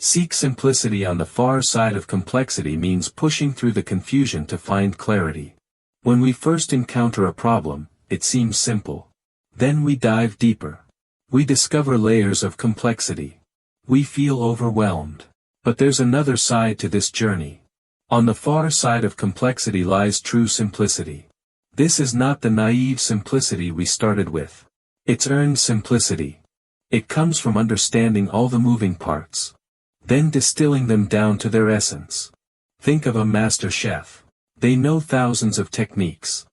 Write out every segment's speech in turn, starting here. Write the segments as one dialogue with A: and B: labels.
A: Seek simplicity on the far side of complexity means pushing through the confusion to find clarity. When we first encounter a problem, it seems simple. Then we dive deeper. We discover layers of complexity. We feel overwhelmed. But there's another side to this journey. On the far side of complexity lies true simplicity. This is not the naive simplicity we started with. It's earned simplicity. It comes from understanding all the moving parts, then distilling them down to their essence. Think of a master chef. They know thousands of techniques.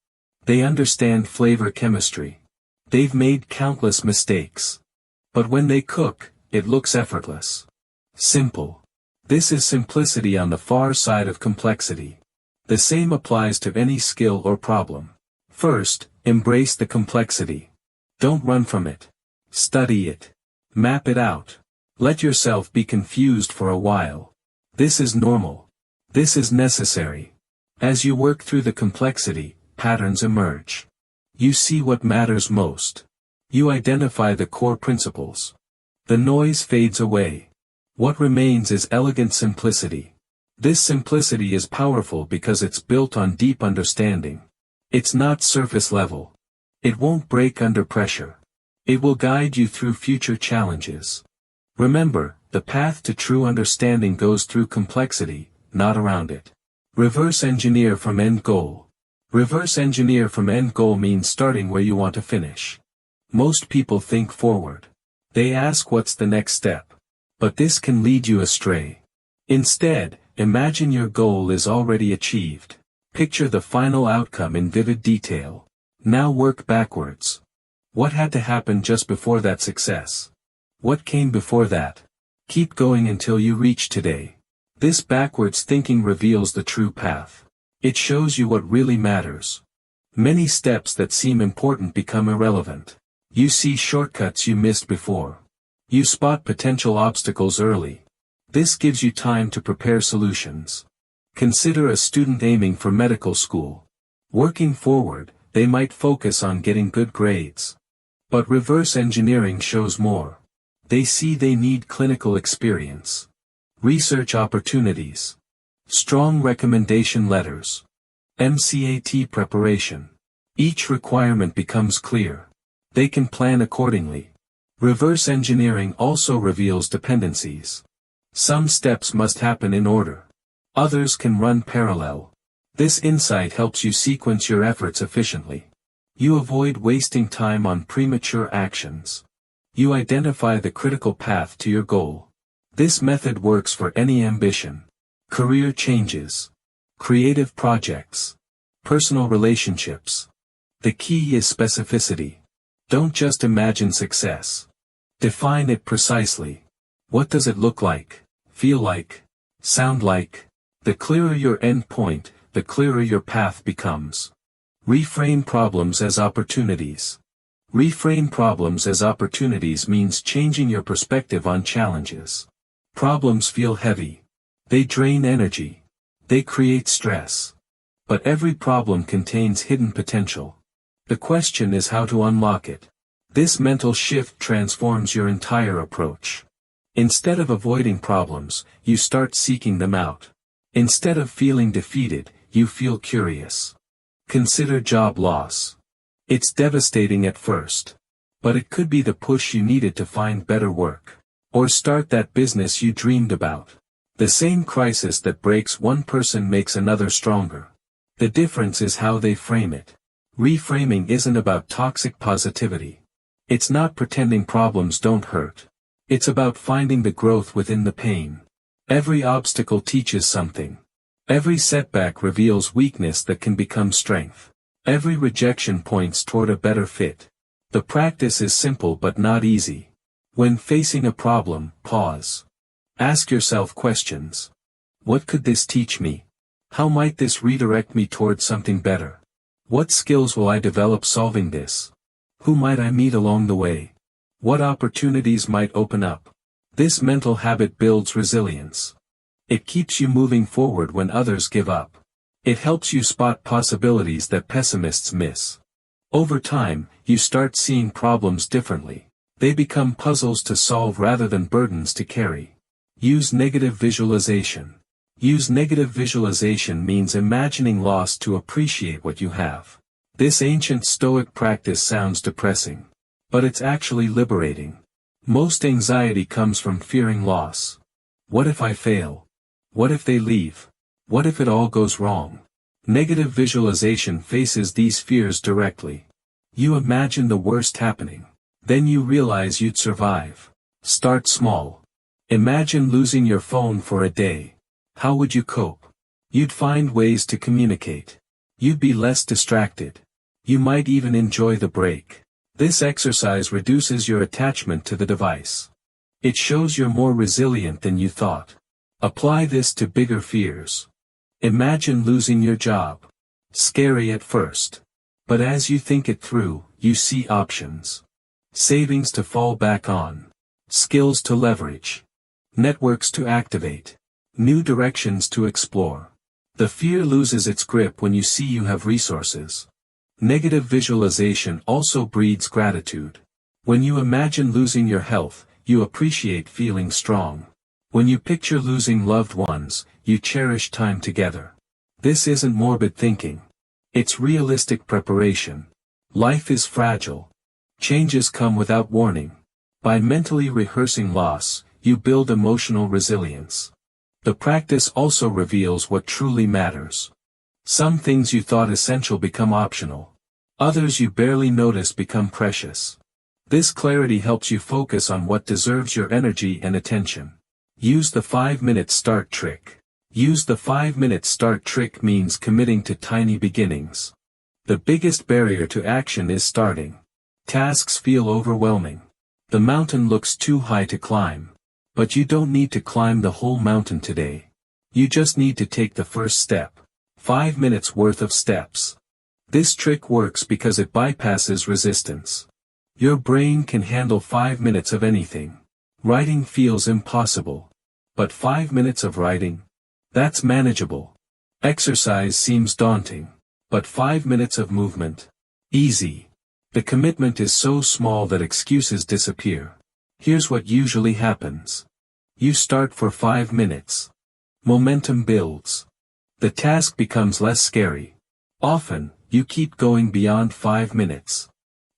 A: They understand flavor chemistry. They've made countless mistakes. But when they cook, it looks effortless. Simple. This is simplicity on the far side of complexity. The same applies to any skill or problem. First, embrace the complexity. Don't run from it. Study it. Map it out. Let yourself be confused for a while. This is normal. This is necessary. As you work through the complexity, patterns emerge. You see what matters most. You identify the core principles. The noise fades away. What remains is elegant simplicity. This simplicity is powerful because it's built on deep understanding. It's not surface level. It won't break under pressure. It will guide you through future challenges. Remember, the path to true understanding goes through complexity, not around it. Reverse engineer from end goal. Reverse engineer from end goal means starting where you want to finish. Most people think forward. They ask what's the next step. But this can lead you astray. Instead, imagine your goal is already achieved. Picture the final outcome in vivid detail. Now work backwards. What had to happen just before that success? What came before that? Keep going until you reach today. This backwards thinking reveals the true path. It shows you what really matters. Many steps that seem important become irrelevant. You see shortcuts you missed before. You spot potential obstacles early. This gives you time to prepare solutions. Consider a student aiming for medical school. Working forward, they might focus on getting good grades. But reverse engineering shows more. They see they need clinical experience, research opportunities, strong recommendation letters, MCAT preparation. Each requirement becomes clear. They can plan accordingly. Reverse engineering also reveals dependencies. Some steps must happen in order. Others can run parallel. This insight helps you sequence your efforts efficiently. You avoid wasting time on premature actions. You identify the critical path to your goal. This method works for any ambition, career changes, creative projects, personal relationships. The key is specificity. Don't just imagine success. Define it precisely. What does it look like, feel like, sound like? The clearer your end point, the clearer your path becomes. Reframe problems as opportunities. Reframe problems as opportunities means changing your perspective on challenges. Problems feel heavy. They drain energy. They create stress. But every problem contains hidden potential. The question is how to unlock it. This mental shift transforms your entire approach. Instead of avoiding problems, you start seeking them out. Instead of feeling defeated, you feel curious. Consider job loss. It's devastating at first. But it could be the push you needed to find better work. Or start that business you dreamed about. The same crisis that breaks one person makes another stronger. The difference is how they frame it. Reframing isn't about toxic positivity. It's not pretending problems don't hurt. It's about finding the growth within the pain. Every obstacle teaches something. Every setback reveals weakness that can become strength. Every rejection points toward a better fit. The practice is simple but not easy. When facing a problem, pause. Ask yourself questions. What could this teach me? How might this redirect me toward something better? What skills will I develop solving this? Who might I meet along the way? What opportunities might open up? This mental habit builds resilience. It keeps you moving forward when others give up. It helps you spot possibilities that pessimists miss. Over time, you start seeing problems differently. They become puzzles to solve rather than burdens to carry. Use negative visualization. Use negative visualization means imagining loss to appreciate what you have. This ancient Stoic practice sounds depressing, but it's actually liberating. Most anxiety comes from fearing loss. What if I fail? What if they leave? What if it all goes wrong? Negative visualization faces these fears directly. You imagine the worst happening. Then you realize you'd survive. Start small. Imagine losing your phone for a day. How would you cope? You'd find ways to communicate. You'd be less distracted. You might even enjoy the break. This exercise reduces your attachment to the device. It shows you're more resilient than you thought. Apply this to bigger fears. Imagine losing your job. Scary at first. But as you think it through, you see options. Savings to fall back on. Skills to leverage. Networks to activate. New directions to explore. The fear loses its grip when you see you have resources. Negative visualization also breeds gratitude. When you imagine losing your health, you appreciate feeling strong. When you picture losing loved ones, you cherish time together. This isn't morbid thinking. It's realistic preparation. Life is fragile. Changes come without warning. By mentally rehearsing loss, you build emotional resilience. The practice also reveals what truly matters. Some things you thought essential become optional. Others you barely notice become precious. This clarity helps you focus on what deserves your energy and attention. Use the 5-minute start trick. Use the 5-minute start trick means committing to tiny beginnings. The biggest barrier to action is starting. Tasks feel overwhelming. The mountain looks too high to climb. But you don't need to climb the whole mountain today. You just need to take the first step. 5 minutes worth of steps. This trick works because it bypasses resistance. Your brain can handle 5 minutes of anything. Writing feels impossible. But 5 minutes of writing? That's manageable. Exercise seems daunting. But 5 minutes of movement? Easy. The commitment is so small that excuses disappear. Here's what usually happens. You start for 5 minutes. Momentum builds. The task becomes less scary. Often, you keep going beyond 5 minutes.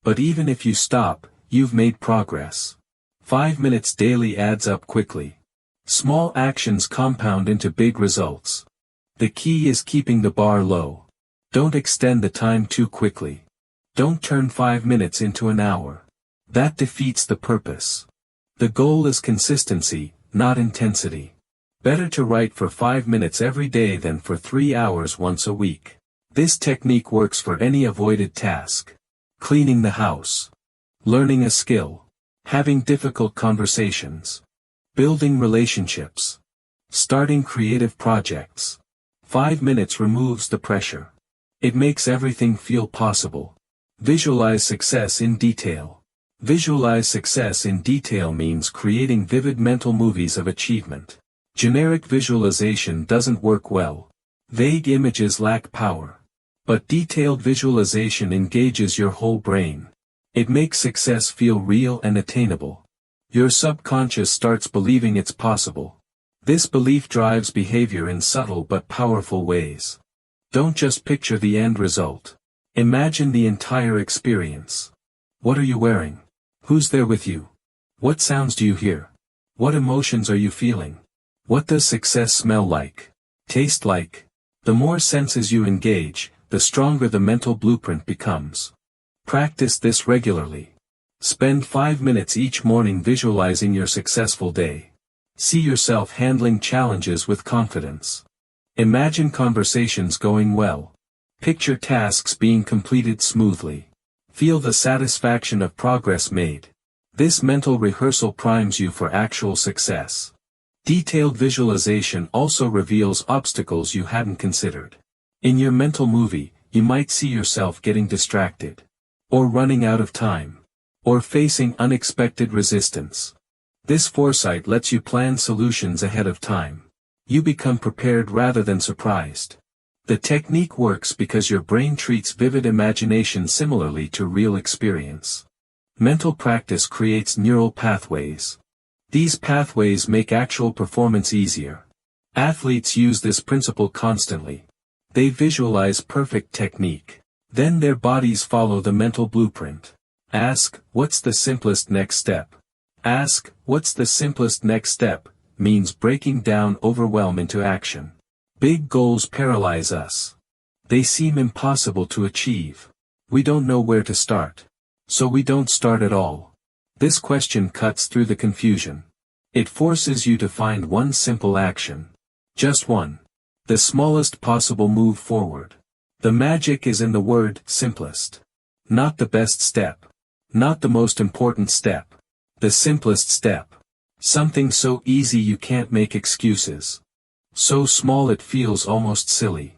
A: But even if you stop, you've made progress. 5 minutes daily adds up quickly. Small actions compound into big results. The key is keeping the bar low. Don't extend the time too quickly. Don't turn 5 minutes into an hour. That defeats the purpose. The goal is consistency, not intensity. Better to write for 5 minutes every day than for 3 hours once a week. This technique works for any avoided task. Cleaning the house. Learning a skill. Having difficult conversations. Building relationships. Starting creative projects. 5 minutes removes the pressure. It makes everything feel possible. Visualize success in detail. Visualize success in detail means creating vivid mental movies of achievement. Generic visualization doesn't work well. Vague images lack power. But detailed visualization engages your whole brain. It makes success feel real and attainable. Your subconscious starts believing it's possible. This belief drives behavior in subtle but powerful ways. Don't just picture the end result. Imagine the entire experience. What are you wearing? Who's there with you? What sounds do you hear? What emotions are you feeling? What does success smell like? Taste like? The more senses you engage, the stronger the mental blueprint becomes. Practice this regularly. Spend 5 minutes each morning visualizing your successful day. See yourself handling challenges with confidence. Imagine conversations going well. Picture tasks being completed smoothly. Feel the satisfaction of progress made. This mental rehearsal primes you for actual success. Detailed visualization also reveals obstacles you hadn't considered. In your mental movie, you might see yourself getting distracted. Or running out of time. Or facing unexpected resistance. This foresight lets you plan solutions ahead of time. You become prepared rather than surprised. The technique works because your brain treats vivid imagination similarly to real experience. Mental practice creates neural pathways. These pathways make actual performance easier. Athletes use this principle constantly. They visualize perfect technique. Then their bodies follow the mental blueprint. Ask, what's the simplest next step? Ask, what's the simplest next step, means breaking down overwhelm into action. Big goals paralyze us. They seem impossible to achieve. We don't know where to start. So we don't start at all. This question cuts through the confusion. It forces you to find one simple action. Just one. The smallest possible move forward. The magic is in the word simplest. Not the best step. Not the most important step. The simplest step. Something so easy you can't make excuses. So small it feels almost silly.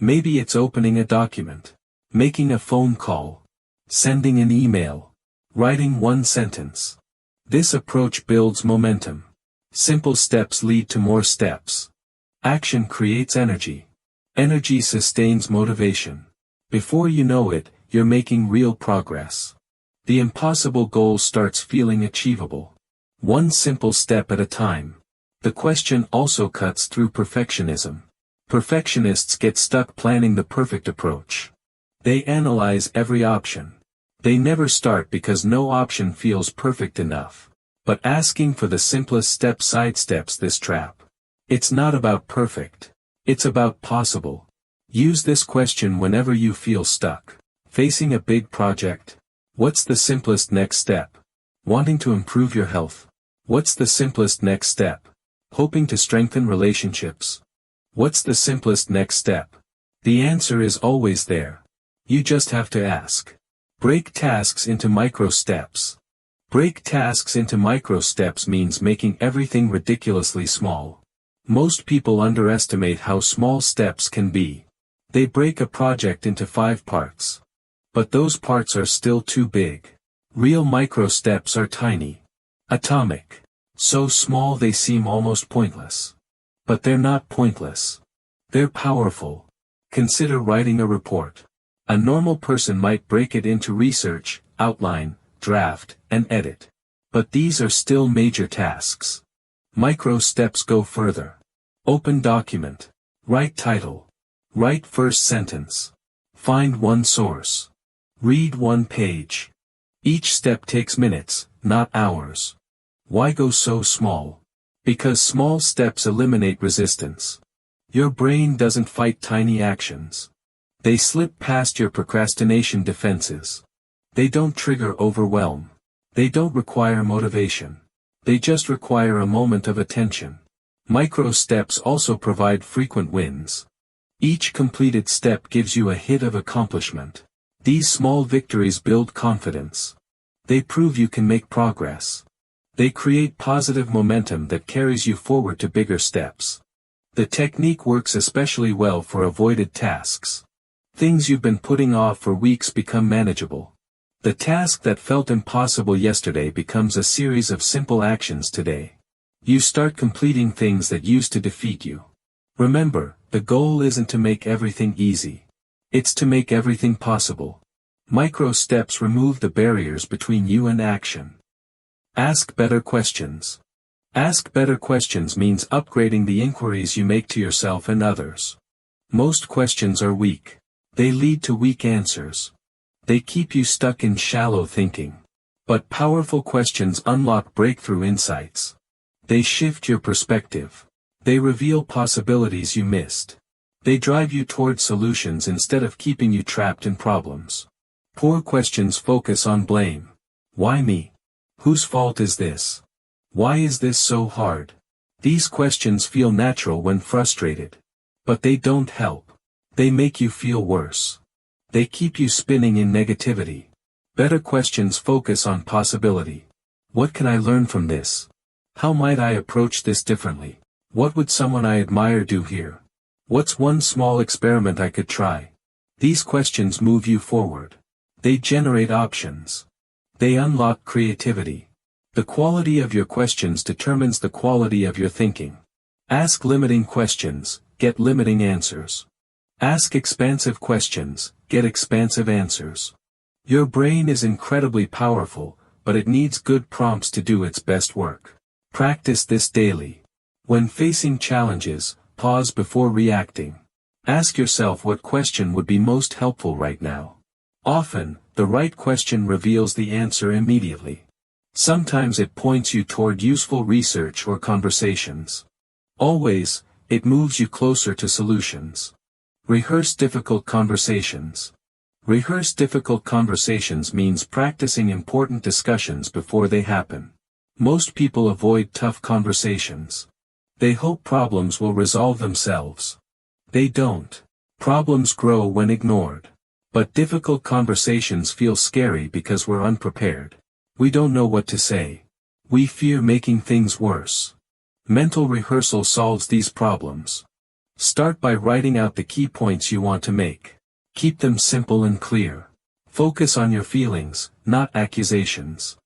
A: Maybe it's opening a document. Making a phone call. Sending an email. Writing one sentence. This approach builds momentum. Simple steps lead to more steps. Action creates energy. Energy sustains motivation. Before you know it, you're making real progress. The impossible goal starts feeling achievable. One simple step at a time. The question also cuts through perfectionism. Perfectionists get stuck planning the perfect approach. They analyze every option. They never start because no option feels perfect enough. But asking for the simplest step sidesteps this trap. It's not about perfect. It's about possible. Use this question whenever you feel stuck. Facing a big project. What's the simplest next step? Wanting to improve your health. What's the simplest next step? Hoping to strengthen relationships. What's the simplest next step? The answer is always there. You just have to ask. Break tasks into micro steps. Break tasks into micro steps means making everything ridiculously small. Most people underestimate how small steps can be. They break a project into 5 parts. But those parts are still too big. Real micro steps are tiny. Atomic. So small they seem almost pointless. But they're not pointless. They're powerful. Consider writing a report. A normal person might break it into research, outline, draft, and edit. But these are still major tasks. Micro steps go further. Open document. Write title. Write first sentence. Find one source. Read one page. Each step takes minutes, not hours. Why go so small? Because small steps eliminate resistance. Your brain doesn't fight tiny actions. They slip past your procrastination defenses. They don't trigger overwhelm. They don't require motivation. They just require a moment of attention. Micro steps also provide frequent wins. Each completed step gives you a hit of accomplishment. These small victories build confidence. They prove you can make progress. They create positive momentum that carries you forward to bigger steps. The technique works especially well for avoided tasks. Things you've been putting off for weeks become manageable. The task that felt impossible yesterday becomes a series of simple actions today. You start completing things that used to defeat you. Remember, the goal isn't to make everything easy. It's to make everything possible. Micro steps remove the barriers between you and action. Ask better questions. Ask better questions means upgrading the inquiries you make to yourself and others. Most questions are weak. They lead to weak answers. They keep you stuck in shallow thinking. But powerful questions unlock breakthrough insights. They shift your perspective. They reveal possibilities you missed. They drive you toward solutions instead of keeping you trapped in problems. Poor questions focus on blame. Why me? Whose fault is this? Why is this so hard? These questions feel natural when frustrated. But they don't help. They make you feel worse. They keep you spinning in negativity. Better questions focus on possibility. What can I learn from this? How might I approach this differently? What would someone I admire do here? What's one small experiment I could try? These questions move you forward. They generate options. They unlock creativity. The quality of your questions determines the quality of your thinking. Ask limiting questions, get limiting answers. Ask expansive questions, get expansive answers. Your brain is incredibly powerful, but it needs good prompts to do its best work. Practice this daily. When facing challenges, pause before reacting. Ask yourself what question would be most helpful right now. Often, the right question reveals the answer immediately. Sometimes it points you toward useful research or conversations. Always, it moves you closer to solutions. Rehearse difficult conversations. Rehearse difficult conversations means practicing important discussions before they happen. Most people avoid tough conversations. They hope problems will resolve themselves. They don't. Problems grow when ignored. But difficult conversations feel scary because we're unprepared. We don't know what to say. We fear making things worse. Mental rehearsal solves these problems. Start by writing out the key points you want to make. Keep them simple and clear. Focus on your feelings, not accusations.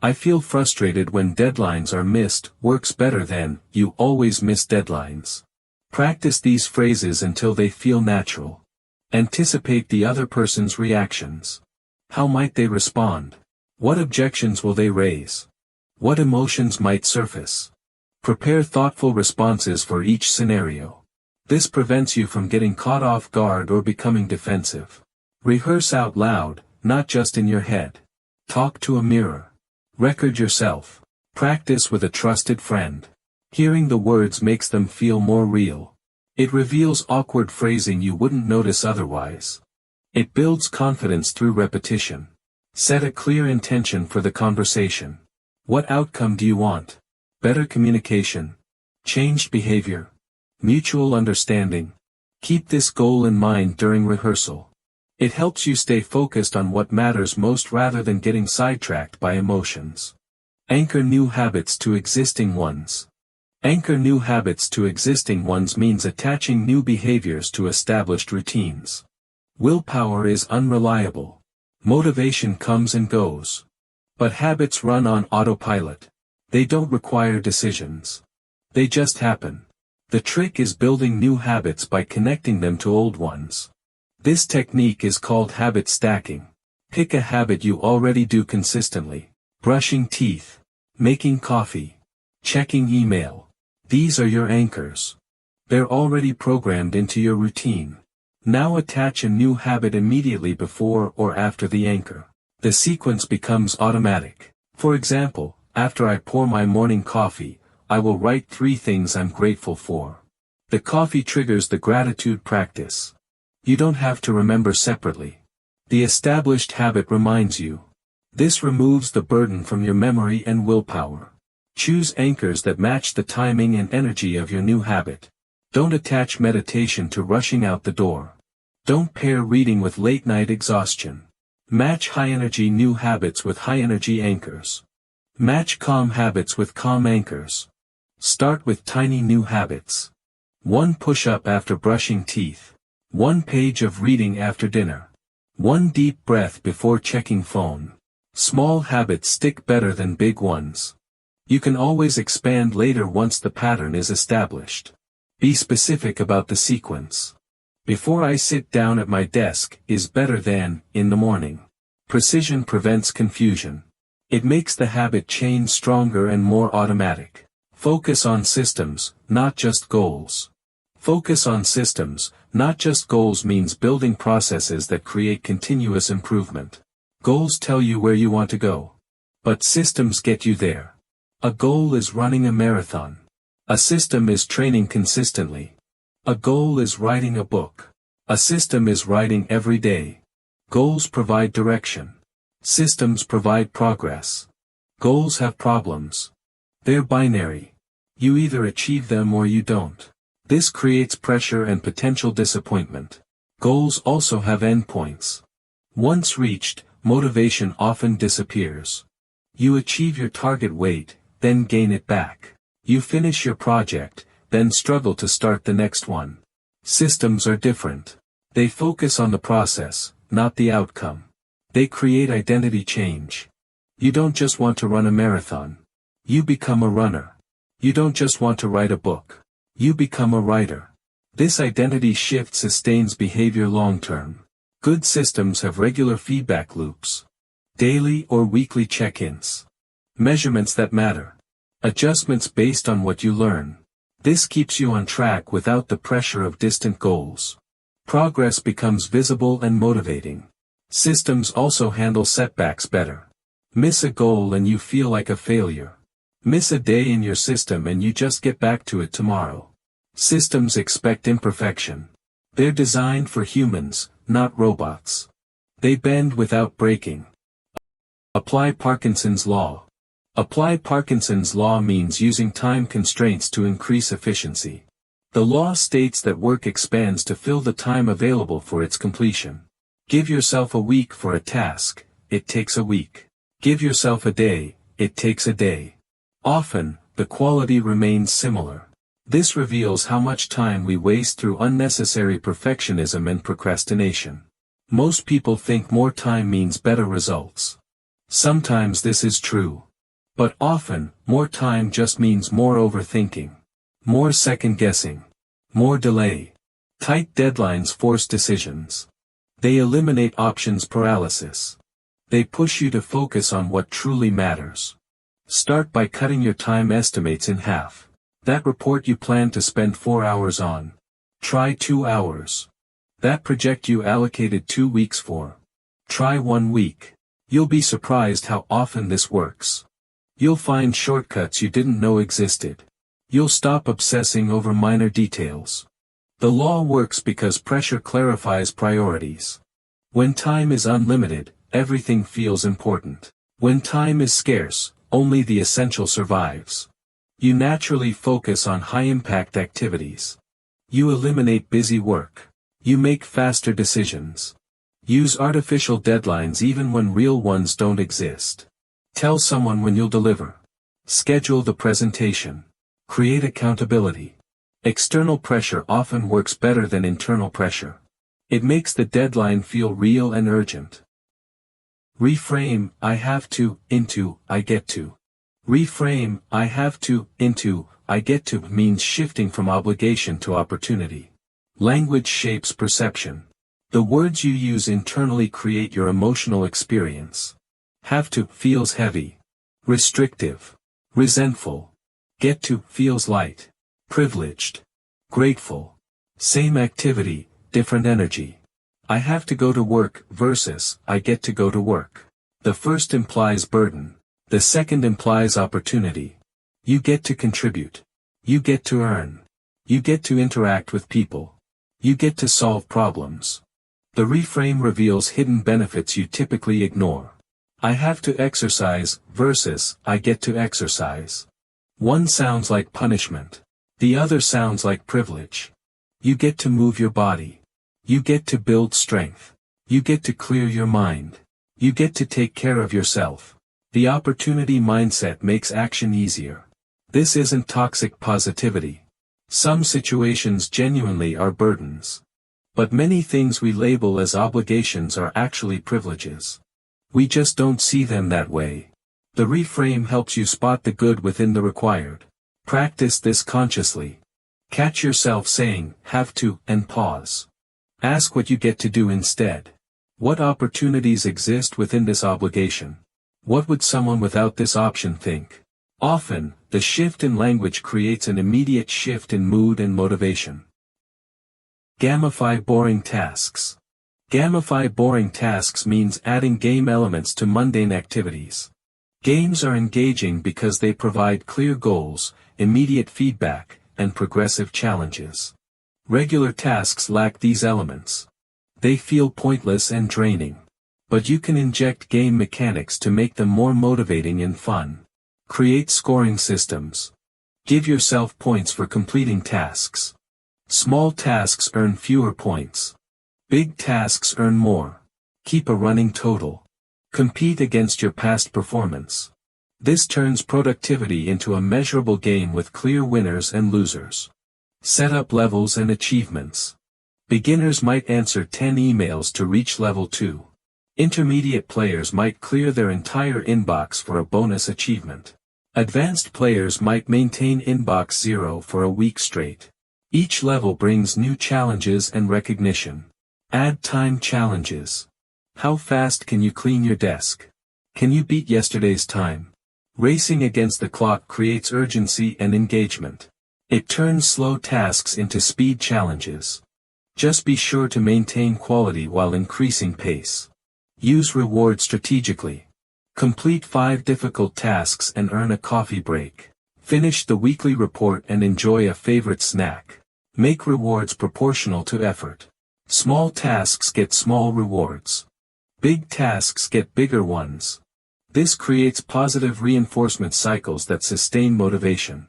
A: I feel frustrated when deadlines are missed works better than, you always miss deadlines. Practice these phrases until they feel natural. Anticipate the other person's reactions. How might they respond? What objections will they raise? What emotions might surface? Prepare thoughtful responses for each scenario. This prevents you from getting caught off guard or becoming defensive. Rehearse out loud, not just in your head. Talk to a mirror. Record yourself. Practice with a trusted friend. Hearing the words makes them feel more real. It reveals awkward phrasing you wouldn't notice otherwise. It builds confidence through repetition. Set a clear intention for the conversation. What outcome do you want? Better communication? Changed behavior? Mutual understanding? Keep this goal in mind during rehearsal. It helps you stay focused on what matters most rather than getting sidetracked by emotions. Anchor new habits to existing ones. Anchor new habits to existing ones means attaching new behaviors to established routines. Willpower is unreliable. Motivation comes and goes. But habits run on autopilot. They don't require decisions. They just happen. The trick is building new habits by connecting them to old ones. This technique is called habit stacking. Pick a habit you already do consistently. Brushing teeth. Making coffee. Checking email. These are your anchors. They're already programmed into your routine. Now attach a new habit immediately before or after the anchor. The sequence becomes automatic. For example, after I pour my morning coffee, I will write 3 things I'm grateful for. The coffee triggers the gratitude practice. You don't have to remember separately. The established habit reminds you. This removes the burden from your memory and willpower. Choose anchors that match the timing and energy of your new habit. Don't attach meditation to rushing out the door. Don't pair reading with late-night exhaustion. Match high-energy new habits with high-energy anchors. Match calm habits with calm anchors. Start with tiny new habits. 1 push-up after brushing teeth. 1 page of reading after dinner. 1 deep breath before checking phone. Small habits stick better than big ones. You can always expand later once the pattern is established. Be specific about the sequence. Before I sit down at my desk is better than, in the morning. Precision prevents confusion. It makes the habit chain stronger and more automatic. Focus on systems, not just goals. Focus on systems, not just goals means building processes that create continuous improvement. Goals tell you where you want to go. But systems get you there. A goal is running a marathon. A system is training consistently. A goal is writing a book. A system is writing every day. Goals provide direction. Systems provide progress. Goals have problems. They're binary. You either achieve them or you don't. This creates pressure and potential disappointment. Goals also have endpoints. Once reached, motivation often disappears. You achieve your target weight, then gain it back. You finish your project, then struggle to start the next one. Systems are different. They focus on the process, not the outcome. They create identity change. You don't just want to run a marathon. You become a runner. You don't just want to write a book. You become a writer. This identity shift sustains behavior long-term. Good systems have regular feedback loops. Daily or weekly check-ins. Measurements that matter. Adjustments based on what you learn. This keeps you on track without the pressure of distant goals. Progress becomes visible and motivating. Systems also handle setbacks better. Miss a goal and you feel like a failure. Miss a day in your system and you just get back to it tomorrow. Systems expect imperfection. They're designed for humans, not robots. They bend without breaking. Apply Parkinson's Law. Apply Parkinson's Law means using time constraints to increase efficiency. The law states that work expands to fill the time available for its completion. Give yourself a week for a task, it takes a week. Give yourself a day, it takes a day. Often, the quality remains similar. This reveals how much time we waste through unnecessary perfectionism and procrastination. Most people think more time means better results. Sometimes this is true. But often, more time just means more overthinking. More second-guessing. More delay. Tight deadlines force decisions. They eliminate options paralysis. They push you to focus on what truly matters. Start by cutting your time estimates in half. That report you plan to spend 4 hours on. Try 2 hours. That project you allocated 2 weeks for. Try 1 week. You'll be surprised how often this works. You'll find shortcuts you didn't know existed. You'll stop obsessing over minor details. The law works because pressure clarifies priorities. When time is unlimited, everything feels important. When time is scarce, only the essential survives. You naturally focus on high-impact activities. You eliminate busy work. You make faster decisions. Use artificial deadlines even when real ones don't exist. Tell someone when you'll deliver. Schedule the presentation. Create accountability. External pressure often works better than internal pressure. It makes the deadline feel real and urgent. Reframe "I have to" into "I get to." Reframe "I have to" into "I get to" means shifting from obligation to opportunity. Language shapes perception. The words you use internally create your emotional experience. Have to feels heavy, restrictive, resentful. Get to feels light, privileged, grateful. Same activity, different energy. I have to go to work versus I get to go to work. The first implies burden. The second implies opportunity. You get to contribute. You get to earn. You get to interact with people. You get to solve problems. The reframe reveals hidden benefits you typically ignore. I have to exercise versus I get to exercise. One sounds like punishment. The other sounds like privilege. You get to move your body. You get to build strength. You get to clear your mind. You get to take care of yourself. The opportunity mindset makes action easier. This isn't toxic positivity. Some situations genuinely are burdens. But many things we label as obligations are actually privileges. We just don't see them that way. The reframe helps you spot the good within the required. Practice this consciously. Catch yourself saying, have to, and pause. Ask what you get to do instead. What opportunities exist within this obligation? What would someone without this option think? Often, the shift in language creates an immediate shift in mood and motivation. Gamify boring tasks. Gamify boring tasks means adding game elements to mundane activities. Games are engaging because they provide clear goals, immediate feedback, and progressive challenges. Regular tasks lack these elements. They feel pointless and draining. But you can inject game mechanics to make them more motivating and fun. Create scoring systems. Give yourself points for completing tasks. Small tasks earn fewer points. Big tasks earn more. Keep a running total. Compete against your past performance. This turns productivity into a measurable game with clear winners and losers. Set up levels and achievements. Beginners might answer 10 emails to reach level 2. Intermediate players might clear their entire inbox for a bonus achievement. Advanced players might maintain inbox 0 for a week straight. Each level brings new challenges and recognition. Add time challenges. How fast can you clean your desk? Can you beat yesterday's time? Racing against the clock creates urgency and engagement. It turns slow tasks into speed challenges. Just be sure to maintain quality while increasing pace. Use reward strategically. Complete 5 difficult tasks and earn a coffee break. Finish the weekly report and enjoy a favorite snack. Make rewards proportional to effort. Small tasks get small rewards. Big tasks get bigger ones. This creates positive reinforcement cycles that sustain motivation.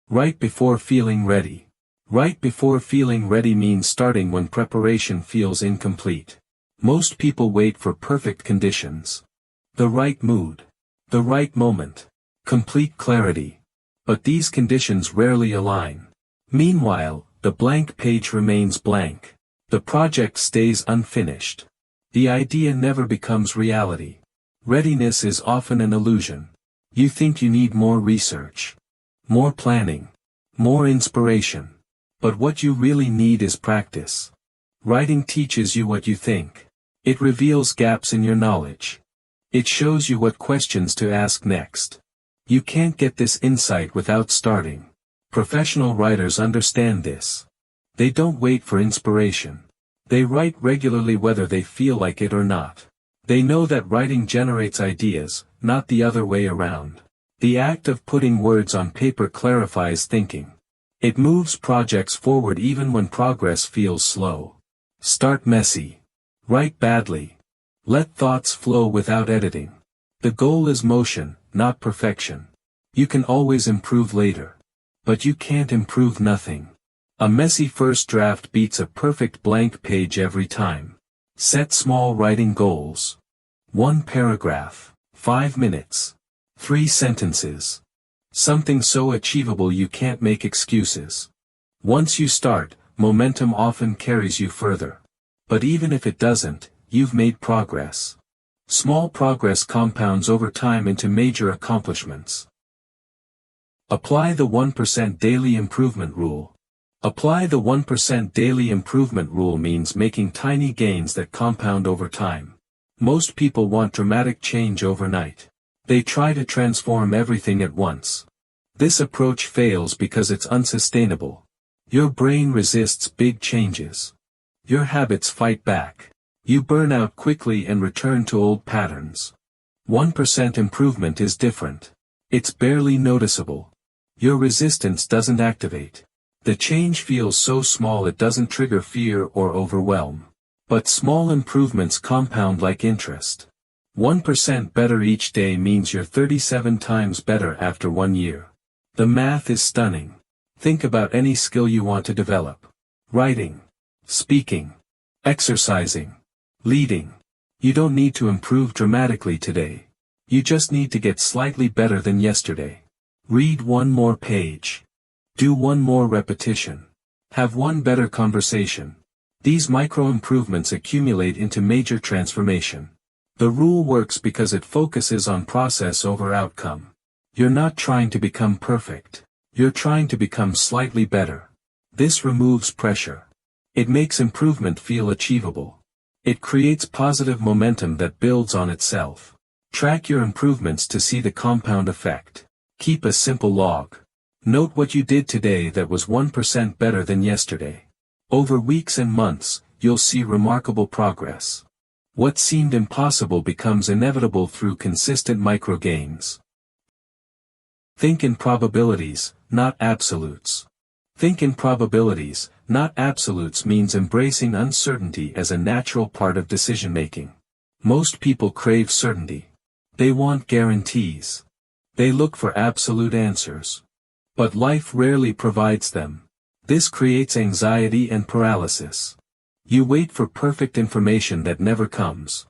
A: Right before feeling ready. Right before feeling ready means starting when preparation feels incomplete. Most people wait for perfect conditions. The right mood. The right moment. Complete clarity. But these conditions rarely align. Meanwhile, the blank page remains blank. The project stays unfinished. The idea never becomes reality. Readiness is often an illusion. You think you need more research, more planning, more inspiration. But what you really need is practice. Writing teaches you what you think. It reveals gaps in your knowledge. It shows you what questions to ask next. You can't get this insight without starting. Professional writers understand this. They don't wait for inspiration. They write regularly whether they feel like it or not. They know that writing generates ideas, not the other way around. The act of putting words on paper clarifies thinking. It moves projects forward even when progress feels slow. Start messy. Write badly. Let thoughts flow without editing. The goal is motion, not perfection. You can always improve later. But you can't improve nothing. A messy first draft beats a perfect blank page every time. Set small writing goals. 1 paragraph, 5 minutes, 3 sentences. Something so achievable you can't make excuses. Once you start, momentum often carries you further. But even if it doesn't, you've made progress. Small progress compounds over time into major accomplishments. Apply the 1% daily improvement rule. Apply the 1% daily improvement rule means making tiny gains that compound over time. Most people want dramatic change overnight. They try to transform everything at once. This approach fails because it's unsustainable. Your brain resists big changes. Your habits fight back. You burn out quickly and return to old patterns. 1% improvement is different. It's barely noticeable. Your resistance doesn't activate. The change feels so small it doesn't trigger fear or overwhelm. But small improvements compound like interest. 1% better each day means you're 37 times better after 1 year. The math is stunning. Think about any skill you want to develop. Writing, speaking, exercising, leading. You don't need to improve dramatically today. You just need to get slightly better than yesterday. Read 1 more page. Do 1 more repetition. Have 1 better conversation. These micro-improvements accumulate into major transformation. The rule works because it focuses on process over outcome. You're not trying to become perfect. You're trying to become slightly better. This removes pressure. It makes improvement feel achievable. It creates positive momentum that builds on itself. Track your improvements to see the compound effect. Keep a simple log. Note what you did today that was 1% better than yesterday. Over weeks and months, you'll see remarkable progress. What seemed impossible becomes inevitable through consistent micro-gains. Think in probabilities, not absolutes. Think in probabilities, not absolutes means embracing uncertainty as a natural part of decision-making. Most people crave certainty. They want guarantees. They look for absolute answers. But life rarely provides them. This creates anxiety and paralysis. You wait for perfect information that never comes.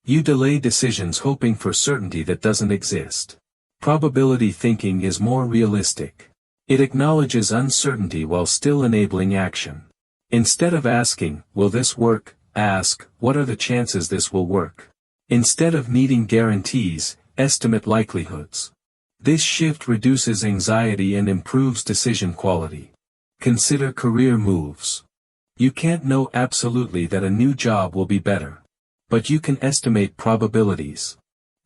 A: You delay decisions hoping for certainty that doesn't exist. Probability thinking is more realistic. It acknowledges uncertainty while still enabling action. Instead of asking, will this work, ask, what are the chances this will work? Instead of needing guarantees, estimate likelihoods. This shift reduces anxiety and improves decision quality. Consider career moves. You can't know absolutely that a new job will be better. But you can estimate probabilities.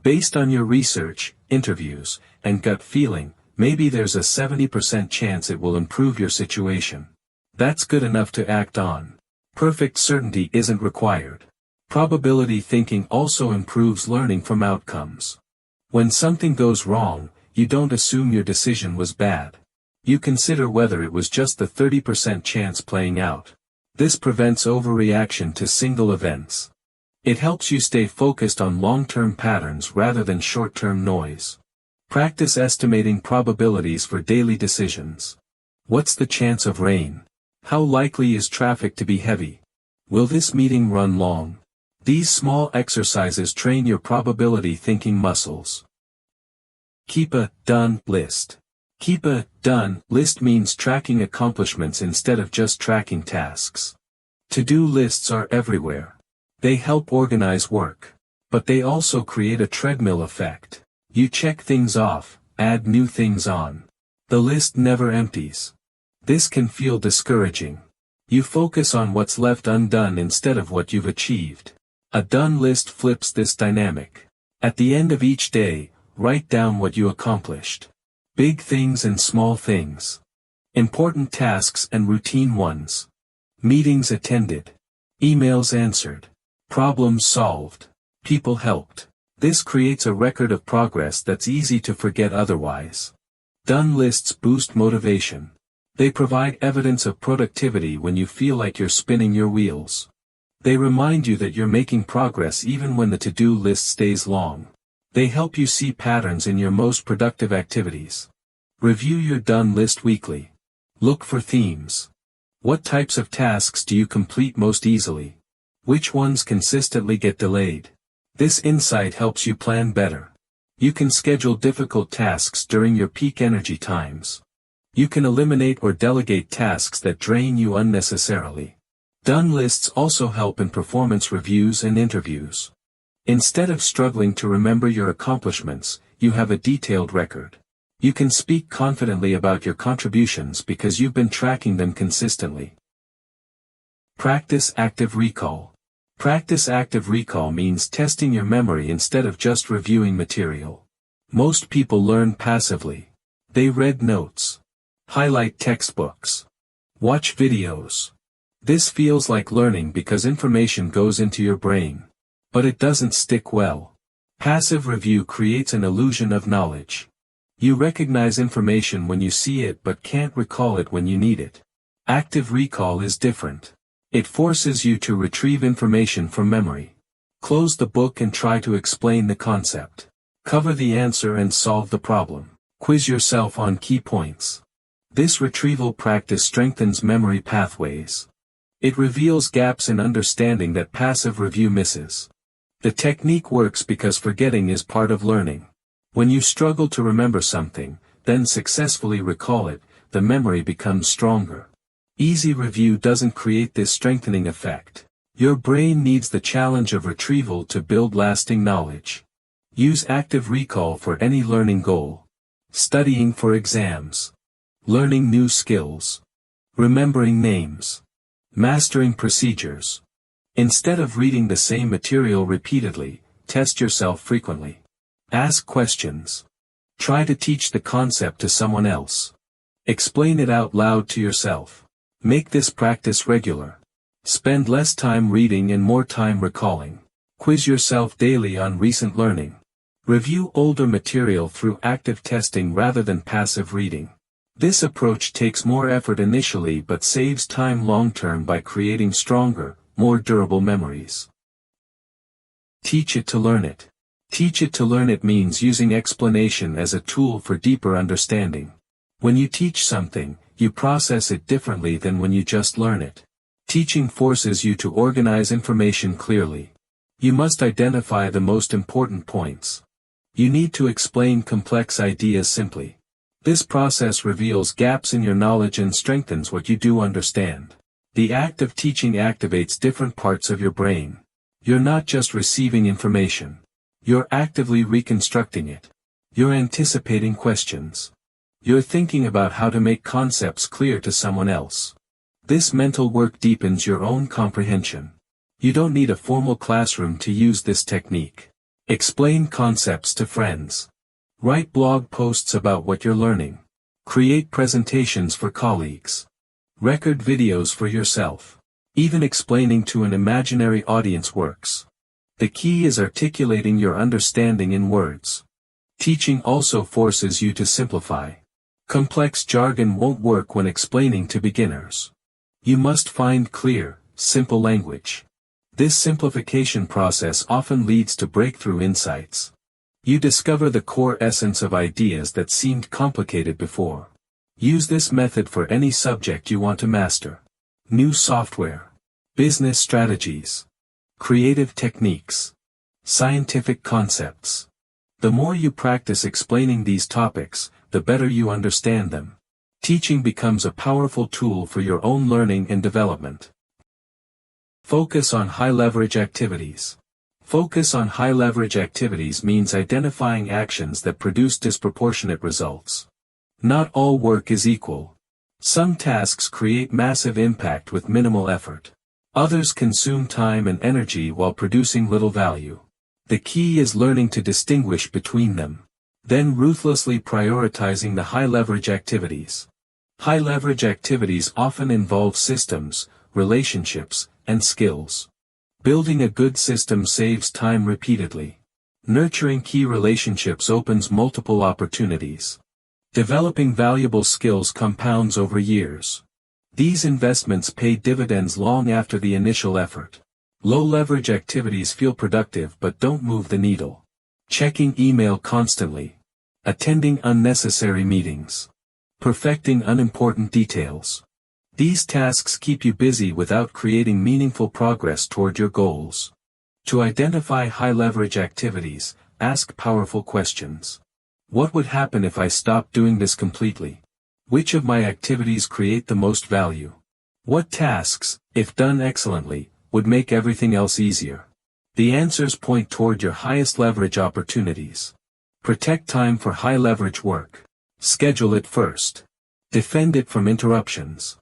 A: Based on your research, interviews, and gut feeling, maybe there's a 70% chance it will improve your situation. That's good enough to act on. Perfect certainty isn't required. Probability thinking also improves learning from outcomes. When something goes wrong, you don't assume your decision was bad. You consider whether it was just the 30% chance playing out. This prevents overreaction to single events. It helps you stay focused on long-term patterns rather than short-term noise. Practice estimating probabilities for daily decisions. What's the chance of rain? How likely is traffic to be heavy? Will this meeting run long? These small exercises train your probability thinking muscles. Keep a done list. Keep a done list means tracking accomplishments instead of just tracking tasks. To-do lists are everywhere. They help organize work. But they also create a treadmill effect. You check things off, add new things on. The list never empties. This can feel discouraging. You focus on what's left undone instead of what you've achieved. A done list flips this dynamic. At the end of each day, write down what you accomplished. Big things and small things. Important tasks and routine ones. Meetings attended. Emails answered. Problems solved. People helped. This creates a record of progress that's easy to forget otherwise. Done lists boost motivation. They provide evidence of productivity when you feel like you're spinning your wheels. They remind you that you're making progress even when the to-do list stays long. They help you see patterns in your most productive activities. Review your done list weekly. Look for themes. What types of tasks do you complete most easily? Which ones consistently get delayed? This insight helps you plan better. You can schedule difficult tasks during your peak energy times. You can eliminate or delegate tasks that drain you unnecessarily. Done lists also help in performance reviews and interviews. Instead of struggling to remember your accomplishments, you have a detailed record. You can speak confidently about your contributions because you've been tracking them consistently. Practice active recall. Practice active recall means testing your memory instead of just reviewing material. Most people learn passively. They read notes, highlight textbooks, watch videos. This feels like learning because information goes into your brain. But it doesn't stick well. Passive review creates an illusion of knowledge. You recognize information when you see it but can't recall it when you need it. Active recall is different. It forces you to retrieve information from memory. Close the book and try to explain the concept. Cover the answer and solve the problem. Quiz yourself on key points. This retrieval practice strengthens memory pathways. It reveals gaps in understanding that passive review misses. The technique works because forgetting is part of learning. When you struggle to remember something, then successfully recall it, the memory becomes stronger. Easy review doesn't create this strengthening effect. Your brain needs the challenge of retrieval to build lasting knowledge. Use active recall for any learning goal. Studying for exams. Learning new skills. Remembering names. Mastering procedures. Instead of reading the same material repeatedly, test yourself frequently. Ask questions. Try to teach the concept to someone else. Explain it out loud to yourself. Make this practice regular. Spend less time reading and more time recalling. Quiz yourself daily on recent learning. Review older material through active testing rather than passive reading. This approach takes more effort initially but saves time long-term by creating stronger, more durable memories. Teach it to learn it. Teach it to learn it means using explanation as a tool for deeper understanding. When you teach something, you process it differently than when you just learn it. Teaching forces you to organize information clearly. You must identify the most important points. You need to explain complex ideas simply. This process reveals gaps in your knowledge and strengthens what you do understand. The act of teaching activates different parts of your brain. You're not just receiving information. You're actively reconstructing it. You're anticipating questions. You're thinking about how to make concepts clear to someone else. This mental work deepens your own comprehension. You don't need a formal classroom to use this technique. Explain concepts to friends. Write blog posts about what you're learning. Create presentations for colleagues. Record videos for yourself. Even explaining to an imaginary audience works. The key is articulating your understanding in words. Teaching also forces you to simplify. Complex jargon won't work when explaining to beginners. You must find clear, simple language. This simplification process often leads to breakthrough insights. You discover the core essence of ideas that seemed complicated before. Use this method for any subject you want to master. New software. Business strategies. Creative techniques. Scientific concepts. The more you practice explaining these topics, the better you understand them. Teaching becomes a powerful tool for your own learning and development. Focus on high-leverage activities. Focus on high-leverage activities means identifying actions that produce disproportionate results. Not all work is equal. Some tasks create massive impact with minimal effort. Others consume time and energy while producing little value. The key is learning to distinguish between them. Then ruthlessly prioritizing the high-leverage activities. High-leverage activities often involve systems, relationships, and skills. Building a good system saves time repeatedly. Nurturing key relationships opens multiple opportunities. Developing valuable skills compounds over years. These investments pay dividends long after the initial effort. Low-leverage activities feel productive but don't move the needle. Checking email constantly. Attending unnecessary meetings. Perfecting unimportant details. These tasks keep you busy without creating meaningful progress toward your goals. To identify high-leverage activities, ask powerful questions. What would happen if I stopped doing this completely? Which of my activities create the most value? What tasks, if done excellently, would make everything else easier? The answers point toward your highest leverage opportunities. Protect time for high-leverage work. Schedule it first. Defend it from interruptions.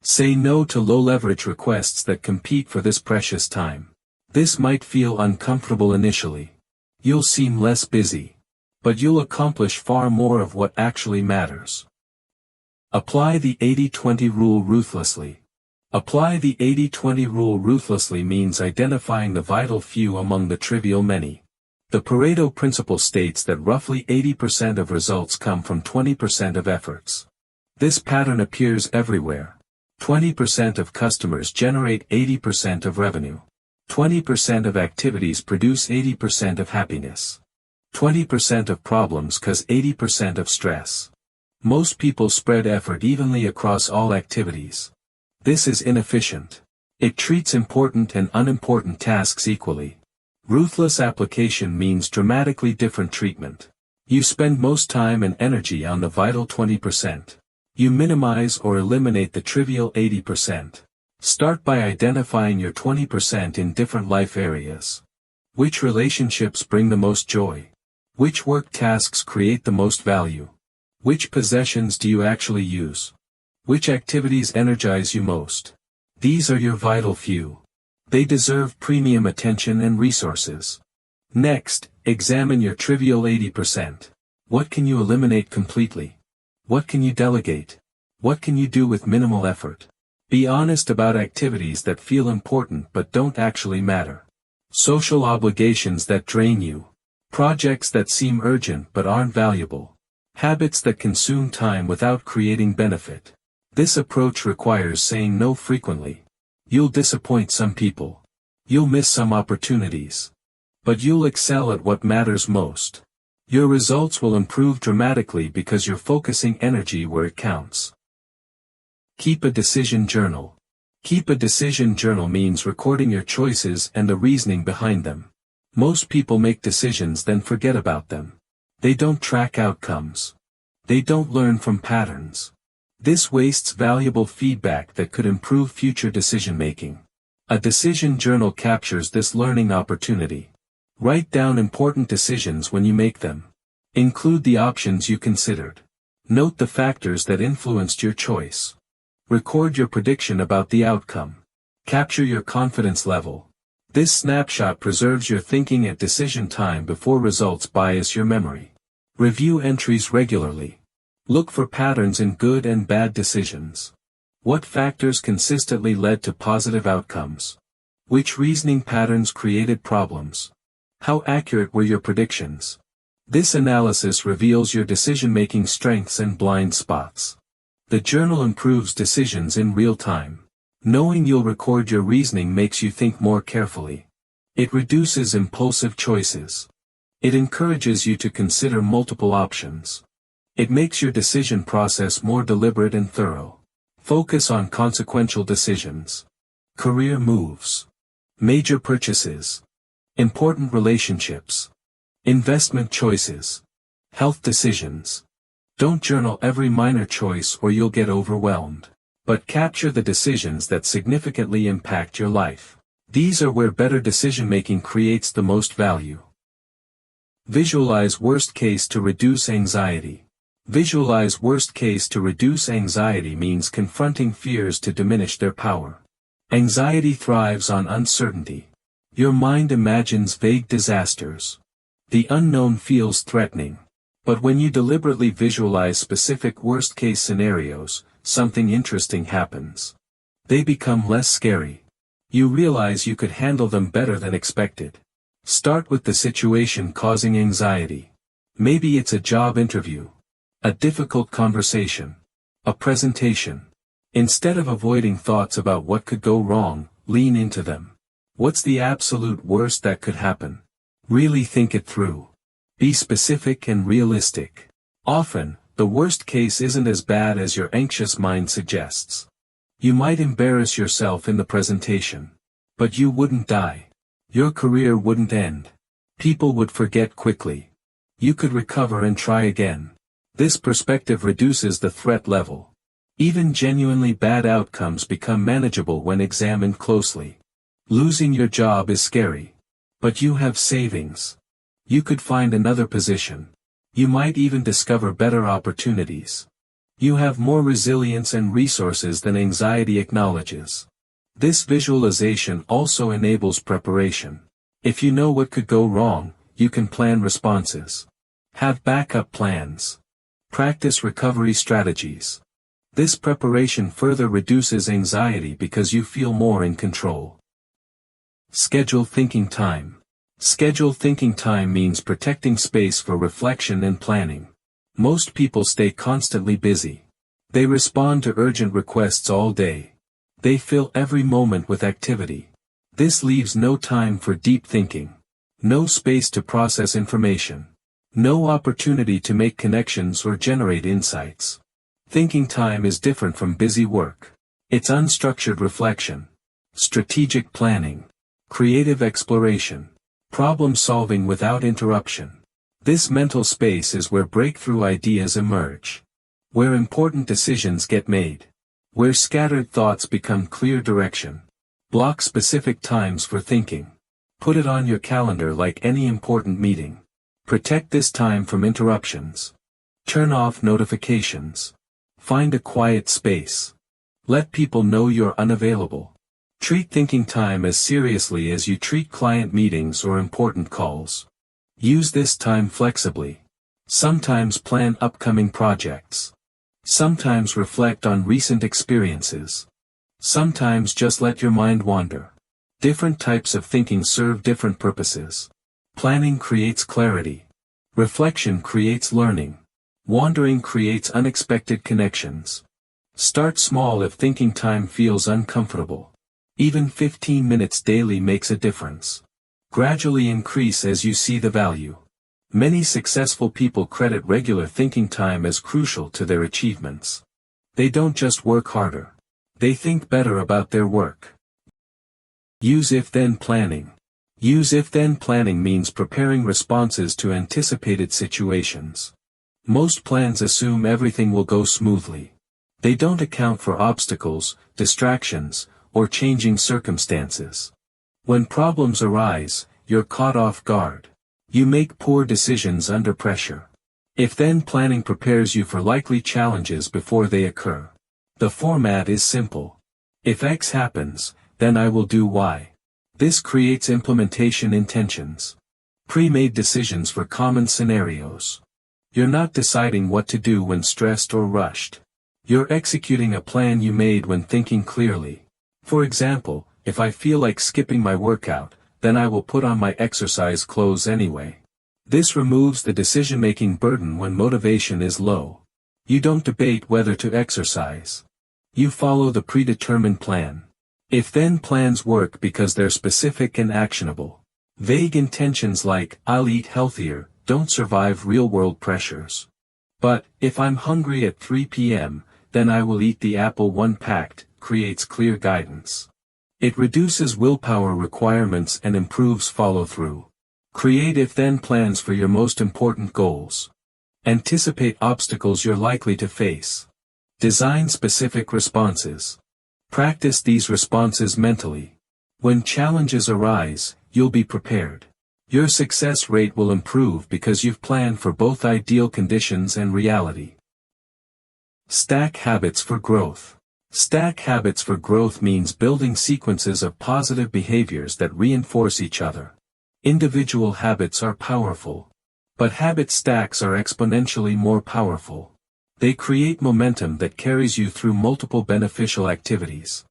A: Say no to low-leverage requests that compete for this precious time. This might feel uncomfortable initially. You'll seem less busy. But you'll accomplish far more of what actually matters. Apply the 80-20 rule ruthlessly. Apply the 80-20 rule ruthlessly means identifying the vital few among the trivial many. The Pareto principle states that roughly 80% of results come from 20% of efforts. This pattern appears everywhere. 20% of customers generate 80% of revenue. 20% of activities produce 80% of happiness. 20% of problems cause 80% of stress. Most people spread effort evenly across all activities. This is inefficient. It treats important and unimportant tasks equally. Ruthless application means dramatically different treatment. You spend most time and energy on the vital 20%. You minimize or eliminate the trivial 80%. Start by identifying your 20% in different life areas. Which relationships bring the most joy? Which work tasks create the most value? Which possessions do you actually use? Which activities energize you most? These are your vital few. They deserve premium attention and resources. Next, examine your trivial 80%. What can you eliminate completely? What can you delegate? What can you do with minimal effort? Be honest about activities that feel important but don't actually matter. Social obligations that drain you. Projects that seem urgent but aren't valuable. Habits that consume time without creating benefit. This approach requires saying no frequently. You'll disappoint some people. You'll miss some opportunities. But you'll excel at what matters most. Your results will improve dramatically because you're focusing energy where it counts. Keep a decision journal. Keep a decision journal means recording your choices and the reasoning behind them. Most people make decisions then forget about them. They don't track outcomes. They don't learn from patterns. This wastes valuable feedback that could improve future decision-making. A decision journal captures this learning opportunity. Write down important decisions when you make them. Include the options you considered. Note the factors that influenced your choice. Record your prediction about the outcome. Capture your confidence level. This snapshot preserves your thinking at decision time before results bias your memory. Review entries regularly. Look for patterns in good and bad decisions. What factors consistently led to positive outcomes? Which reasoning patterns created problems? How accurate were your predictions? This analysis reveals your decision-making strengths and blind spots. The journal improves decisions in real time. Knowing you'll record your reasoning makes you think more carefully. It reduces impulsive choices. It encourages you to consider multiple options. It makes your decision process more deliberate and thorough. Focus on consequential decisions. Career moves. Major purchases. Important relationships. Investment choices. Health decisions. Don't journal every minor choice or you'll get overwhelmed. But capture the decisions that significantly impact your life. These are where better decision-making creates the most value. Visualize worst case to reduce anxiety. Visualize worst case to reduce anxiety means confronting fears to diminish their power. Anxiety thrives on uncertainty. Your mind imagines vague disasters. The unknown feels threatening. But when you deliberately visualize specific worst-case scenarios, something interesting happens. They become less scary. You realize you could handle them better than expected. Start with the situation causing anxiety. Maybe it's a job interview. A difficult conversation. A presentation. Instead of avoiding thoughts about what could go wrong, lean into them. What's the absolute worst that could happen? Really think it through. Be specific and realistic. Often, the worst case isn't as bad as your anxious mind suggests. You might embarrass yourself in the presentation. But you wouldn't die. Your career wouldn't end. People would forget quickly. You could recover and try again. This perspective reduces the threat level. Even genuinely bad outcomes become manageable when examined closely. Losing your job is scary. But you have savings. You could find another position. You might even discover better opportunities. You have more resilience and resources than anxiety acknowledges. This visualization also enables preparation. If you know what could go wrong, you can plan responses. Have backup plans. Practice recovery strategies. This preparation further reduces anxiety because you feel more in control. Schedule thinking time. Schedule thinking time means protecting space for reflection and planning. Most people stay constantly busy. They respond to urgent requests all day. They fill every moment with activity. This leaves no time for deep thinking. No space to process information. No opportunity to make connections or generate insights. Thinking time is different from busy work. It's unstructured reflection. Strategic planning. Creative exploration. Problem solving without interruption. This mental space is where breakthrough ideas emerge. Where important decisions get made. Where scattered thoughts become clear direction. Block specific times for thinking. Put it on your calendar like any important meeting. Protect this time from interruptions. Turn off notifications. Find a quiet space. Let people know you're unavailable. Treat thinking time as seriously as you treat client meetings or important calls. Use this time flexibly. Sometimes plan upcoming projects. Sometimes reflect on recent experiences. Sometimes just let your mind wander. Different types of thinking serve different purposes. Planning creates clarity. Reflection creates learning. Wandering creates unexpected connections. Start small if thinking time feels uncomfortable. Even 15 minutes daily makes a difference. Gradually increase as you see the value. Many successful people credit regular thinking time as crucial to their achievements. They don't just work harder. They think better about their work. Use if-then planning. Use if-then planning means preparing responses to anticipated situations. Most plans assume everything will go smoothly. They don't account for obstacles, distractions, or changing circumstances. When problems arise, you're caught off guard. You make poor decisions under pressure. If-then planning prepares you for likely challenges before they occur. The format is simple. If X happens, then I will do Y. This creates implementation intentions. Pre-made decisions for common scenarios. You're not deciding what to do when stressed or rushed. You're executing a plan you made when thinking clearly. For example, if I feel like skipping my workout, then I will put on my exercise clothes anyway. This removes the decision-making burden when motivation is low. You don't debate whether to exercise. You follow the predetermined plan. If-then plans work because they're specific and actionable. Vague intentions like, "I'll eat healthier," don't survive real-world pressures. But, "If I'm hungry at 3 p.m., then I will eat the apple one packed," creates clear guidance. It reduces willpower requirements and improves follow-through. Create if-then plans for your most important goals. Anticipate obstacles you're likely to face. Design specific responses. Practice these responses mentally. When challenges arise, you'll be prepared. Your success rate will improve because you've planned for both ideal conditions and reality. Stack habits for growth. Stack habits for growth means building sequences of positive behaviors that reinforce each other. Individual habits are powerful. But habit stacks are exponentially more powerful. They create momentum that carries you through multiple beneficial activities.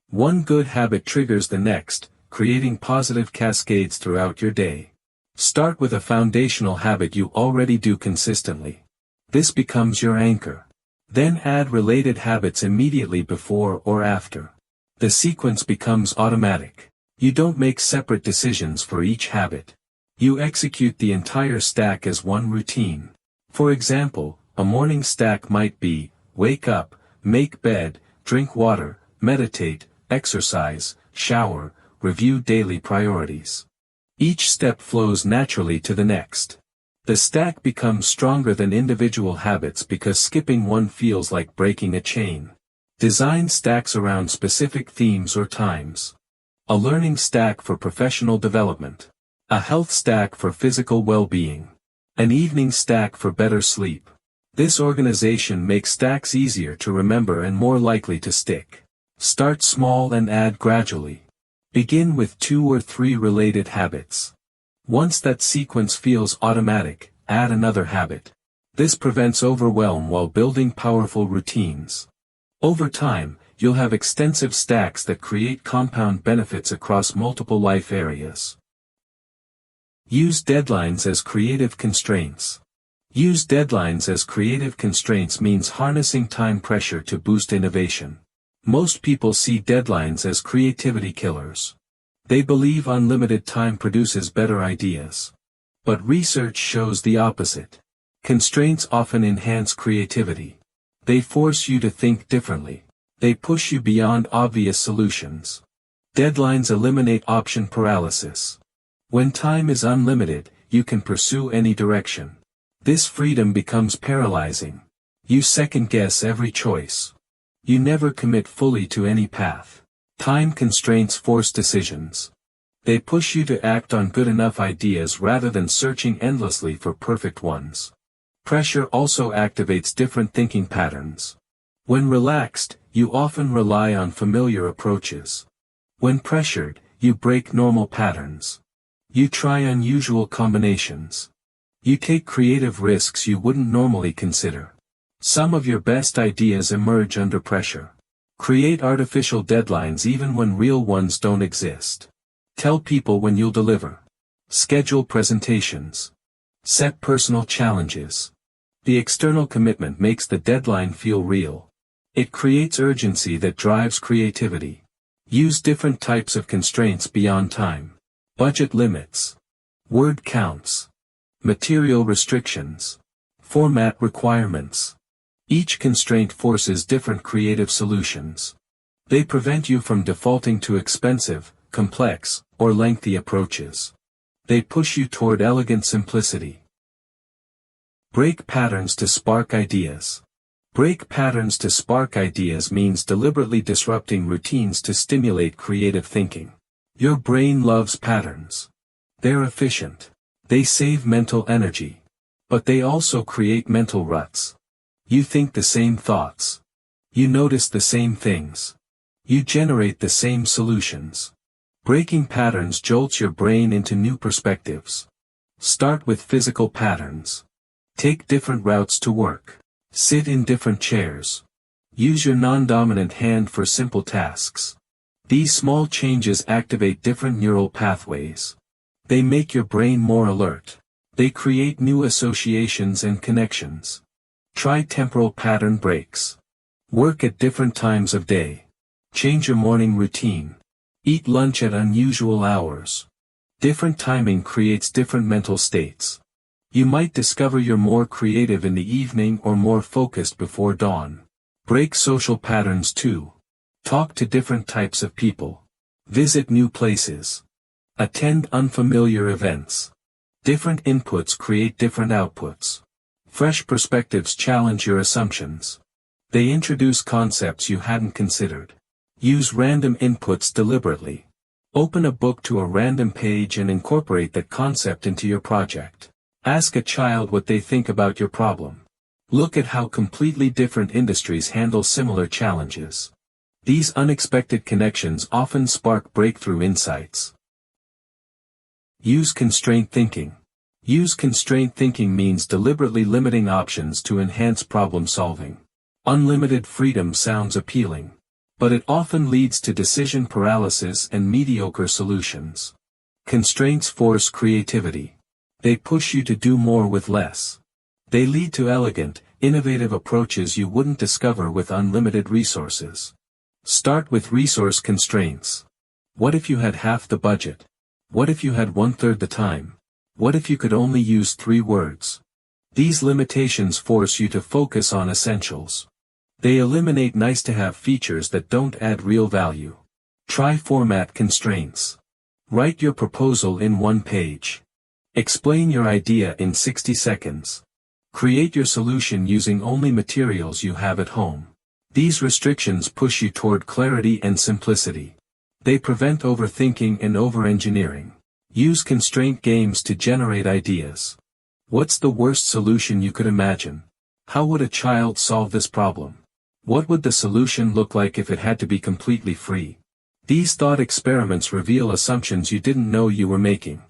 A: One good habit triggers the next, creating positive cascades throughout your day. Start with a foundational habit you already do consistently. This becomes your anchor. Then add related habits immediately before or after. The sequence becomes automatic. You don't make separate decisions for each habit. You execute the entire stack as one routine. For example, a morning stack might be, wake up, make bed, drink water, meditate, exercise, shower, review daily priorities. Each step flows naturally to the next. The stack becomes stronger than individual habits because skipping one feels like breaking a chain. Design stacks around specific themes or times. A learning stack for professional development. A health stack for physical well-being. An evening stack for better sleep. This organization makes stacks easier to remember and more likely to stick. Start small and add gradually. Begin with 2 or 3 related habits. Once that sequence feels automatic, add another habit. This prevents overwhelm while building powerful routines. Over time, you'll have extensive stacks that create compound benefits across multiple life areas. Use deadlines as creative constraints. Use deadlines as creative constraints means harnessing time pressure to boost innovation. Most people see deadlines as creativity killers. They believe unlimited time produces better ideas. But research shows the opposite. Constraints often enhance creativity. They force you to think differently. They push you beyond obvious solutions. Deadlines eliminate option paralysis. When time is unlimited, you can pursue any direction. This freedom becomes paralyzing. You second-guess every choice. You never commit fully to any path. Time constraints force decisions. They push you to act on good enough ideas rather than searching endlessly for perfect ones. Pressure also activates different thinking patterns. When relaxed, you often rely on familiar approaches. When pressured, you break normal patterns. You try unusual combinations. You take creative risks you wouldn't normally consider. Some of your best ideas emerge under pressure. Create artificial deadlines even when real ones don't exist. Tell people when you'll deliver. Schedule presentations. Set personal challenges. The external commitment makes the deadline feel real. It creates urgency that drives creativity. Use different types of constraints beyond time. Budget limits. Word counts. Material restrictions. Format requirements. Each constraint forces different creative solutions. They prevent you from defaulting to expensive, complex, or lengthy approaches. They push you toward elegant simplicity. Break patterns to spark ideas. Break patterns to spark ideas means deliberately disrupting routines to stimulate creative thinking. Your brain loves patterns. They're efficient. They save mental energy. But they also create mental ruts. You think the same thoughts. You notice the same things. You generate the same solutions. Breaking patterns jolts your brain into new perspectives. Start with physical patterns. Take different routes to work. Sit in different chairs. Use your non-dominant hand for simple tasks. These small changes activate different neural pathways. They make your brain more alert. They create new associations and connections. Try temporal pattern breaks. Work at different times of day. Change your morning routine. Eat lunch at unusual hours. Different timing creates different mental states. You might discover you're more creative in the evening or more focused before dawn. Break social patterns too. Talk to different types of people. Visit new places. Attend unfamiliar events. Different inputs create different outputs. Fresh perspectives challenge your assumptions. They introduce concepts you hadn't considered. Use random inputs deliberately. Open a book to a random page and incorporate that concept into your project. Ask a child what they think about your problem. Look at how completely different industries handle similar challenges. These unexpected connections often spark breakthrough insights. Use constraint thinking. Use constraint thinking means deliberately limiting options to enhance problem solving. Unlimited freedom sounds appealing, but it often leads to decision paralysis and mediocre solutions. Constraints force creativity. They push you to do more with less. They lead to elegant, innovative approaches you wouldn't discover with unlimited resources. Start with resource constraints. What if you had half the budget? What if you had 1/3 the time? What if you could only use 3 words? These limitations force you to focus on essentials. They eliminate nice-to-have features that don't add real value. Try format constraints. Write your proposal in 1 page. Explain your idea in 60 seconds. Create your solution using only materials you have at home. These restrictions push you toward clarity and simplicity. They prevent overthinking and over-engineering. Use constraint games to generate ideas. What's the worst solution you could imagine? How would a child solve this problem? What would the solution look like if it had to be completely free? These thought experiments reveal assumptions you didn't know you were making.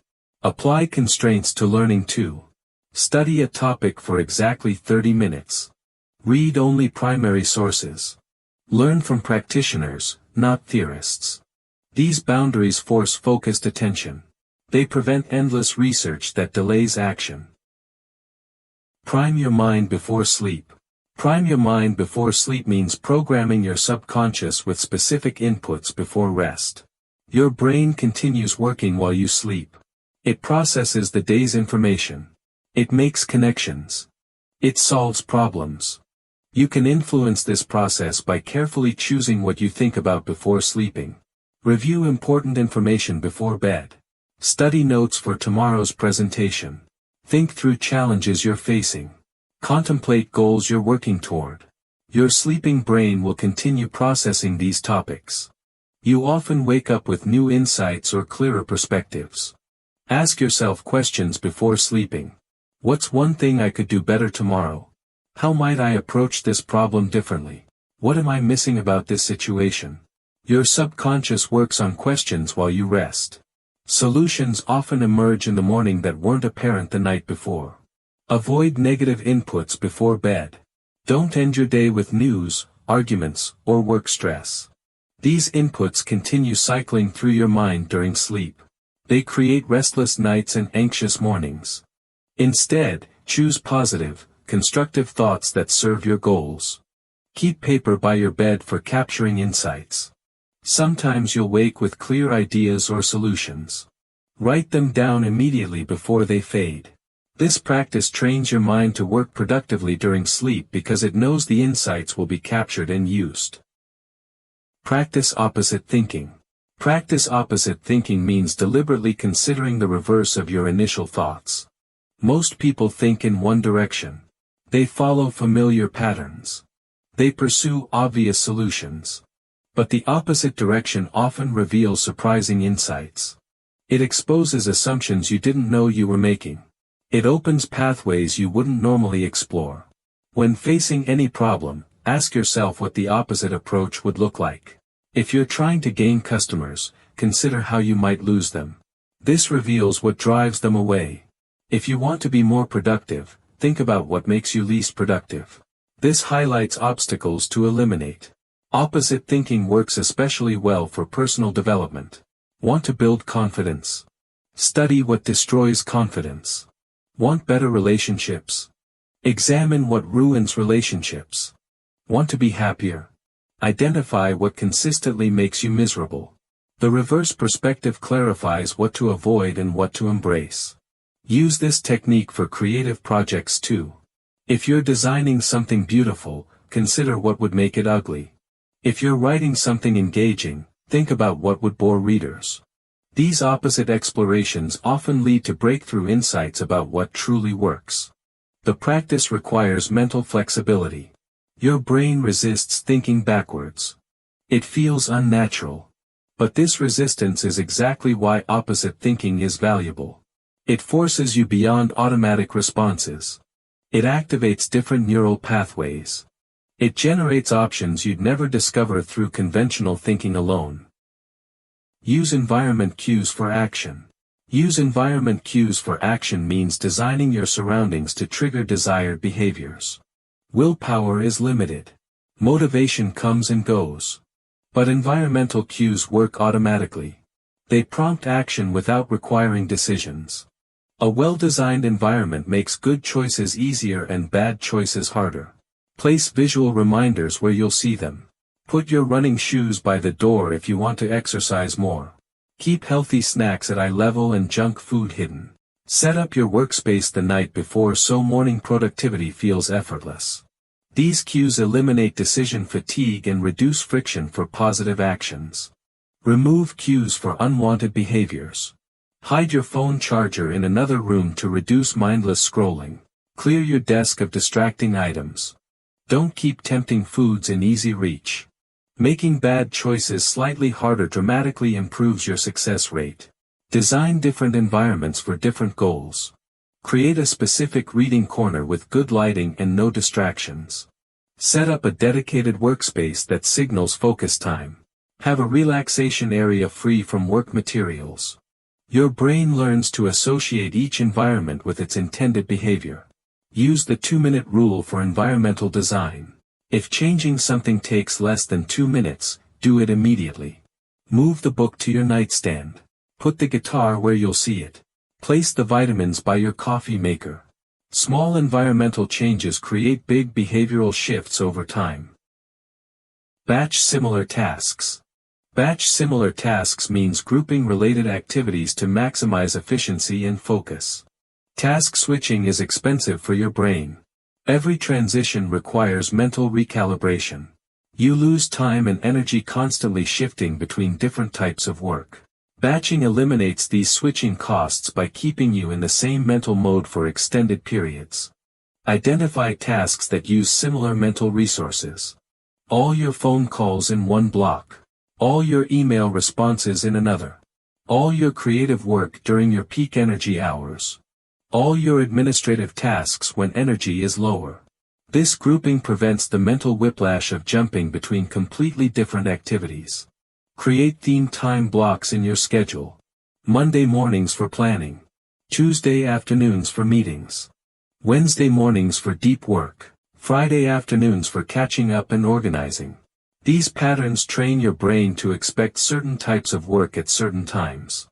A: Apply constraints to learning too. Study a topic for exactly 30 minutes. Read only primary sources. Learn from practitioners, not theorists. These boundaries force focused attention. They prevent endless research that delays action. Prime your mind before sleep. Prime your mind before sleep means programming your subconscious with specific inputs before rest. Your brain continues working while you sleep. It processes the day's information. It makes connections. It solves problems. You can influence this process by carefully choosing what you think about before sleeping. Review important information before bed. Study notes for tomorrow's presentation. Think through challenges you're facing. Contemplate goals you're working toward. Your sleeping brain will continue processing these topics. You often wake up with new insights or clearer perspectives. Ask yourself questions before sleeping. What's one thing I could do better tomorrow? How might I approach this problem differently? What am I missing about this situation? Your subconscious works on questions while you rest. Solutions often emerge in the morning that weren't apparent the night before. Avoid negative inputs before bed. Don't end your day with news, arguments, or work stress. These inputs continue cycling through your mind during sleep. They create restless nights and anxious mornings. Instead, choose positive, constructive thoughts that serve your goals. Keep paper by your bed for capturing insights. Sometimes you'll wake with clear ideas or solutions. Write them down immediately before they fade. This practice trains your mind to work productively during sleep because it knows the insights will be captured and used. Practice opposite thinking. Practice opposite thinking means deliberately considering the reverse of your initial thoughts. Most people think in one direction. They follow familiar patterns. They pursue obvious solutions. But the opposite direction often reveals surprising insights. It exposes assumptions you didn't know you were making. It opens pathways you wouldn't normally explore. When facing any problem, ask yourself what the opposite approach would look like. If you're trying to gain customers, consider how you might lose them. This reveals what drives them away. If you want to be more productive, think about what makes you least productive. This highlights obstacles to eliminate. Opposite thinking works especially well for personal development. Want to build confidence? Study what destroys confidence. Want better relationships? Examine what ruins relationships. Want to be happier? Identify what consistently makes you miserable. The reverse perspective clarifies what to avoid and what to embrace. Use this technique for creative projects too. If you're designing something beautiful, consider what would make it ugly. If you're writing something engaging, think about what would bore readers. These opposite explorations often lead to breakthrough insights about what truly works. The practice requires mental flexibility. Your brain resists thinking backwards. It feels unnatural. But this resistance is exactly why opposite thinking is valuable. It forces you beyond automatic responses. It activates different neural pathways. It generates options you'd never discover through conventional thinking alone. Use environment cues for action. Use environment cues for action means designing your surroundings to trigger desired behaviors. Willpower is limited. Motivation comes and goes. But environmental cues work automatically. They prompt action without requiring decisions. A well-designed environment makes good choices easier and bad choices harder. Place visual reminders where you'll see them. Put your running shoes by the door if you want to exercise more. Keep healthy snacks at eye level and junk food hidden. Set up your workspace the night before so morning productivity feels effortless. These cues eliminate decision fatigue and reduce friction for positive actions. Remove cues for unwanted behaviors. Hide your phone charger in another room to reduce mindless scrolling. Clear your desk of distracting items. Don't keep tempting foods in easy reach. Making bad choices slightly harder dramatically improves your success rate. Design different environments for different goals. Create a specific reading corner with good lighting and no distractions. Set up a dedicated workspace that signals focus time. Have a relaxation area free from work materials. Your brain learns to associate each environment with its intended behavior. Use the 2-minute rule for environmental design. If changing something takes less than 2 minutes, do it immediately. Move the book to your nightstand. Put the guitar where you'll see it. Place the vitamins by your coffee maker. Small environmental changes create big behavioral shifts over time. Batch similar tasks. Batch similar tasks means grouping related activities to maximize efficiency and focus. Task switching is expensive for your brain. Every transition requires mental recalibration. You lose time and energy constantly shifting between different types of work. Batching eliminates these switching costs by keeping you in the same mental mode for extended periods. Identify tasks that use similar mental resources. All your phone calls in one block. All your email responses in another. All your creative work during your peak energy hours. All your administrative tasks when energy is lower. This grouping prevents the mental whiplash of jumping between completely different activities. Create themed time blocks in your schedule. Monday mornings for planning. Tuesday afternoons for meetings. Wednesday mornings for deep work. Friday afternoons for catching up and organizing. These patterns train your brain to expect certain types of work at certain times.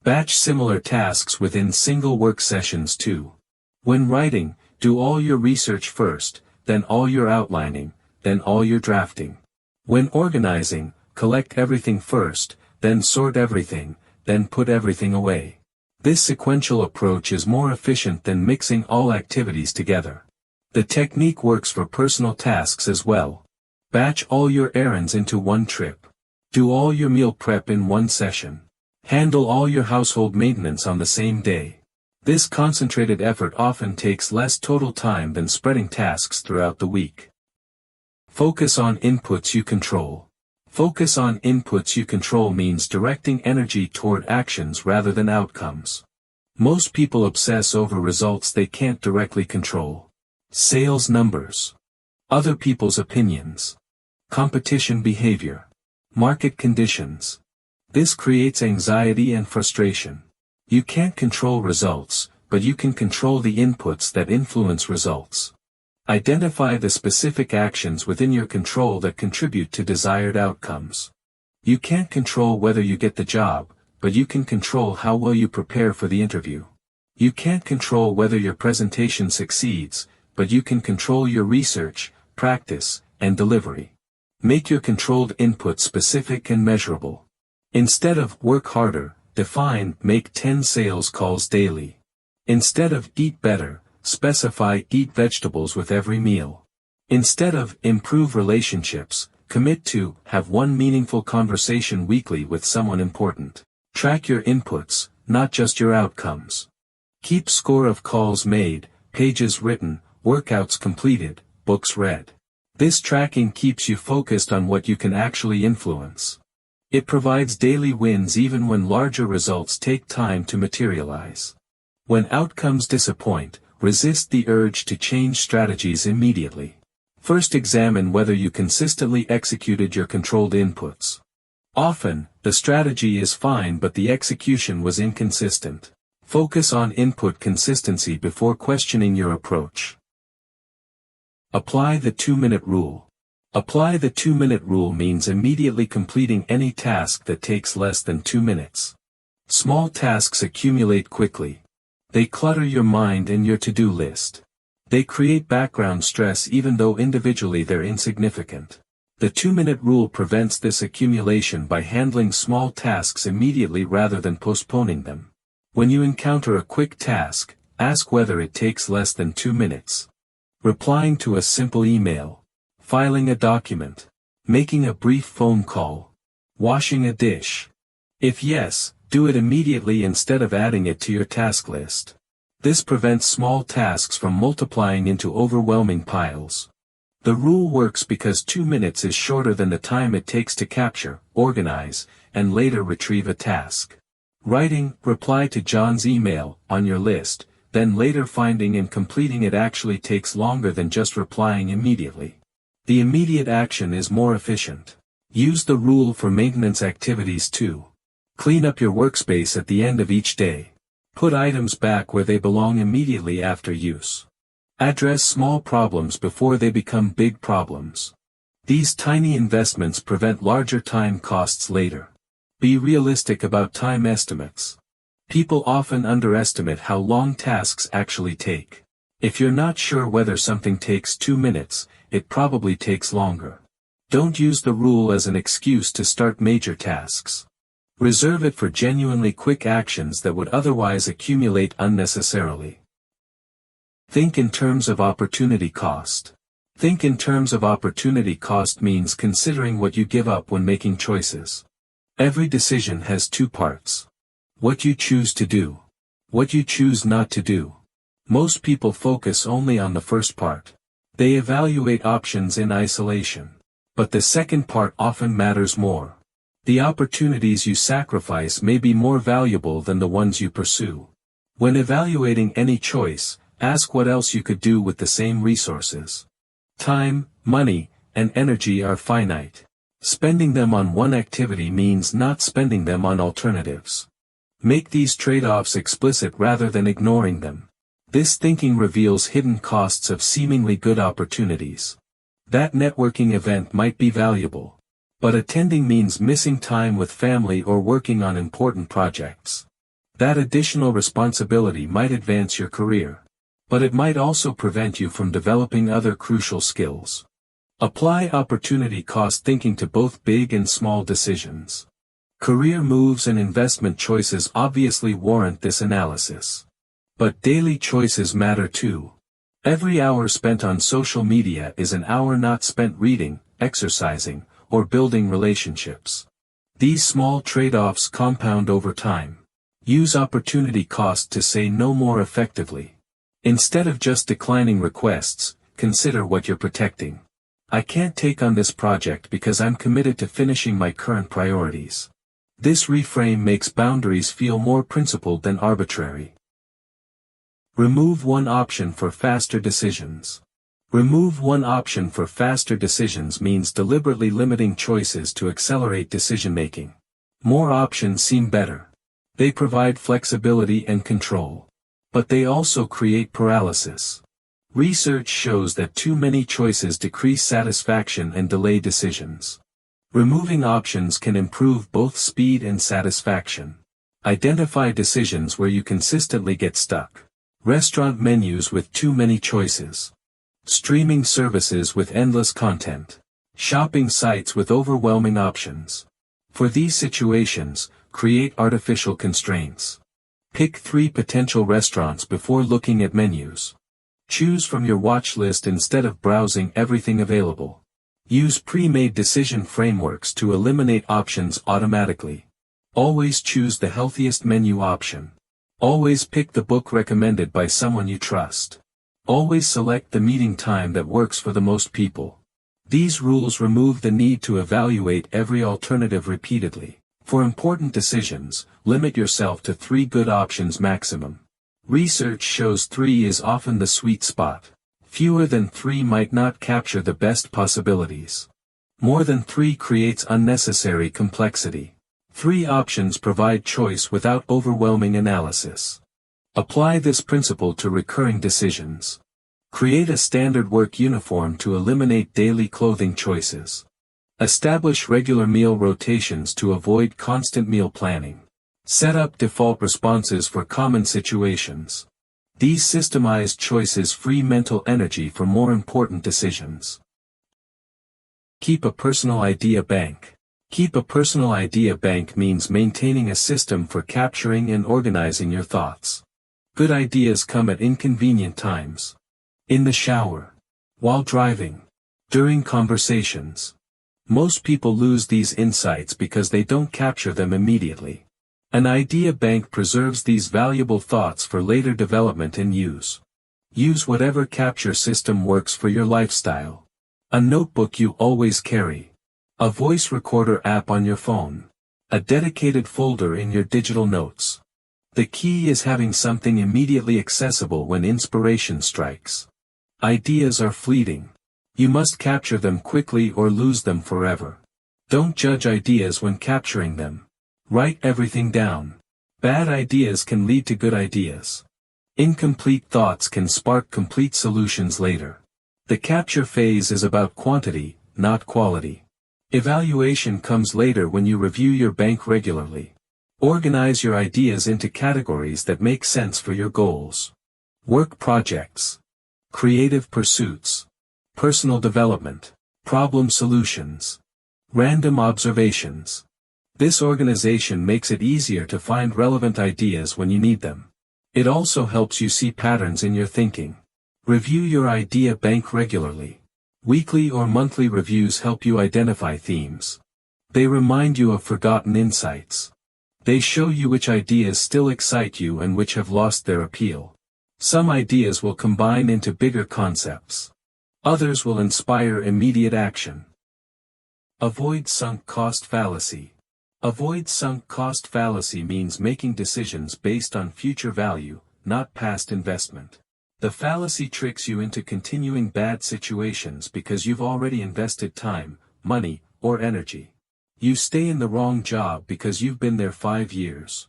A: Batch similar tasks within single work sessions too. When writing, do all your research first, then all your outlining, then all your drafting. When organizing, collect everything first, then sort everything, then put everything away. This sequential approach is more efficient than mixing all activities together. The technique works for personal tasks as well. Batch all your errands into one trip. Do all your meal prep in one session. Handle all your household maintenance on the same day. This concentrated effort often takes less total time than spreading tasks throughout the week. Focus on inputs you control. Focus on inputs you control means directing energy toward actions rather than outcomes. Most people obsess over results they can't directly control. Sales numbers. Other people's opinions. Competition behavior. Market conditions. This creates anxiety and frustration. You can't control results, but you can control the inputs that influence results. Identify the specific actions within your control that contribute to desired outcomes. You can't control whether you get the job, but you can control how well you prepare for the interview. You can't control whether your presentation succeeds, but you can control your research, practice, and delivery. Make your controlled input specific and measurable. Instead of work harder, define make 10 sales calls daily. Instead of eat better, specify eat vegetables with every meal. Instead of improve relationships, commit to have one meaningful conversation weekly with someone important. Track your inputs, not just your outcomes. Keep score of calls made, pages written, workouts completed, books read. This tracking keeps you focused on what you can actually influence. It provides daily wins even when larger results take time to materialize. When outcomes disappoint, resist the urge to change strategies immediately. First examine whether you consistently executed your controlled inputs. Often, the strategy is fine but the execution was inconsistent. Focus on input consistency before questioning your approach. Apply the 2-minute rule. Apply the 2-minute rule means immediately completing any task that takes less than 2 minutes. Small tasks accumulate quickly. They clutter your mind and your to-do list. They create background stress even though individually they're insignificant. The 2-minute rule prevents this accumulation by handling small tasks immediately rather than postponing them. When you encounter a quick task, ask whether it takes less than 2 minutes. Replying to a simple email. Filing a document. Making a brief phone call. Washing a dish. If yes, do it immediately instead of adding it to your task list. This prevents small tasks from multiplying into overwhelming piles. The rule works because 2 minutes is shorter than the time it takes to capture, organize, and later retrieve a task. Writing, reply to John's email, on your list, then later finding and completing it actually takes longer than just replying immediately. The immediate action is more efficient. Use the rule for maintenance activities too. Clean up your workspace at the end of each day. Put items back where they belong immediately after use. Address small problems before they become big problems. These tiny investments prevent larger time costs later. Be realistic about time estimates. People often underestimate how long tasks actually take. If you're not sure whether something takes 2 minutes, it probably takes longer. Don't use the rule as an excuse to start major tasks. Reserve it for genuinely quick actions that would otherwise accumulate unnecessarily. Think in terms of opportunity cost. Think in terms of opportunity cost means considering what you give up when making choices. Every decision has 2 parts. What you choose to do. What you choose not to do. Most people focus only on the first part. They evaluate options in isolation. But the second part often matters more. The opportunities you sacrifice may be more valuable than the ones you pursue. When evaluating any choice, ask what else you could do with the same resources. Time, money, and energy are finite. Spending them on one activity means not spending them on alternatives. Make these trade-offs explicit rather than ignoring them. This thinking reveals hidden costs of seemingly good opportunities. That networking event might be valuable. But attending means missing time with family or working on important projects. That additional responsibility might advance your career. But it might also prevent you from developing other crucial skills. Apply opportunity cost thinking to both big and small decisions. Career moves and investment choices obviously warrant this analysis. But daily choices matter too. Every hour spent on social media is an hour not spent reading, exercising, or building relationships. These small trade-offs compound over time. Use opportunity cost to say no more effectively. Instead of just declining requests, consider what you're protecting. I can't take on this project because I'm committed to finishing my current priorities. This reframe makes boundaries feel more principled than arbitrary. Remove one option for faster decisions. Remove one option for faster decisions means deliberately limiting choices to accelerate decision-making. More options seem better. They provide flexibility and control. But they also create paralysis. Research shows that too many choices decrease satisfaction and delay decisions. Removing options can improve both speed and satisfaction. Identify decisions where you consistently get stuck. Restaurant menus with too many choices. Streaming services with endless content. Shopping sites with overwhelming options. For these situations, create artificial constraints. Pick 3 potential restaurants before looking at menus. Choose from your watch list instead of browsing everything available. Use pre-made decision frameworks to eliminate options automatically. Always choose the healthiest menu option. Always pick the book recommended by someone you trust. Always select the meeting time that works for the most people. These rules remove the need to evaluate every alternative repeatedly. For important decisions, limit yourself to 3 good options maximum. Research shows 3 is often the sweet spot. Fewer than 3 might not capture the best possibilities. More than 3 creates unnecessary complexity. 3 options provide choice without overwhelming analysis. Apply this principle to recurring decisions. Create a standard work uniform to eliminate daily clothing choices. Establish regular meal rotations to avoid constant meal planning. Set up default responses for common situations. These systemized choices free mental energy for more important decisions. Keep a personal idea bank. Keep a personal idea bank means maintaining a system for capturing and organizing your thoughts. Good ideas come at inconvenient times. In the shower. While driving. During conversations. Most people lose these insights because they don't capture them immediately. An idea bank preserves these valuable thoughts for later development and use. Use whatever capture system works for your lifestyle. A notebook you always carry. A voice recorder app on your phone. A dedicated folder in your digital notes. The key is having something immediately accessible when inspiration strikes. Ideas are fleeting. You must capture them quickly or lose them forever. Don't judge ideas when capturing them. Write everything down. Bad ideas can lead to good ideas. Incomplete thoughts can spark complete solutions later. The capture phase is about quantity, not quality. Evaluation comes later when you review your bank regularly. Organize your ideas into categories that make sense for your goals. Work projects. Creative pursuits. Personal development. Problem solutions. Random observations. This organization makes it easier to find relevant ideas when you need them. It also helps you see patterns in your thinking. Review your idea bank regularly. Weekly or monthly reviews help you identify themes. They remind you of forgotten insights. They show you which ideas still excite you and which have lost their appeal. Some ideas will combine into bigger concepts. Others will inspire immediate action. Avoid sunk cost fallacy. Avoid sunk cost fallacy means making decisions based on future value, not past investment. The fallacy tricks you into continuing bad situations because you've already invested time, money, or energy. You stay in the wrong job because you've been there 5 years.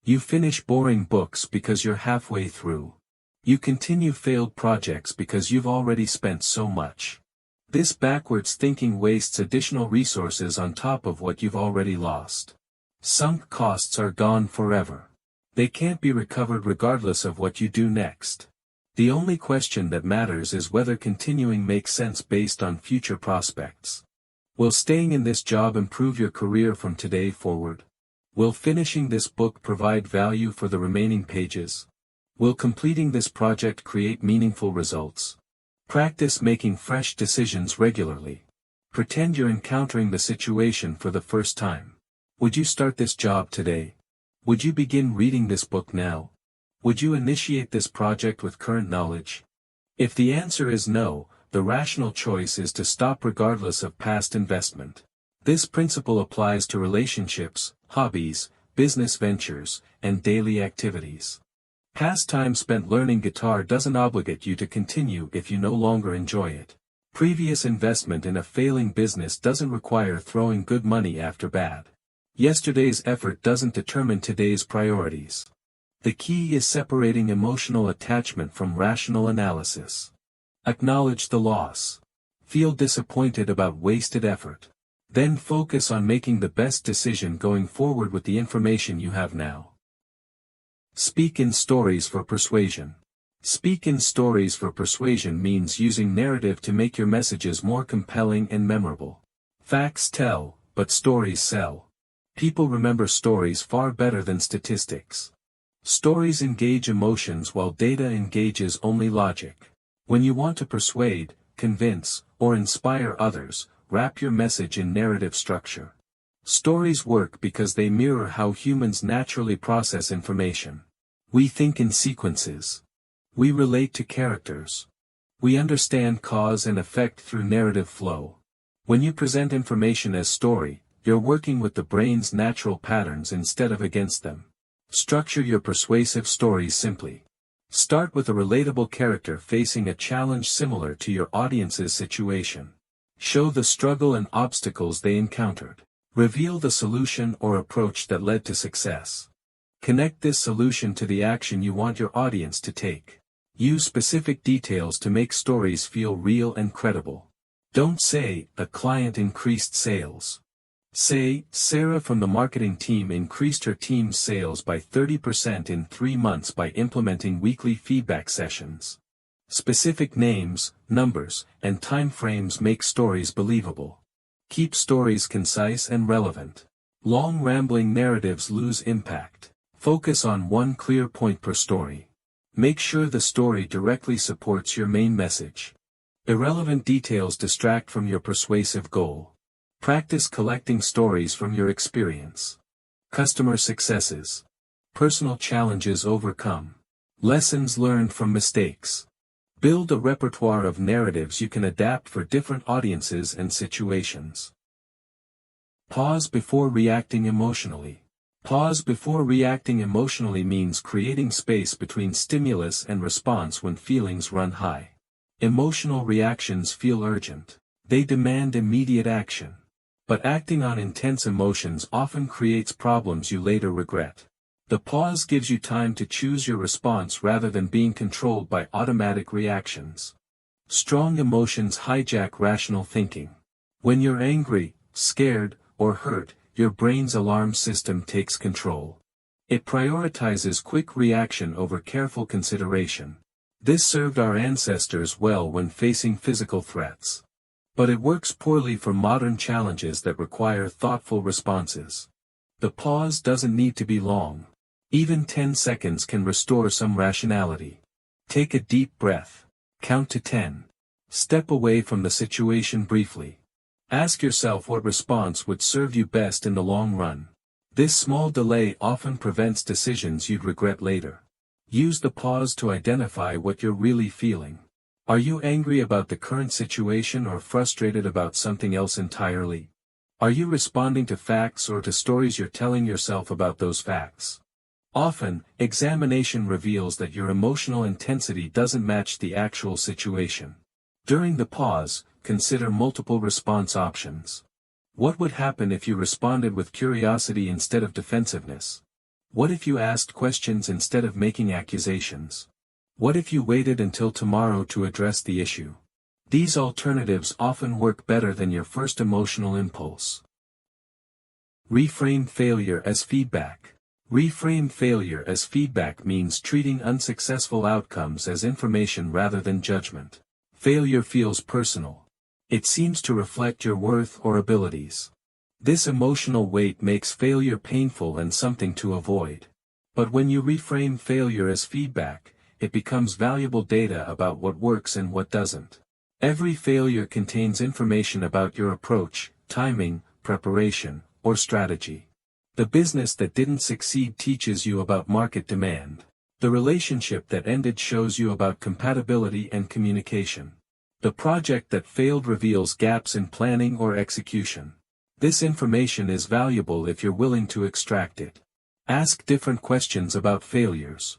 A: You finish boring books because you're halfway through. You continue failed projects because you've already spent so much. This backwards thinking wastes additional resources on top of what you've already lost. Sunk costs are gone forever. They can't be recovered regardless of what you do next. The only question that matters is whether continuing makes sense based on future prospects. Will staying in this job improve your career from today forward? Will finishing this book provide value for the remaining pages? Will completing this project create meaningful results? Practice making fresh decisions regularly. Pretend you're encountering the situation for the first time. Would you start this job today? Would you begin reading this book now? Would you initiate this project with current knowledge? If the answer is no, the rational choice is to stop regardless of past investment. This principle applies to relationships, hobbies, business ventures, and daily activities. Past time spent learning guitar doesn't obligate you to continue if you no longer enjoy it. Previous investment in a failing business doesn't require throwing good money after bad. Yesterday's effort doesn't determine today's priorities. The key is separating emotional attachment from rational analysis. Acknowledge the loss. Feel disappointed about wasted effort. Then focus on making the best decision going forward with the information you have now. Speak in stories for persuasion. Speak in stories for persuasion means using narrative to make your messages more compelling and memorable. Facts tell, but stories sell. People remember stories far better than statistics. Stories engage emotions while data engages only logic. When you want to persuade, convince, or inspire others, wrap your message in narrative structure. Stories work because they mirror how humans naturally process information. We think in sequences. We relate to characters. We understand cause and effect through narrative flow. When you present information as story, you're working with the brain's natural patterns instead of against them. Structure your persuasive stories simply. Start with a relatable character facing a challenge similar to your audience's situation. Show the struggle and obstacles they encountered. Reveal the solution or approach that led to success. Connect this solution to the action you want your audience to take. Use specific details to make stories feel real and credible. Don't say, "A client increased sales." Say, "Sarah from the marketing team increased her team's sales by 30% in 3 months by implementing weekly feedback sessions." Specific names, numbers, and time frames make stories believable. Keep stories concise and relevant. Long rambling narratives lose impact. Focus on one clear point per story. Make sure the story directly supports your main message. Irrelevant details distract from your persuasive goal. Practice collecting stories from your experience. Customer successes. Personal challenges overcome. Lessons learned from mistakes. Build a repertoire of narratives you can adapt for different audiences and situations. Pause before reacting emotionally. Pause before reacting emotionally means creating space between stimulus and response when feelings run high. Emotional reactions feel urgent. They demand immediate action. But acting on intense emotions often creates problems you later regret. The pause gives you time to choose your response rather than being controlled by automatic reactions. Strong emotions hijack rational thinking. When you're angry, scared, or hurt, your brain's alarm system takes control. It prioritizes quick reaction over careful consideration. This served our ancestors well when facing physical threats. But it works poorly for modern challenges that require thoughtful responses. The pause doesn't need to be long. Even 10 seconds can restore some rationality. Take a deep breath. Count to 10. Step away from the situation briefly. Ask yourself what response would serve you best in the long run. This small delay often prevents decisions you'd regret later. Use the pause to identify what you're really feeling. Are you angry about the current situation or frustrated about something else entirely? Are you responding to facts or to stories you're telling yourself about those facts? Often, examination reveals that your emotional intensity doesn't match the actual situation. During the pause, consider multiple response options. What would happen if you responded with curiosity instead of defensiveness? What if you asked questions instead of making accusations? What if you waited until tomorrow to address the issue? These alternatives often work better than your first emotional impulse. Reframe failure as feedback. Reframe failure as feedback means treating unsuccessful outcomes as information rather than judgment. Failure feels personal. It seems to reflect your worth or abilities. This emotional weight makes failure painful and something to avoid. But when you reframe failure as feedback, it becomes valuable data about what works and what doesn't. Every failure contains information about your approach, timing, preparation, or strategy. The business that didn't succeed teaches you about market demand. The relationship that ended shows you about compatibility and communication. The project that failed reveals gaps in planning or execution. This information is valuable if you're willing to extract it. Ask different questions about failures.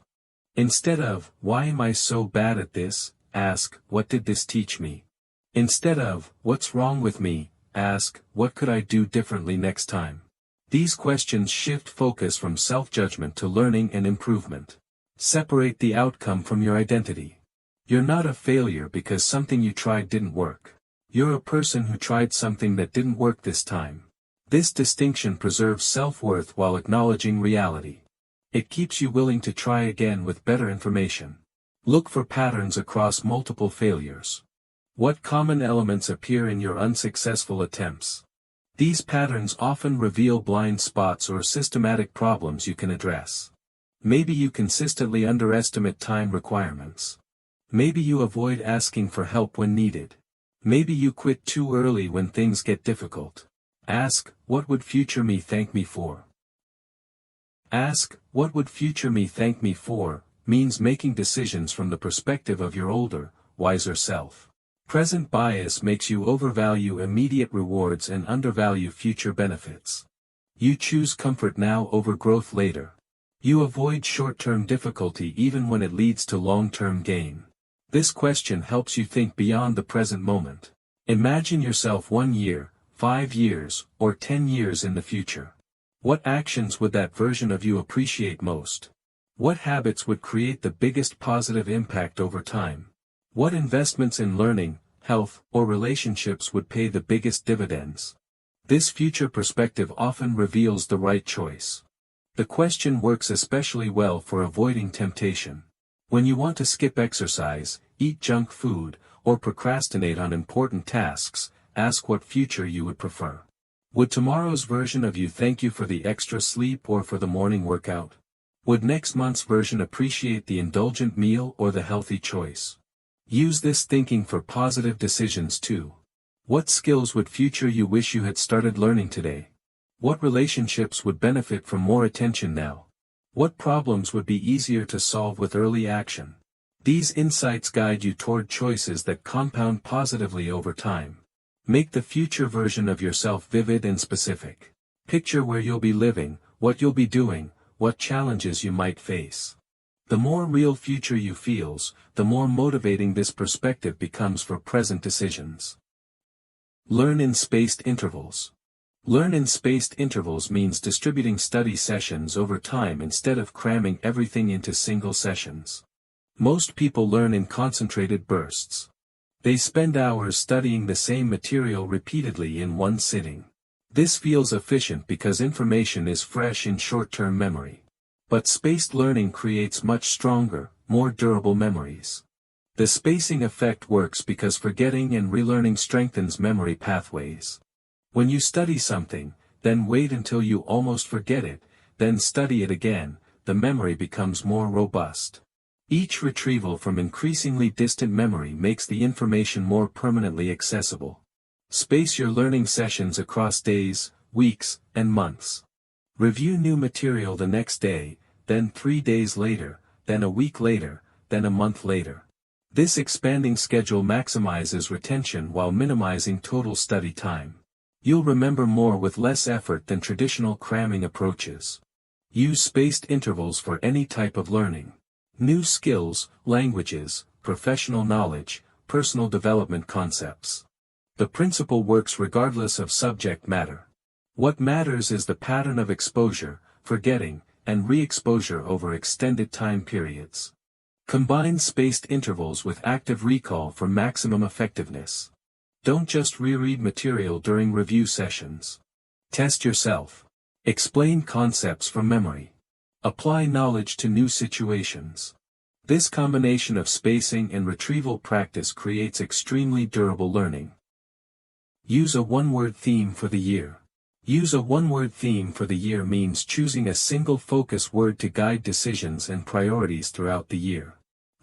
A: Instead of, "Why am I so bad at this?" ask, "What did this teach me?" Instead of, "What's wrong with me?" ask, "What could I do differently next time?" These questions shift focus from self-judgment to learning and improvement. Separate the outcome from your identity. You're not a failure because something you tried didn't work. You're a person who tried something that didn't work this time. This distinction preserves self-worth while acknowledging reality. It keeps you willing to try again with better information. Look for patterns across multiple failures. What common elements appear in your unsuccessful attempts? These patterns often reveal blind spots or systematic problems you can address. Maybe you consistently underestimate time requirements. Maybe you avoid asking for help when needed. Maybe you quit too early when things get difficult. Ask, what would future me thank me for? Ask, what would future me thank me for, means making decisions from the perspective of your older, wiser self. Present bias makes you overvalue immediate rewards and undervalue future benefits. You choose comfort now over growth later. You avoid short-term difficulty even when it leads to long-term gain. This question helps you think beyond the present moment. Imagine yourself 1 year, 5 years, or 10 years in the future. What actions would that version of you appreciate most? What habits would create the biggest positive impact over time? What investments in learning, health, or relationships would pay the biggest dividends? This future perspective often reveals the right choice. The question works especially well for avoiding temptation. When you want to skip exercise, eat junk food, or procrastinate on important tasks, ask what future you would prefer. Would tomorrow's version of you thank you for the extra sleep or for the morning workout? Would next month's version appreciate the indulgent meal or the healthy choice? Use this thinking for positive decisions too. What skills would future you wish you had started learning today? What relationships would benefit from more attention now? What problems would be easier to solve with early action? These insights guide you toward choices that compound positively over time. Make the future version of yourself vivid and specific. Picture where you'll be living, what you'll be doing, what challenges you might face. The more real future you feels, the more motivating this perspective becomes for present decisions. Learn in spaced intervals. Learn in spaced intervals means distributing study sessions over time instead of cramming everything into single sessions. Most people learn in concentrated bursts. They spend hours studying the same material repeatedly in one sitting. This feels efficient because information is fresh in short-term memory. But spaced learning creates much stronger, more durable memories. The spacing effect works because forgetting and relearning strengthens memory pathways. When you study something, then wait until you almost forget it, then study it again, the memory becomes more robust. Each retrieval from increasingly distant memory makes the information more permanently accessible. Space your learning sessions across days, weeks, and months. Review new material the next day, then 3 days later, then a week later, then a month later. This expanding schedule maximizes retention while minimizing total study time. You'll remember more with less effort than traditional cramming approaches. Use spaced intervals for any type of learning. New skills, languages, professional knowledge, personal development concepts. The principle works regardless of subject matter. What matters is the pattern of exposure, forgetting, and re-exposure over extended time periods. Combine spaced intervals with active recall for maximum effectiveness. Don't just reread material during review sessions. Test yourself. Explain concepts from memory. Apply knowledge to new situations. This combination of spacing and retrieval practice creates extremely durable learning. Use a one-word theme for the year. Use a one-word theme for the year means choosing a single focus word to guide decisions and priorities throughout the year.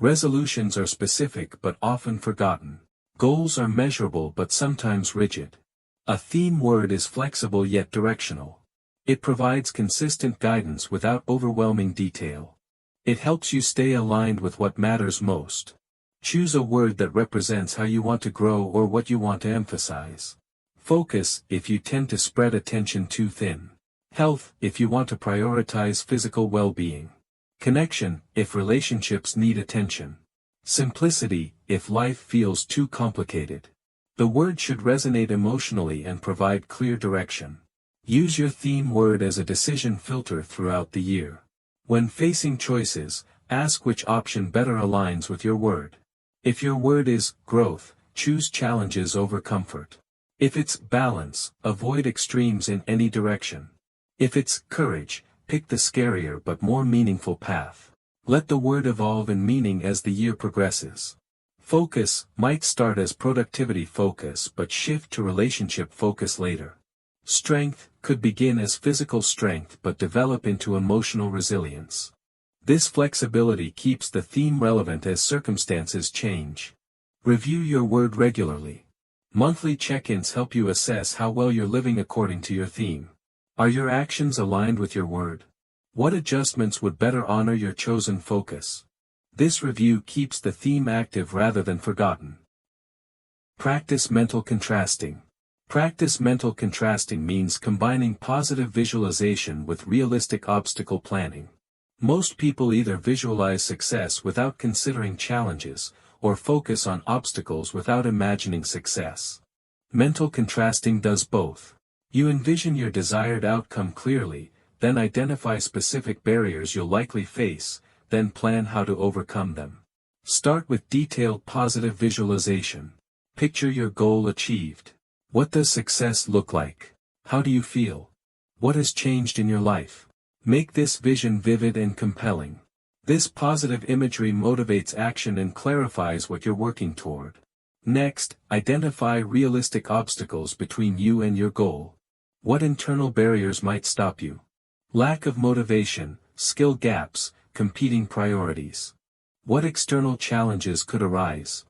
A: Resolutions are specific but often forgotten. Goals are measurable but sometimes rigid. A theme word is flexible yet directional. It provides consistent guidance without overwhelming detail. It helps you stay aligned with what matters most. Choose a word that represents how you want to grow or what you want to emphasize. Focus, if you tend to spread attention too thin. Health, if you want to prioritize physical well-being. Connection, if relationships need attention. Simplicity, if life feels too complicated. The word should resonate emotionally and provide clear direction. Use your theme word as a decision filter throughout the year. When facing choices, ask which option better aligns with your word. If your word is growth, choose challenges over comfort. If it's balance, avoid extremes in any direction. If it's courage, pick the scarier but more meaningful path. Let the word evolve in meaning as the year progresses. Focus might start as productivity focus but shift to relationship focus later. Strength could begin as physical strength but develop into emotional resilience. This flexibility keeps the theme relevant as circumstances change. Review your word regularly. Monthly check-ins help you assess how well you're living according to your theme. Are your actions aligned with your word? What adjustments would better honor your chosen focus? This review keeps the theme active rather than forgotten. Practice mental contrasting. Practice mental contrasting means combining positive visualization with realistic obstacle planning. Most people either visualize success without considering challenges, or focus on obstacles without imagining success. Mental contrasting does both. You envision your desired outcome clearly, then identify specific barriers you'll likely face, then plan how to overcome them. Start with detailed positive visualization. Picture your goal achieved. What does success look like? How do you feel? What has changed in your life? Make this vision vivid and compelling. This positive imagery motivates action and clarifies what you're working toward. Next, identify realistic obstacles between you and your goal. What internal barriers might stop you? Lack of motivation, skill gaps, competing priorities. What external challenges could arise?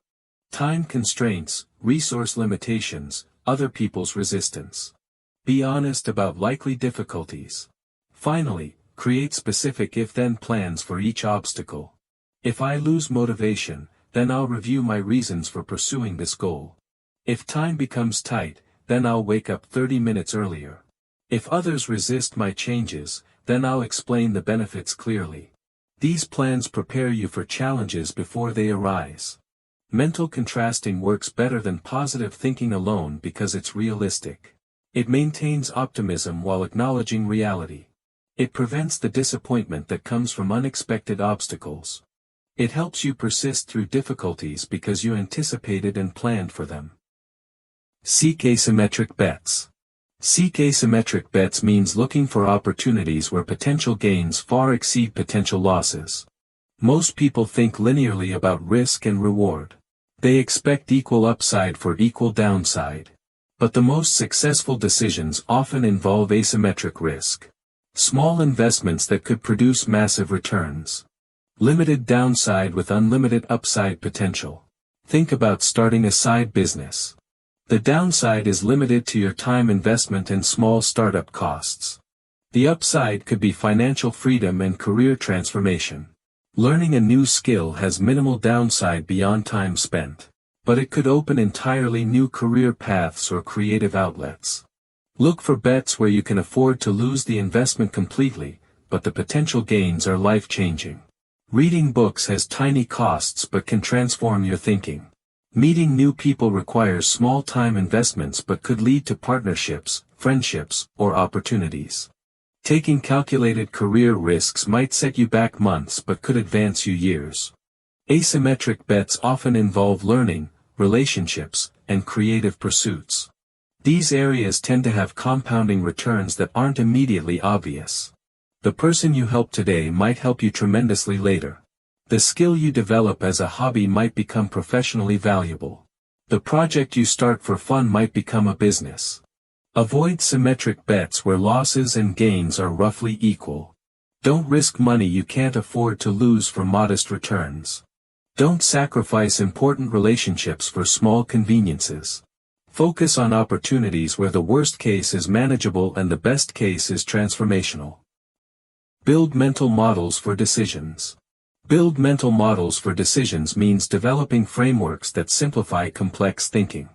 A: Time constraints, resource limitations, other people's resistance. Be honest about likely difficulties. Finally, create specific if-then plans for each obstacle. If I lose motivation, then I'll review my reasons for pursuing this goal. If time becomes tight, then I'll wake up 30 minutes earlier. If others resist my changes, then I'll explain the benefits clearly. These plans prepare you for challenges before they arise. Mental contrasting works better than positive thinking alone because it's realistic. It maintains optimism while acknowledging reality. It prevents the disappointment that comes from unexpected obstacles. It helps you persist through difficulties because you anticipated and planned for them. Seek asymmetric bets. Seek asymmetric bets means looking for opportunities where potential gains far exceed potential losses. Most people think linearly about risk and reward. They expect equal upside for equal downside. But the most successful decisions often involve asymmetric risk. Small investments that could produce massive returns. Limited downside with unlimited upside potential. Think about starting a side business. The downside is limited to your time investment and small startup costs. The upside could be financial freedom and career transformation. Learning a new skill has minimal downside beyond time spent. But it could open entirely new career paths or creative outlets. Look for bets where you can afford to lose the investment completely, but the potential gains are life-changing. Reading books has tiny costs but can transform your thinking. Meeting new people requires small time investments but could lead to partnerships, friendships, or opportunities. Taking calculated career risks might set you back months but could advance you years. Asymmetric bets often involve learning, relationships, and creative pursuits. These areas tend to have compounding returns that aren't immediately obvious. The person you help today might help you tremendously later. The skill you develop as a hobby might become professionally valuable. The project you start for fun might become a business. Avoid symmetric bets where losses and gains are roughly equal. Don't risk money you can't afford to lose for modest returns. Don't sacrifice important relationships for small conveniences. Focus on opportunities where the worst case is manageable and the best case is transformational. Build mental models for decisions. Build mental models for decisions means developing frameworks that simplify complex thinking.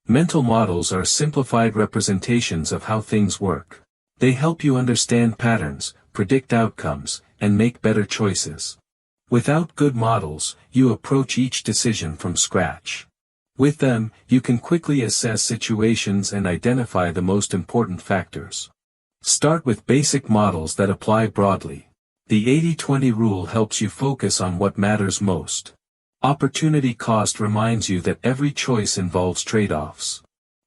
A: Mental models are simplified representations of how things work. They help you understand patterns, predict outcomes, and make better choices. Without good models, you approach each decision from scratch. With them, you can quickly assess situations and identify the most important factors. Start with basic models that apply broadly. The 80-20 rule helps you focus on what matters most. Opportunity cost reminds you that every choice involves trade-offs.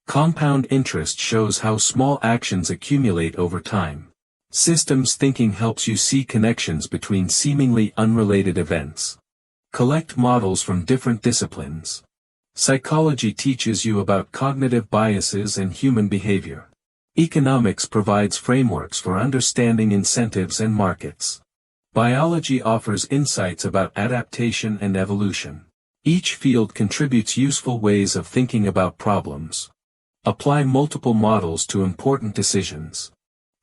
A: Compound interest shows how small actions accumulate over time. Systems thinking helps you see connections between seemingly unrelated events. Collect models from different disciplines. Psychology teaches you about cognitive biases and human behavior. Economics provides frameworks for understanding incentives and markets. Biology offers insights about adaptation and evolution. Each field contributes useful ways of thinking about problems. Apply multiple models to important decisions.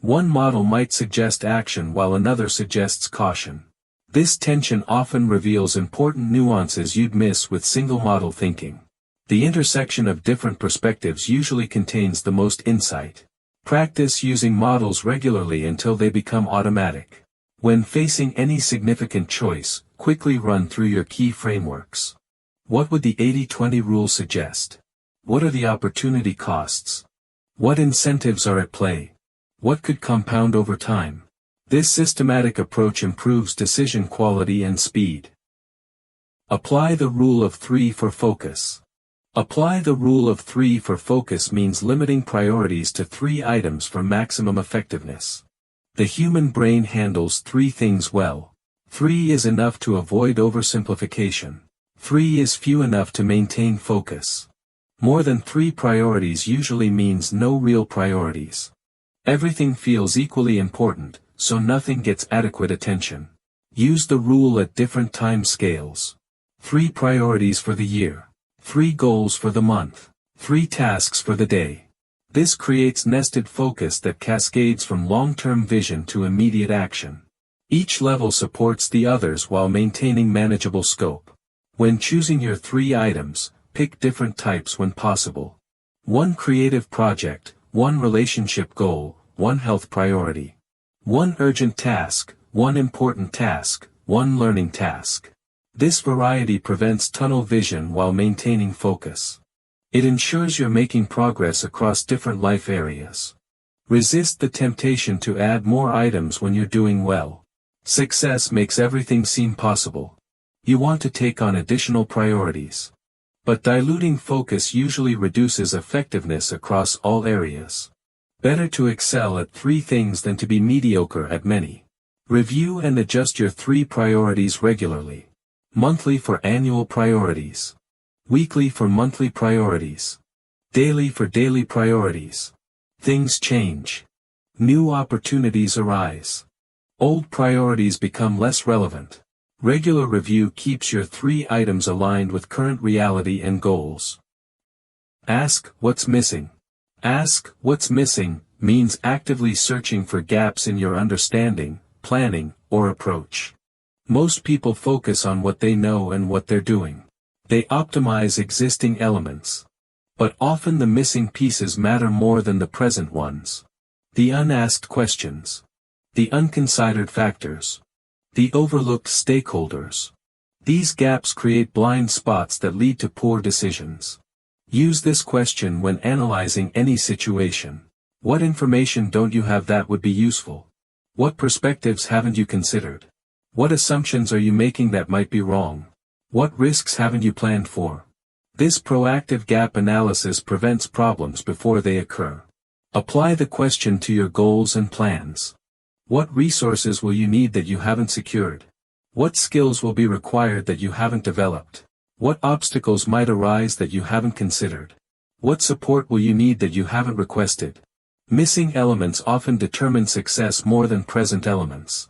A: One model might suggest action while another suggests caution. This tension often reveals important nuances you'd miss with single model thinking. The intersection of different perspectives usually contains the most insight. Practice using models regularly until they become automatic. When facing any significant choice, quickly run through your key frameworks. What would the 80-20 rule suggest? What are the opportunity costs? What incentives are at play? What could compound over time? This systematic approach improves decision quality and speed. Apply the rule of 3 for focus. Apply the rule of 3 for focus means limiting priorities to 3 items for maximum effectiveness. The human brain handles 3 things well. 3 is enough to avoid oversimplification. 3 is few enough to maintain focus. More than 3 priorities usually means no real priorities. Everything feels equally important, so nothing gets adequate attention. Use the rule at different time scales. 3 priorities for the year. 3 goals for the month. 3 tasks for the day. This creates nested focus that cascades from long-term vision to immediate action. Each level supports the others while maintaining manageable scope. When choosing your 3 items, pick different types when possible. 1 creative project, 1 relationship goal, 1 health priority. 1 urgent task, 1 important task, 1 learning task. This variety prevents tunnel vision while maintaining focus. It ensures you're making progress across different life areas. Resist the temptation to add more items when you're doing well. Success makes everything seem possible. You want to take on additional priorities. But diluting focus usually reduces effectiveness across all areas. Better to excel at 3 things than to be mediocre at many. Review and adjust your 3 priorities regularly. Monthly for annual priorities. Weekly for monthly priorities. Daily for daily priorities. Things change. New opportunities arise. Old priorities become less relevant. Regular review keeps your 3 items aligned with current reality and goals. Ask what's missing. Ask what's missing means actively searching for gaps in your understanding, planning, or approach. Most people focus on what they know and what they're doing. They optimize existing elements. But often the missing pieces matter more than the present ones. The unasked questions. The unconsidered factors. The overlooked stakeholders. These gaps create blind spots that lead to poor decisions. Use this question when analyzing any situation. What information don't you have that would be useful? What perspectives haven't you considered? What assumptions are you making that might be wrong? What risks haven't you planned for? This proactive gap analysis prevents problems before they occur. Apply the question to your goals and plans. What resources will you need that you haven't secured? What skills will be required that you haven't developed? What obstacles might arise that you haven't considered? What support will you need that you haven't requested? Missing elements often determine success more than present elements.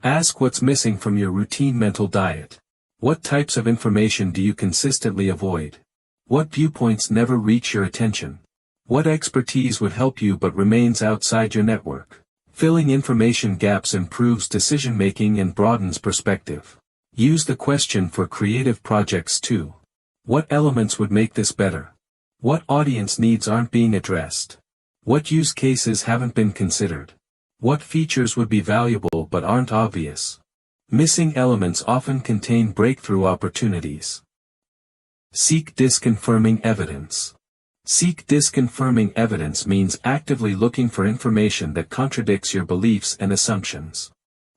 A: Ask what's missing from your routine mental diet. What types of information do you consistently avoid? What viewpoints never reach your attention? What expertise would help you but remains outside your network? Filling information gaps improves decision-making and broadens perspective. Use the question for creative projects too. What elements would make this better? What audience needs aren't being addressed? What use cases haven't been considered? What features would be valuable but aren't obvious? Missing elements often contain breakthrough opportunities. Seek disconfirming evidence. Seek disconfirming evidence means actively looking for information that contradicts your beliefs and assumptions.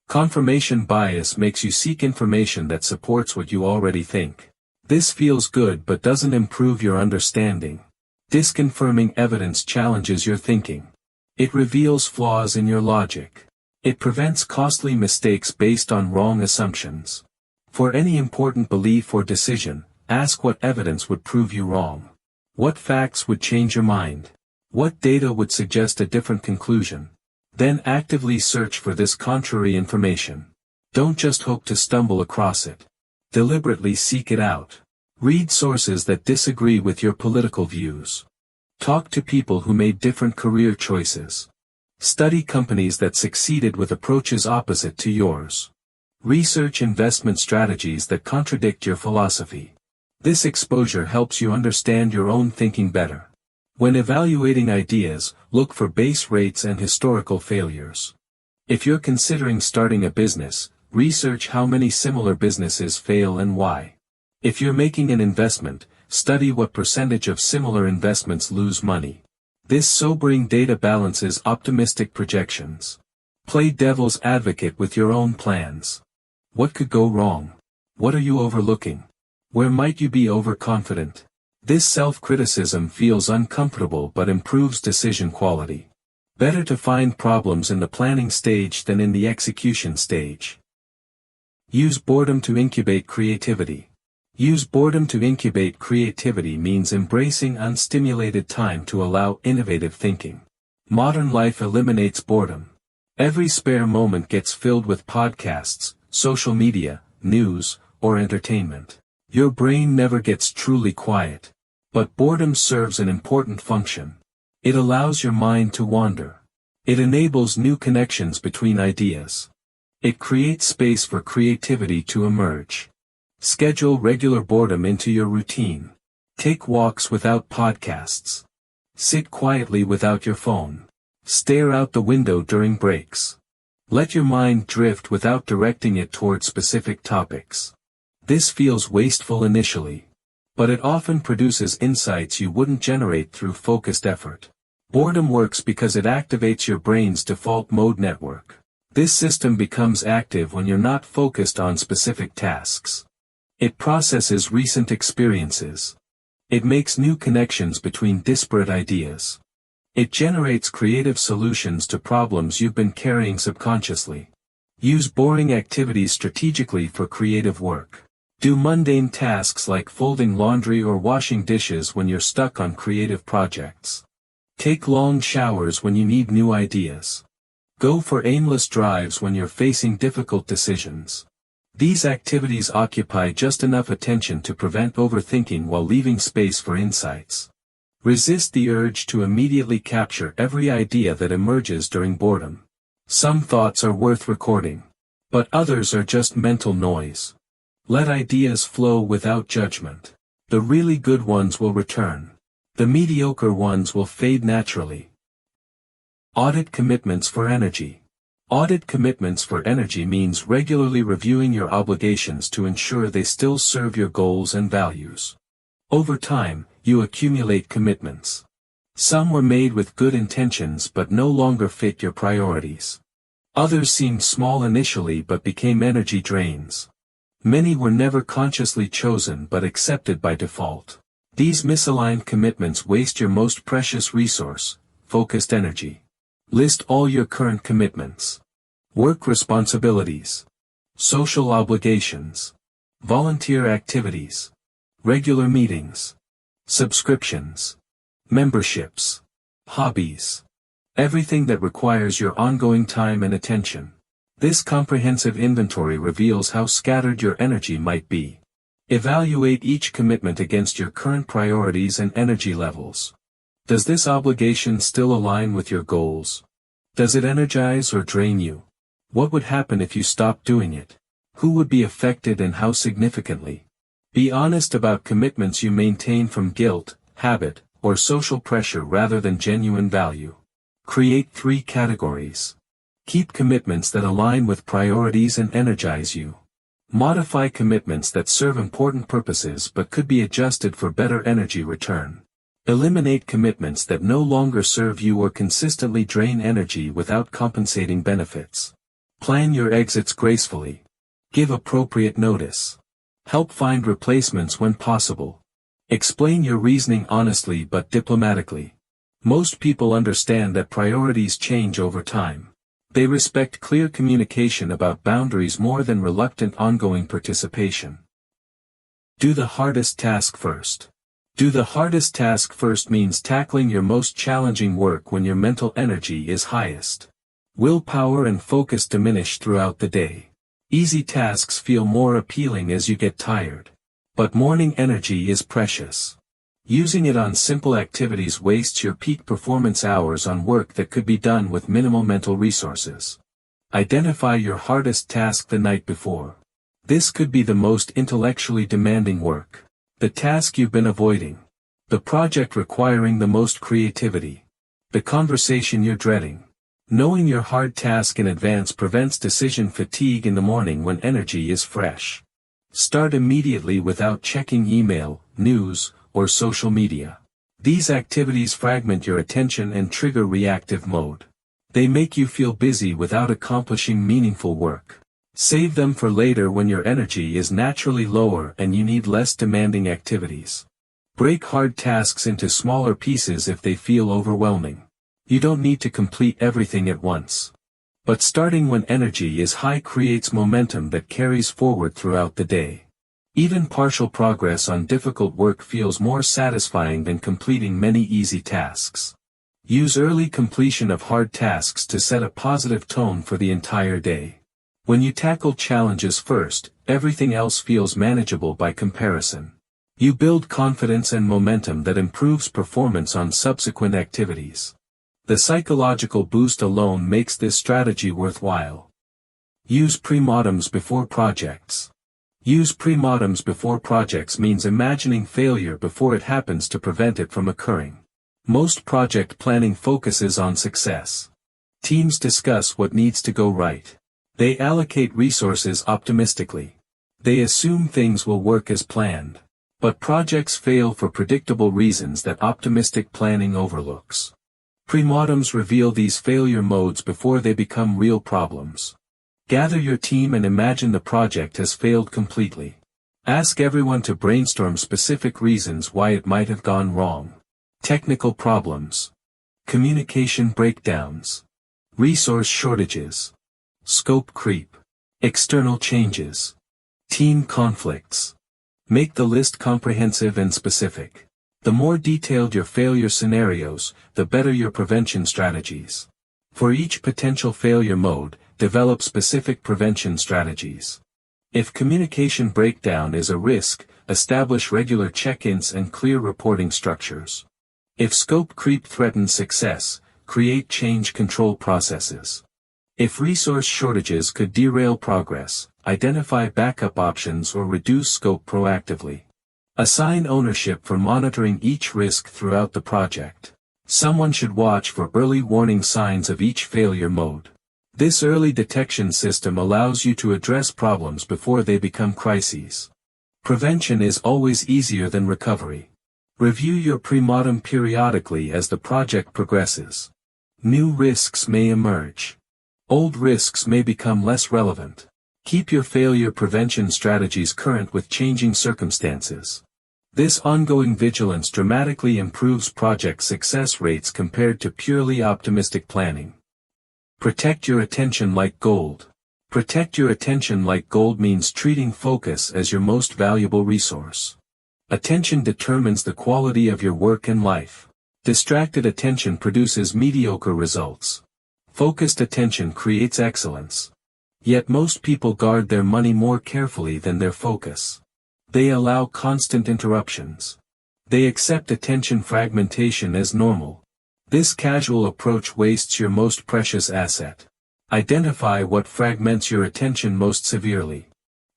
A: Confirmation bias makes you seek information that supports what you already think. This feels good but doesn't improve your understanding. Disconfirming evidence challenges your thinking. It reveals flaws in your logic. It prevents costly mistakes based on wrong assumptions. For any important belief or decision, ask what evidence would prove you wrong. What facts would change your mind? What data would suggest a different conclusion? Then actively search for this contrary information. Don't just hope to stumble across it. Deliberately seek it out. Read sources that disagree with your political views. Talk to people who made different career choices. Study companies that succeeded with approaches opposite to yours. Research investment strategies that contradict your philosophy. This exposure helps you understand your own thinking better. When evaluating ideas, look for base rates and historical failures. If you're considering starting a business, research how many similar businesses fail and why. If you're making an investment, study what percentage of similar investments lose money. This sobering data balances optimistic projections. Play devil's advocate with your own plans. What could go wrong? What are you overlooking? Where might you be overconfident? This self-criticism feels uncomfortable but improves decision quality. Better to find problems in the planning stage than in the execution stage. Use boredom to incubate creativity. Use boredom to incubate creativity means embracing unstimulated time to allow innovative thinking. Modern life eliminates boredom. Every spare moment gets filled with podcasts, social media, news, or entertainment. Your brain never gets truly quiet. But boredom serves an important function. It allows your mind to wander. It enables new connections between ideas. It creates space for creativity to emerge. Schedule regular boredom into your routine. Take walks without podcasts. Sit quietly without your phone. Stare out the window during breaks. Let your mind drift without directing it toward specific topics. This feels wasteful initially. But it often produces insights you wouldn't generate through focused effort. Boredom works because it activates your brain's default mode network. This system becomes active when you're not focused on specific tasks. It processes recent experiences. It makes new connections between disparate ideas. It generates creative solutions to problems you've been carrying subconsciously. Use boring activities strategically for creative work. Do mundane tasks like folding laundry or washing dishes when you're stuck on creative projects. Take long showers when you need new ideas. Go for aimless drives when you're facing difficult decisions. These activities occupy just enough attention to prevent overthinking while leaving space for insights. Resist the urge to immediately capture every idea that emerges during boredom. Some thoughts are worth recording. But others are just mental noise. Let ideas flow without judgment. The really good ones will return. The mediocre ones will fade naturally. Audit commitments for energy. Audit commitments for energy means regularly reviewing your obligations to ensure they still serve your goals and values. Over time, you accumulate commitments. Some were made with good intentions but no longer fit your priorities. Others seemed small initially but became energy drains. Many were never consciously chosen but accepted by default. These misaligned commitments waste your most precious resource, focused energy. List all your current commitments. Work responsibilities. Social obligations. Volunteer activities. Regular meetings. Subscriptions. Memberships. Hobbies. Everything that requires your ongoing time and attention. This comprehensive inventory reveals how scattered your energy might be. Evaluate each commitment against your current priorities and energy levels. Does this obligation still align with your goals? Does it energize or drain you? What would happen if you stopped doing it? Who would be affected and how significantly? Be honest about commitments you maintain from guilt, habit, or social pressure rather than genuine value. Create 3 categories. Keep commitments that align with priorities and energize you. Modify commitments that serve important purposes but could be adjusted for better energy return. Eliminate commitments that no longer serve you or consistently drain energy without compensating benefits. Plan your exits gracefully. Give appropriate notice. Help find replacements when possible. Explain your reasoning honestly but diplomatically. Most people understand that priorities change over time. They respect clear communication about boundaries more than reluctant ongoing participation. Do the hardest task first. Do the hardest task first means tackling your most challenging work when your mental energy is highest. Willpower and focus diminish throughout the day. Easy tasks feel more appealing as you get tired. But morning energy is precious. Using it on simple activities wastes your peak performance hours on work that could be done with minimal mental resources. Identify your hardest task the night before. This could be the most intellectually demanding work. The task you've been avoiding. The project requiring the most creativity. The conversation you're dreading. Knowing your hard task in advance prevents decision fatigue in the morning when energy is fresh. Start immediately without checking email, news, or social media. These activities fragment your attention and trigger reactive mode. They make you feel busy without accomplishing meaningful work. Save them for later when your energy is naturally lower and you need less demanding activities. Break hard tasks into smaller pieces if they feel overwhelming. You don't need to complete everything at once. But starting when energy is high creates momentum that carries forward throughout the day. Even partial progress on difficult work feels more satisfying than completing many easy tasks. Use early completion of hard tasks to set a positive tone for the entire day. When you tackle challenges first, everything else feels manageable by comparison. You build confidence and momentum that improves performance on subsequent activities. The psychological boost alone makes this strategy worthwhile. Use pre-mortems before projects. Use pre-mortems before projects means imagining failure before it happens to prevent it from occurring. Most project planning focuses on success. Teams discuss what needs to go right. They allocate resources optimistically. They assume things will work as planned. But projects fail for predictable reasons that optimistic planning overlooks. Pre-mortems reveal these failure modes before they become real problems. Gather your team and imagine the project has failed completely. Ask everyone to brainstorm specific reasons why it might have gone wrong. Technical problems. Communication breakdowns. Resource shortages. Scope creep. External changes. Team conflicts. Make the list comprehensive and specific. The more detailed your failure scenarios, the better your prevention strategies. For each potential failure mode, develop specific prevention strategies. If communication breakdown is a risk, establish regular check-ins and clear reporting structures. If scope creep threatens success, create change control processes. If resource shortages could derail progress, identify backup options or reduce scope proactively. Assign ownership for monitoring each risk throughout the project. Someone should watch for early warning signs of each failure mode. This early detection system allows you to address problems before they become crises. Prevention is always easier than recovery. Review your pre-mortem periodically as the project progresses. New risks may emerge. Old risks may become less relevant. Keep your failure prevention strategies current with changing circumstances. This ongoing vigilance dramatically improves project success rates compared to purely optimistic planning. Protect your attention like gold. Protect your attention like gold means treating focus as your most valuable resource. Attention determines the quality of your work and life. Distracted attention produces mediocre results. Focused attention creates excellence. Yet most people guard their money more carefully than their focus. They allow constant interruptions. They accept attention fragmentation as normal. This casual approach wastes your most precious asset. Identify what fragments your attention most severely.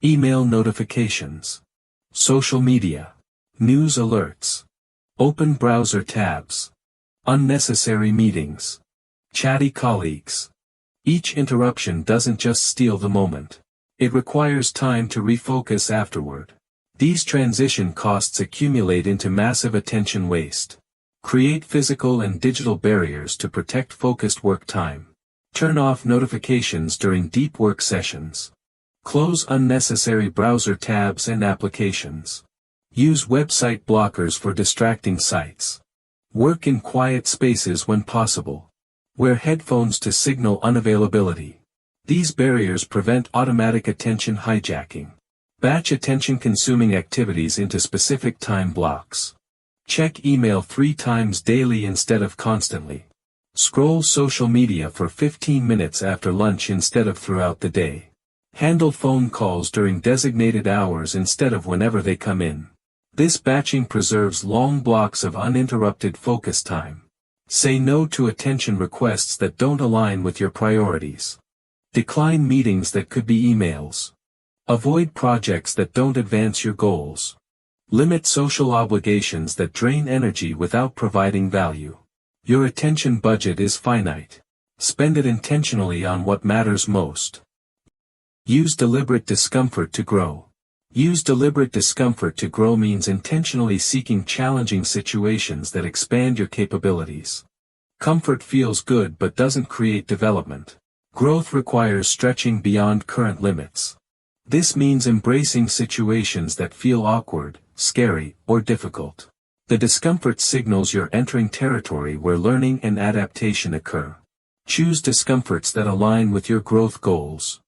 A: Email notifications. Social media. News alerts. Open browser tabs. Unnecessary meetings. Chatty colleagues. Each interruption doesn't just steal the moment. It requires time to refocus afterward. These transition costs accumulate into massive attention waste. Create physical and digital barriers to protect focused work time. Turn off notifications during deep work sessions. Close unnecessary browser tabs and applications. Use website blockers for distracting sites. Work in quiet spaces when possible. Wear headphones to signal unavailability. These barriers prevent automatic attention hijacking. Batch attention-consuming activities into specific time blocks. Check email 3 times daily instead of constantly. Scroll social media for 15 minutes after lunch instead of throughout the day. Handle phone calls during designated hours instead of whenever they come in. This batching preserves long blocks of uninterrupted focus time. Say no to attention requests that don't align with your priorities. Decline meetings that could be emails. Avoid projects that don't advance your goals. Limit social obligations that drain energy without providing value. Your attention budget is finite. Spend it intentionally on what matters most. Use deliberate discomfort to grow. Use deliberate discomfort to grow means intentionally seeking challenging situations that expand your capabilities. Comfort feels good but doesn't create development. Growth requires stretching beyond current limits. This means embracing situations that feel awkward, scary, or difficult. The discomfort signals you're entering territory where learning and adaptation occur. Choose discomforts that align with your growth goals.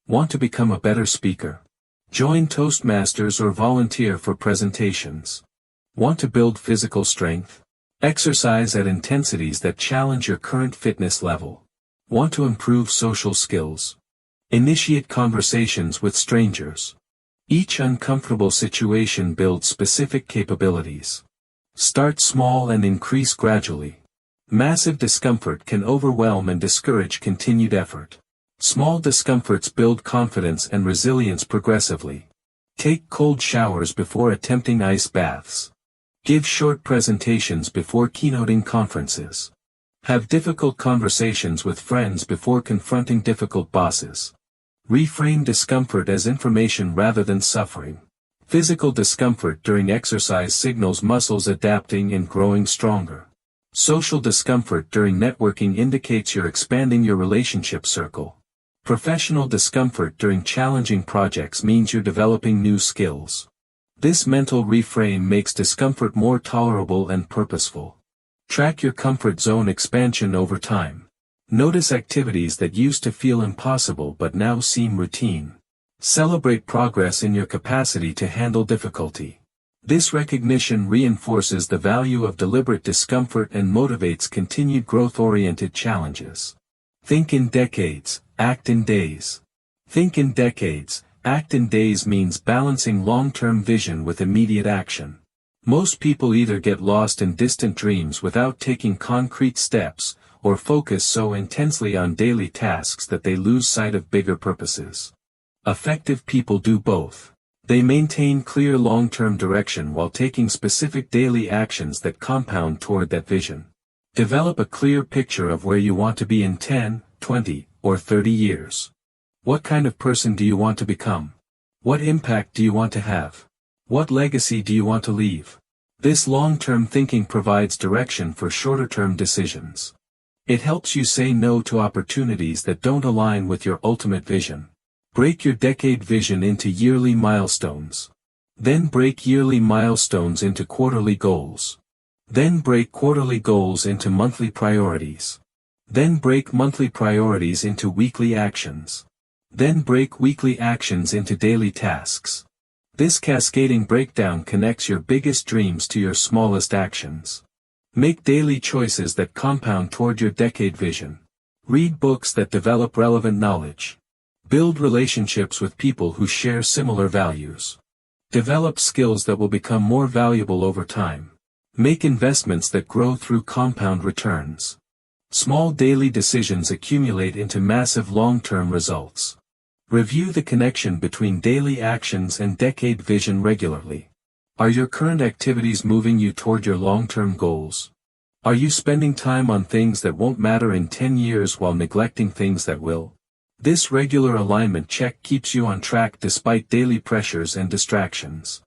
A: Want to become a better speaker? Join Toastmasters or volunteer for presentations. Want to build physical strength? Exercise at intensities that challenge your current fitness level. Want to improve social skills? Initiate conversations with strangers. Each uncomfortable situation builds specific capabilities. Start small and increase gradually. Massive discomfort can overwhelm and discourage continued effort. Small discomforts build confidence and resilience progressively. Take cold showers before attempting ice baths. Give short presentations before keynoting conferences. Have difficult conversations with friends before confronting difficult bosses. Reframe discomfort as information rather than suffering. Physical discomfort during exercise signals muscles adapting and growing stronger. Social discomfort during networking indicates you're expanding your relationship circle. Professional discomfort during challenging projects means you're developing new skills. This mental reframe makes discomfort more tolerable and purposeful. Track your comfort zone expansion over time. Notice activities that used to feel impossible but now seem routine. Celebrate progress in your capacity to handle difficulty. This recognition reinforces the value of deliberate discomfort and motivates continued growth-oriented challenges. Think in decades, act in days. Think in decades, act in days means balancing long-term vision with immediate action. Most people either get lost in distant dreams without taking concrete steps, or focus so intensely on daily tasks that they lose sight of bigger purposes. Effective people do both. They maintain clear long-term direction while taking specific daily actions that compound toward that vision. Develop a clear picture of where you want to be in 10, 20, or 30 years. What kind of person do you want to become? What impact do you want to have? What legacy do you want to leave? This long-term thinking provides direction for shorter-term decisions. It helps you say no to opportunities that don't align with your ultimate vision. Break your decade vision into yearly milestones. Then break yearly milestones into quarterly goals. Then break quarterly goals into monthly priorities. Then break monthly priorities into weekly actions. Then break weekly actions into daily tasks. This cascading breakdown connects your biggest dreams to your smallest actions. Make daily choices that compound toward your decade vision. Read books that develop relevant knowledge. Build relationships with people who share similar values. Develop skills that will become more valuable over time. Make investments that grow through compound returns. Small daily decisions accumulate into massive long-term results. Review the connection between daily actions and decade vision regularly. Are your current activities moving you toward your long-term goals? Are you spending time on things that won't matter in 10 years while neglecting things that will? This regular alignment check keeps you on track despite daily pressures and distractions.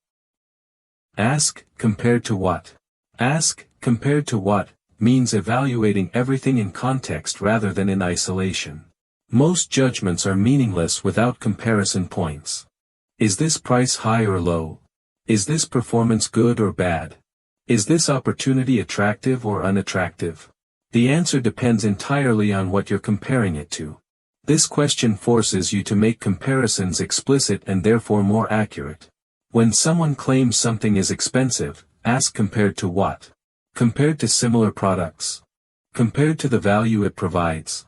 A: Ask, compared to what? Ask, Compared to what means evaluating everything in context rather than in isolation. Most judgments are meaningless without comparison points. Is this price high or low? Is this performance good or bad? Is this opportunity attractive or unattractive? The answer depends entirely on what you're comparing it to. This question forces you to make comparisons explicit and therefore more accurate. When someone claims something is expensive, ask compared to what? Compared to similar products? Compared to the value it provides?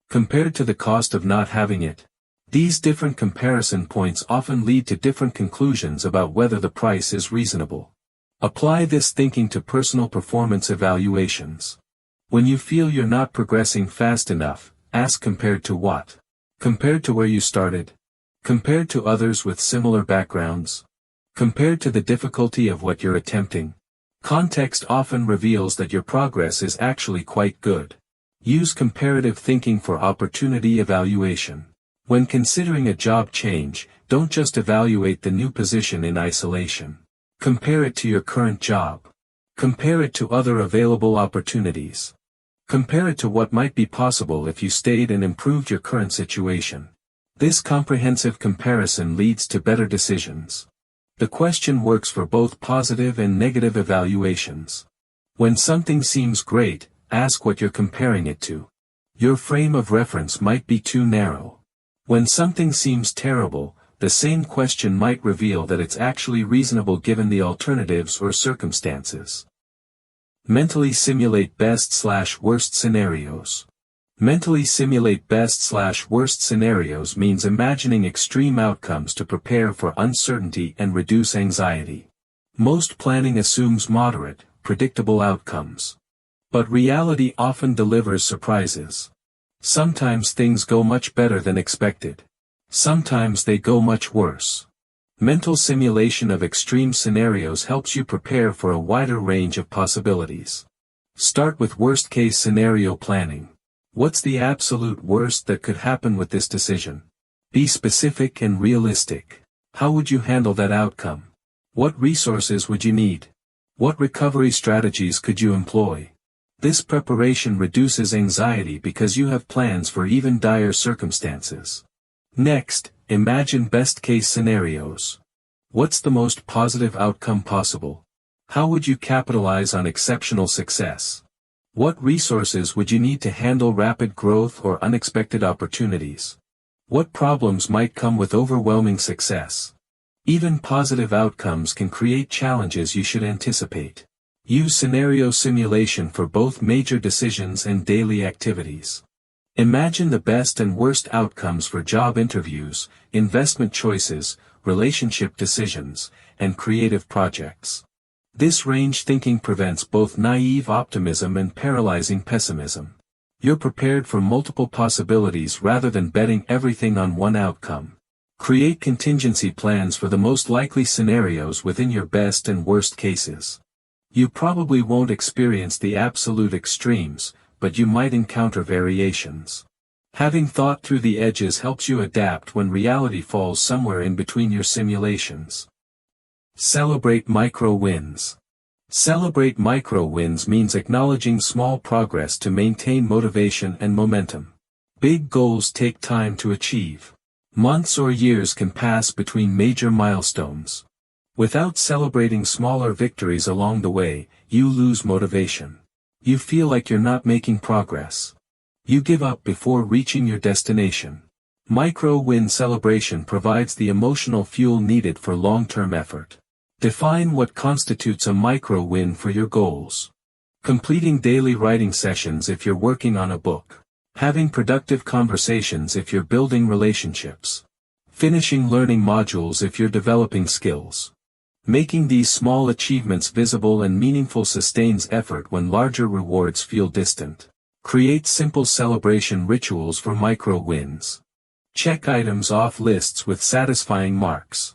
A: Compared to the cost of not having it? These different comparison points often lead to different conclusions about whether the price is reasonable. Apply this thinking to personal performance evaluations. When you feel you're not progressing fast enough, ask compared to what? Compared to where you started? Compared to others with similar backgrounds? Compared to the difficulty of what you're attempting? Context often reveals that your progress is actually quite good. Use comparative thinking for opportunity evaluation. When considering a job change, don't just evaluate the new position in isolation. Compare it to your current job. Compare it to other available opportunities. Compare it to what might be possible if you stayed and improved your current situation. This comprehensive comparison leads to better decisions. The question works for both positive and negative evaluations. When something seems great, ask what you're comparing it to. Your frame of reference might be too narrow. When something seems terrible, the same question might reveal that it's actually reasonable given the alternatives or circumstances. Mentally simulate best/worst scenarios. Mentally simulate best/worst scenarios means imagining extreme outcomes to prepare for uncertainty and reduce anxiety. Most planning assumes moderate, predictable outcomes. But reality often delivers surprises. Sometimes things go much better than expected. Sometimes they go much worse. Mental simulation of extreme scenarios helps you prepare for a wider range of possibilities. Start with worst-case scenario planning. What's the absolute worst that could happen with this decision? Be specific and realistic. How would you handle that outcome? What resources would you need? What recovery strategies could you employ? This preparation reduces anxiety because you have plans for even dire circumstances. Next, imagine best-case scenarios. What's the most positive outcome possible? How would you capitalize on exceptional success? What resources would you need to handle rapid growth or unexpected opportunities? What problems might come with overwhelming success? Even positive outcomes can create challenges you should anticipate. Use scenario simulation for both major decisions and daily activities. Imagine the best and worst outcomes for job interviews, investment choices, relationship decisions, and creative projects. This range thinking prevents both naive optimism and paralyzing pessimism. You're prepared for multiple possibilities rather than betting everything on one outcome. Create contingency plans for the most likely scenarios within your best and worst cases. You probably won't experience the absolute extremes, but you might encounter variations. Having thought through the edges helps you adapt when reality falls somewhere in between your simulations. Celebrate micro wins. Celebrate micro wins means acknowledging small progress to maintain motivation and momentum. Big goals take time to achieve. Months or years can pass between major milestones. Without celebrating smaller victories along the way, you lose motivation. You feel like you're not making progress. You give up before reaching your destination. Micro-win celebration provides the emotional fuel needed for long-term effort. Define what constitutes a micro-win for your goals. Completing daily writing sessions if you're working on a book. Having productive conversations if you're building relationships. Finishing learning modules if you're developing skills. Making these small achievements visible and meaningful sustains effort when larger rewards feel distant. Create simple celebration rituals for micro-wins. Check items off lists with satisfying marks.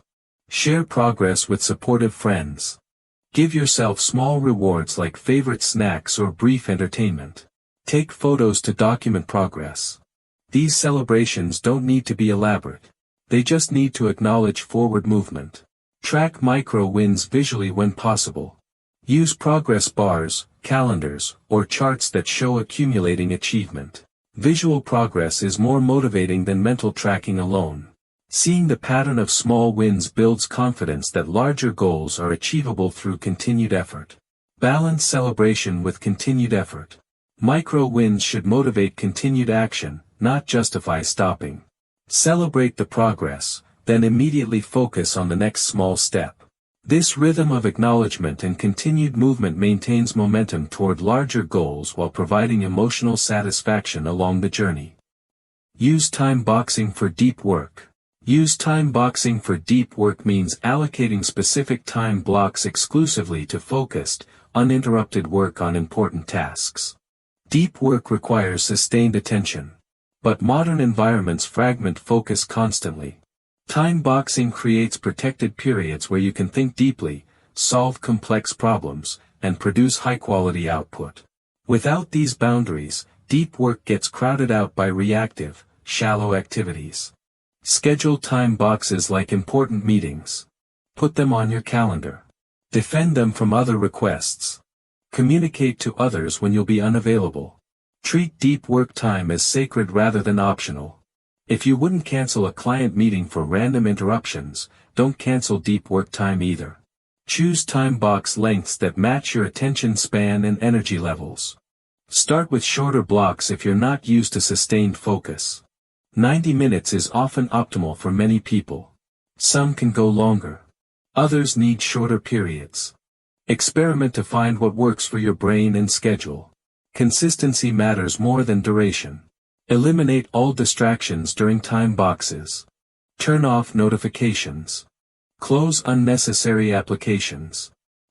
A: Share progress with supportive friends. Give yourself small rewards like favorite snacks or brief entertainment. Take photos to document progress. These celebrations don't need to be elaborate. They just need to acknowledge forward movement. Track micro-wins visually when possible. Use progress bars, calendars, or charts that show accumulating achievement. Visual progress is more motivating than mental tracking alone. Seeing the pattern of small wins builds confidence that larger goals are achievable through continued effort. Balance celebration with continued effort. Micro wins should motivate continued action, not justify stopping. Celebrate the progress, then immediately focus on the next small step. This rhythm of acknowledgement and continued movement maintains momentum toward larger goals while providing emotional satisfaction along the journey. Use time boxing for deep work. Use time boxing for deep work means allocating specific time blocks exclusively to focused, uninterrupted work on important tasks. Deep work requires sustained attention. But modern environments fragment focus constantly. Time boxing creates protected periods where you can think deeply, solve complex problems, and produce high-quality output. Without these boundaries, deep work gets crowded out by reactive, shallow activities. Schedule time boxes like important meetings. Put them on your calendar. Defend them from other requests. Communicate to others when you'll be unavailable. Treat deep work time as sacred rather than optional. If you wouldn't cancel a client meeting for random interruptions, don't cancel deep work time either. Choose time box lengths that match your attention span and energy levels. Start with shorter blocks if you're not used to sustained focus. 90 minutes is often optimal for many people. Some can go longer. Others need shorter periods. Experiment to find what works for your brain and schedule. Consistency matters more than duration. Eliminate all distractions during time boxes. Turn off notifications. Close unnecessary applications.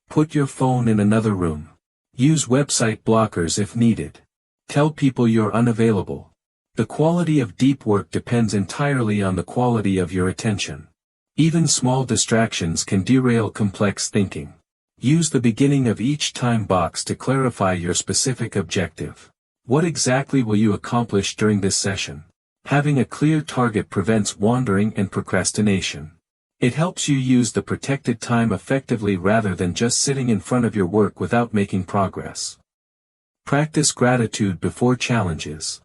A: Put your phone in another room. Use website blockers if needed. Tell people you're unavailable. The quality of deep work depends entirely on the quality of your attention. Even small distractions can derail complex thinking. Use the beginning of each time box to clarify your specific objective. What exactly will you accomplish during this session? Having a clear target prevents wandering and procrastination. It helps you use the protected time effectively rather than just sitting in front of your work without making progress. Practice gratitude before challenges.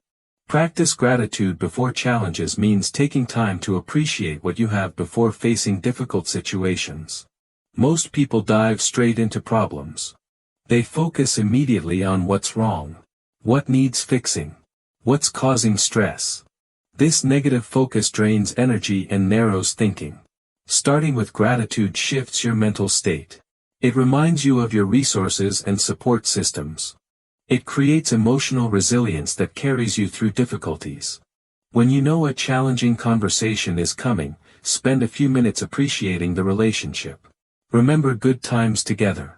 A: Practice gratitude before challenges means taking time to appreciate what you have before facing difficult situations. Most people dive straight into problems. They focus immediately on what's wrong. What needs fixing? What's causing stress? This negative focus drains energy and narrows thinking. Starting with gratitude shifts your mental state. It reminds you of your resources and support systems. It creates emotional resilience that carries you through difficulties. When you know a challenging conversation is coming, spend a few minutes appreciating the relationship. Remember good times together.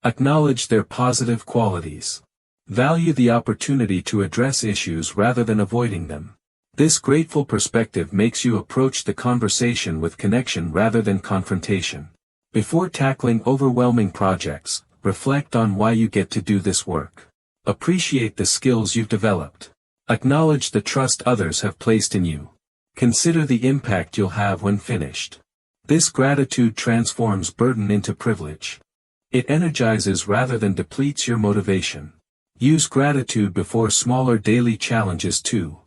A: Acknowledge their positive qualities. Value the opportunity to address issues rather than avoiding them. This grateful perspective makes you approach the conversation with connection rather than confrontation. Before tackling overwhelming projects, reflect on why you get to do this work. Appreciate the skills you've developed. Acknowledge the trust others have placed in you. Consider the impact you'll have when finished. This gratitude transforms burden into privilege. It energizes rather than depletes your motivation. Use gratitude before smaller daily challenges too.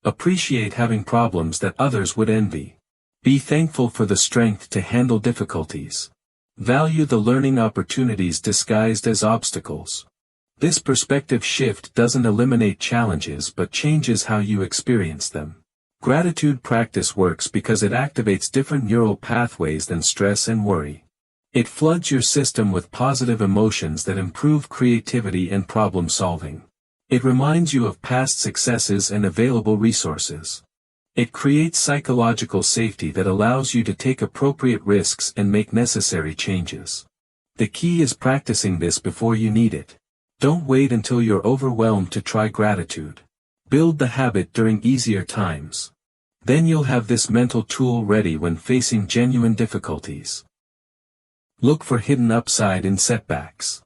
A: Appreciate having problems that others would envy. Be thankful for the strength to handle difficulties. Value the learning opportunities disguised as obstacles. This perspective shift doesn't eliminate challenges but changes how you experience them. Gratitude practice works because it activates different neural pathways than stress and worry. It floods your system with positive emotions that improve creativity and problem solving. It reminds you of past successes and available resources. It creates psychological safety that allows you to take appropriate risks and make necessary changes. The key is practicing this before you need it. Don't wait until you're overwhelmed to try gratitude. Build the habit during easier times. Then you'll have this mental tool ready when facing genuine difficulties. Look for hidden upside in setbacks.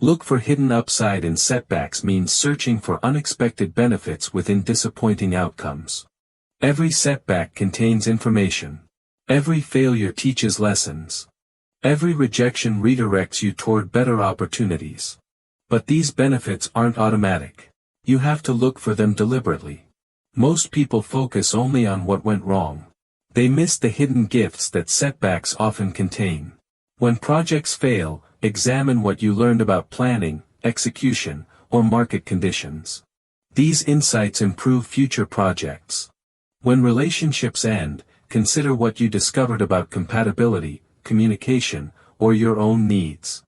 A: Look for hidden upside in setbacks means searching for unexpected benefits within disappointing outcomes. Every setback contains information. Every failure teaches lessons. Every rejection redirects you toward better opportunities. But these benefits aren't automatic. You have to look for them deliberately. Most people focus only on what went wrong. They miss the hidden gifts that setbacks often contain. When projects fail, examine what you learned about planning, execution, or market conditions. These insights improve future projects. When relationships end, consider what you discovered about compatibility, communication, or your own needs.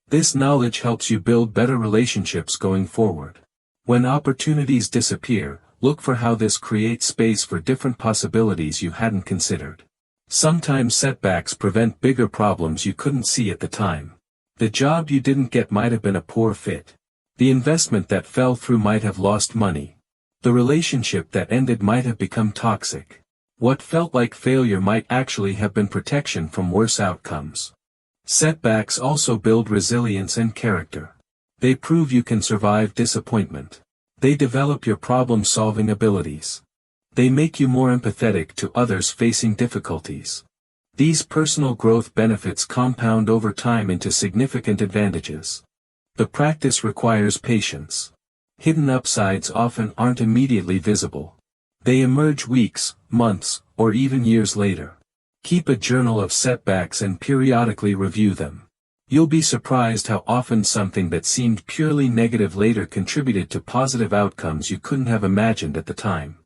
A: This knowledge helps you build better relationships going forward. When opportunities disappear, look for how this creates space for different possibilities you hadn't considered. Sometimes setbacks prevent bigger problems you couldn't see at the time. The job you didn't get might have been a poor fit. The investment that fell through might have lost money. The relationship that ended might have become toxic. What felt like failure might actually have been protection from worse outcomes. Setbacks also build resilience and character. They prove you can survive disappointment. They develop your problem-solving abilities. They make you more empathetic to others facing difficulties. These personal growth benefits compound over time into significant advantages. The practice requires patience. Hidden upsides often aren't immediately visible. They emerge weeks, months, or even years later. Keep a journal of setbacks and periodically review them. You'll be surprised how often something that seemed purely negative later contributed to positive outcomes you couldn't have imagined at the time.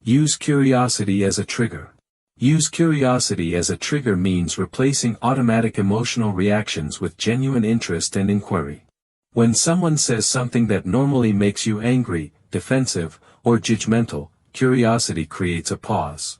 A: Use curiosity as a trigger. Use curiosity as a trigger means replacing automatic emotional reactions with genuine interest and inquiry. When someone says something that normally makes you angry, defensive, or judgmental, curiosity creates a pause.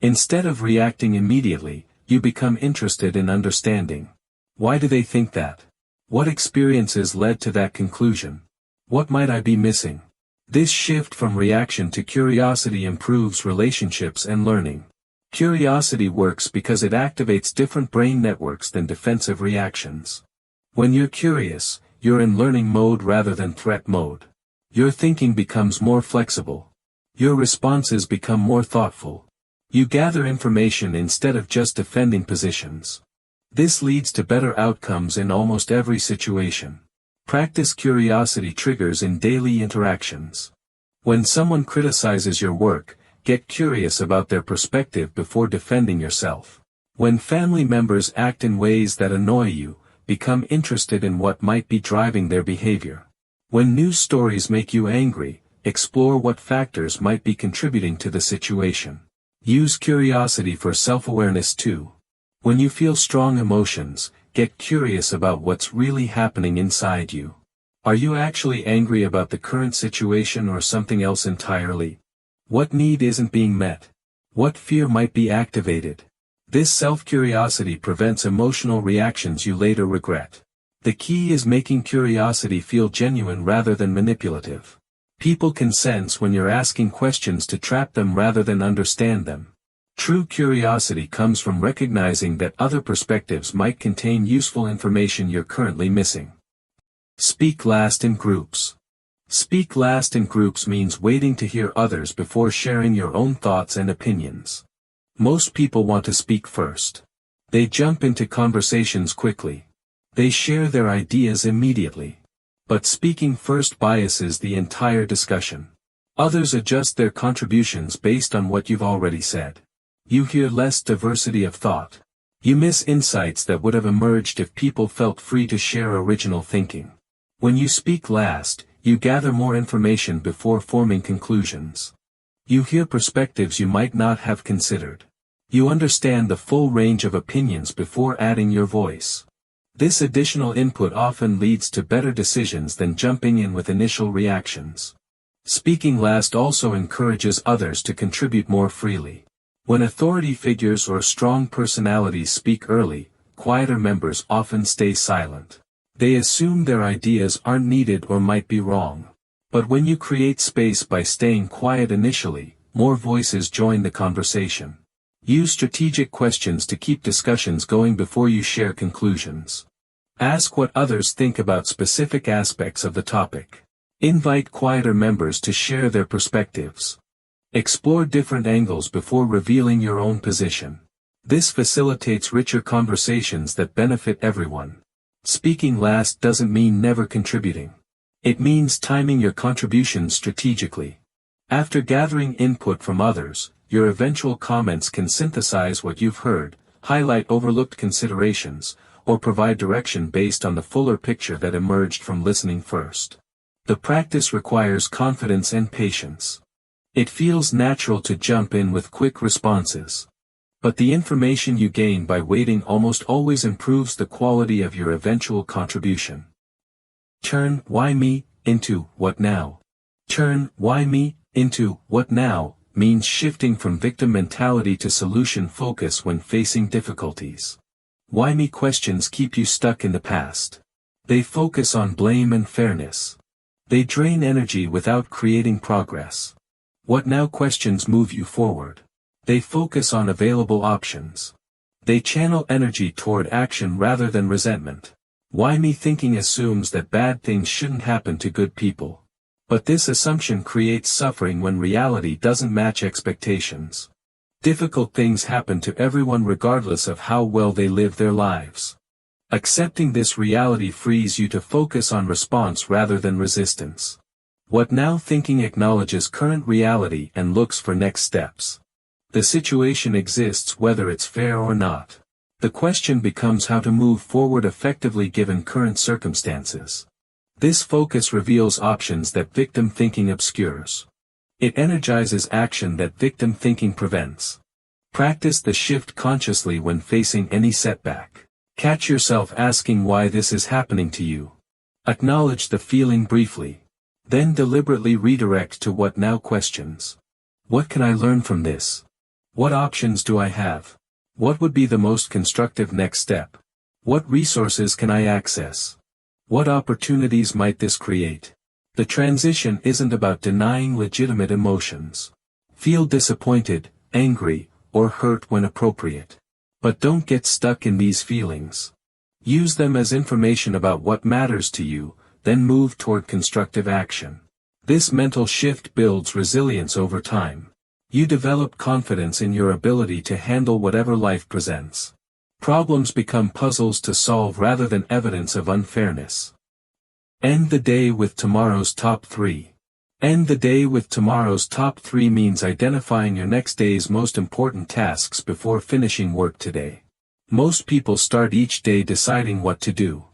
A: Instead of reacting immediately, you become interested in understanding. Why do they think that? What experiences led to that conclusion? What might I be missing? This shift from reaction to curiosity improves relationships and learning. Curiosity works because it activates different brain networks than defensive reactions. When you're curious, you're in learning mode rather than threat mode. Your thinking becomes more flexible. Your responses become more thoughtful. You gather information instead of just defending positions. This leads to better outcomes in almost every situation. Practice curiosity triggers in daily interactions. When someone criticizes your work, get curious about their perspective before defending yourself. When family members act in ways that annoy you, become interested in what might be driving their behavior. When news stories make you angry, explore what factors might be contributing to the situation. Use curiosity for self-awareness too. When you feel strong emotions, get curious about what's really happening inside you. Are you actually angry about the current situation or something else entirely? What need isn't being met? What fear might be activated? This self-curiosity prevents emotional reactions you later regret. The key is making curiosity feel genuine rather than manipulative. People can sense when you're asking questions to trap them rather than understand them. True curiosity comes from recognizing that other perspectives might contain useful information you're currently missing. Speak last in groups. Speak last in groups means waiting to hear others before sharing your own thoughts and opinions. Most people want to speak first. They jump into conversations quickly. They share their ideas immediately. But speaking first biases the entire discussion. Others adjust their contributions based on what you've already said. You hear less diversity of thought. You miss insights that would have emerged if people felt free to share original thinking. When you speak last, you gather more information before forming conclusions. You hear perspectives you might not have considered. You understand the full range of opinions before adding your voice. This additional input often leads to better decisions than jumping in with initial reactions. Speaking last also encourages others to contribute more freely. When authority figures or strong personalities speak early, quieter members often stay silent. They assume their ideas aren't needed or might be wrong. But when you create space by staying quiet initially, more voices join the conversation. Use strategic questions to keep discussions going before you share conclusions. Ask what others think about specific aspects of the topic. Invite quieter members to share their perspectives. Explore different angles before revealing your own position. This facilitates richer conversations that benefit everyone. Speaking last doesn't mean never contributing. It means timing your contributions strategically. After gathering input from others, your eventual comments can synthesize what you've heard, highlight overlooked considerations, or provide direction based on the fuller picture that emerged from listening first. The practice requires confidence and patience. It feels natural to jump in with quick responses. But the information you gain by waiting almost always improves the quality of your eventual contribution. Turn "why me" into "what now?" Turn "why me" into "what now?" means shifting from victim mentality to solution focus when facing difficulties. Why me questions keep you stuck in the past. They focus on blame and fairness. They drain energy without creating progress. What now questions move you forward. They focus on available options. They channel energy toward action rather than resentment. Why me thinking assumes that bad things shouldn't happen to good people. But this assumption creates suffering when reality doesn't match expectations. Difficult things happen to everyone regardless of how well they live their lives. Accepting this reality frees you to focus on response rather than resistance. What now thinking acknowledges current reality and looks for next steps. The situation exists whether it's fair or not. The question becomes how to move forward effectively given current circumstances. This focus reveals options that victim thinking obscures. It energizes action that victim thinking prevents. Practice the shift consciously when facing any setback. Catch yourself asking why this is happening to you. Acknowledge the feeling briefly. Then deliberately redirect to what now questions. What can I learn from this? What options do I have? What would be the most constructive next step? What resources can I access? What opportunities might this create? The transition isn't about denying legitimate emotions. Feel disappointed, angry, or hurt when appropriate. But don't get stuck in these feelings. Use them as information about what matters to you, then move toward constructive action. This mental shift builds resilience over time. You develop confidence in your ability to handle whatever life presents. Problems become puzzles to solve rather than evidence of unfairness. End the day with tomorrow's top 3. End the day with tomorrow's top 3 means identifying your next day's most important tasks before finishing work today. Most people start each day deciding what to do.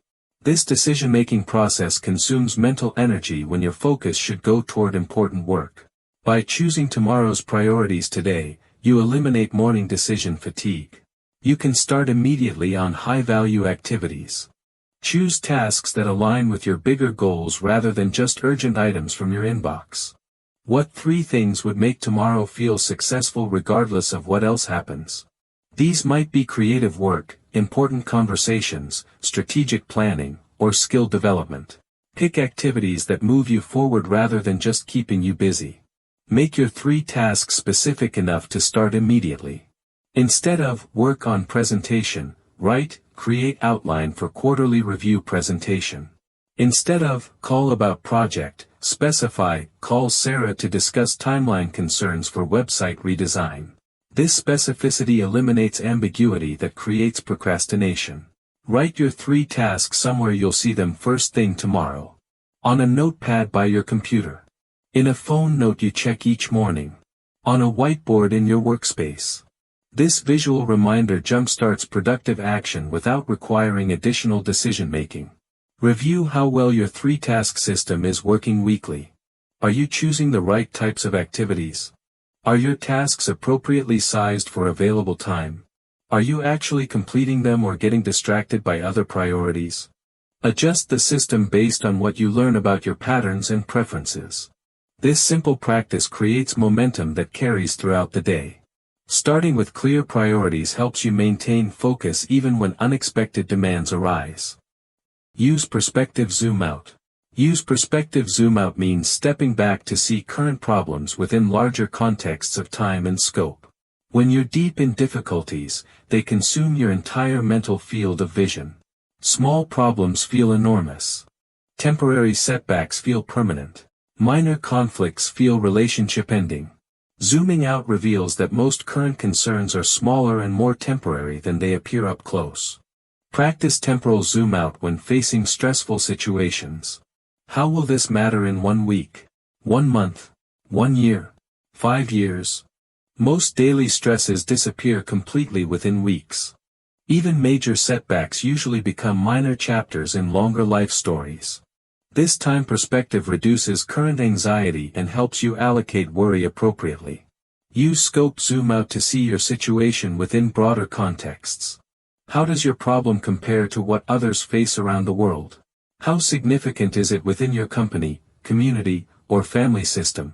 A: This decision-making process consumes mental energy when your focus should go toward important work. By choosing tomorrow's priorities today, you eliminate morning decision fatigue. You can start immediately on high-value activities. Choose tasks that align with your bigger goals rather than just urgent items from your inbox. What 3 things would make tomorrow feel successful regardless of what else happens? These might be creative work, important conversations, strategic planning, or skill development. Pick activities that move you forward rather than just keeping you busy. Make your 3 tasks specific enough to start immediately. Instead of work on presentation, write, create outline for quarterly review presentation. Instead of call about project, specify, call Sarah to discuss timeline concerns for website redesign. This specificity eliminates ambiguity that creates procrastination. Write your 3 tasks somewhere you'll see them first thing tomorrow. On a notepad by your computer. In a phone note you check each morning. On a whiteboard in your workspace. This visual reminder jumpstarts productive action without requiring additional decision-making. Review how well your 3-task system is working weekly. Are you choosing the right types of activities? Are your tasks appropriately sized for available time? Are you actually completing them or getting distracted by other priorities? Adjust the system based on what you learn about your patterns and preferences. This simple practice creates momentum that carries throughout the day. Starting with clear priorities helps you maintain focus even when unexpected demands arise. Use perspective zoom out. Use perspective zoom out means stepping back to see current problems within larger contexts of time and scope. When you're deep in difficulties, they consume your entire mental field of vision. Small problems feel enormous. Temporary setbacks feel permanent. Minor conflicts feel relationship ending. Zooming out reveals that most current concerns are smaller and more temporary than they appear up close. Practice temporal zoom out when facing stressful situations. How will this matter in 1 week, 1 month, 1 year, 5 years? Most daily stresses disappear completely within weeks. Even major setbacks usually become minor chapters in longer life stories. This time perspective reduces current anxiety and helps you allocate worry appropriately. Use scope zoom out to see your situation within broader contexts. How does your problem compare to what others face around the world? How significant is it within your company, community, or family system?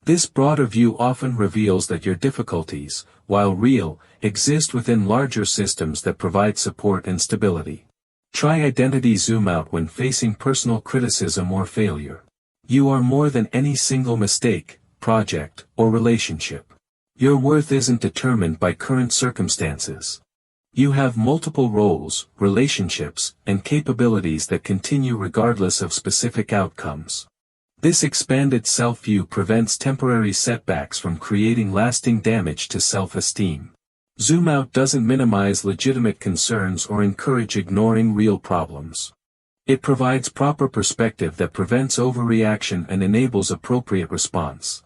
A: This broader view often reveals that your difficulties, while real, exist within larger systems that provide support and stability. Try identity zoom out when facing personal criticism or failure. You are more than any single mistake, project, or relationship. Your worth isn't determined by current circumstances. You have multiple roles, relationships, and capabilities that continue regardless of specific outcomes. This expanded self-view prevents temporary setbacks from creating lasting damage to self-esteem. Zoom out doesn't minimize legitimate concerns or encourage ignoring real problems. It provides proper perspective that prevents overreaction and enables appropriate response.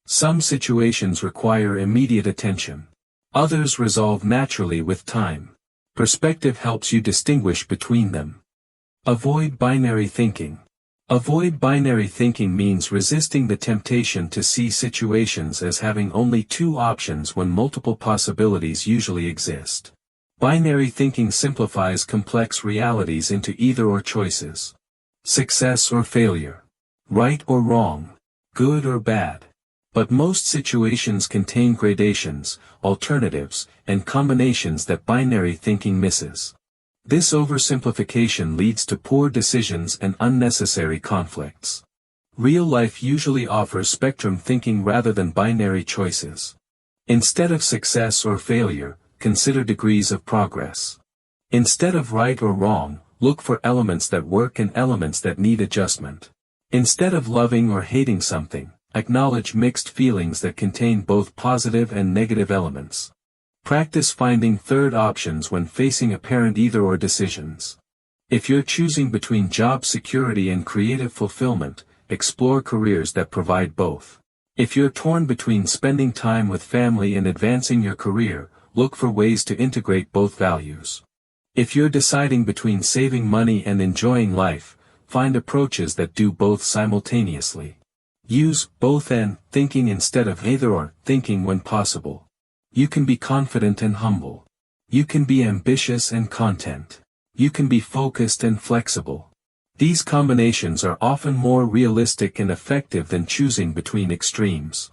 A: Some situations require immediate attention. Others resolve naturally with time. Perspective helps you distinguish between them. Avoid binary thinking. Avoid binary thinking means resisting the temptation to see situations as having only two options when multiple possibilities usually exist. Binary thinking simplifies complex realities into either-or choices. Success or failure. Right or wrong. Good or bad. But most situations contain gradations, alternatives, and combinations that binary thinking misses. This oversimplification leads to poor decisions and unnecessary conflicts. Real life usually offers spectrum thinking rather than binary choices. Instead of success or failure, consider degrees of progress. Instead of right or wrong, look for elements that work and elements that need adjustment. Instead of loving or hating something, acknowledge mixed feelings that contain both positive and negative elements. Practice finding third options when facing apparent either-or decisions. If you're choosing between job security and creative fulfillment, explore careers that provide both. If you're torn between spending time with family and advancing your career, look for ways to integrate both values. If you're deciding between saving money and enjoying life, find approaches that do both simultaneously. Use both and thinking instead of either-or thinking when possible. You can be confident and humble. You can be ambitious and content. You can be focused and flexible. These combinations are often more realistic and effective than choosing between extremes.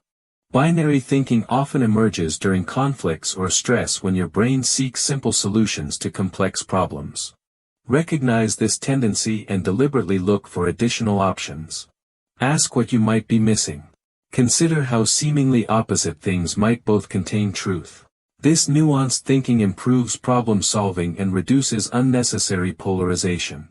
A: Binary thinking often emerges during conflicts or stress when your brain seeks simple solutions to complex problems. Recognize this tendency and deliberately look for additional options. Ask what you might be missing. Consider how seemingly opposite things might both contain truth. This nuanced thinking improves problem solving and reduces unnecessary polarization.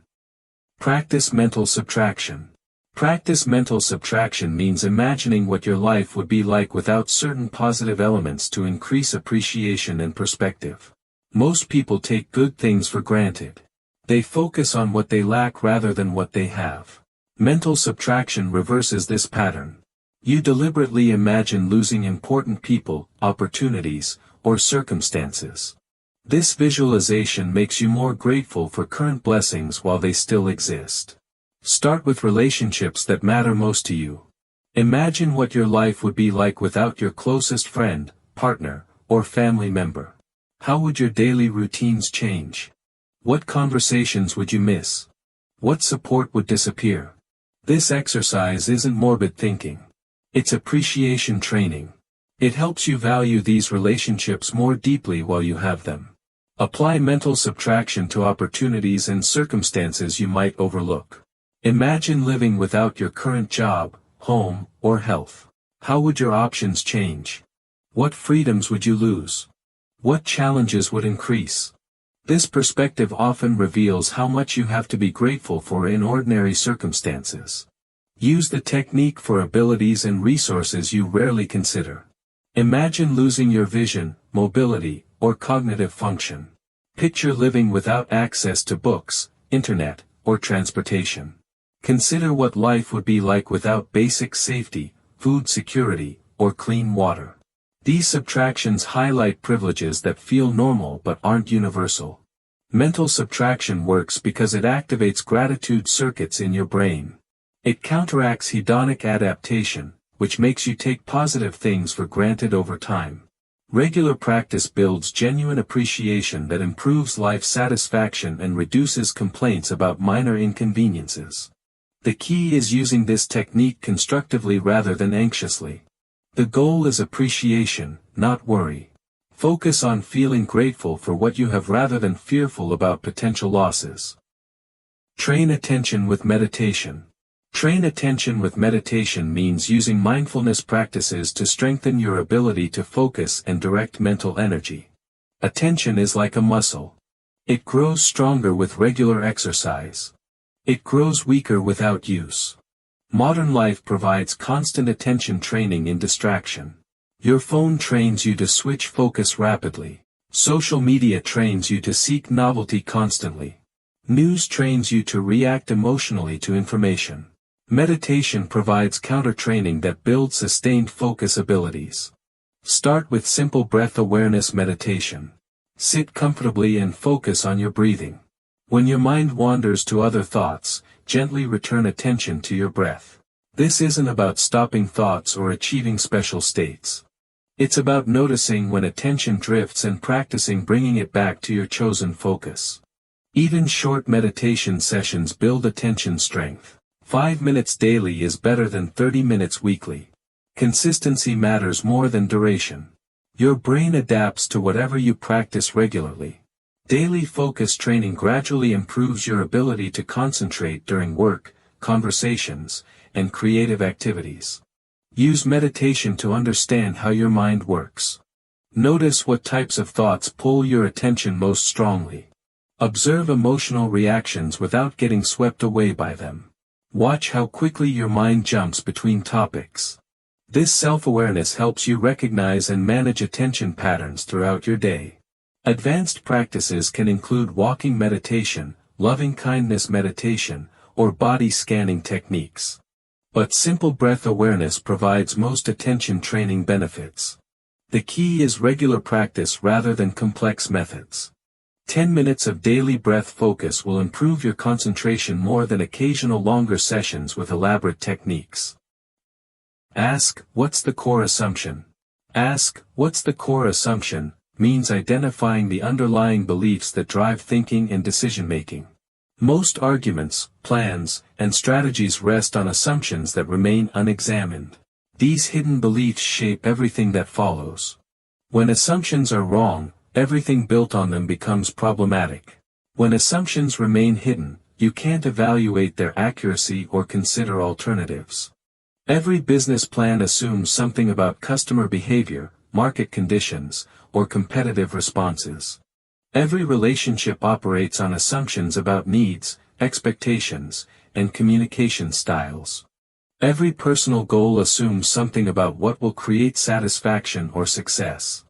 A: Practice mental subtraction. Practice mental subtraction means imagining what your life would be like without certain positive elements to increase appreciation and perspective. Most people take good things for granted. They focus on what they lack rather than what they have. Mental subtraction reverses this pattern. You deliberately imagine losing important people, opportunities, or circumstances. This visualization makes you more grateful for current blessings while they still exist. Start with relationships that matter most to you. Imagine what your life would be like without your closest friend, partner, or family member. How would your daily routines change? What conversations would you miss? What support would disappear? This exercise isn't morbid thinking. It's appreciation training. It helps you value these relationships more deeply while you have them. Apply mental subtraction to opportunities and circumstances you might overlook. Imagine living without your current job, home, or health. How would your options change? What freedoms would you lose? What challenges would increase? This perspective often reveals how much you have to be grateful for in ordinary circumstances. Use the technique for abilities and resources you rarely consider. Imagine losing your vision, mobility, or cognitive function. Picture living without access to books, internet, or transportation. Consider what life would be like without basic safety, food security, or clean water. These subtractions highlight privileges that feel normal but aren't universal. Mental subtraction works because it activates gratitude circuits in your brain. It counteracts hedonic adaptation, which makes you take positive things for granted over time. Regular practice builds genuine appreciation that improves life satisfaction and reduces complaints about minor inconveniences. The key is using this technique constructively rather than anxiously. The goal is appreciation, not worry. Focus on feeling grateful for what you have rather than fearful about potential losses. Train attention with meditation. Train attention with meditation means using mindfulness practices to strengthen your ability to focus and direct mental energy. Attention is like a muscle. It grows stronger with regular exercise. It grows weaker without use. Modern life provides constant attention training in distraction. Your phone trains you to switch focus rapidly. Social media trains you to seek novelty constantly. News trains you to react emotionally to information. Meditation provides counter-training that builds sustained focus abilities. Start with simple breath awareness meditation. Sit comfortably and focus on your breathing. When your mind wanders to other thoughts, gently return attention to your breath. This isn't about stopping thoughts or achieving special states. It's about noticing when attention drifts and practicing bringing it back to your chosen focus. Even short meditation sessions build attention strength. 5 minutes daily is better than 30 minutes weekly. Consistency matters more than duration. Your brain adapts to whatever you practice regularly. Daily focus training gradually improves your ability to concentrate during work, conversations, and creative activities. Use meditation to understand how your mind works. Notice what types of thoughts pull your attention most strongly. Observe emotional reactions without getting swept away by them. Watch how quickly your mind jumps between topics. This self-awareness helps you recognize and manage attention patterns throughout your day. Advanced practices can include walking meditation, loving-kindness meditation, or body scanning techniques. But simple breath awareness provides most attention training benefits. The key is regular practice rather than complex methods. 10 minutes of daily breath focus will improve your concentration more than occasional longer sessions with elaborate techniques. Ask, what's the core assumption? Ask, what's the core assumption, means identifying the underlying beliefs that drive thinking and decision-making. Most arguments, plans, and strategies rest on assumptions that remain unexamined. These hidden beliefs shape everything that follows. When assumptions are wrong, everything built on them becomes problematic. When assumptions remain hidden, you can't evaluate their accuracy or consider alternatives. Every business plan assumes something about customer behavior, market conditions, or competitive responses. Every relationship operates on assumptions about needs, expectations, and communication styles. Every personal goal assumes something about what will create satisfaction or success.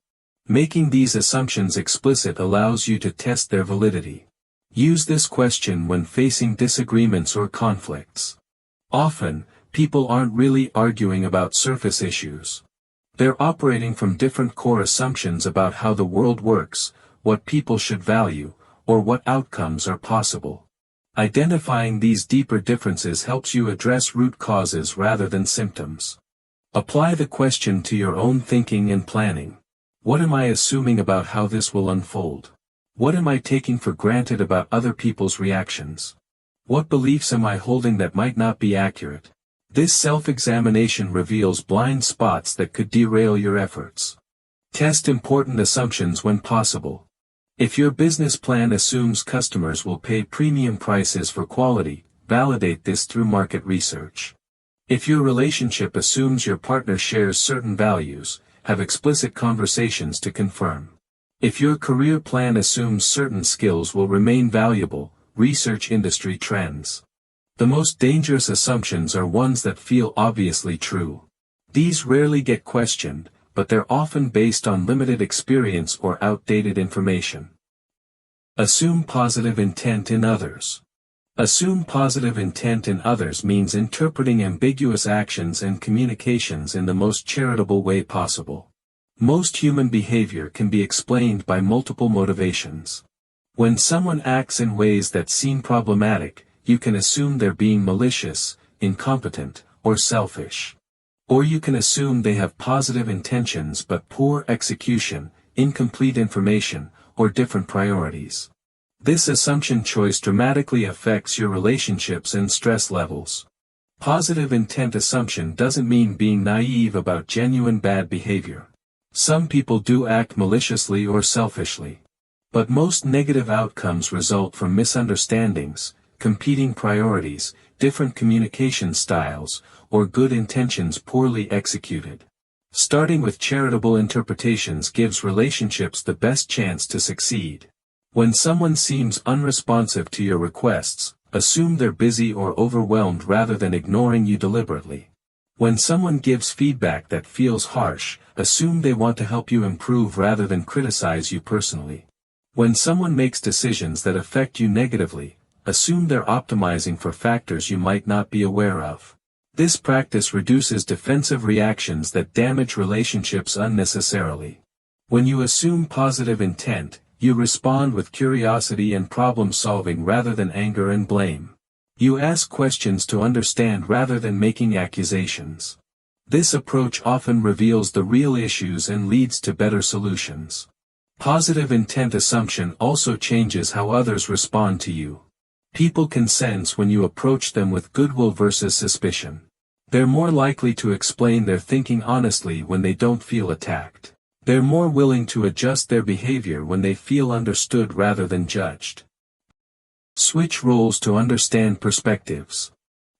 A: Making these assumptions explicit allows you to test their validity. Use this question when facing disagreements or conflicts. Often, people aren't really arguing about surface issues. They're operating from different core assumptions about how the world works, what people should value, or what outcomes are possible. Identifying these deeper differences helps you address root causes rather than symptoms. Apply the question to your own thinking and planning. What am I assuming about how this will unfold? What am I taking for granted about other people's reactions? What beliefs am I holding that might not be accurate? This self-examination reveals blind spots that could derail your efforts. Test important assumptions when possible. If your business plan assumes customers will pay premium prices for quality, validate this through market research. If your relationship assumes your partner shares certain values, have explicit conversations to confirm. If your career plan assumes certain skills will remain valuable, research industry trends. The most dangerous assumptions are ones that feel obviously true. These rarely get questioned, but they're often based on limited experience or outdated information. Assume positive intent in others. Assume positive intent in others means interpreting ambiguous actions and communications in the most charitable way possible. Most human behavior can be explained by multiple motivations. When someone acts in ways that seem problematic, you can assume they're being malicious, incompetent, or selfish. Or you can assume they have positive intentions but poor execution, incomplete information, or different priorities. This assumption choice dramatically affects your relationships and stress levels. Positive intent assumption doesn't mean being naive about genuine bad behavior. Some people do act maliciously or selfishly. But most negative outcomes result from misunderstandings, competing priorities, different communication styles, or good intentions poorly executed. Starting with charitable interpretations gives relationships the best chance to succeed. When someone seems unresponsive to your requests, assume they're busy or overwhelmed rather than ignoring you deliberately. When someone gives feedback that feels harsh, assume they want to help you improve rather than criticize you personally. When someone makes decisions that affect you negatively, assume they're optimizing for factors you might not be aware of. This practice reduces defensive reactions that damage relationships unnecessarily. When you assume positive intent, you respond with curiosity and problem-solving rather than anger and blame. You ask questions to understand rather than making accusations. This approach often reveals the real issues and leads to better solutions. Positive intent assumption also changes how others respond to you. People can sense when you approach them with goodwill versus suspicion. They're more likely to explain their thinking honestly when they don't feel attacked. They're more willing to adjust their behavior when they feel understood rather than judged. Switch roles to understand perspectives.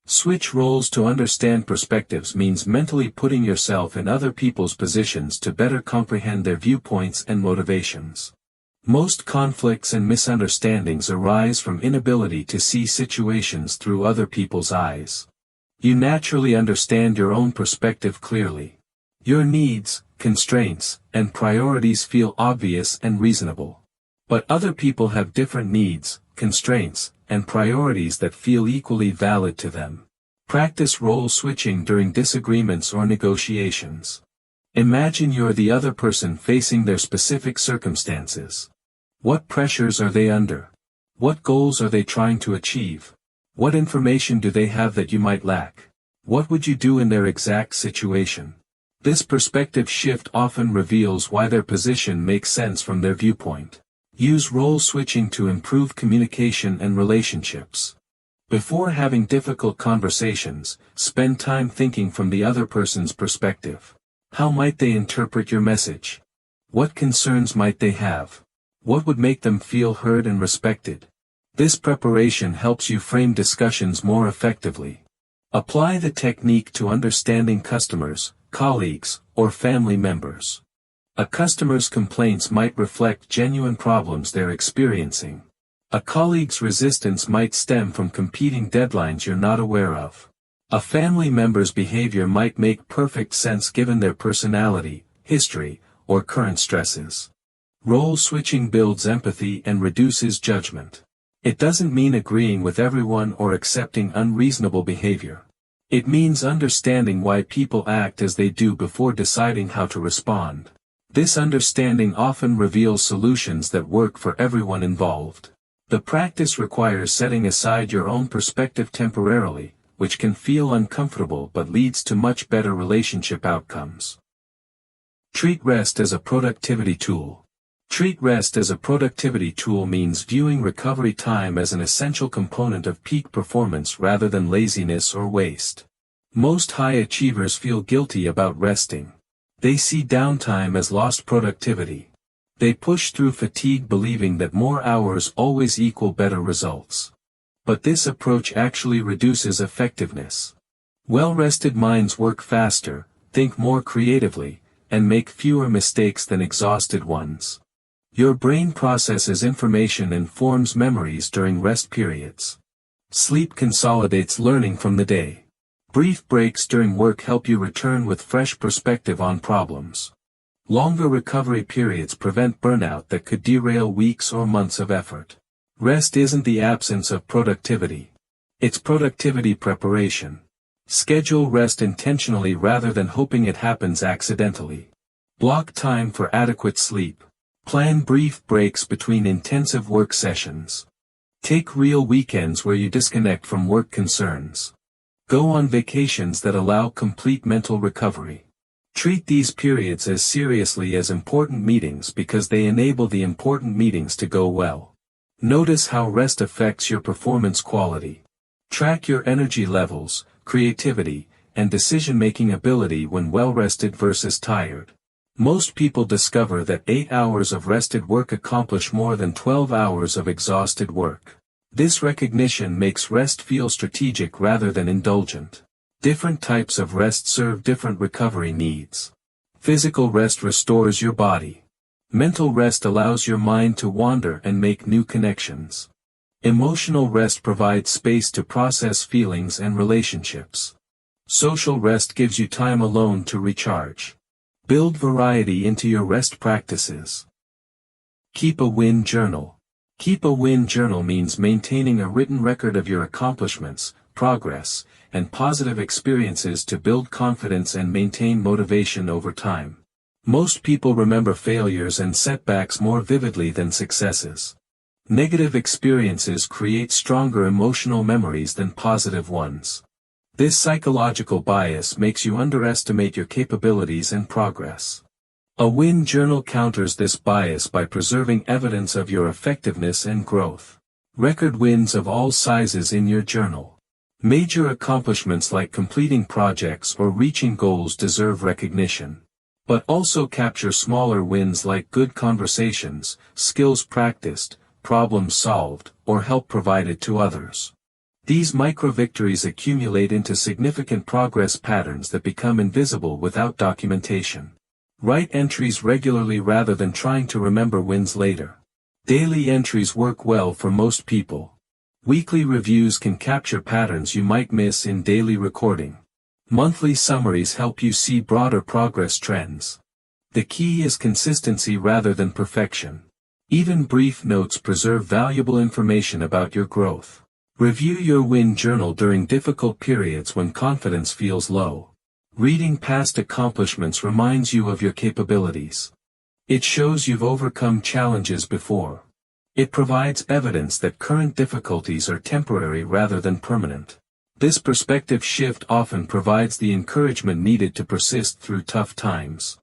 A: Switch roles to understand perspectives means mentally putting yourself in other people's positions to better comprehend their viewpoints and motivations. Most conflicts and misunderstandings arise from inability to see situations through other people's eyes. You naturally understand your own perspective clearly. Your needs, constraints, and priorities feel obvious and reasonable. But other people have different needs, constraints, and priorities that feel equally valid to them. Practice role switching during disagreements or negotiations. Imagine you're the other person facing their specific circumstances. What pressures are they under? What goals are they trying to achieve? What information do they have that you might lack? What would you do in their exact situation? This perspective shift often reveals why their position makes sense from their viewpoint. Use role switching to improve communication and relationships. Before having difficult conversations, spend time thinking from the other person's perspective. How might they interpret your message? What concerns might they have? What would make them feel heard and respected? This preparation helps you frame discussions more effectively. Apply the technique to understanding customers, colleagues, or family members. A customer's complaints might reflect genuine problems they're experiencing. A colleague's resistance might stem from competing deadlines you're not aware of. A family member's behavior might make perfect sense given their personality, history, or current stresses. Role switching builds empathy and reduces judgment. It doesn't mean agreeing with everyone or accepting unreasonable behavior. It means understanding why people act as they do before deciding how to respond. This understanding often reveals solutions that work for everyone involved. The practice requires setting aside your own perspective temporarily, which can feel uncomfortable but leads to much better relationship outcomes. Treat rest as a productivity tool. Treat rest as a productivity tool means viewing recovery time as an essential component of peak performance rather than laziness or waste. Most high achievers feel guilty about resting. They see downtime as lost productivity. They push through fatigue believing that more hours always equal better results. But this approach actually reduces effectiveness. Well-rested minds work faster, think more creatively, and make fewer mistakes than exhausted ones. Your brain processes information and forms memories during rest periods. Sleep consolidates learning from the day. Brief breaks during work help you return with fresh perspective on problems. Longer recovery periods prevent burnout that could derail weeks or months of effort. Rest isn't the absence of productivity. It's productivity preparation. Schedule rest intentionally rather than hoping it happens accidentally. Block time for adequate sleep. Plan brief breaks between intensive work sessions. Take real weekends where you disconnect from work concerns. Go on vacations that allow complete mental recovery. Treat these periods as seriously as important meetings because they enable the important meetings to go well. Notice how rest affects your performance quality. Track your energy levels, creativity, and decision-making ability when well-rested versus tired. Most people discover that 8 hours of rested work accomplish more than 12 hours of exhausted work. This recognition makes rest feel strategic rather than indulgent. Different types of rest serve different recovery needs. Physical rest restores your body. Mental rest allows your mind to wander and make new connections. Emotional rest provides space to process feelings and relationships. Social rest gives you time alone to recharge. Build variety into your rest practices. Keep a win journal. Keep a win journal means maintaining a written record of your accomplishments, progress, and positive experiences to build confidence and maintain motivation over time. Most people remember failures and setbacks more vividly than successes. Negative experiences create stronger emotional memories than positive ones. This psychological bias makes you underestimate your capabilities and progress. A win journal counters this bias by preserving evidence of your effectiveness and growth. Record wins of all sizes in your journal. Major accomplishments like completing projects or reaching goals deserve recognition. But also capture smaller wins like good conversations, skills practiced, problems solved, or help provided to others. These micro-victories accumulate into significant progress patterns that become invisible without documentation. Write entries regularly rather than trying to remember wins later. Daily entries work well for most people. Weekly reviews can capture patterns you might miss in daily recording. Monthly summaries help you see broader progress trends. The key is consistency rather than perfection. Even brief notes preserve valuable information about your growth. Review your win journal during difficult periods when confidence feels low. Reading past accomplishments reminds you of your capabilities. It shows you've overcome challenges before. It provides evidence that current difficulties are temporary rather than permanent. This perspective shift often provides the encouragement needed to persist through tough times.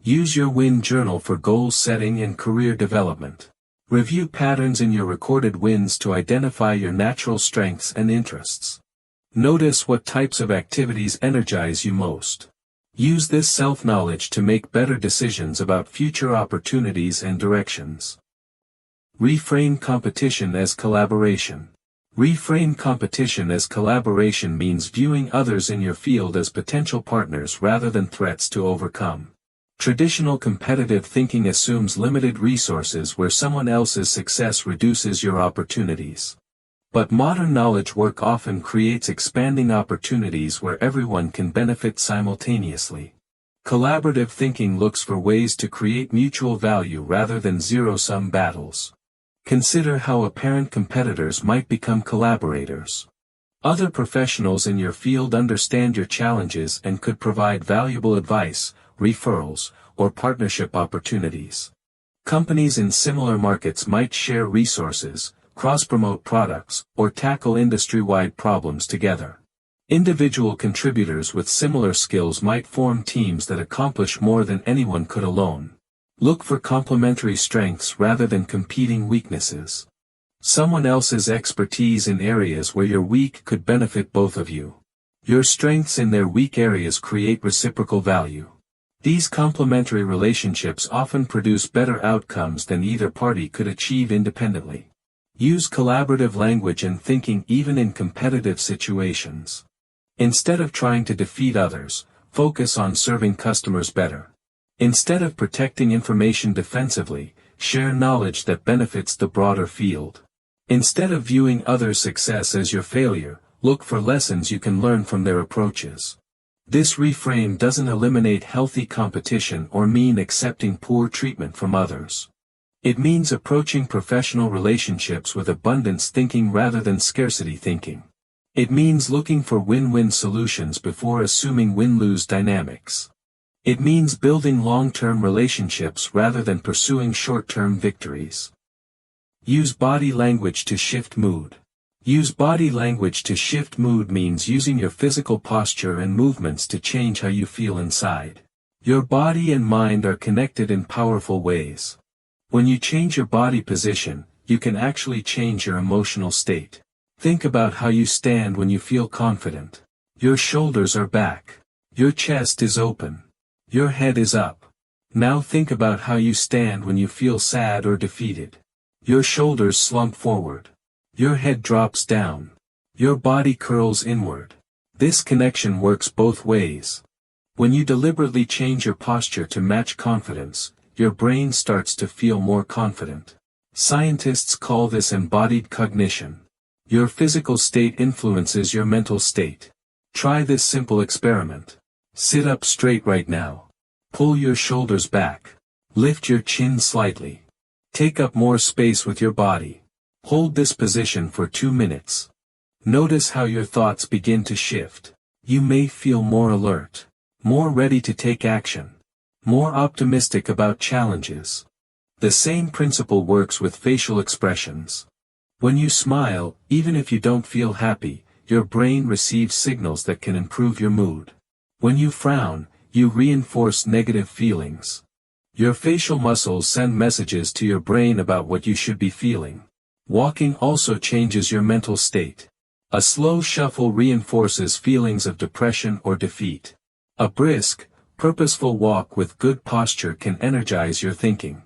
A: Use your win journal for goal setting and career development. Review patterns in your recorded wins to identify your natural strengths and interests. Notice what types of activities energize you most. Use this self-knowledge to make better decisions about future opportunities and directions. Reframe competition as collaboration. Reframe competition as collaboration means viewing others in your field as potential partners rather than threats to overcome. Traditional competitive thinking assumes limited resources where someone else's success reduces your opportunities. But modern knowledge work often creates expanding opportunities where everyone can benefit simultaneously. Collaborative thinking looks for ways to create mutual value rather than zero-sum battles. Consider how apparent competitors might become collaborators. Other professionals in your field understand your challenges and could provide valuable advice, referrals, or partnership opportunities. Companies in similar markets might share resources, cross-promote products, or tackle industry-wide problems together. Individual contributors with similar skills might form teams that accomplish more than anyone could alone. Look for complementary strengths rather than competing weaknesses. Someone else's expertise in areas where you're weak could benefit both of you. Your strengths in their weak areas create reciprocal value. These complementary relationships often produce better outcomes than either party could achieve independently. Use collaborative language and thinking even in competitive situations. Instead of trying to defeat others, focus on serving customers better. Instead of protecting information defensively, share knowledge that benefits the broader field. Instead of viewing others' success as your failure, look for lessons you can learn from their approaches. This reframe doesn't eliminate healthy competition or mean accepting poor treatment from others. It means approaching professional relationships with abundance thinking rather than scarcity thinking. It means looking for win-win solutions before assuming win-lose dynamics. It means building long-term relationships rather than pursuing short-term victories. Use body language to shift mood. Use body language to shift mood means using your physical posture and movements to change how you feel inside. Your body and mind are connected in powerful ways. When you change your body position, you can actually change your emotional state. Think about how you stand when you feel confident. Your shoulders are back. Your chest is open. Your head is up. Now think about how you stand when you feel sad or defeated. Your shoulders slump forward. Your head drops down. Your body curls inward. This connection works both ways. When you deliberately change your posture to match confidence, your brain starts to feel more confident. Scientists call this embodied cognition. Your physical state influences your mental state. Try this simple experiment. Sit up straight right now. Pull your shoulders back. Lift your chin slightly. Take up more space with your body. Hold this position for 2 minutes. Notice how your thoughts begin to shift. You may feel more alert, more ready to take action, more optimistic about challenges. The same principle works with facial expressions. When you smile, even if you don't feel happy, your brain receives signals that can improve your mood. When you frown, you reinforce negative feelings. Your facial muscles send messages to your brain about what you should be feeling. Walking also changes your mental state. A slow shuffle reinforces feelings of depression or defeat. A brisk, purposeful walk with good posture can energize your thinking.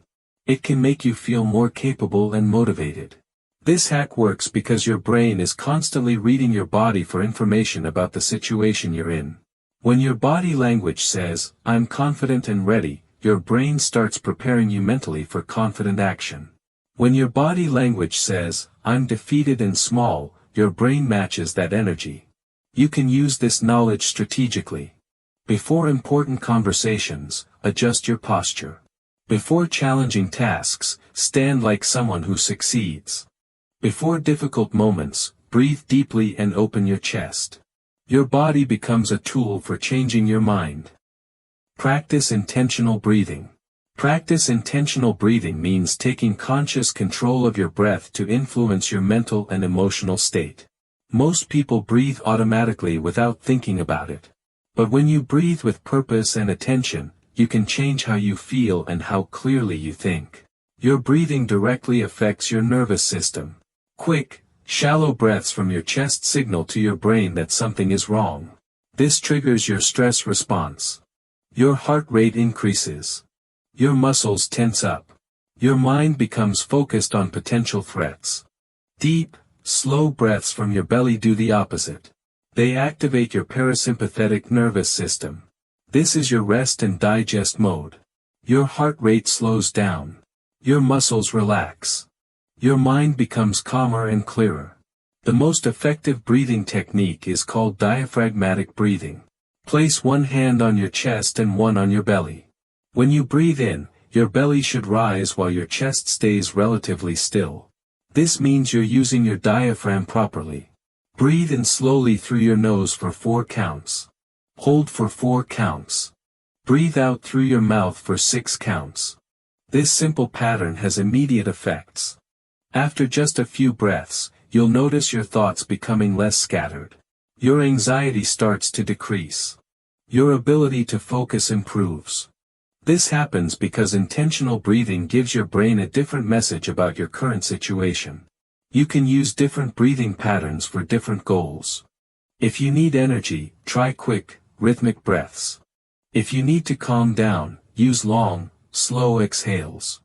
A: It can make you feel more capable and motivated. This hack works because your brain is constantly reading your body for information about the situation you're in. When your body language says, "I'm confident and ready," your brain starts preparing you mentally for confident action. When your body language says, "I'm defeated and small," your brain matches that energy. You can use this knowledge strategically. Before important conversations, adjust your posture. Before challenging tasks, stand like someone who succeeds. Before difficult moments, breathe deeply and open your chest. Your body becomes a tool for changing your mind. Practice intentional breathing. Practice intentional breathing means taking conscious control of your breath to influence your mental and emotional state. Most people breathe automatically without thinking about it. But when you breathe with purpose and attention, you can change how you feel and how clearly you think. Your breathing directly affects your nervous system. Quick, shallow breaths from your chest signal to your brain that something is wrong. This triggers your stress response. Your heart rate increases. Your muscles tense up. Your mind becomes focused on potential threats. Deep, slow breaths from your belly do the opposite. They activate your parasympathetic nervous system. This is your rest and digest mode. Your heart rate slows down. Your muscles relax. Your mind becomes calmer and clearer. The most effective breathing technique is called diaphragmatic breathing. Place one hand on your chest and one on your belly. When you breathe in, your belly should rise while your chest stays relatively still. This means you're using your diaphragm properly. Breathe in slowly through your nose for 4 counts. Hold for 4 counts. Breathe out through your mouth for 6 counts. This simple pattern has immediate effects. After just a few breaths, you'll notice your thoughts becoming less scattered. Your anxiety starts to decrease. Your ability to focus improves. This happens because intentional breathing gives your brain a different message about your current situation. You can use different breathing patterns for different goals. If you need energy, try quick, rhythmic breaths. If you need to calm down, use long, slow exhales.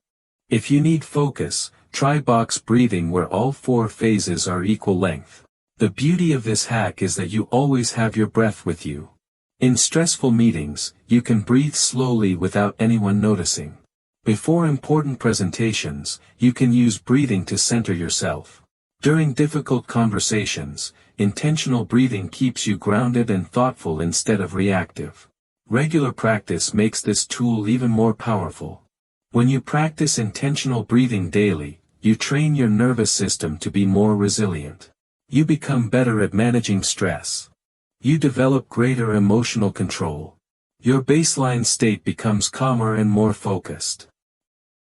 A: If you need focus, try box breathing where all 4 phases are equal length. The beauty of this hack is that you always have your breath with you. In stressful meetings, you can breathe slowly without anyone noticing. Before important presentations, you can use breathing to center yourself. During difficult conversations, intentional breathing keeps you grounded and thoughtful instead of reactive. Regular practice makes this tool even more powerful. When you practice intentional breathing daily, you train your nervous system to be more resilient. You become better at managing stress. You develop greater emotional control. Your baseline state becomes calmer and more focused.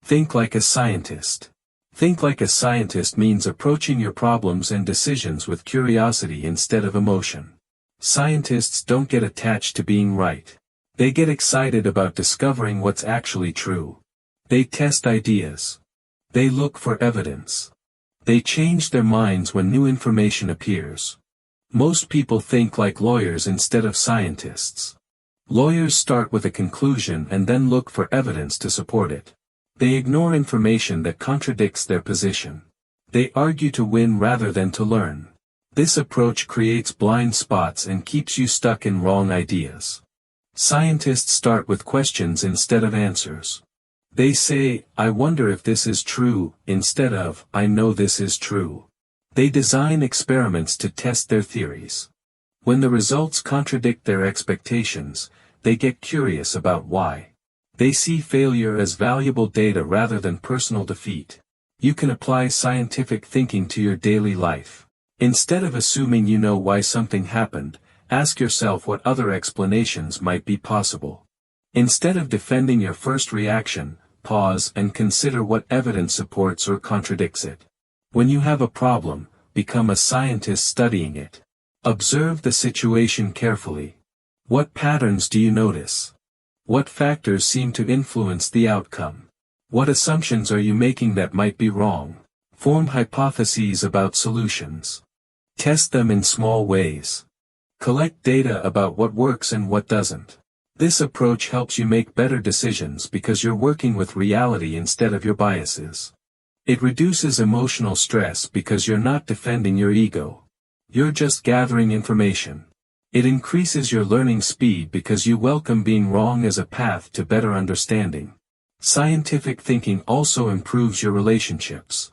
A: Think like a scientist. Think like a scientist means approaching your problems and decisions with curiosity instead of emotion. Scientists don't get attached to being right. They get excited about discovering what's actually true. They test ideas. They look for evidence. They change their minds when new information appears. Most people think like lawyers instead of scientists. Lawyers start with a conclusion and then look for evidence to support it. They ignore information that contradicts their position. They argue to win rather than to learn. This approach creates blind spots and keeps you stuck in wrong ideas. Scientists start with questions instead of answers. They say, "I wonder if this is true," instead of, "I know this is true." They design experiments to test their theories. When the results contradict their expectations, they get curious about why. They see failure as valuable data rather than personal defeat. You can apply scientific thinking to your daily life. Instead of assuming you know why something happened, ask yourself what other explanations might be possible. Instead of defending your first reaction, pause and consider what evidence supports or contradicts it. When you have a problem, become a scientist studying it. Observe the situation carefully. What patterns do you notice? What factors seem to influence the outcome? What assumptions are you making that might be wrong? Form hypotheses about solutions. Test them in small ways. Collect data about what works and what doesn't. This approach helps you make better decisions because you're working with reality instead of your biases. It reduces emotional stress because you're not defending your ego. You're just gathering information. It increases your learning speed because you welcome being wrong as a path to better understanding. Scientific thinking also improves your relationships.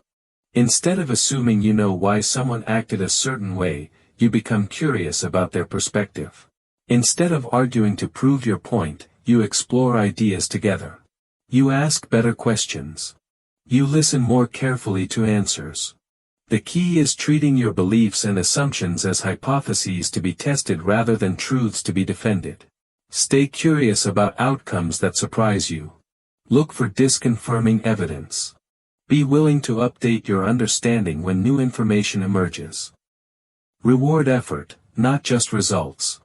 A: Instead of assuming you know why someone acted a certain way, you become curious about their perspective. Instead of arguing to prove your point, you explore ideas together. You ask better questions. You listen more carefully to answers. The key is treating your beliefs and assumptions as hypotheses to be tested rather than truths to be defended. Stay curious about outcomes that surprise you. Look for disconfirming evidence. Be willing to update your understanding when new information emerges. Reward effort, not just results.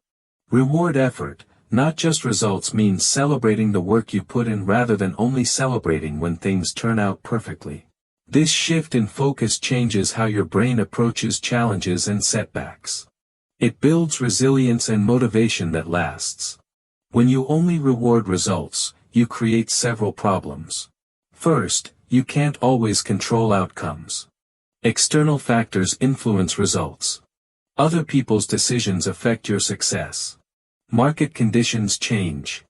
A: Reward effort, not just results means celebrating the work you put in rather than only celebrating when things turn out perfectly. This shift in focus changes how your brain approaches challenges and setbacks. It builds resilience and motivation that lasts. When you only reward results, you create several problems. First, you can't always control outcomes. External factors influence results. Other people's decisions affect your success. Market conditions change.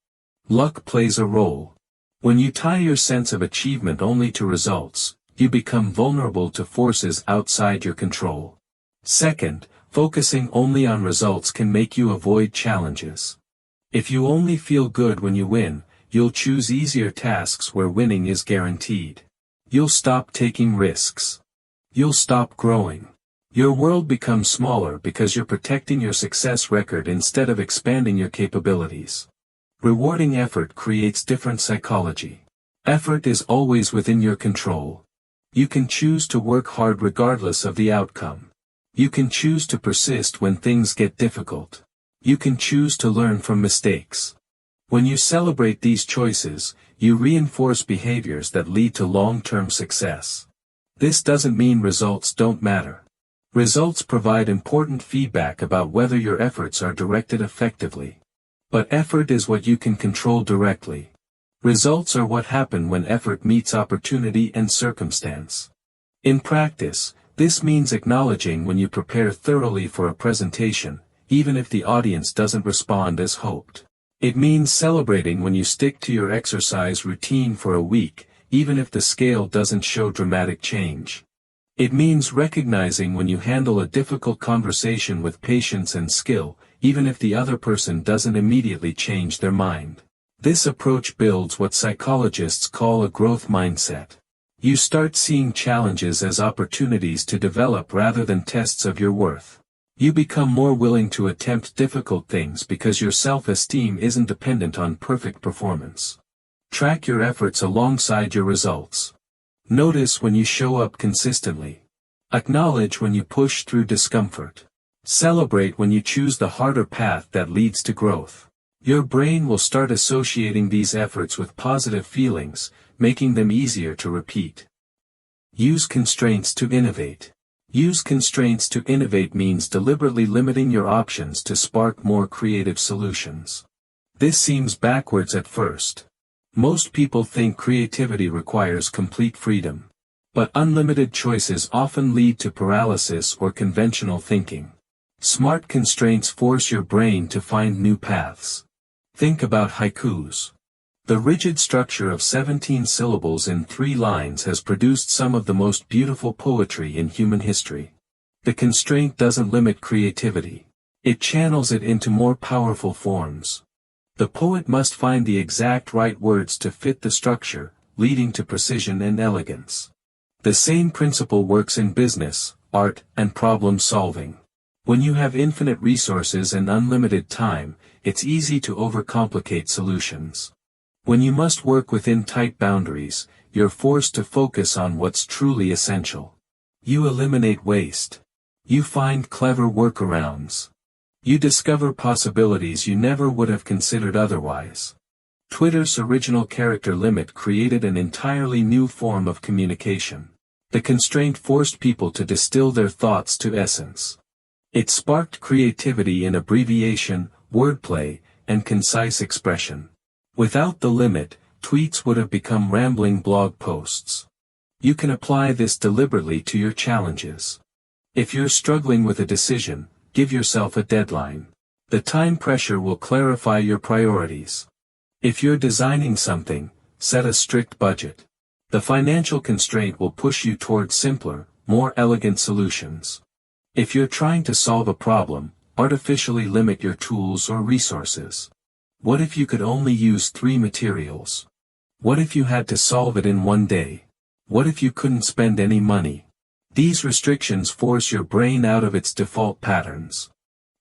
A: Luck plays a role. When you tie your sense of achievement only to results, you become vulnerable to forces outside your control. Second, focusing only on results can make you avoid challenges. If you only feel good when you win, you'll choose easier tasks where winning is guaranteed. You'll stop taking risks. You'll stop growing. Your world becomes smaller because you're protecting your success record instead of expanding your capabilities. Rewarding effort creates different psychology. Effort is always within your control. You can choose to work hard regardless of the outcome. You can choose to persist when things get difficult. You can choose to learn from mistakes. When you celebrate these choices, you reinforce behaviors that lead to long-term success. This doesn't mean results don't matter. Results provide important feedback about whether your efforts are directed effectively. But effort is what you can control directly. Results are what happen when effort meets opportunity and circumstance. In practice, this means acknowledging when you prepare thoroughly for a presentation, even if the audience doesn't respond as hoped. It means celebrating when you stick to your exercise routine for a week, even if the scale doesn't show dramatic change. It means recognizing when you handle a difficult conversation with patience and skill, even if the other person doesn't immediately change their mind. This approach builds what psychologists call a growth mindset. You start seeing challenges as opportunities to develop rather than tests of your worth. You become more willing to attempt difficult things because your self-esteem isn't dependent on perfect performance. Track your efforts alongside your results. Notice when you show up consistently. Acknowledge when you push through discomfort. Celebrate when you choose the harder path that leads to growth. Your brain will start associating these efforts with positive feelings, making them easier to repeat. Use constraints to innovate. Use constraints to innovate means deliberately limiting your options to spark more creative solutions. This seems backwards at first. Most people think creativity requires complete freedom. But unlimited choices often lead to paralysis or conventional thinking. Smart constraints force your brain to find new paths. Think about haikus. The rigid structure of 17 syllables in 3 lines has produced some of the most beautiful poetry in human history. The constraint doesn't limit creativity. It channels it into more powerful forms. The poet must find the exact right words to fit the structure, leading to precision and elegance. The same principle works in business, art, and problem solving. When you have infinite resources and unlimited time, it's easy to overcomplicate solutions. When you must work within tight boundaries, you're forced to focus on what's truly essential. You eliminate waste. You find clever workarounds. You discover possibilities you never would have considered otherwise. Twitter's original character limit created an entirely new form of communication. The constraint forced people to distill their thoughts to essence. It sparked creativity in abbreviation, wordplay, and concise expression. Without the limit, tweets would have become rambling blog posts. You can apply this deliberately to your challenges. If you're struggling with a decision, give yourself a deadline. The time pressure will clarify your priorities. If you're designing something, set a strict budget. The financial constraint will push you toward simpler, more elegant solutions. If you're trying to solve a problem, artificially limit your tools or resources. What if you could only use 3 materials? What if you had to solve it in 1 day? What if you couldn't spend any money? These restrictions force your brain out of its default patterns.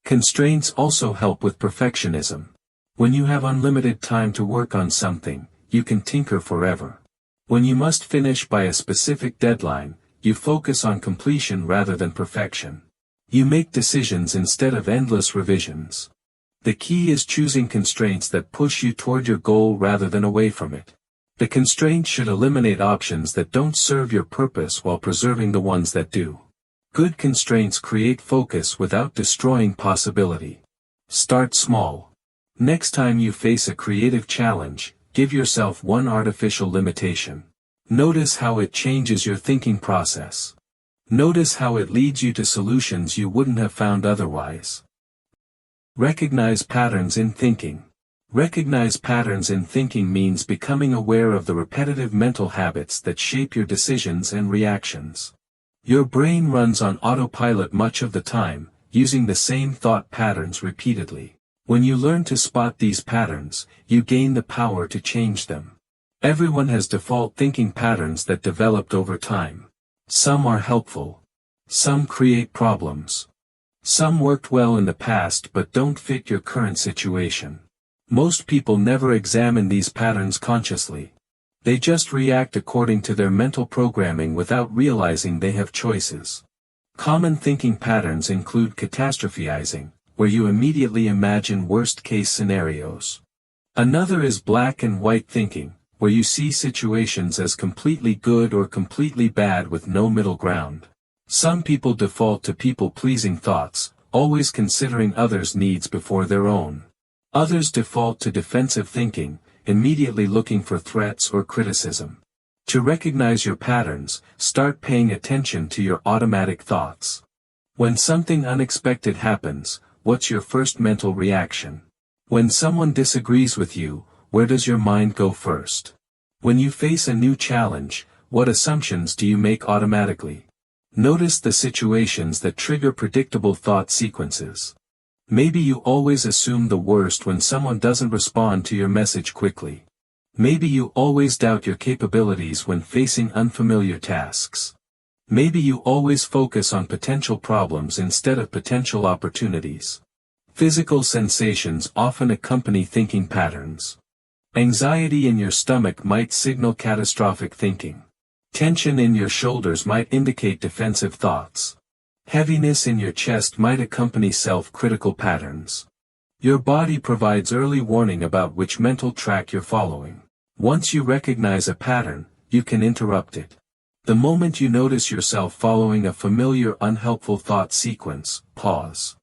A: Constraints also help with perfectionism. When you have unlimited time to work on something, you can tinker forever. When you must finish by a specific deadline, you focus on completion rather than perfection. You make decisions instead of endless revisions. The key is choosing constraints that push you toward your goal rather than away from it. The constraint should eliminate options that don't serve your purpose while preserving the ones that do. Good constraints create focus without destroying possibility. Start small. Next time you face a creative challenge, give yourself one artificial limitation. Notice how it changes your thinking process. Notice how it leads you to solutions you wouldn't have found otherwise. Recognize patterns in thinking. Recognize patterns in thinking means becoming aware of the repetitive mental habits that shape your decisions and reactions. Your brain runs on autopilot much of the time, using the same thought patterns repeatedly. When you learn to spot these patterns, you gain the power to change them. Everyone has default thinking patterns that developed over time. Some are helpful. Some create problems. Some worked well in the past but don't fit your current situation. Most people never examine these patterns consciously. They just react according to their mental programming without realizing they have choices. Common thinking patterns include catastrophizing, where you immediately imagine worst-case scenarios. Another is black and white thinking, where you see situations as completely good or completely bad with no middle ground. Some people default to people-pleasing thoughts, always considering others' needs before their own. Others default to defensive thinking, immediately looking for threats or criticism. To recognize your patterns, start paying attention to your automatic thoughts. When something unexpected happens, what's your first mental reaction? When someone disagrees with you, where does your mind go first? When you face a new challenge, what assumptions do you make automatically? Notice the situations that trigger predictable thought sequences. Maybe you always assume the worst when someone doesn't respond to your message quickly. Maybe you always doubt your capabilities when facing unfamiliar tasks. Maybe you always focus on potential problems instead of potential opportunities. Physical sensations often accompany thinking patterns. Anxiety in your stomach might signal catastrophic thinking. Tension in your shoulders might indicate defensive thoughts. Heaviness in your chest might accompany self-critical patterns. Your body provides early warning about which mental track you're following. Once you recognize a pattern, you can interrupt it. The moment you notice yourself following a familiar unhelpful thought sequence, pause.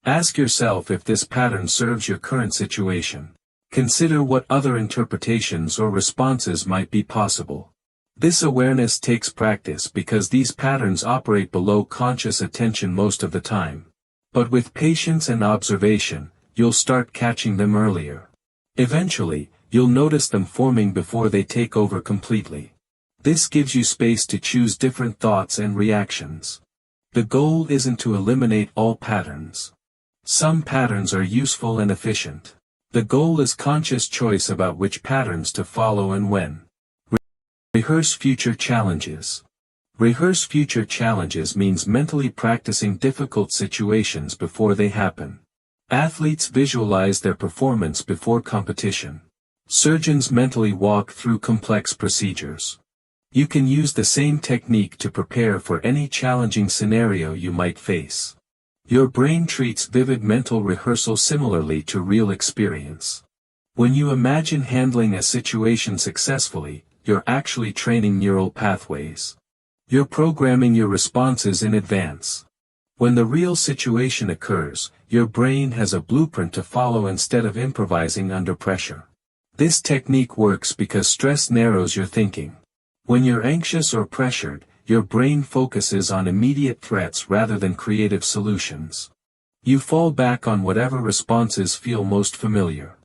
A: Ask yourself if this pattern serves your current situation. Consider what other interpretations or responses might be possible. This awareness takes practice because these patterns operate below conscious attention most of the time. But with patience and observation, you'll start catching them earlier. Eventually, you'll notice them forming before they take over completely. This gives you space to choose different thoughts and reactions. The goal isn't to eliminate all patterns. Some patterns are useful and efficient. The goal is conscious choice about which patterns to follow and when. Rehearse future challenges. Rehearse future challenges means mentally practicing difficult situations before they happen. Athletes visualize their performance before competition. Surgeons mentally walk through complex procedures. You can use the same technique to prepare for any challenging scenario you might face. Your brain treats vivid mental rehearsal similarly to real experience. When you imagine handling a situation successfully, you're actually training neural pathways. You're programming your responses in advance. When the real situation occurs, your brain has a blueprint to follow instead of improvising under pressure. This technique works because stress narrows your thinking. When you're anxious or pressured, your brain focuses on immediate threats rather than creative solutions. You fall back on whatever responses feel most familiar.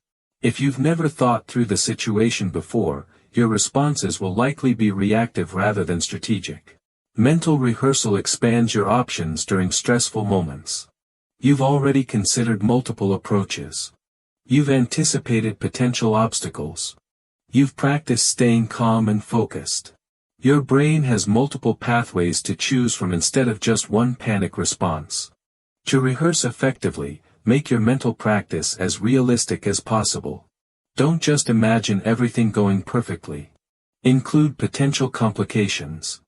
A: If you've never thought through the situation before, your responses will likely be reactive rather than strategic. Mental rehearsal expands your options during stressful moments. You've already considered multiple approaches. You've anticipated potential obstacles. You've practiced staying calm and focused. Your brain has multiple pathways to choose from instead of just one panic response. To rehearse effectively, make your mental practice as realistic as possible. Don't just imagine everything going perfectly. Include potential complications.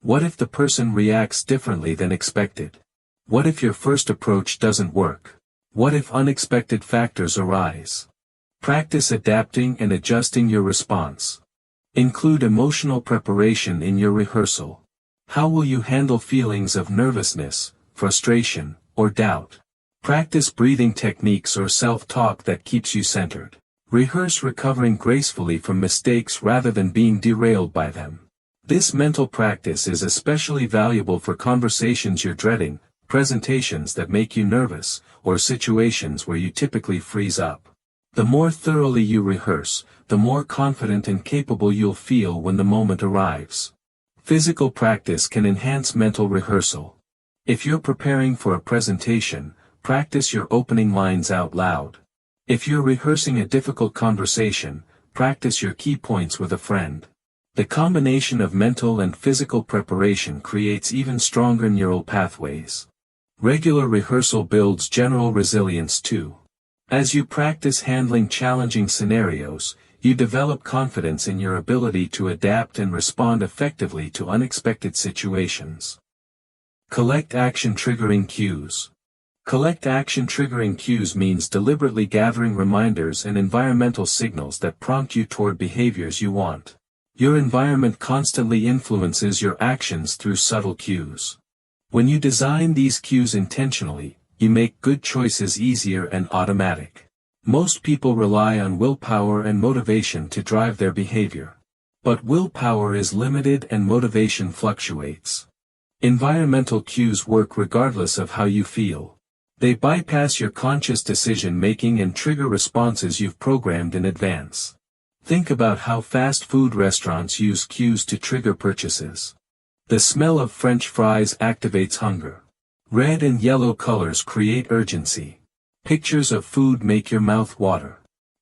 A: What if the person reacts differently than expected? What if your first approach doesn't work? What if unexpected factors arise? Practice adapting and adjusting your response. Include emotional preparation in your rehearsal. How will you handle feelings of nervousness, frustration, or doubt? Practice breathing techniques or self-talk that keeps you centered. Rehearse recovering gracefully from mistakes rather than being derailed by them. This mental practice is especially valuable for conversations you're dreading, presentations that make you nervous, or situations where you typically freeze up. The more thoroughly you rehearse, the more confident and capable you'll feel when the moment arrives. Physical practice can enhance mental rehearsal. If you're preparing for a presentation, practice your opening lines out loud. If you're rehearsing a difficult conversation, practice your key points with a friend. The combination of mental and physical preparation creates even stronger neural pathways. Regular rehearsal builds general resilience too. As you practice handling challenging scenarios, you develop confidence in your ability to adapt and respond effectively to unexpected situations. Collect action triggering cues. Collect action triggering cues means deliberately gathering reminders and environmental signals that prompt you toward behaviors you want. Your environment constantly influences your actions through subtle cues. When you design these cues intentionally, you make good choices easier and automatic. Most people rely on willpower and motivation to drive their behavior. But willpower is limited and motivation fluctuates. Environmental cues work regardless of how you feel. They bypass your conscious decision-making and trigger responses you've programmed in advance. Think about how fast food restaurants use cues to trigger purchases. The smell of French fries activates hunger. Red and yellow colors create urgency. Pictures of food make your mouth water.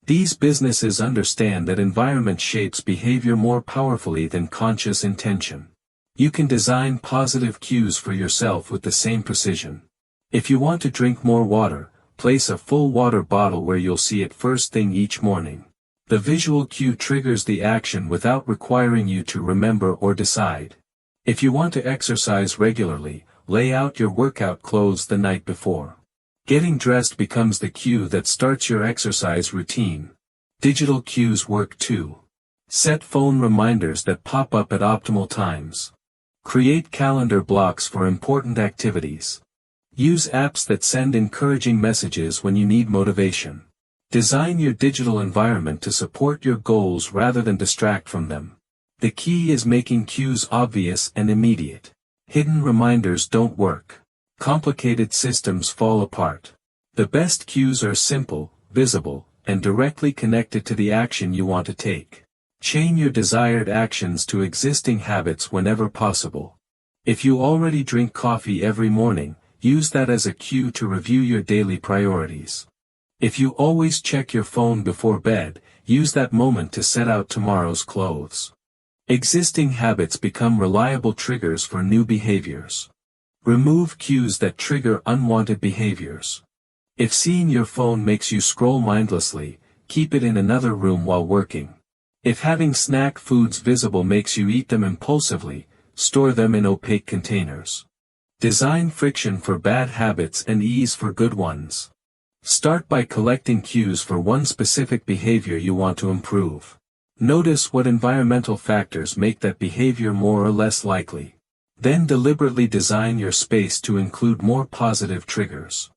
A: These businesses understand that environment shapes behavior more powerfully than conscious intention. You can design positive cues for yourself with the same precision. If you want to drink more water, place a full water bottle where you'll see it first thing each morning. The visual cue triggers the action without requiring you to remember or decide. If you want to exercise regularly, lay out your workout clothes the night before. Getting dressed becomes the cue that starts your exercise routine. Digital cues work too. Set phone reminders that pop up at optimal times. Create calendar blocks for important activities. Use apps that send encouraging messages when you need motivation. Design your digital environment to support your goals rather than distract from them. The key is making cues obvious and immediate. Hidden reminders don't work. Complicated systems fall apart. The best cues are simple, visible, and directly connected to the action you want to take. Chain your desired actions to existing habits whenever possible. If you already drink coffee every morning, use that as a cue to review your daily priorities. If you always check your phone before bed, use that moment to set out tomorrow's clothes. Existing habits become reliable triggers for new behaviors. Remove cues that trigger unwanted behaviors. If seeing your phone makes you scroll mindlessly, keep it in another room while working. If having snack foods visible makes you eat them impulsively, store them in opaque containers. Design friction for bad habits and ease for good ones. Start by collecting cues for one specific behavior you want to improve. Notice what environmental factors make that behavior more or less likely. Then deliberately design your space to include more positive triggers.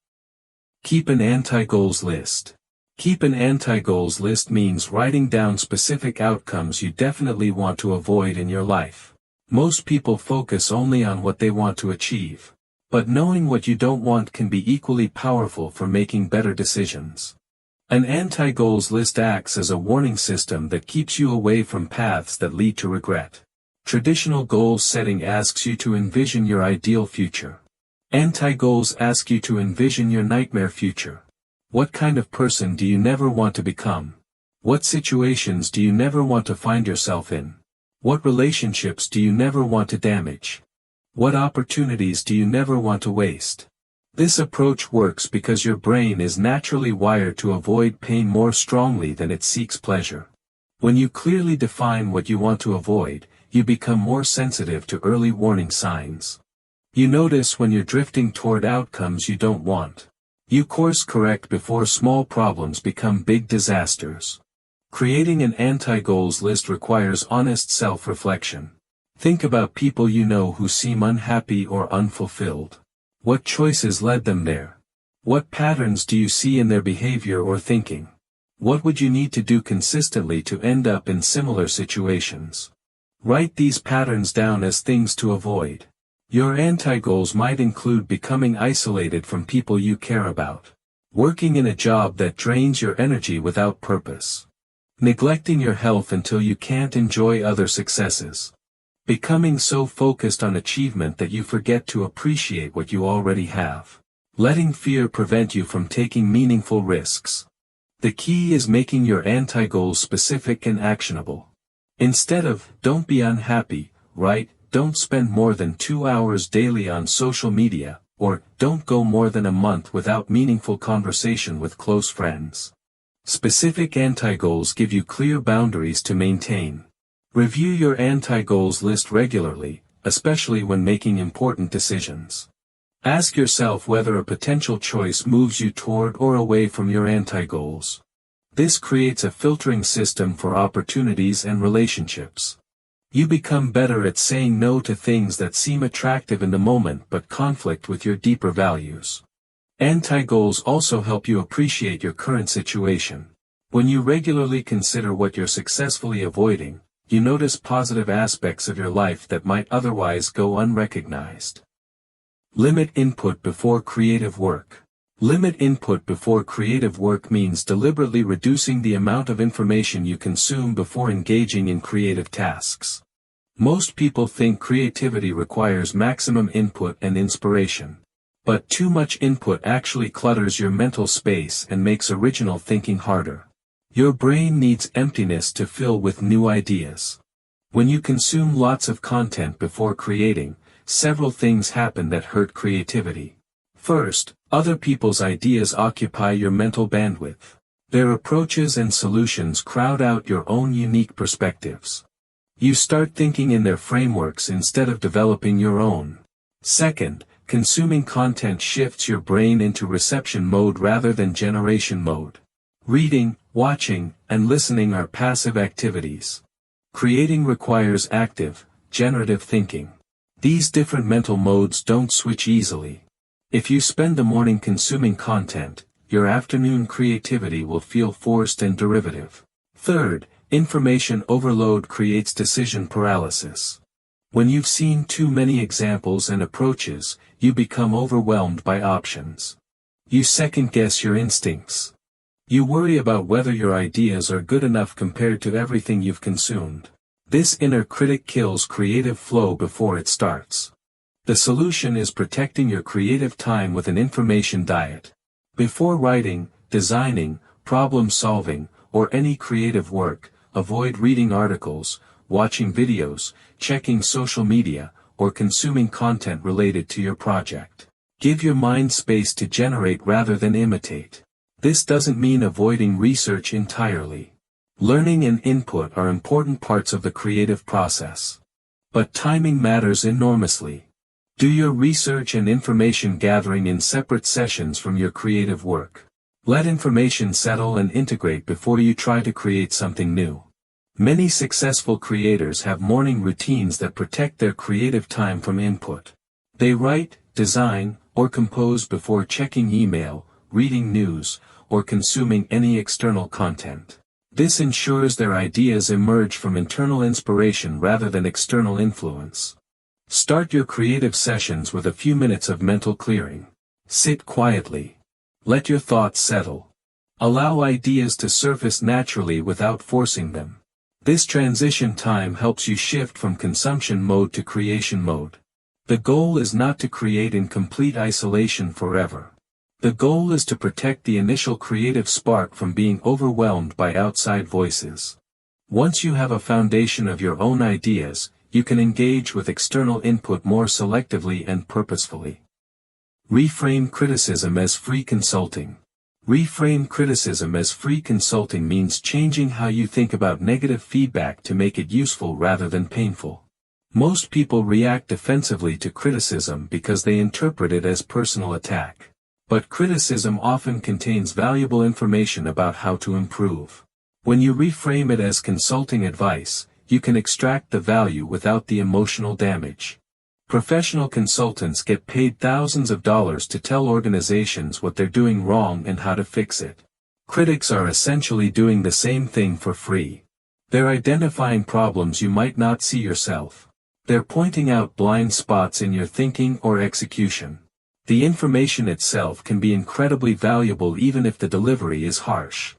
A: Keep an anti-goals list. Keep an anti-goals list means writing down specific outcomes you definitely want to avoid in your life. Most people focus only on what they want to achieve. But knowing what you don't want can be equally powerful for making better decisions. An anti-goals list acts as a warning system that keeps you away from paths that lead to regret. Traditional goal setting asks you to envision your ideal future. Anti-goals ask you to envision your nightmare future. What kind of person do you never want to become? What situations do you never want to find yourself in? What relationships do you never want to damage? What opportunities do you never want to waste? This approach works because your brain is naturally wired to avoid pain more strongly than it seeks pleasure. When you clearly define what you want to avoid, you become more sensitive to early warning signs. You notice when you're drifting toward outcomes you don't want. You course correct before small problems become big disasters. Creating an anti-goals list requires honest self-reflection. Think about people you know who seem unhappy or unfulfilled. What choices led them there? What patterns do you see in their behavior or thinking? What would you need to do consistently to end up in similar situations? Write these patterns down as things to avoid. Your anti-goals might include becoming isolated from people you care about. Working in a job that drains your energy without purpose. Neglecting your health until you can't enjoy other successes. Becoming so focused on achievement that you forget to appreciate what you already have. Letting fear prevent you from taking meaningful risks. The key is making your anti-goals specific and actionable. Instead of, don't be unhappy, write, don't spend more than 2 hours daily on social media, or, don't go more than a month without meaningful conversation with close friends. Specific anti-goals give you clear boundaries to maintain. Review your anti-goals list regularly, especially when making important decisions. Ask yourself whether a potential choice moves you toward or away from your anti-goals. This creates a filtering system for opportunities and relationships. You become better at saying no to things that seem attractive in the moment but conflict with your deeper values. Anti-goals also help you appreciate your current situation. When you regularly consider what you're successfully avoiding, you notice positive aspects of your life that might otherwise go unrecognized. Limit input before creative work. Limit input before creative work means deliberately reducing the amount of information you consume before engaging in creative tasks. Most people think creativity requires maximum input and inspiration. But too much input actually clutters your mental space and makes original thinking harder. Your brain needs emptiness to fill with new ideas. When you consume lots of content before creating, several things happen that hurt creativity. First, other people's ideas occupy your mental bandwidth. Their approaches and solutions crowd out your own unique perspectives. You start thinking in their frameworks instead of developing your own. Second, consuming content shifts your brain into reception mode rather than generation mode. Reading, watching, and listening are passive activities. Creating requires active, generative thinking. These different mental modes don't switch easily. If you spend the morning consuming content, your afternoon creativity will feel forced and derivative. Third, information overload creates decision paralysis. When you've seen too many examples and approaches, you become overwhelmed by options. You second-guess your instincts. You worry about whether your ideas are good enough compared to everything you've consumed. This inner critic kills creative flow before it starts. The solution is protecting your creative time with an information diet. Before writing, designing, problem-solving, or any creative work, avoid reading articles, watching videos, checking social media, or consuming content related to your project. Give your mind space to generate rather than imitate. This doesn't mean avoiding research entirely. Learning and input are important parts of the creative process. But timing matters enormously. Do your research and information gathering in separate sessions from your creative work. Let information settle and integrate before you try to create something new. Many successful creators have morning routines that protect their creative time from input. They write, design, or compose before checking email, reading news, or consuming any external content. This ensures their ideas emerge from internal inspiration rather than external influence. Start your creative sessions with a few minutes of mental clearing. Sit quietly. Let your thoughts settle. Allow ideas to surface naturally without forcing them. This transition time helps you shift from consumption mode to creation mode. The goal is not to create in complete isolation forever. The goal is to protect the initial creative spark from being overwhelmed by outside voices. Once you have a foundation of your own ideas, you can engage with external input more selectively and purposefully. Reframe criticism as free consulting. Reframe criticism as free consulting means changing how you think about negative feedback to make it useful rather than painful. Most people react defensively to criticism because they interpret it as personal attack. But criticism often contains valuable information about how to improve. When you reframe it as consulting advice, you can extract the value without the emotional damage. Professional consultants get paid thousands of dollars to tell organizations what they're doing wrong and how to fix it. Critics are essentially doing the same thing for free. They're identifying problems you might not see yourself. They're pointing out blind spots in your thinking or execution. The information itself can be incredibly valuable even if the delivery is harsh.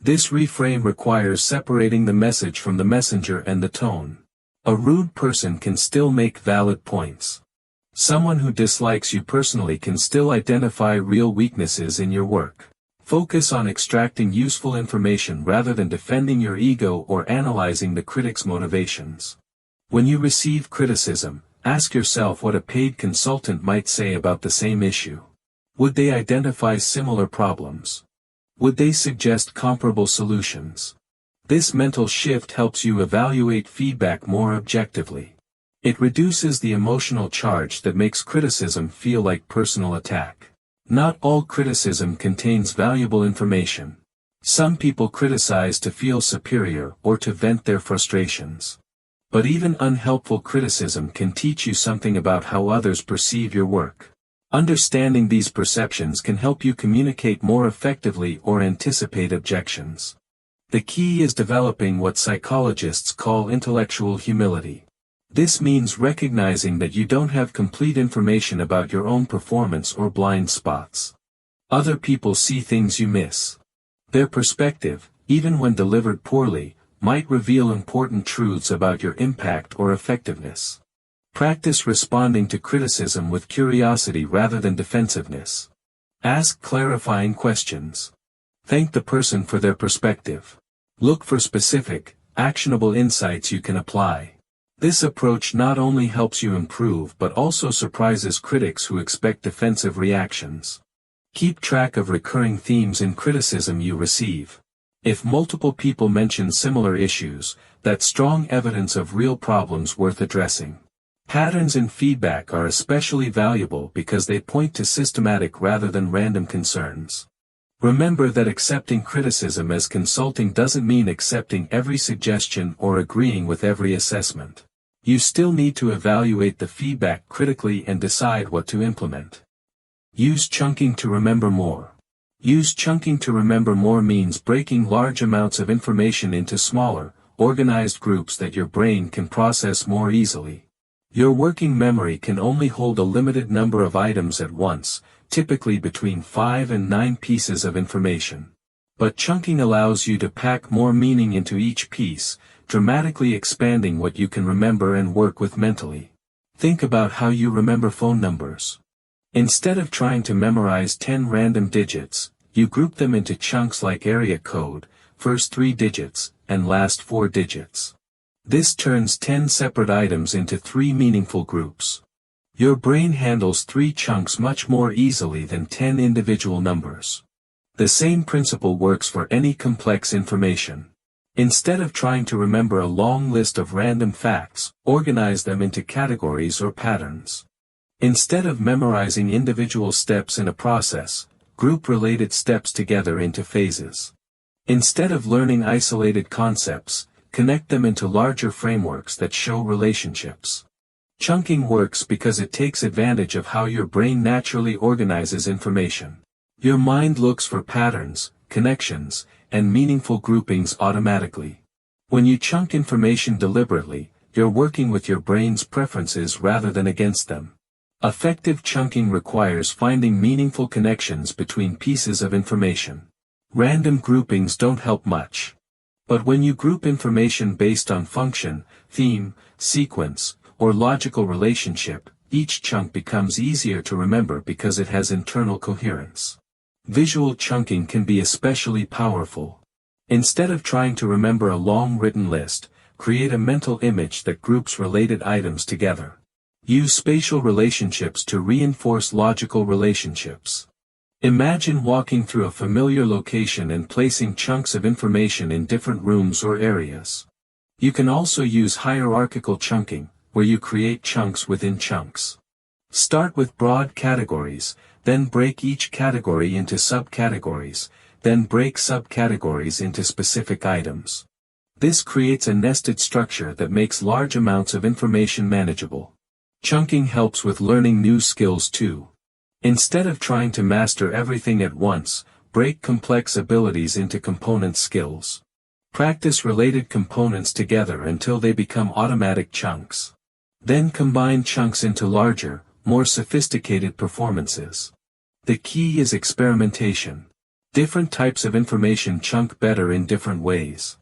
A: This reframe requires separating the message from the messenger and the tone. A rude person can still make valid points. Someone who dislikes you personally can still identify real weaknesses in your work. Focus on extracting useful information rather than defending your ego or analyzing the critic's motivations. When you receive criticism, ask yourself what a paid consultant might say about the same issue. Would they identify similar problems? Would they suggest comparable solutions? This mental shift helps you evaluate feedback more objectively. It reduces the emotional charge that makes criticism feel like personal attack. Not all criticism contains valuable information. Some people criticize to feel superior or to vent their frustrations. But even unhelpful criticism can teach you something about how others perceive your work. Understanding these perceptions can help you communicate more effectively or anticipate objections. The key is developing what psychologists call intellectual humility. This means recognizing that you don't have complete information about your own performance or blind spots. Other people see things you miss. Their perspective, even when delivered poorly, might reveal important truths about your impact or effectiveness. Practice responding to criticism with curiosity rather than defensiveness. Ask clarifying questions. Thank the person for their perspective. Look for specific, actionable insights you can apply. This approach not only helps you improve but also surprises critics who expect defensive reactions. Keep track of recurring themes in criticism you receive. If multiple people mention similar issues, that's strong evidence of real problems worth addressing. Patterns in feedback are especially valuable because they point to systematic rather than random concerns. Remember that accepting criticism as consulting doesn't mean accepting every suggestion or agreeing with every assessment. You still need to evaluate the feedback critically and decide what to implement. Use chunking to remember more. Use chunking to remember more means breaking large amounts of information into smaller, organized groups that your brain can process more easily. Your working memory can only hold a limited number of items at once, typically between 5 and 9 pieces of information. But chunking allows you to pack more meaning into each piece, dramatically expanding what you can remember and work with mentally. Think about how you remember phone numbers. Instead of trying to memorize 10 random digits, you group them into chunks like area code, first 3 digits, and last 4 digits. This turns 10 separate items into 3 meaningful groups. Your brain handles 3 chunks much more easily than 10 individual numbers. The same principle works for any complex information. Instead of trying to remember a long list of random facts, organize them into categories or patterns. Instead of memorizing individual steps in a process, group related steps together into phases. Instead of learning isolated concepts, connect them into larger frameworks that show relationships. Chunking works because it takes advantage of how your brain naturally organizes information. Your mind looks for patterns, connections, and meaningful groupings automatically. When you chunk information deliberately, you're working with your brain's preferences rather than against them. Effective chunking requires finding meaningful connections between pieces of information. Random groupings don't help much. But when you group information based on function, theme, sequence, or logical relationship, each chunk becomes easier to remember because it has internal coherence. Visual chunking can be especially powerful. Instead of trying to remember a long written list, create a mental image that groups related items together. Use spatial relationships to reinforce logical relationships. Imagine walking through a familiar location and placing chunks of information in different rooms or areas. You can also use hierarchical chunking, where you create chunks within chunks. Start with broad categories, then break each category into subcategories, then break subcategories into specific items. This creates a nested structure that makes large amounts of information manageable. Chunking helps with learning new skills too. Instead of trying to master everything at once, break complex abilities into component skills. Practice related components together until they become automatic chunks. Then combine chunks into larger, more sophisticated performances. The key is experimentation. Different types of information chunk better in different ways.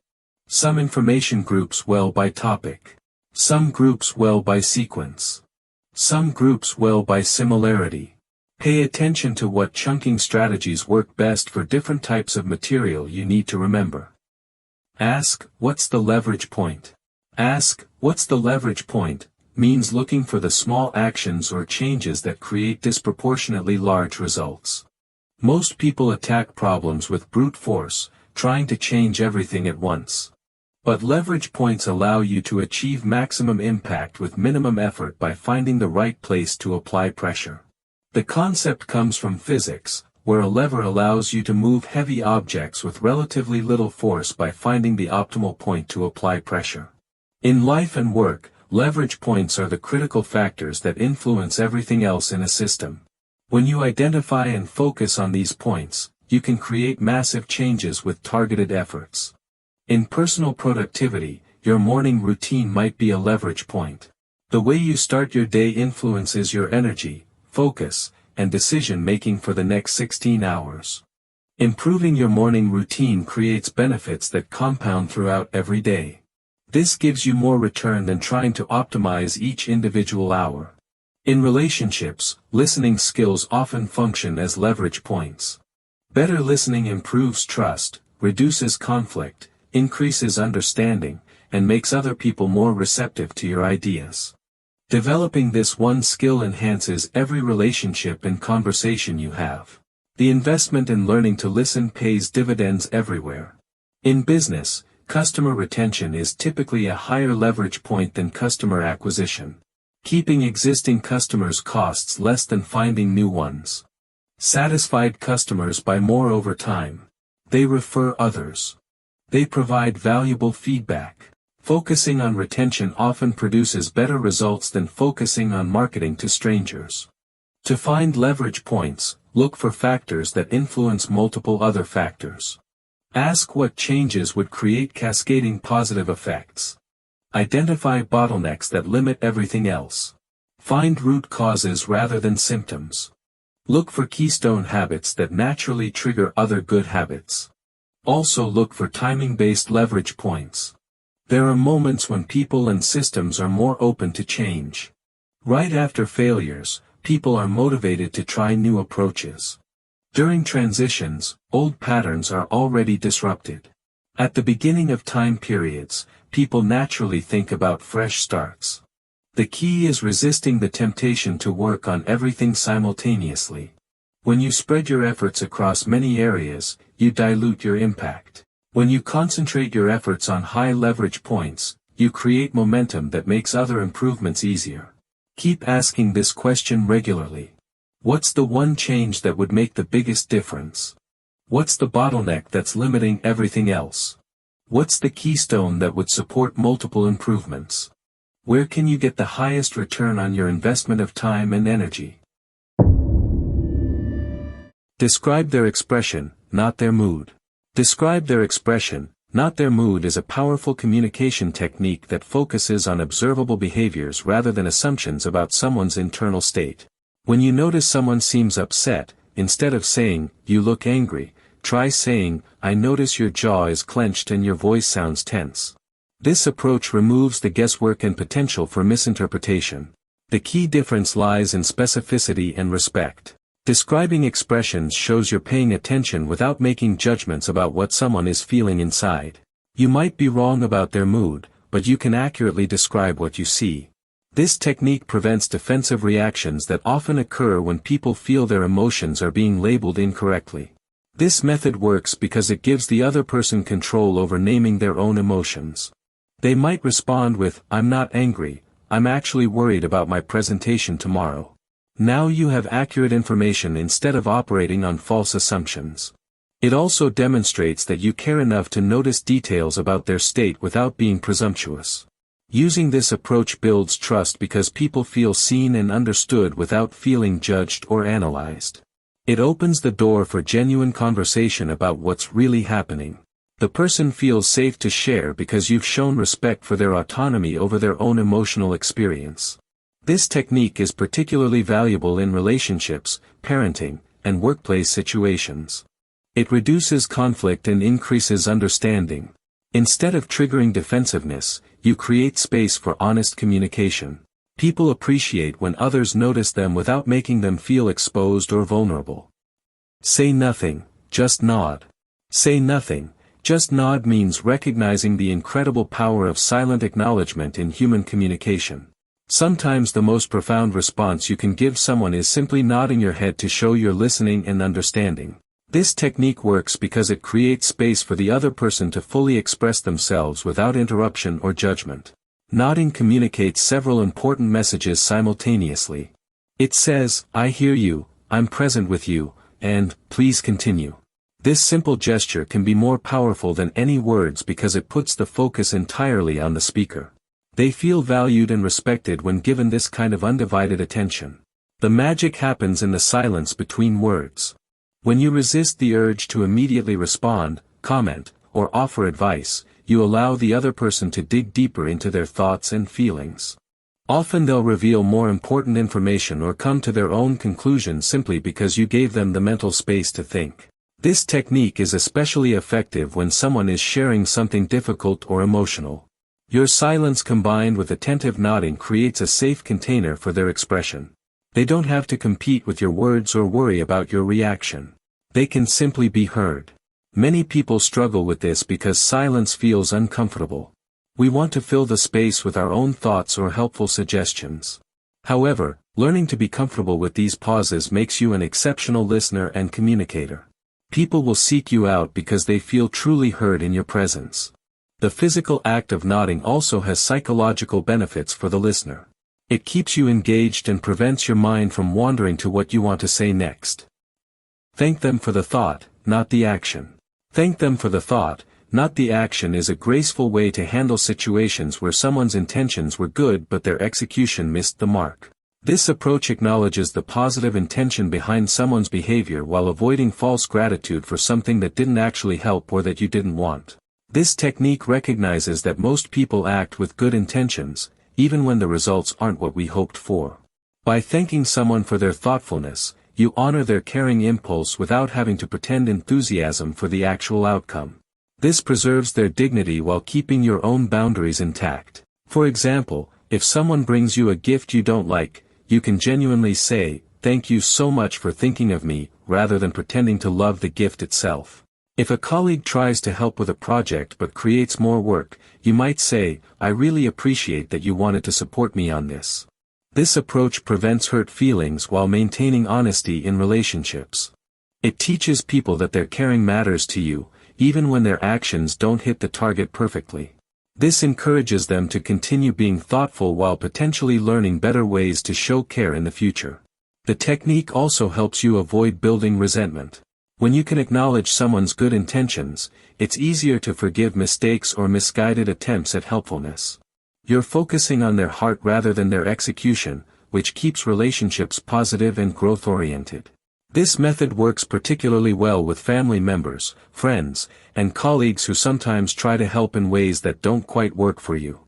A: Some information groups well by topic. Some groups well by sequence. Some groups well by similarity. Pay attention to what chunking strategies work best for different types of material you need to remember. Ask, what's the leverage point? Ask, what's the leverage point, means looking for the small actions or changes that create disproportionately large results. Most people attack problems with brute force, trying to change everything at once. But leverage points allow you to achieve maximum impact with minimum effort by finding the right place to apply pressure. The concept comes from physics, where a lever allows you to move heavy objects with relatively little force by finding the optimal point to apply pressure. In life and work, leverage points are the critical factors that influence everything else in a system. When you identify and focus on these points, you can create massive changes with targeted efforts. In personal productivity, your morning routine might be a leverage point. The way you start your day influences your energy, focus, and decision-making for the next 16 hours. Improving your morning routine creates benefits that compound throughout every day. This gives you more return than trying to optimize each individual hour. In relationships, listening skills often function as leverage points. Better listening improves trust, reduces conflict, increases understanding, and makes other people more receptive to your ideas. Developing this one skill enhances every relationship and conversation you have. The investment in learning to listen pays dividends everywhere. In business, customer retention is typically a higher leverage point than customer acquisition. Keeping existing customers costs less than finding new ones. Satisfied customers buy more over time. They refer others. They provide valuable feedback. Focusing on retention often produces better results than focusing on marketing to strangers. To find leverage points, look for factors that influence multiple other factors. Ask what changes would create cascading positive effects. Identify bottlenecks that limit everything else. Find root causes rather than symptoms. Look for keystone habits that naturally trigger other good habits. Also look for timing-based leverage points. There are moments when people and systems are more open to change. Right after failures, people are motivated to try new approaches. During transitions, old patterns are already disrupted. At the beginning of time periods, people naturally think about fresh starts. The key is resisting the temptation to work on everything simultaneously. When you spread your efforts across many areas, you dilute your impact. When you concentrate your efforts on high leverage points, you create momentum that makes other improvements easier. Keep asking this question regularly. What's the one change that would make the biggest difference? What's the bottleneck that's limiting everything else? What's the keystone that would support multiple improvements? Where can you get the highest return on your investment of time and energy? Describe their expression, not their mood. Describe their expression, not their mood is a powerful communication technique that focuses on observable behaviors rather than assumptions about someone's internal state. When you notice someone seems upset, instead of saying, "You look angry," try saying, "I notice your jaw is clenched and your voice sounds tense." This approach removes the guesswork and potential for misinterpretation. The key difference lies in specificity and respect. Describing expressions shows you're paying attention without making judgments about what someone is feeling inside. You might be wrong about their mood, but you can accurately describe what you see. This technique prevents defensive reactions that often occur when people feel their emotions are being labeled incorrectly. This method works because it gives the other person control over naming their own emotions. They might respond with, "I'm not angry, I'm actually worried about my presentation tomorrow." Now you have accurate information instead of operating on false assumptions. It also demonstrates that you care enough to notice details about their state without being presumptuous. Using this approach builds trust because people feel seen and understood without feeling judged or analyzed. It opens the door for genuine conversation about what's really happening. The person feels safe to share because you've shown respect for their autonomy over their own emotional experience. This technique is particularly valuable in relationships, parenting, and workplace situations. It reduces conflict and increases understanding. Instead of triggering defensiveness, you create space for honest communication. People appreciate when others notice them without making them feel exposed or vulnerable. Say nothing, just nod. Say nothing, just nod means recognizing the incredible power of silent acknowledgement in human communication. Sometimes the most profound response you can give someone is simply nodding your head to show you're listening and understanding. This technique works because it creates space for the other person to fully express themselves without interruption or judgment. Nodding communicates several important messages simultaneously. It says, "I hear you, I'm present with you," and "please continue." This simple gesture can be more powerful than any words because it puts the focus entirely on the speaker. They feel valued and respected when given this kind of undivided attention. The magic happens in the silence between words. When you resist the urge to immediately respond, comment, or offer advice, you allow the other person to dig deeper into their thoughts and feelings. Often they'll reveal more important information or come to their own conclusions simply because you gave them the mental space to think. This technique is especially effective when someone is sharing something difficult or emotional. Your silence combined with attentive nodding creates a safe container for their expression. They don't have to compete with your words or worry about your reaction. They can simply be heard. Many people struggle with this because silence feels uncomfortable. We want to fill the space with our own thoughts or helpful suggestions. However, learning to be comfortable with these pauses makes you an exceptional listener and communicator. People will seek you out because they feel truly heard in your presence. The physical act of nodding also has psychological benefits for the listener. It keeps you engaged and prevents your mind from wandering to what you want to say next. Thank them for the thought, not the action. Thank them for the thought, not the action is a graceful way to handle situations where someone's intentions were good but their execution missed the mark. This approach acknowledges the positive intention behind someone's behavior while avoiding false gratitude for something that didn't actually help or that you didn't want. This technique recognizes that most people act with good intentions, even when the results aren't what we hoped for. By thanking someone for their thoughtfulness, you honor their caring impulse without having to pretend enthusiasm for the actual outcome. This preserves their dignity while keeping your own boundaries intact. For example, if someone brings you a gift you don't like, you can genuinely say, "Thank you so much for thinking of me," rather than pretending to love the gift itself. If a colleague tries to help with a project but creates more work, you might say, "I really appreciate that you wanted to support me on this." This approach prevents hurt feelings while maintaining honesty in relationships. It teaches people that their caring matters to you, even when their actions don't hit the target perfectly. This encourages them to continue being thoughtful while potentially learning better ways to show care in the future. The technique also helps you avoid building resentment. When you can acknowledge someone's good intentions, it's easier to forgive mistakes or misguided attempts at helpfulness. You're focusing on their heart rather than their execution, which keeps relationships positive and growth-oriented. This method works particularly well with family members, friends, and colleagues who sometimes try to help in ways that don't quite work for you.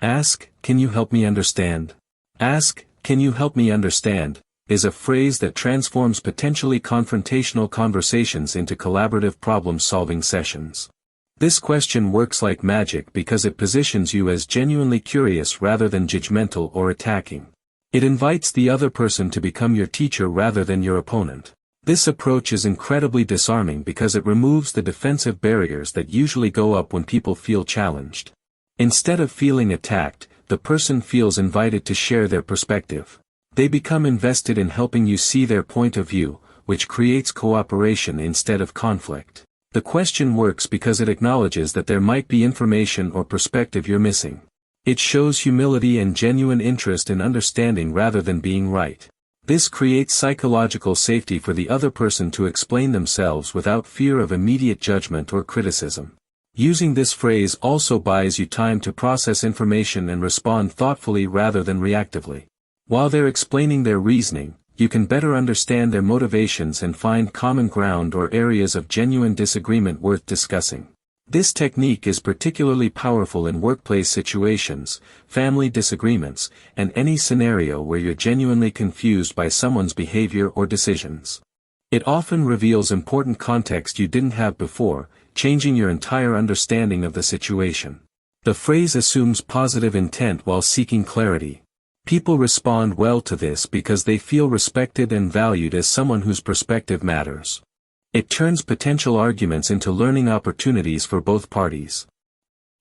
A: Ask, "Can you help me understand?" Ask, "Can you help me understand?" is a phrase that transforms potentially confrontational conversations into collaborative problem-solving sessions. This question works like magic because it positions you as genuinely curious rather than judgmental or attacking. It invites the other person to become your teacher rather than your opponent. This approach is incredibly disarming because it removes the defensive barriers that usually go up when people feel challenged. Instead of feeling attacked, the person feels invited to share their perspective. They become invested in helping you see their point of view, which creates cooperation instead of conflict. The question works because it acknowledges that there might be information or perspective you're missing. It shows humility and genuine interest in understanding rather than being right. This creates psychological safety for the other person to explain themselves without fear of immediate judgment or criticism. Using this phrase also buys you time to process information and respond thoughtfully rather than reactively. While they're explaining their reasoning, you can better understand their motivations and find common ground or areas of genuine disagreement worth discussing. This technique is particularly powerful in workplace situations, family disagreements, and any scenario where you're genuinely confused by someone's behavior or decisions. It often reveals important context you didn't have before, changing your entire understanding of the situation. The phrase assumes positive intent while seeking clarity. People respond well to this because they feel respected and valued as someone whose perspective matters. It turns potential arguments into learning opportunities for both parties.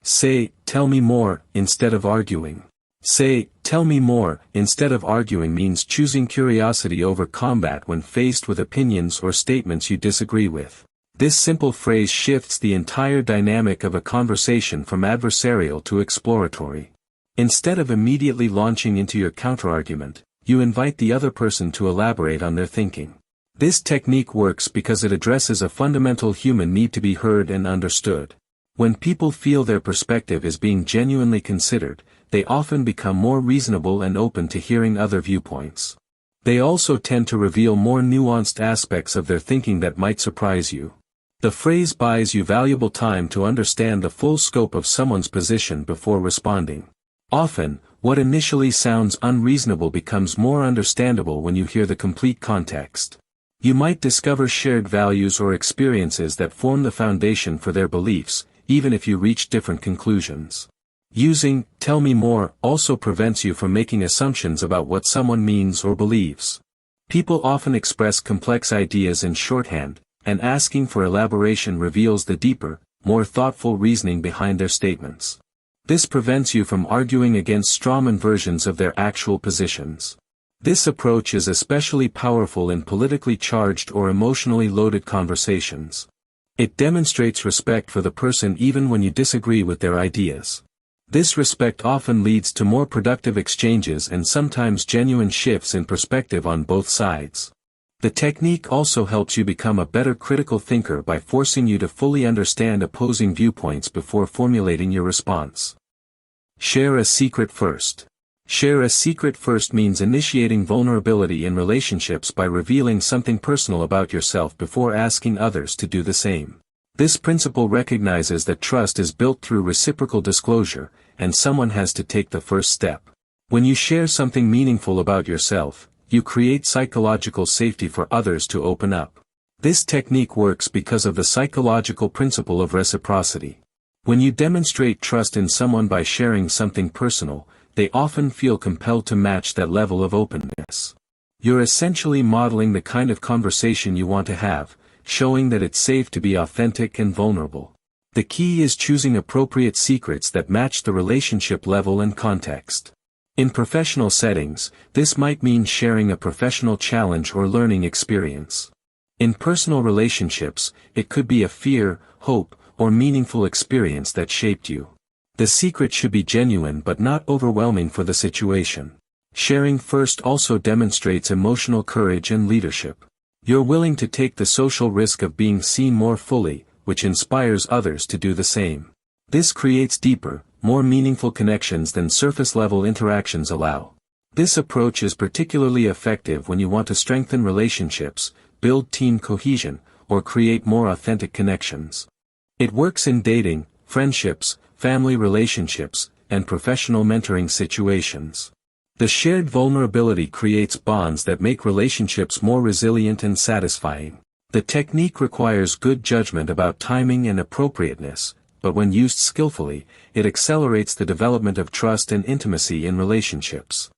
A: Say, "Tell me more," instead of arguing. Say, "Tell me more," instead of arguing means choosing curiosity over combat when faced with opinions or statements you disagree with. This simple phrase shifts the entire dynamic of a conversation from adversarial to exploratory. Instead of immediately launching into your counterargument, you invite the other person to elaborate on their thinking. This technique works because it addresses a fundamental human need to be heard and understood. When people feel their perspective is being genuinely considered, they often become more reasonable and open to hearing other viewpoints. They also tend to reveal more nuanced aspects of their thinking that might surprise you. The phrase buys you valuable time to understand the full scope of someone's position before responding. Often, what initially sounds unreasonable becomes more understandable when you hear the complete context. You might discover shared values or experiences that form the foundation for their beliefs, even if you reach different conclusions. Using "tell me more" also prevents you from making assumptions about what someone means or believes. People often express complex ideas in shorthand, and asking for elaboration reveals the deeper, more thoughtful reasoning behind their statements. This prevents you from arguing against strawman versions of their actual positions. This approach is especially powerful in politically charged or emotionally loaded conversations. It demonstrates respect for the person even when you disagree with their ideas. This respect often leads to more productive exchanges and sometimes genuine shifts in perspective on both sides. The technique also helps you become a better critical thinker by forcing you to fully understand opposing viewpoints before formulating your response. Share a secret first. Share a secret first means initiating vulnerability in relationships by revealing something personal about yourself before asking others to do the same. This principle recognizes that trust is built through reciprocal disclosure, and someone has to take the first step. When you share something meaningful about yourself, you create psychological safety for others to open up. This technique works because of the psychological principle of reciprocity. When you demonstrate trust in someone by sharing something personal, they often feel compelled to match that level of openness. You're essentially modeling the kind of conversation you want to have, showing that it's safe to be authentic and vulnerable. The key is choosing appropriate secrets that match the relationship level and context. In professional settings, this might mean sharing a professional challenge or learning experience. In personal relationships, it could be a fear, hope, or meaningful experience that shaped you. The secret should be genuine but not overwhelming for the situation. Sharing first also demonstrates emotional courage and leadership. You're willing to take the social risk of being seen more fully, which inspires others to do the same. This creates deeper, more meaningful connections than surface-level interactions allow. This approach is particularly effective when you want to strengthen relationships, build team cohesion, or create more authentic connections. It works in dating, friendships, family relationships, and professional mentoring situations. The shared vulnerability creates bonds that make relationships more resilient and satisfying. The technique requires good judgment about timing and appropriateness, but when used skillfully, it accelerates the development of trust and intimacy in relationships.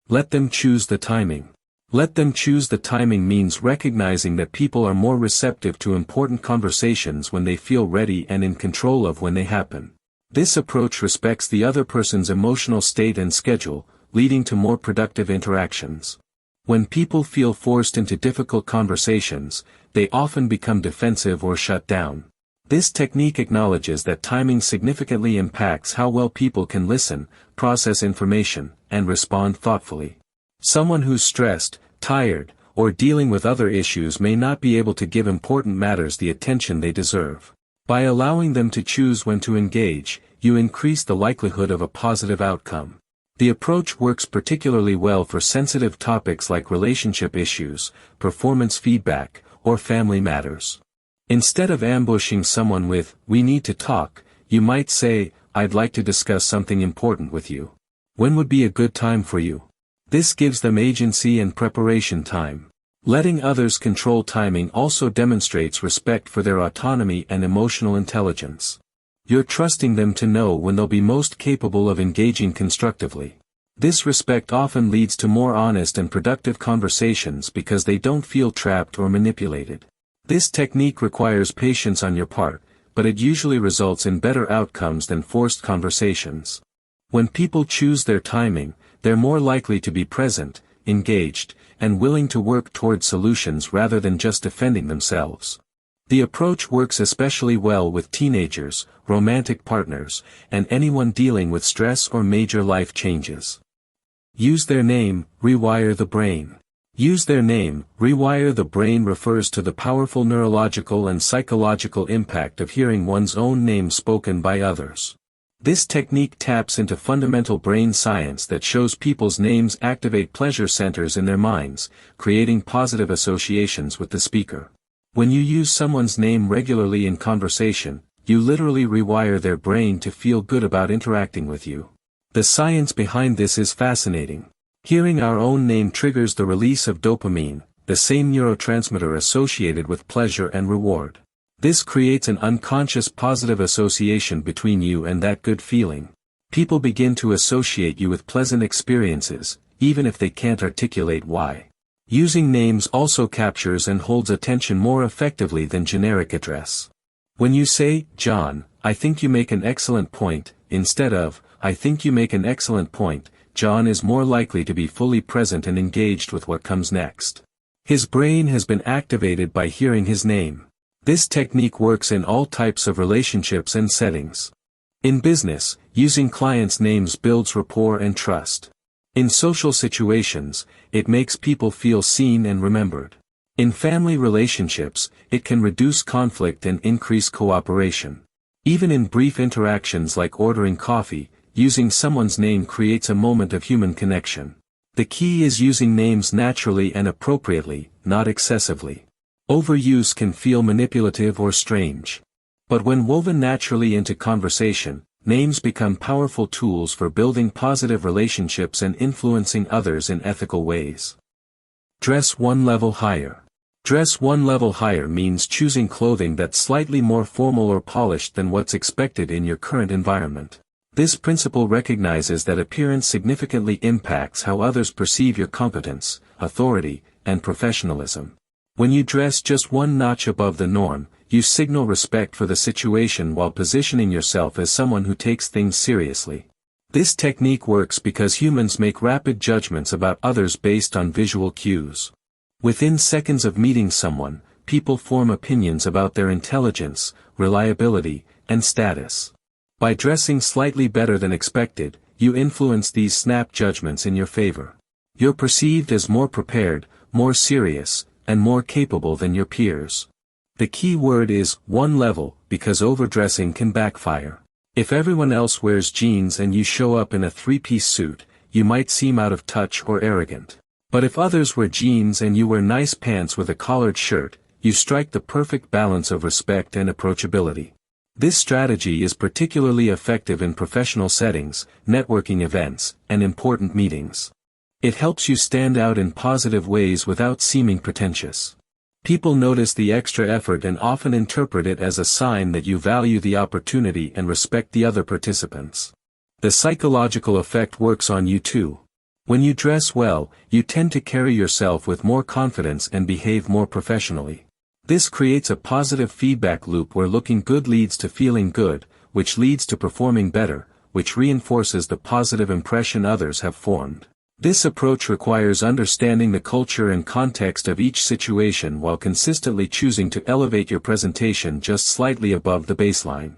A: Let them choose the timing. Let them choose the timing means recognizing that people are more receptive to important conversations when they feel ready and in control of when they happen. This approach respects the other person's emotional state and schedule, leading to more productive interactions. When people feel forced into difficult conversations, they often become defensive or shut down. This technique acknowledges that timing significantly impacts how well people can listen, process information, and respond thoughtfully. Someone who's stressed, tired, or dealing with other issues may not be able to give important matters the attention they deserve. By allowing them to choose when to engage, you increase the likelihood of a positive outcome. The approach works particularly well for sensitive topics like relationship issues, performance feedback, or family matters. Instead of ambushing someone with, "We need to talk," you might say, "I'd like to discuss something important with you. When would be a good time for you?" This gives them agency and preparation time. Letting others control timing also demonstrates respect for their autonomy and emotional intelligence. You're trusting them to know when they'll be most capable of engaging constructively. This respect often leads to more honest and productive conversations because they don't feel trapped or manipulated. This technique requires patience on your part, but it usually results in better outcomes than forced conversations. When people choose their timing, they're more likely to be present, engaged, and willing to work toward solutions rather than just defending themselves. The approach works especially well with teenagers, romantic partners, and anyone dealing with stress or major life changes. Use their name, rewire the brain. Use their name, rewire the brain refers to the powerful neurological and psychological impact of hearing one's own name spoken by others. This technique taps into fundamental brain science that shows people's names activate pleasure centers in their minds, creating positive associations with the speaker. When you use someone's name regularly in conversation, you literally rewire their brain to feel good about interacting with you. The science behind this is fascinating. Hearing our own name triggers the release of dopamine, the same neurotransmitter associated with pleasure and reward. This creates an unconscious positive association between you and that good feeling. People begin to associate you with pleasant experiences, even if they can't articulate why. Using names also captures and holds attention more effectively than generic address. When you say, "John, I think you make an excellent point," instead of, "I think you make an excellent point," John is more likely to be fully present and engaged with what comes next. His brain has been activated by hearing his name. This technique works in all types of relationships and settings. In business, using clients' names builds rapport and trust. In social situations, it makes people feel seen and remembered. In family relationships, it can reduce conflict and increase cooperation. Even in brief interactions like ordering coffee, using someone's name creates a moment of human connection. The key is using names naturally and appropriately, not excessively. Overuse can feel manipulative or strange. But when woven naturally into conversation, names become powerful tools for building positive relationships and influencing others in ethical ways. Dress one level higher. Dress one level higher means choosing clothing that's slightly more formal or polished than what's expected in your current environment. This principle recognizes that appearance significantly impacts how others perceive your competence, authority, and professionalism. When you dress just one notch above the norm, you signal respect for the situation while positioning yourself as someone who takes things seriously. This technique works because humans make rapid judgments about others based on visual cues. Within seconds of meeting someone, people form opinions about their intelligence, reliability, and status. By dressing slightly better than expected, you influence these snap judgments in your favor. You're perceived as more prepared, more serious, and more capable than your peers. The key word is one level, because overdressing can backfire. If everyone else wears jeans and you show up in a three-piece suit, you might seem out of touch or arrogant. But if others wear jeans and you wear nice pants with a collared shirt, you strike the perfect balance of respect and approachability. This strategy is particularly effective in professional settings, networking events, and important meetings. It helps you stand out in positive ways without seeming pretentious. People notice the extra effort and often interpret it as a sign that you value the opportunity and respect the other participants. The psychological effect works on you too. When you dress well, you tend to carry yourself with more confidence and behave more professionally. This creates a positive feedback loop where looking good leads to feeling good, which leads to performing better, which reinforces the positive impression others have formed. This approach requires understanding the culture and context of each situation while consistently choosing to elevate your presentation just slightly above the baseline.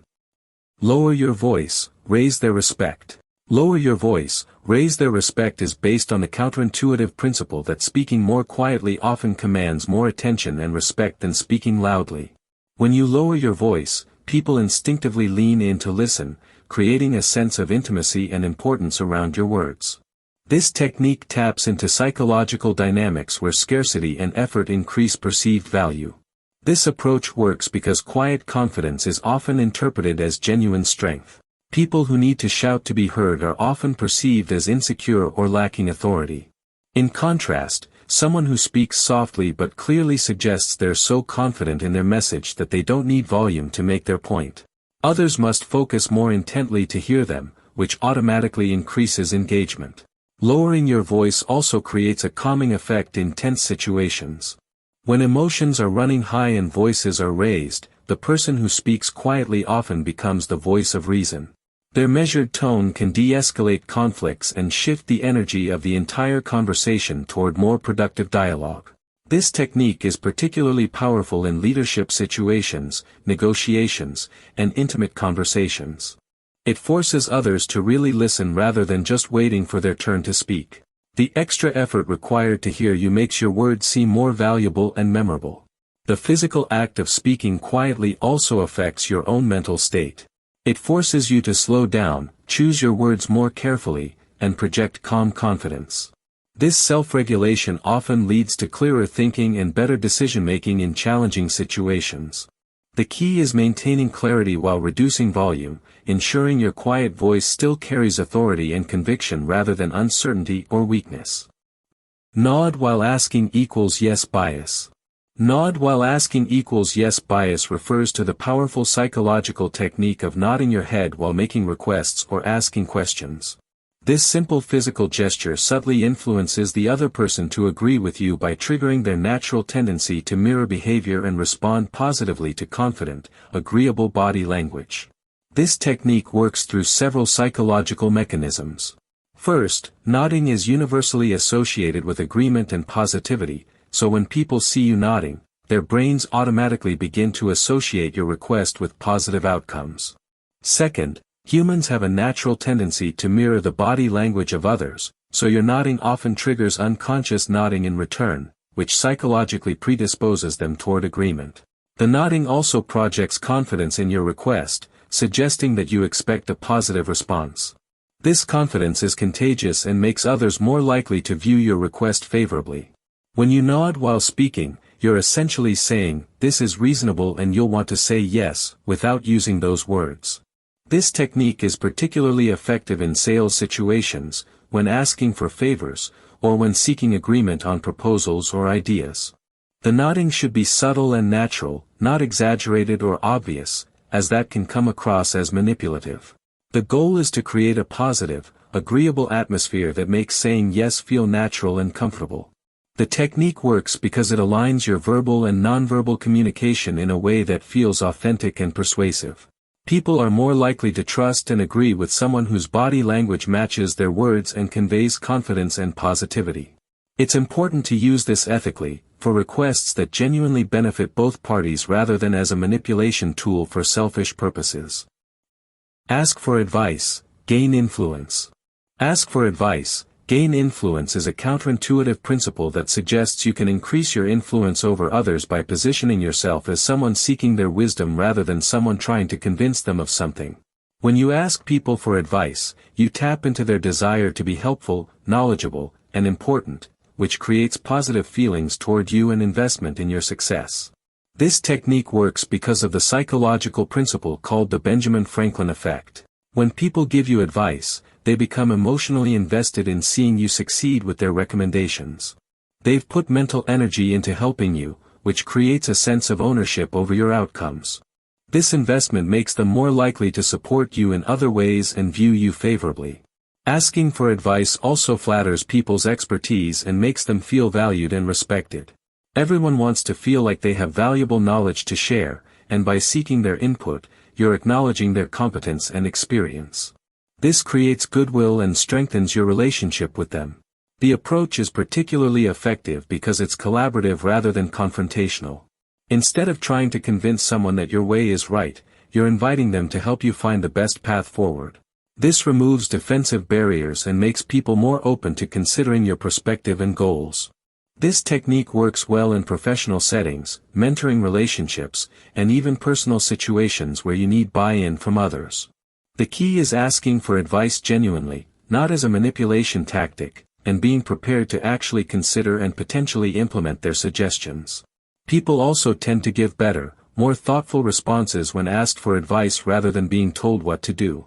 A: Lower your voice, raise their respect. Lower your voice, raise their respect is based on the counterintuitive principle that speaking more quietly often commands more attention and respect than speaking loudly. When you lower your voice, people instinctively lean in to listen, creating a sense of intimacy and importance around your words. This technique taps into psychological dynamics where scarcity and effort increase perceived value. This approach works because quiet confidence is often interpreted as genuine strength. People who need to shout to be heard are often perceived as insecure or lacking authority. In contrast, someone who speaks softly but clearly suggests they're so confident in their message that they don't need volume to make their point. Others must focus more intently to hear them, which automatically increases engagement. Lowering your voice also creates a calming effect in tense situations. When emotions are running high and voices are raised, the person who speaks quietly often becomes the voice of reason. Their measured tone can de-escalate conflicts and shift the energy of the entire conversation toward more productive dialogue. This technique is particularly powerful in leadership situations, negotiations, and intimate conversations. It forces others to really listen rather than just waiting for their turn to speak. The extra effort required to hear you makes your words seem more valuable and memorable. The physical act of speaking quietly also affects your own mental state. It forces you to slow down, choose your words more carefully, and project calm confidence. This self-regulation often leads to clearer thinking and better decision-making in challenging situations. The key is maintaining clarity while reducing volume, ensuring your quiet voice still carries authority and conviction rather than uncertainty or weakness. Nod while asking equals yes bias. Nod while asking equals yes bias refers to the powerful psychological technique of nodding your head while making requests or asking questions. This simple physical gesture subtly influences the other person to agree with you by triggering their natural tendency to mirror behavior and respond positively to confident, agreeable body language. This technique works through several psychological mechanisms. First, nodding is universally associated with agreement and positivity, so when people see you nodding, their brains automatically begin to associate your request with positive outcomes. Second, humans have a natural tendency to mirror the body language of others, so your nodding often triggers unconscious nodding in return, which psychologically predisposes them toward agreement. The nodding also projects confidence in your request, suggesting that you expect a positive response. This confidence is contagious and makes others more likely to view your request favorably. When you nod while speaking, you're essentially saying, "This is reasonable," and you'll want to say yes, without using those words. This technique is particularly effective in sales situations, when asking for favors, or when seeking agreement on proposals or ideas. The nodding should be subtle and natural, not exaggerated or obvious, as that can come across as manipulative. The goal is to create a positive, agreeable atmosphere that makes saying yes feel natural and comfortable. The technique works because it aligns your verbal and nonverbal communication in a way that feels authentic and persuasive. People are more likely to trust and agree with someone whose body language matches their words and conveys confidence and positivity. It's important to use this ethically, for requests that genuinely benefit both parties rather than as a manipulation tool for selfish purposes. Ask for advice, gain influence. Ask for advice, gain influence is a counterintuitive principle that suggests you can increase your influence over others by positioning yourself as someone seeking their wisdom rather than someone trying to convince them of something. When you ask people for advice, you tap into their desire to be helpful, knowledgeable, and important, which creates positive feelings toward you and investment in your success. This technique works because of the psychological principle called the Benjamin Franklin effect. When people give you advice, they become emotionally invested in seeing you succeed with their recommendations. They've put mental energy into helping you, which creates a sense of ownership over your outcomes. This investment makes them more likely to support you in other ways and view you favorably. Asking for advice also flatters people's expertise and makes them feel valued and respected. Everyone wants to feel like they have valuable knowledge to share, and by seeking their input, you're acknowledging their competence and experience. This creates goodwill and strengthens your relationship with them. The approach is particularly effective because it's collaborative rather than confrontational. Instead of trying to convince someone that your way is right, you're inviting them to help you find the best path forward. This removes defensive barriers and makes people more open to considering your perspective and goals. This technique works well in professional settings, mentoring relationships, and even personal situations where you need buy-in from others. The key is asking for advice genuinely, not as a manipulation tactic, and being prepared to actually consider and potentially implement their suggestions. People also tend to give better, more thoughtful responses when asked for advice rather than being told what to do.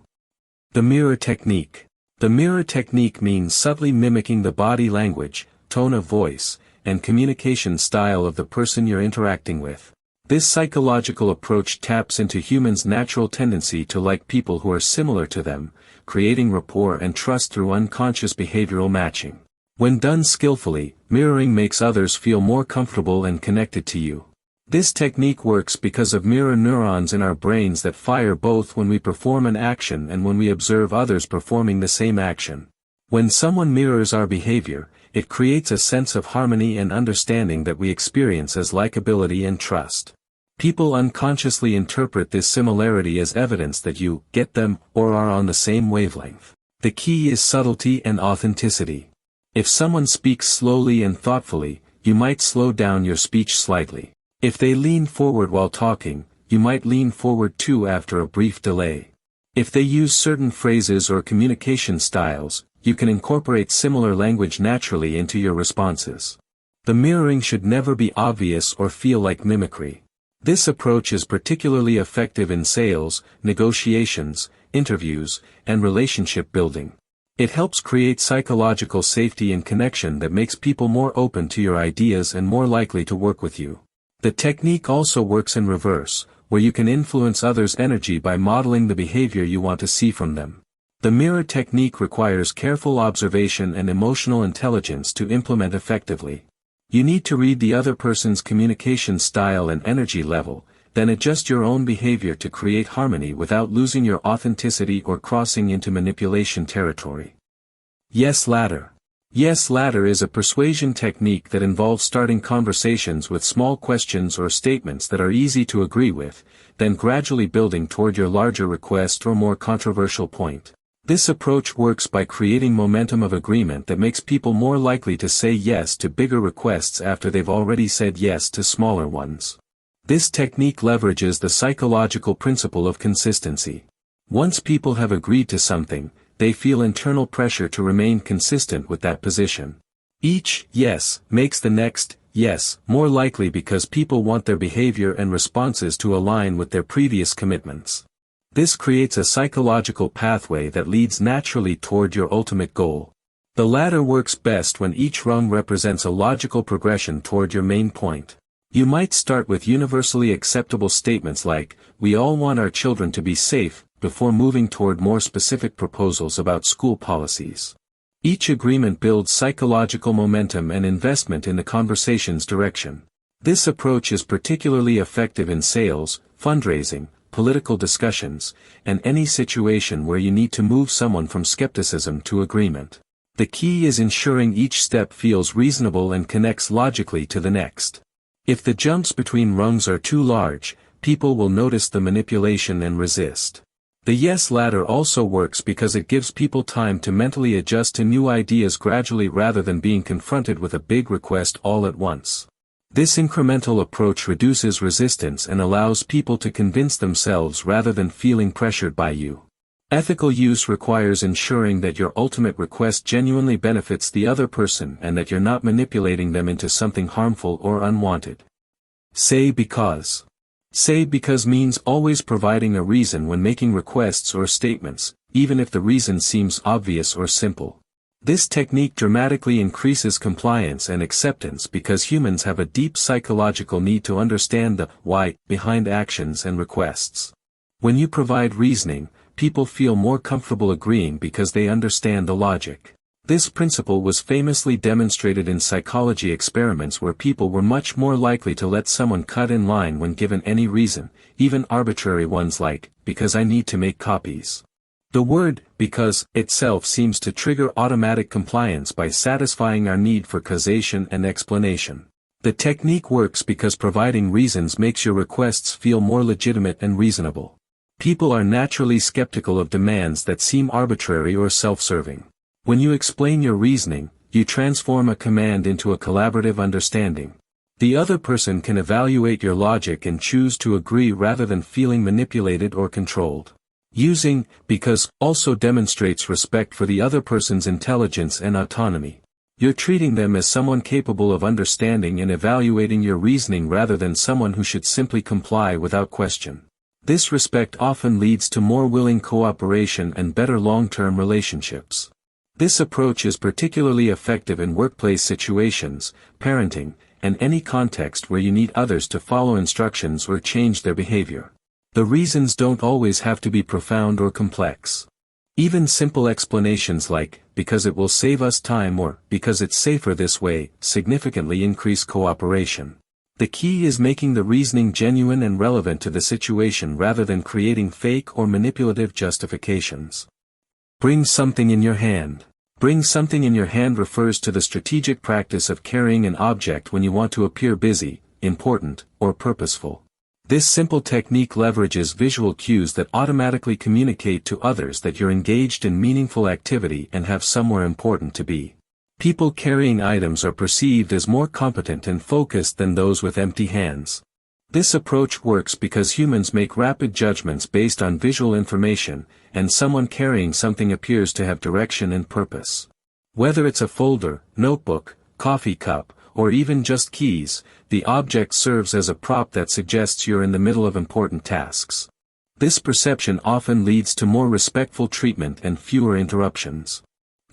A: The mirror technique. The mirror technique means subtly mimicking the body language, tone of voice, and communication style of the person you're interacting with. This psychological approach taps into humans' natural tendency to like people who are similar to them, creating rapport and trust through unconscious behavioral matching. When done skillfully, mirroring makes others feel more comfortable and connected to you. This technique works because of mirror neurons in our brains that fire both when we perform an action and when we observe others performing the same action. When someone mirrors our behavior, it creates a sense of harmony and understanding that we experience as likability and trust. People unconsciously interpret this similarity as evidence that you get them or are on the same wavelength. The key is subtlety and authenticity. If someone speaks slowly and thoughtfully, you might slow down your speech slightly. If they lean forward while talking, you might lean forward too after a brief delay. If they use certain phrases or communication styles, you can incorporate similar language naturally into your responses. The mirroring should never be obvious or feel like mimicry. This approach is particularly effective in sales, negotiations, interviews, and relationship building. It helps create psychological safety and connection that makes people more open to your ideas and more likely to work with you. The technique also works in reverse, where you can influence others' energy by modeling the behavior you want to see from them. The mirror technique requires careful observation and emotional intelligence to implement effectively. You need to read the other person's communication style and energy level, then adjust your own behavior to create harmony without losing your authenticity or crossing into manipulation territory. Yes ladder. Yes ladder is a persuasion technique that involves starting conversations with small questions or statements that are easy to agree with, then gradually building toward your larger request or more controversial point. This approach works by creating momentum of agreement that makes people more likely to say yes to bigger requests after they've already said yes to smaller ones. This technique leverages the psychological principle of consistency. Once people have agreed to something, they feel internal pressure to remain consistent with that position. Each yes makes the next yes more likely because people want their behavior and responses to align with their previous commitments. This creates a psychological pathway that leads naturally toward your ultimate goal. The ladder works best when each rung represents a logical progression toward your main point. You might start with universally acceptable statements like, "We all want our children to be safe," before moving toward more specific proposals about school policies. Each agreement builds psychological momentum and investment in the conversation's direction. This approach is particularly effective in sales, fundraising, political discussions, and any situation where you need to move someone from skepticism to agreement. The key is ensuring each step feels reasonable and connects logically to the next. If the jumps between rungs are too large, people will notice the manipulation and resist. The yes ladder also works because it gives people time to mentally adjust to new ideas gradually rather than being confronted with a big request all at once. This incremental approach reduces resistance and allows people to convince themselves rather than feeling pressured by you. Ethical use requires ensuring that your ultimate request genuinely benefits the other person and that you're not manipulating them into something harmful or unwanted. Say because. Say because means always providing a reason when making requests or statements, even if the reason seems obvious or simple. This technique dramatically increases compliance and acceptance because humans have a deep psychological need to understand the why behind actions and requests. When you provide reasoning, people feel more comfortable agreeing because they understand the logic. This principle was famously demonstrated in psychology experiments where people were much more likely to let someone cut in line when given any reason, even arbitrary ones like, "because I need to make copies." The word "because" itself seems to trigger automatic compliance by satisfying our need for causation and explanation. The technique works because providing reasons makes your requests feel more legitimate and reasonable. People are naturally skeptical of demands that seem arbitrary or self-serving. When you explain your reasoning, you transform a command into a collaborative understanding. The other person can evaluate your logic and choose to agree rather than feeling manipulated or controlled. Using "because" also demonstrates respect for the other person's intelligence and autonomy. You're treating them as someone capable of understanding and evaluating your reasoning rather than someone who should simply comply without question. This respect often leads to more willing cooperation and better long-term relationships. This approach is particularly effective in workplace situations, parenting, and any context where you need others to follow instructions or change their behavior. The reasons don't always have to be profound or complex. Even simple explanations like, "because it will save us time" or "because it's safer this way," significantly increase cooperation. The key is making the reasoning genuine and relevant to the situation rather than creating fake or manipulative justifications. Bring something in your hand. Bring something in your hand refers to the strategic practice of carrying an object when you want to appear busy, important, or purposeful. This simple technique leverages visual cues that automatically communicate to others that you're engaged in meaningful activity and have somewhere important to be. People carrying items are perceived as more competent and focused than those with empty hands. This approach works because humans make rapid judgments based on visual information, and someone carrying something appears to have direction and purpose. Whether it's a folder, notebook, coffee cup, or even just keys, the object serves as a prop that suggests you're in the middle of important tasks. This perception often leads to more respectful treatment and fewer interruptions.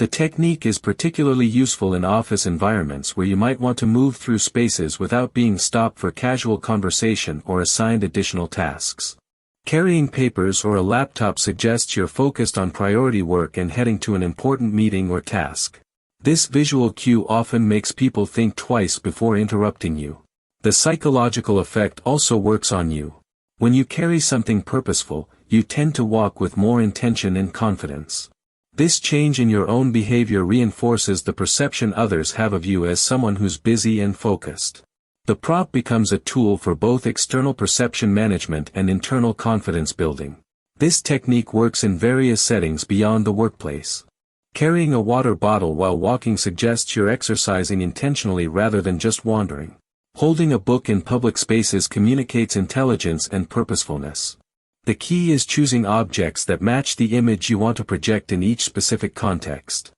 A: The technique is particularly useful in office environments where you might want to move through spaces without being stopped for casual conversation or assigned additional tasks. Carrying papers or a laptop suggests you're focused on priority work and heading to an important meeting or task. This visual cue often makes people think twice before interrupting you. The psychological effect also works on you. When you carry something purposeful, you tend to walk with more intention and confidence. This change in your own behavior reinforces the perception others have of you as someone who's busy and focused. The prop becomes a tool for both external perception management and internal confidence building. This technique works in various settings beyond the workplace. Carrying a water bottle while walking suggests you're exercising intentionally rather than just wandering. Holding a book in public spaces communicates intelligence and purposefulness. The key is choosing objects that match the image you want to project in each specific context.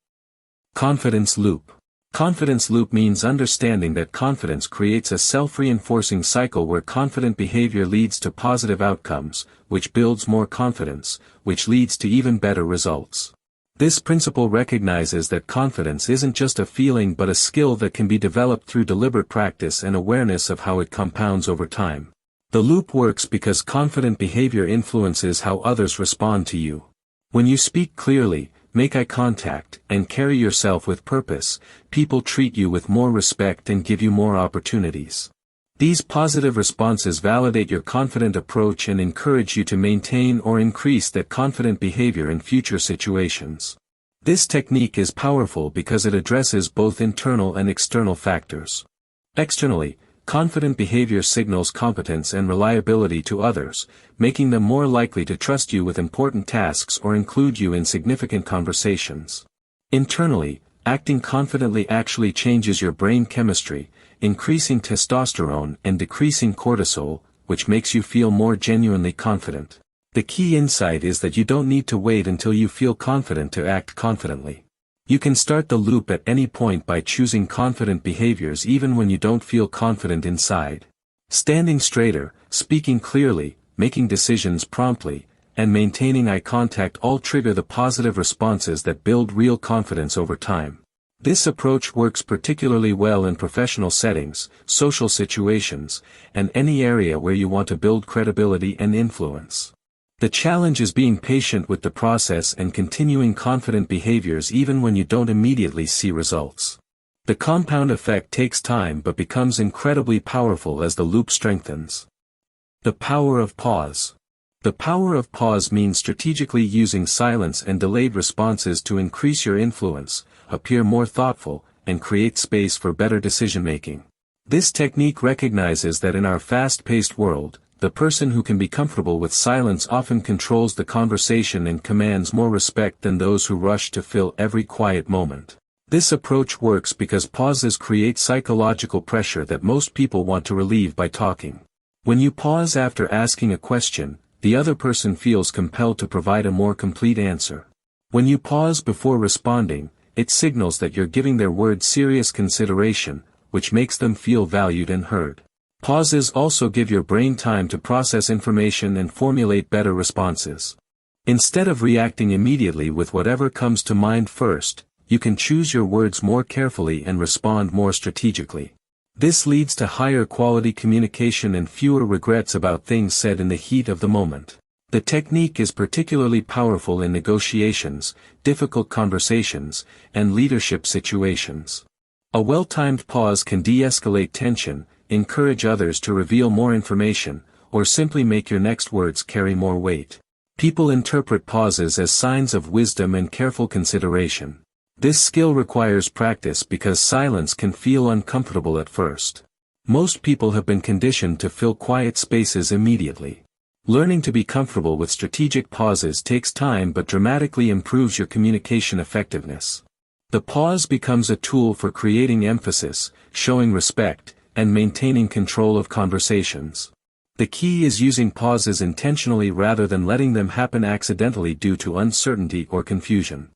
A: Confidence loop. Confidence loop means understanding that confidence creates a self-reinforcing cycle where confident behavior leads to positive outcomes, which builds more confidence, which leads to even better results. This principle recognizes that confidence isn't just a feeling but a skill that can be developed through deliberate practice and awareness of how it compounds over time. The loop works because confident behavior influences how others respond to you. When you speak clearly, make eye contact, and carry yourself with purpose, people treat you with more respect and give you more opportunities. These positive responses validate your confident approach and encourage you to maintain or increase that confident behavior in future situations. This technique is powerful because it addresses both internal and external factors. Externally, confident behavior signals competence and reliability to others, making them more likely to trust you with important tasks or include you in significant conversations. Internally, acting confidently actually changes your brain chemistry, increasing testosterone and decreasing cortisol, which makes you feel more genuinely confident. The key insight is that you don't need to wait until you feel confident to act confidently. You can start the loop at any point by choosing confident behaviors even when you don't feel confident inside. Standing straighter, speaking clearly, making decisions promptly, and maintaining eye contact all trigger the positive responses that build real confidence over time. This approach works particularly well in professional settings, social situations, and any area where you want to build credibility and influence. The challenge is being patient with the process and continuing confident behaviors even when you don't immediately see results. The compound effect takes time but becomes incredibly powerful as the loop strengthens. The power of pause. The power of pause means strategically using silence and delayed responses to increase your influence, appear more thoughtful, and create space for better decision-making. This technique recognizes that in our fast-paced world, the person who can be comfortable with silence often controls the conversation and commands more respect than those who rush to fill every quiet moment. This approach works because pauses create psychological pressure that most people want to relieve by talking. When you pause after asking a question, the other person feels compelled to provide a more complete answer. When you pause before responding, it signals that you're giving their words serious consideration, which makes them feel valued and heard. Pauses also give your brain time to process information and formulate better responses. Instead of reacting immediately with whatever comes to mind first, you can choose your words more carefully and respond more strategically. This leads to higher quality communication and fewer regrets about things said in the heat of the moment. The technique is particularly powerful in negotiations, difficult conversations, and leadership situations. A well-timed pause can de-escalate tension, encourage others to reveal more information, or simply make your next words carry more weight. People interpret pauses as signs of wisdom and careful consideration. This skill requires practice because silence can feel uncomfortable at first. Most people have been conditioned to fill quiet spaces immediately. Learning to be comfortable with strategic pauses takes time but dramatically improves your communication effectiveness. The pause becomes a tool for creating emphasis, showing respect, and maintaining control of conversations. The key is using pauses intentionally rather than letting them happen accidentally due to uncertainty or confusion.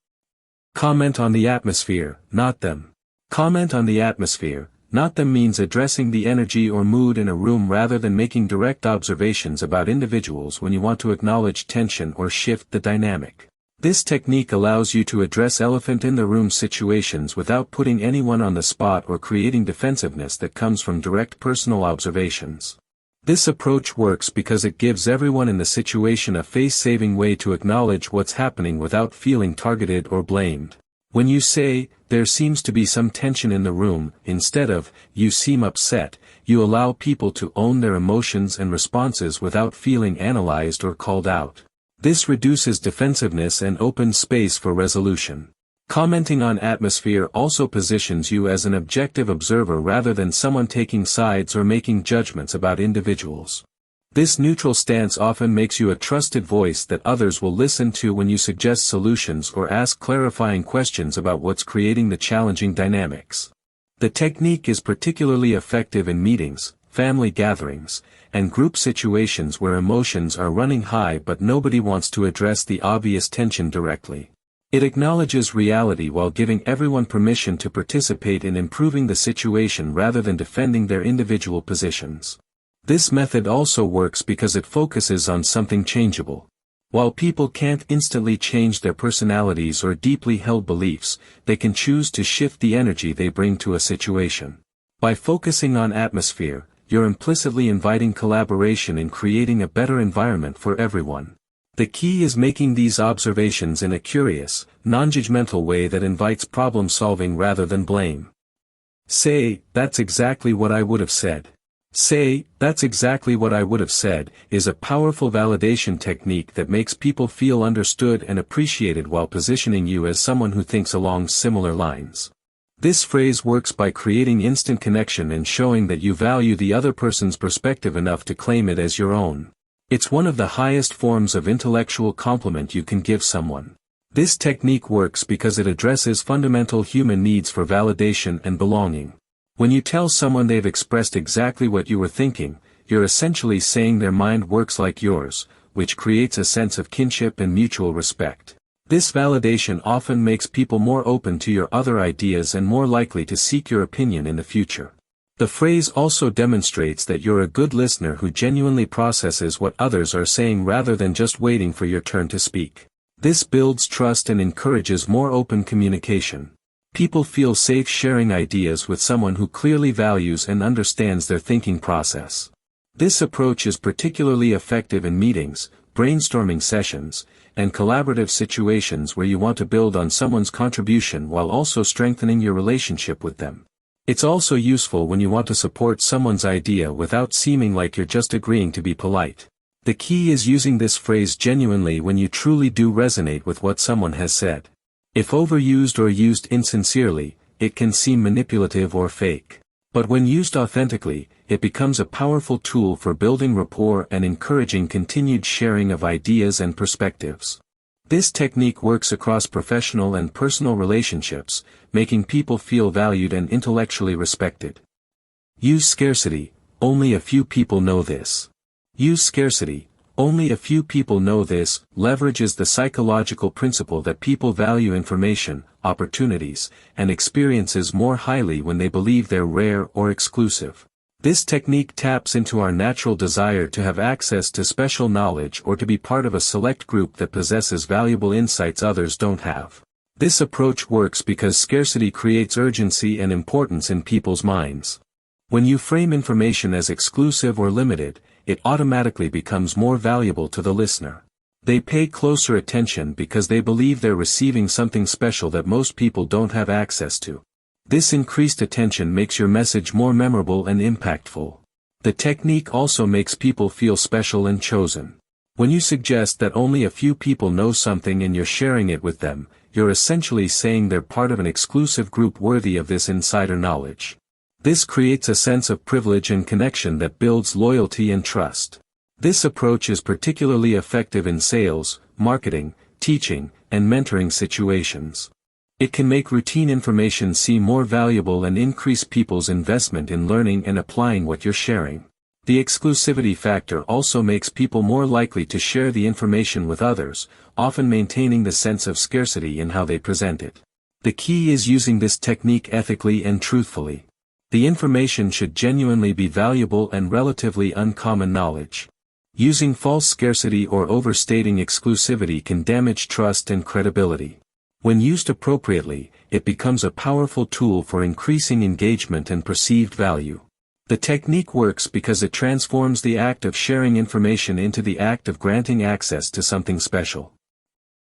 A: Comment on the atmosphere, not them. Comment on the atmosphere, not them means addressing the energy or mood in a room rather than making direct observations about individuals when you want to acknowledge tension or shift the dynamic. This technique allows you to address elephant-in-the-room situations without putting anyone on the spot or creating defensiveness that comes from direct personal observations. This approach works because it gives everyone in the situation a face-saving way to acknowledge what's happening without feeling targeted or blamed. When you say, "There seems to be some tension in the room," instead of, "You seem upset," you allow people to own their emotions and responses without feeling analyzed or called out. This reduces defensiveness and opens space for resolution. Commenting on atmosphere also positions you as an objective observer rather than someone taking sides or making judgments about individuals. This neutral stance often makes you a trusted voice that others will listen to when you suggest solutions or ask clarifying questions about what's creating the challenging dynamics. The technique is particularly effective in meetings, family gatherings, and group situations where emotions are running high but nobody wants to address the obvious tension directly. It acknowledges reality while giving everyone permission to participate in improving the situation rather than defending their individual positions. This method also works because it focuses on something changeable. While people can't instantly change their personalities or deeply held beliefs, they can choose to shift the energy they bring to a situation. By focusing on atmosphere, you're implicitly inviting collaboration in creating a better environment for everyone. The key is making these observations in a curious, non-judgmental way that invites problem-solving rather than blame. Say, "That's exactly what I would have said." Say, "That's exactly what I would have said," is a powerful validation technique that makes people feel understood and appreciated while positioning you as someone who thinks along similar lines. This phrase works by creating instant connection and showing that you value the other person's perspective enough to claim it as your own. It's one of the highest forms of intellectual compliment you can give someone. This technique works because it addresses fundamental human needs for validation and belonging. When you tell someone they've expressed exactly what you were thinking, you're essentially saying their mind works like yours, which creates a sense of kinship and mutual respect. This validation often makes people more open to your other ideas and more likely to seek your opinion in the future. The phrase also demonstrates that you're a good listener who genuinely processes what others are saying rather than just waiting for your turn to speak. This builds trust and encourages more open communication. People feel safe sharing ideas with someone who clearly values and understands their thinking process. This approach is particularly effective in meetings, brainstorming sessions, and collaborative situations where you want to build on someone's contribution while also strengthening your relationship with them. It's also useful when you want to support someone's idea without seeming like you're just agreeing to be polite. The key is using this phrase genuinely when you truly do resonate with what someone has said. If overused or used insincerely, it can seem manipulative or fake. But when used authentically, it becomes a powerful tool for building rapport and encouraging continued sharing of ideas and perspectives. This technique works across professional and personal relationships, making people feel valued and intellectually respected. Use scarcity, only a few people know this. Use scarcity, only a few people know this, leverages the psychological principle that people value information, opportunities, and experiences more highly when they believe they're rare or exclusive. This technique taps into our natural desire to have access to special knowledge or to be part of a select group that possesses valuable insights others don't have. This approach works because scarcity creates urgency and importance in people's minds. When you frame information as exclusive or limited, it automatically becomes more valuable to the listener. They pay closer attention because they believe they're receiving something special that most people don't have access to. This increased attention makes your message more memorable and impactful. The technique also makes people feel special and chosen. When you suggest that only a few people know something and you're sharing it with them, you're essentially saying they're part of an exclusive group worthy of this insider knowledge. This creates a sense of privilege and connection that builds loyalty and trust. This approach is particularly effective in sales, marketing, teaching, and mentoring situations. It can make routine information seem more valuable and increase people's investment in learning and applying what you're sharing. The exclusivity factor also makes people more likely to share the information with others, often maintaining the sense of scarcity in how they present it. The key is using this technique ethically and truthfully. The information should genuinely be valuable and relatively uncommon knowledge. Using false scarcity or overstating exclusivity can damage trust and credibility. When used appropriately, it becomes a powerful tool for increasing engagement and perceived value. The technique works because it transforms the act of sharing information into the act of granting access to something special.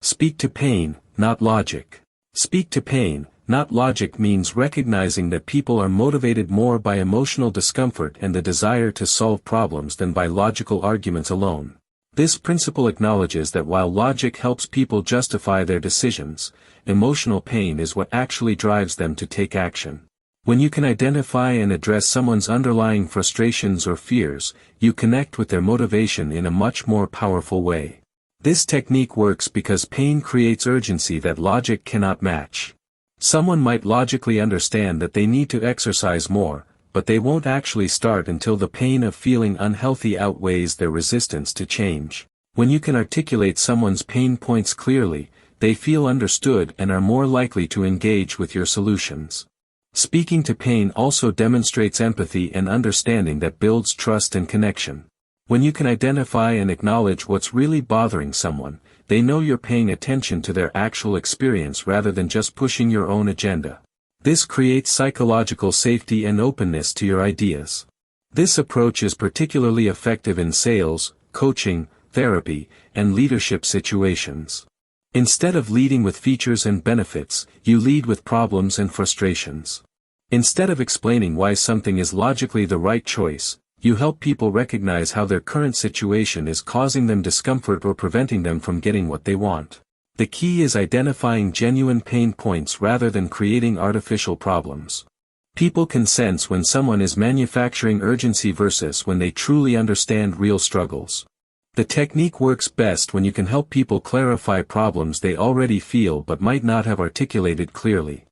A: Speak to pain, not logic. Speak to pain, not logic means recognizing that people are motivated more by emotional discomfort and the desire to solve problems than by logical arguments alone. This principle acknowledges that while logic helps people justify their decisions, emotional pain is what actually drives them to take action. When you can identify and address someone's underlying frustrations or fears, you connect with their motivation in a much more powerful way. This technique works because pain creates urgency that logic cannot match. Someone might logically understand that they need to exercise more, but they won't actually start until the pain of feeling unhealthy outweighs their resistance to change. When you can articulate someone's pain points clearly, they feel understood and are more likely to engage with your solutions. Speaking to pain also demonstrates empathy and understanding that builds trust and connection. When you can identify and acknowledge what's really bothering someone, they know you're paying attention to their actual experience rather than just pushing your own agenda. This creates psychological safety and openness to your ideas. This approach is particularly effective in sales, coaching, therapy, and leadership situations. Instead of leading with features and benefits, you lead with problems and frustrations. Instead of explaining why something is logically the right choice, you help people recognize how their current situation is causing them discomfort or preventing them from getting what they want. The key is identifying genuine pain points rather than creating artificial problems. People can sense when someone is manufacturing urgency versus when they truly understand real struggles. The technique works best when you can help people clarify problems they already feel but might not have articulated clearly.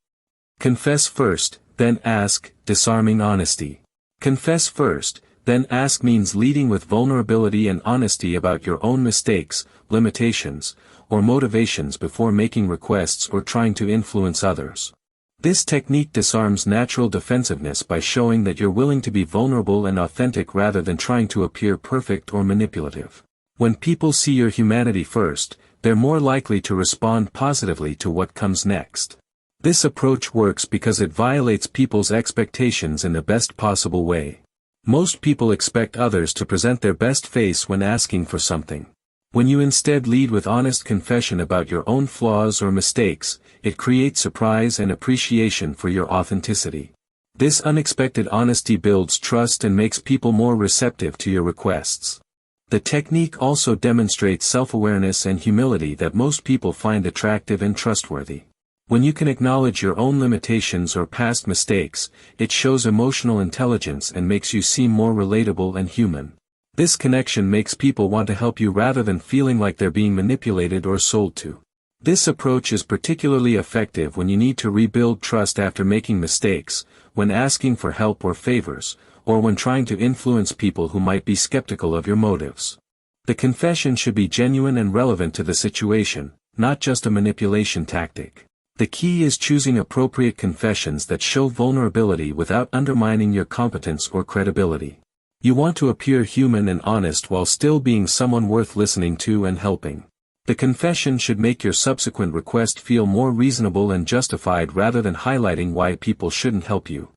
A: Confess first, then ask, disarming honesty. Confess first, then ask means leading with vulnerability and honesty about your own mistakes, limitations, or motivations before making requests or trying to influence others. This technique disarms natural defensiveness by showing that you're willing to be vulnerable and authentic rather than trying to appear perfect or manipulative. When people see your humanity first, they're more likely to respond positively to what comes next. This approach works because it violates people's expectations in the best possible way. Most people expect others to present their best face when asking for something. When you instead lead with honest confession about your own flaws or mistakes, it creates surprise and appreciation for your authenticity. This unexpected honesty builds trust and makes people more receptive to your requests. The technique also demonstrates self-awareness and humility that most people find attractive and trustworthy. When you can acknowledge your own limitations or past mistakes, it shows emotional intelligence and makes you seem more relatable and human. This connection makes people want to help you rather than feeling like they're being manipulated or sold to. This approach is particularly effective when you need to rebuild trust after making mistakes, when asking for help or favors, or when trying to influence people who might be skeptical of your motives. The confession should be genuine and relevant to the situation, not just a manipulation tactic. The key is choosing appropriate confessions that show vulnerability without undermining your competence or credibility. You want to appear human and honest while still being someone worth listening to and helping. The confession should make your subsequent request feel more reasonable and justified rather than highlighting why people shouldn't help you.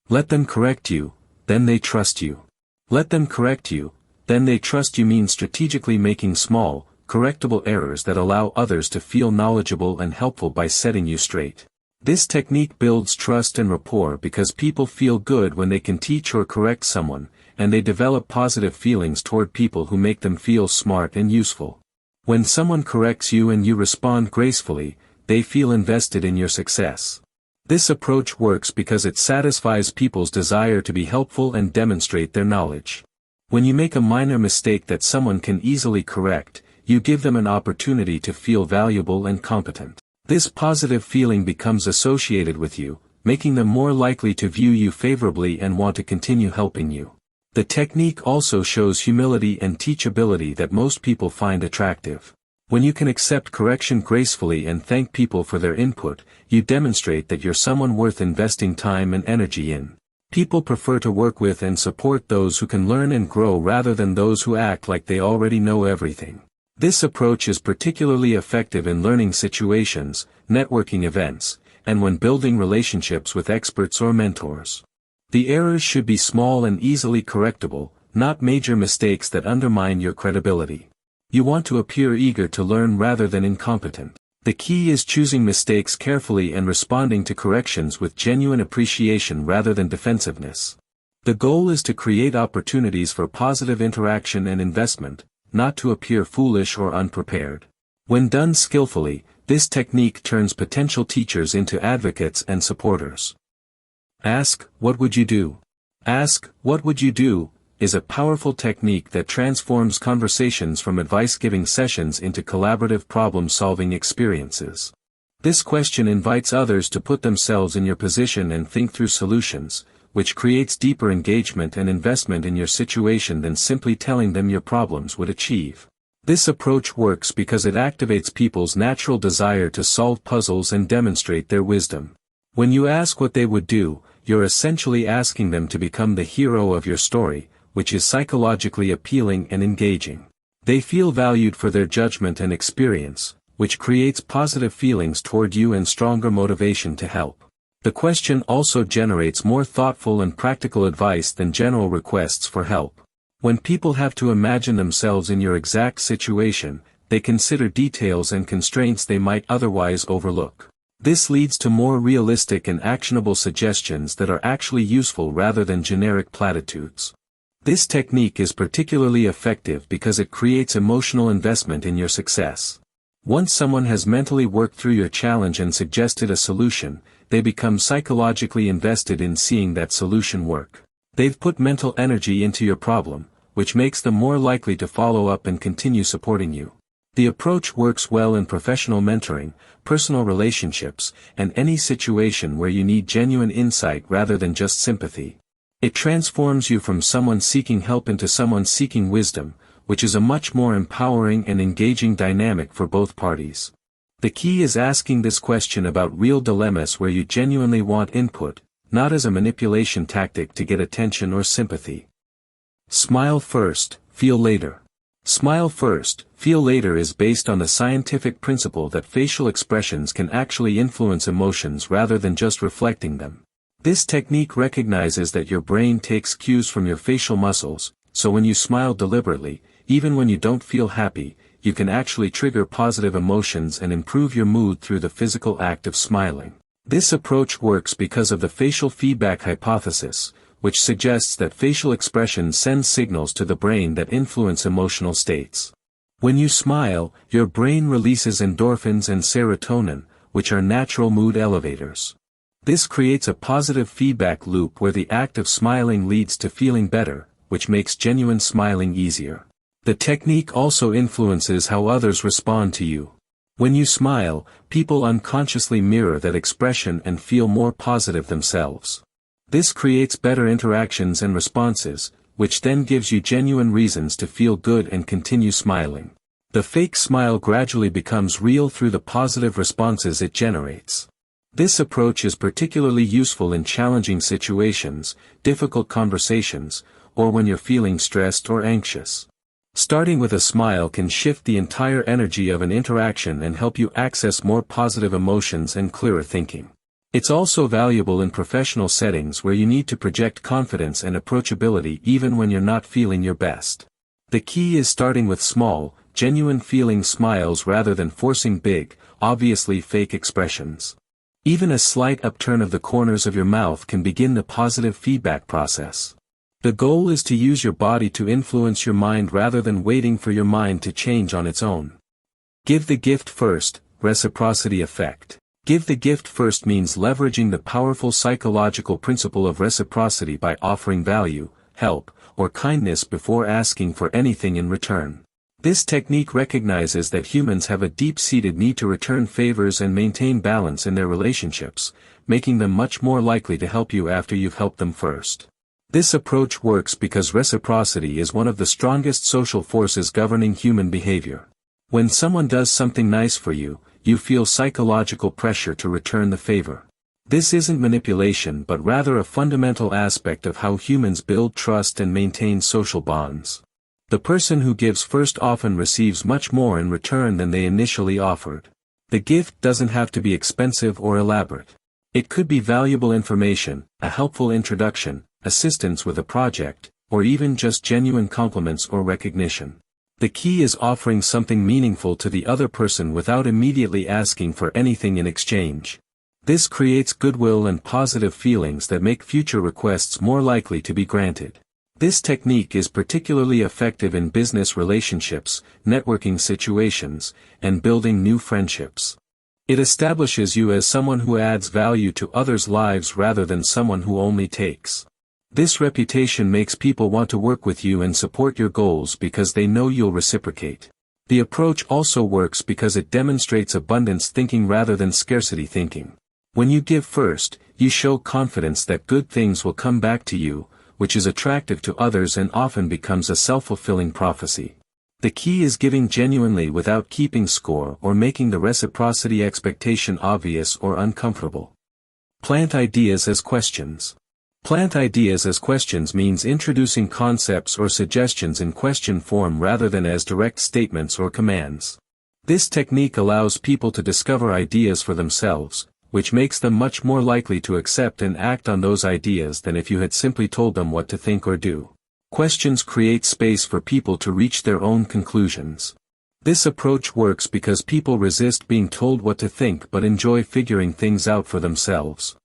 A: Let them correct you, then they trust you. Let them correct you, then they trust you means strategically making small, correctable errors that allow others to feel knowledgeable and helpful by setting you straight. This technique builds trust and rapport because people feel good when they can teach or correct someone, and they develop positive feelings toward people who make them feel smart and useful. When someone corrects you and you respond gracefully, they feel invested in your success. This approach works because it satisfies people's desire to be helpful and demonstrate their knowledge. When you make a minor mistake that someone can easily correct, you give them an opportunity to feel valuable and competent. This positive feeling becomes associated with you, making them more likely to view you favorably and want to continue helping you. The technique also shows humility and teachability that most people find attractive. When you can accept correction gracefully and thank people for their input, you demonstrate that you're someone worth investing time and energy in. People prefer to work with and support those who can learn and grow rather than those who act like they already know everything. This approach is particularly effective in learning situations, networking events, and when building relationships with experts or mentors. The errors should be small and easily correctable, not major mistakes that undermine your credibility. You want to appear eager to learn rather than incompetent. The key is choosing mistakes carefully and responding to corrections with genuine appreciation rather than defensiveness. The goal is to create opportunities for positive interaction and investment, not to appear foolish or unprepared. When done skillfully, this technique turns potential teachers into advocates and supporters. Ask, what would you do? Ask, what would you do, is a powerful technique that transforms conversations from advice-giving sessions into collaborative problem-solving experiences. This question invites others to put themselves in your position and think through solutions, which creates deeper engagement and investment in your situation than simply telling them your problems would achieve. This approach works because it activates people's natural desire to solve puzzles and demonstrate their wisdom. When you ask what they would do, you're essentially asking them to become the hero of your story, which is psychologically appealing and engaging. They feel valued for their judgment and experience, which creates positive feelings toward you and stronger motivation to help. The question also generates more thoughtful and practical advice than general requests for help. When people have to imagine themselves in your exact situation, they consider details and constraints they might otherwise overlook. This leads to more realistic and actionable suggestions that are actually useful rather than generic platitudes. This technique is particularly effective because it creates emotional investment in your success. Once someone has mentally worked through your challenge and suggested a solution, they become psychologically invested in seeing that solution work. They've put mental energy into your problem, which makes them more likely to follow up and continue supporting you. The approach works well in professional mentoring, personal relationships, and any situation where you need genuine insight rather than just sympathy. It transforms you from someone seeking help into someone seeking wisdom, which is a much more empowering and engaging dynamic for both parties. The key is asking this question about real dilemmas where you genuinely want input, not as a manipulation tactic to get attention or sympathy. Smile first, feel later. Smile first, feel later is based on the scientific principle that facial expressions can actually influence emotions rather than just reflecting them. This technique recognizes that your brain takes cues from your facial muscles, so when you smile deliberately, even when you don't feel happy, you can actually trigger positive emotions and improve your mood through the physical act of smiling. This approach works because of the facial feedback hypothesis, which suggests that facial expression sends signals to the brain that influence emotional states. When you smile, your brain releases endorphins and serotonin, which are natural mood elevators. This creates a positive feedback loop where the act of smiling leads to feeling better, which makes genuine smiling easier. The technique also influences how others respond to you. When you smile, people unconsciously mirror that expression and feel more positive themselves. This creates better interactions and responses, which then gives you genuine reasons to feel good and continue smiling. The fake smile gradually becomes real through the positive responses it generates. This approach is particularly useful in challenging situations, difficult conversations, or when you're feeling stressed or anxious. Starting with a smile can shift the entire energy of an interaction and help you access more positive emotions and clearer thinking. It's also valuable in professional settings where you need to project confidence and approachability even when you're not feeling your best. The key is starting with small, genuine feeling smiles rather than forcing big, obviously fake expressions. Even a slight upturn of the corners of your mouth can begin the positive feedback process. The goal is to use your body to influence your mind rather than waiting for your mind to change on its own. Give the gift first, reciprocity effect. Give the gift first means leveraging the powerful psychological principle of reciprocity by offering value, help, or kindness before asking for anything in return. This technique recognizes that humans have a deep-seated need to return favors and maintain balance in their relationships, making them much more likely to help you after you've helped them first. This approach works because reciprocity is one of the strongest social forces governing human behavior. When someone does something nice for you, you feel psychological pressure to return the favor. This isn't manipulation but rather a fundamental aspect of how humans build trust and maintain social bonds. The person who gives first often receives much more in return than they initially offered. The gift doesn't have to be expensive or elaborate. It could be valuable information, a helpful introduction, assistance with a project, or even just genuine compliments or recognition. The key is offering something meaningful to the other person without immediately asking for anything in exchange. This creates goodwill and positive feelings that make future requests more likely to be granted. This technique is particularly effective in business relationships, networking situations, and building new friendships. It establishes you as someone who adds value to others' lives rather than someone who only takes. This reputation makes people want to work with you and support your goals because they know you'll reciprocate. The approach also works because it demonstrates abundance thinking rather than scarcity thinking. When you give first, you show confidence that good things will come back to you, which is attractive to others and often becomes a self-fulfilling prophecy. The key is giving genuinely without keeping score or making the reciprocity expectation obvious or uncomfortable. Plant ideas as questions. Plant ideas as questions means introducing concepts or suggestions in question form rather than as direct statements or commands. This technique allows people to discover ideas for themselves, which makes them much more likely to accept and act on those ideas than if you had simply told them what to think or do. Questions create space for people to reach their own conclusions. This approach works because people resist being told what to think but enjoy figuring things out for themselves.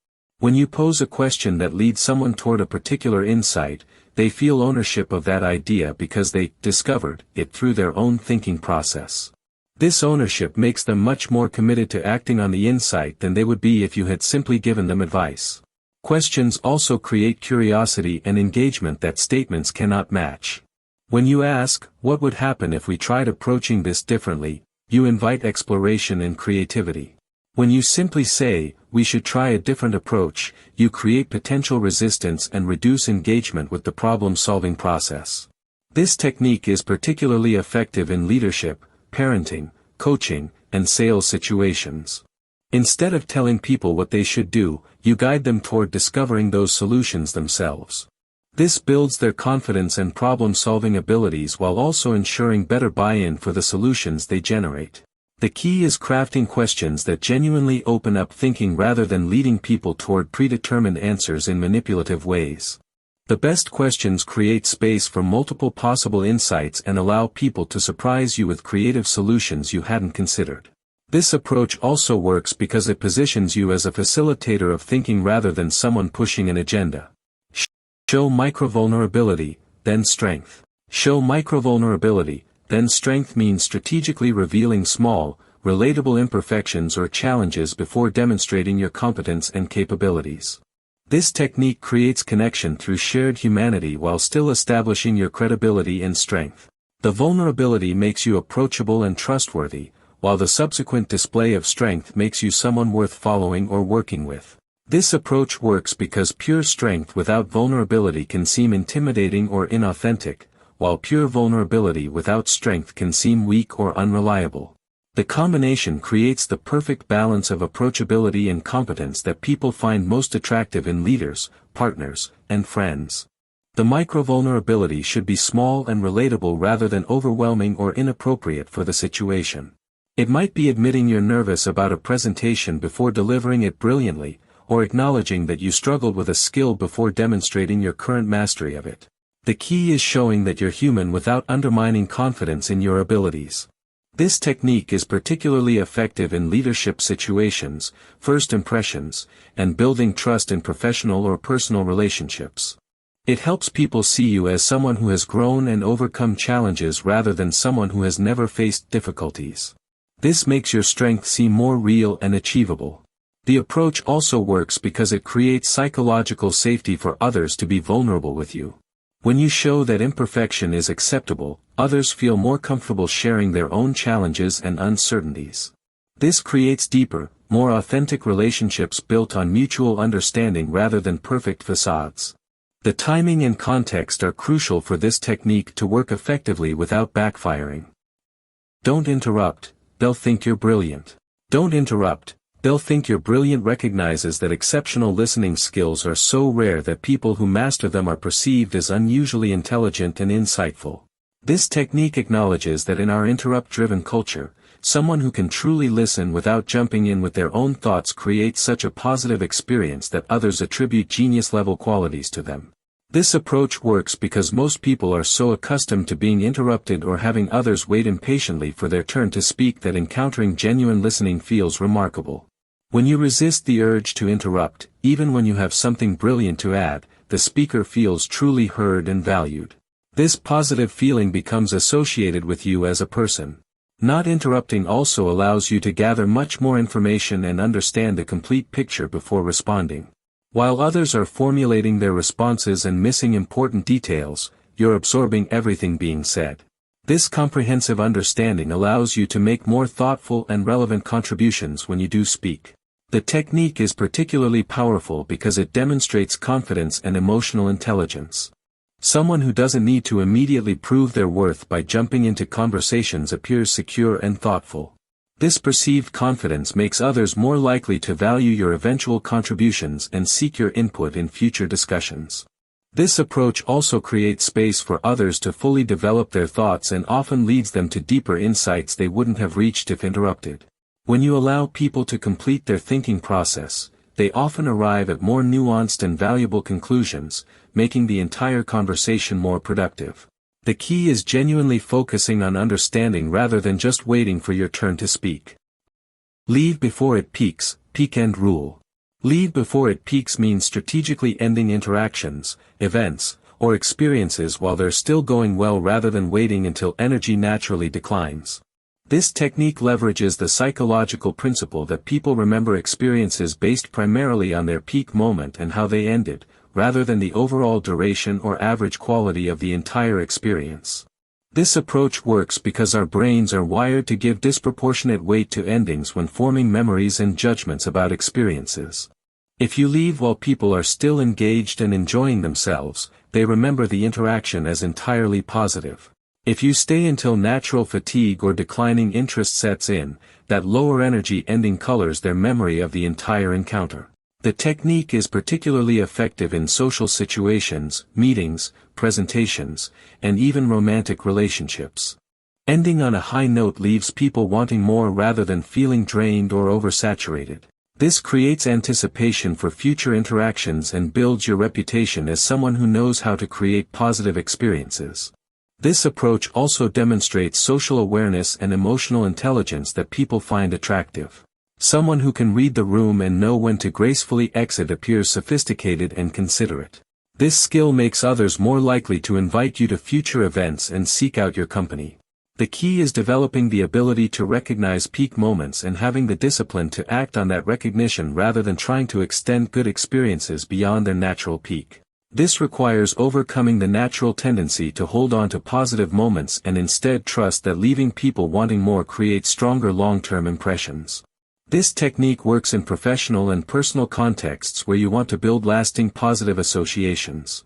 A: When you pose a question that leads someone toward a particular insight, they feel ownership of that idea because they discovered it through their own thinking process. This ownership makes them much more committed to acting on the insight than they would be if you had simply given them advice. Questions also create curiosity and engagement that statements cannot match. When you ask, "What would happen if we tried approaching this differently?" you invite exploration and creativity. When you simply say, "We should try a different approach," you create potential resistance and reduce engagement with the problem-solving process. This technique is particularly effective in leadership, parenting, coaching, and sales situations. Instead of telling people what they should do, you guide them toward discovering those solutions themselves. This builds their confidence and problem-solving abilities while also ensuring better buy-in for the solutions they generate. The key is crafting questions that genuinely open up thinking rather than leading people toward predetermined answers in manipulative ways. The best questions create space for multiple possible insights and allow people to surprise you with creative solutions you hadn't considered. This approach also works because it positions you as a facilitator of thinking rather than someone pushing an agenda. Show microvulnerability, then strength. Show microvulnerability, then strength means strategically revealing small, relatable imperfections or challenges before demonstrating your competence and capabilities. This technique creates connection through shared humanity while still establishing your credibility and strength. The vulnerability makes you approachable and trustworthy, while the subsequent display of strength makes you someone worth following or working with. This approach works because pure strength without vulnerability can seem intimidating or inauthentic, while pure vulnerability without strength can seem weak or unreliable. The combination creates the perfect balance of approachability and competence that people find most attractive in leaders, partners, and friends. The microvulnerability should be small and relatable rather than overwhelming or inappropriate for the situation. It might be admitting you're nervous about a presentation before delivering it brilliantly, or acknowledging that you struggled with a skill before demonstrating your current mastery of it. The key is showing that you're human without undermining confidence in your abilities. This technique is particularly effective in leadership situations, first impressions, and building trust in professional or personal relationships. It helps people see you as someone who has grown and overcome challenges rather than someone who has never faced difficulties. This makes your strength seem more real and achievable. The approach also works because it creates psychological safety for others to be vulnerable with you. When you show that imperfection is acceptable, others feel more comfortable sharing their own challenges and uncertainties. This creates deeper, more authentic relationships built on mutual understanding rather than perfect facades. The timing and context are crucial for this technique to work effectively without backfiring. Don't interrupt, they'll think you're brilliant. Don't interrupt, They'll think you're brilliant. Recognizes that exceptional listening skills are so rare that people who master them are perceived as unusually intelligent and insightful. This technique acknowledges that in our interrupt-driven culture, someone who can truly listen without jumping in with their own thoughts creates such a positive experience that others attribute genius-level qualities to them. This approach works because most people are so accustomed to being interrupted or having others wait impatiently for their turn to speak that encountering genuine listening feels remarkable. When you resist the urge to interrupt, even when you have something brilliant to add, the speaker feels truly heard and valued. This positive feeling becomes associated with you as a person. Not interrupting also allows you to gather much more information and understand the complete picture before responding. While others are formulating their responses and missing important details, you're absorbing everything being said. This comprehensive understanding allows you to make more thoughtful and relevant contributions when you do speak. The technique is particularly powerful because it demonstrates confidence and emotional intelligence. Someone who doesn't need to immediately prove their worth by jumping into conversations appears secure and thoughtful. This perceived confidence makes others more likely to value your eventual contributions and seek your input in future discussions. This approach also creates space for others to fully develop their thoughts and often leads them to deeper insights they wouldn't have reached if interrupted. When you allow people to complete their thinking process, they often arrive at more nuanced and valuable conclusions, making the entire conversation more productive. The key is genuinely focusing on understanding rather than just waiting for your turn to speak. Leave before it peaks, peak-end rule. Leave before it peaks means strategically ending interactions, events, or experiences while they're still going well rather than waiting until energy naturally declines. This technique leverages the psychological principle that people remember experiences based primarily on their peak moment and how they ended, rather than the overall duration or average quality of the entire experience. This approach works because our brains are wired to give disproportionate weight to endings when forming memories and judgments about experiences. If you leave while people are still engaged and enjoying themselves, they remember the interaction as entirely positive. If you stay until natural fatigue or declining interest sets in, that lower energy ending colors their memory of the entire encounter. The technique is particularly effective in social situations, meetings, presentations, and even romantic relationships. Ending on a high note leaves people wanting more rather than feeling drained or oversaturated. This creates anticipation for future interactions and builds your reputation as someone who knows how to create positive experiences. This approach also demonstrates social awareness and emotional intelligence that people find attractive. Someone who can read the room and know when to gracefully exit appears sophisticated and considerate. This skill makes others more likely to invite you to future events and seek out your company. The key is developing the ability to recognize peak moments and having the discipline to act on that recognition rather than trying to extend good experiences beyond their natural peak. This requires overcoming the natural tendency to hold on to positive moments and instead trust that leaving people wanting more creates stronger long-term impressions. This technique works in professional and personal contexts where you want to build lasting positive associations.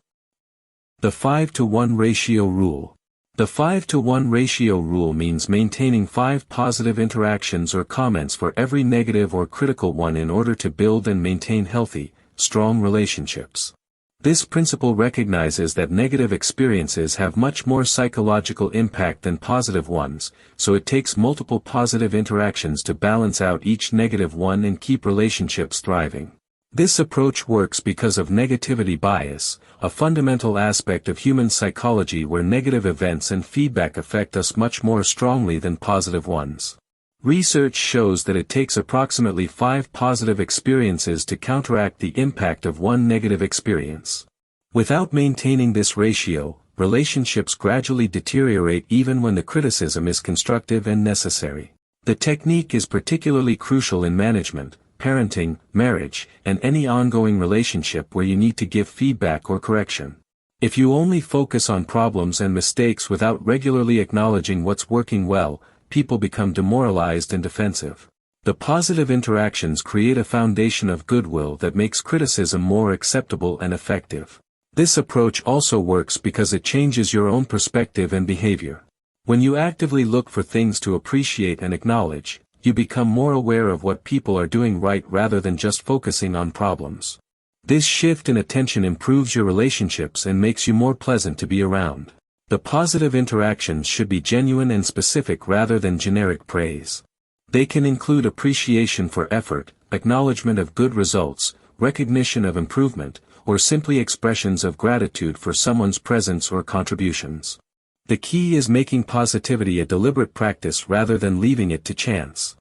A: The 5-to-1 ratio rule. The 5-to-1 ratio rule means maintaining 5 positive interactions or comments for every negative or critical one in order to build and maintain healthy, strong relationships. This principle recognizes that negative experiences have much more psychological impact than positive ones, so it takes multiple positive interactions to balance out each negative one and keep relationships thriving. This approach works because of negativity bias, a fundamental aspect of human psychology where negative events and feedback affect us much more strongly than positive ones. Research shows that it takes approximately 5 positive experiences to counteract the impact of one negative experience. Without maintaining this ratio, relationships gradually deteriorate even when the criticism is constructive and necessary. The technique is particularly crucial in management, parenting, marriage, and any ongoing relationship where you need to give feedback or correction. If you only focus on problems and mistakes without regularly acknowledging what's working well, people become demoralized and defensive. The positive interactions create a foundation of goodwill that makes criticism more acceptable and effective. This approach also works because it changes your own perspective and behavior. When you actively look for things to appreciate and acknowledge, You become more aware of what people are doing right rather than just focusing on problems. This shift in attention improves your relationships and makes you more pleasant to be around. The positive interactions should be genuine and specific rather than generic praise. They can include appreciation for effort, acknowledgement of good results, recognition of improvement, or simply expressions of gratitude for someone's presence or contributions. The key is making positivity a deliberate practice rather than leaving it to chance.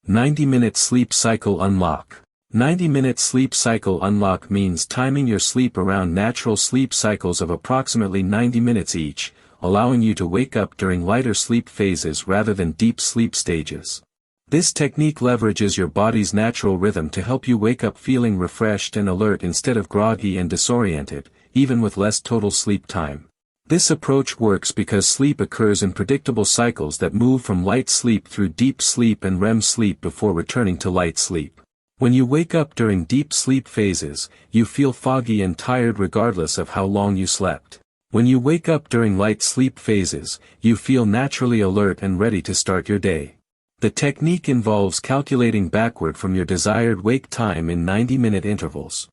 A: 90-minute sleep cycle unlock. 90-minute sleep cycle unlock means timing your sleep around natural sleep cycles of approximately 90 minutes each, allowing you to wake up during lighter sleep phases rather than deep sleep stages. This technique leverages your body's natural rhythm to help you wake up feeling refreshed and alert instead of groggy and disoriented, even with less total sleep time. This approach works because sleep occurs in predictable cycles that move from light sleep through deep sleep and REM sleep before returning to light sleep. When you wake up during deep sleep phases, you feel foggy and tired regardless of how long you slept. When you wake up during light sleep phases, you feel naturally alert and ready to start your day. The technique involves calculating backward from your desired wake time in 90-minute intervals.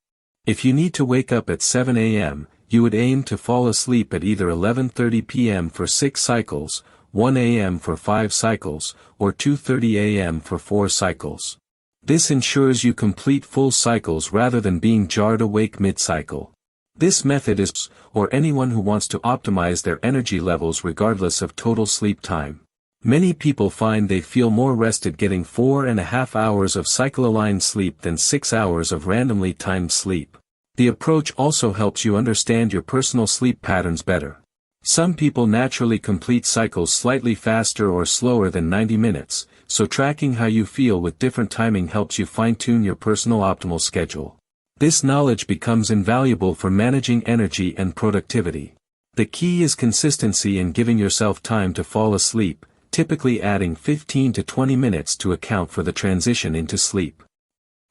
A: If you need to wake up at 7 a.m., you would aim to fall asleep at either 11:30 p.m. for 6 cycles, 1 a.m. for 5 cycles, or 2:30 a.m. for 4 cycles. This ensures you complete full cycles rather than being jarred awake mid-cycle. This method is for anyone who wants to optimize their energy levels regardless of total sleep time. Many people find they feel more rested getting 4.5 hours of cycle-aligned sleep than 6 hours of randomly timed sleep. The approach also helps you understand your personal sleep patterns better. Some people naturally complete cycles slightly faster or slower than 90 minutes, so tracking how you feel with different timing helps you fine-tune your personal optimal schedule. This knowledge becomes invaluable for managing energy and productivity. The key is consistency and giving yourself time to fall asleep, typically adding 15 to 20 minutes to account for the transition into sleep.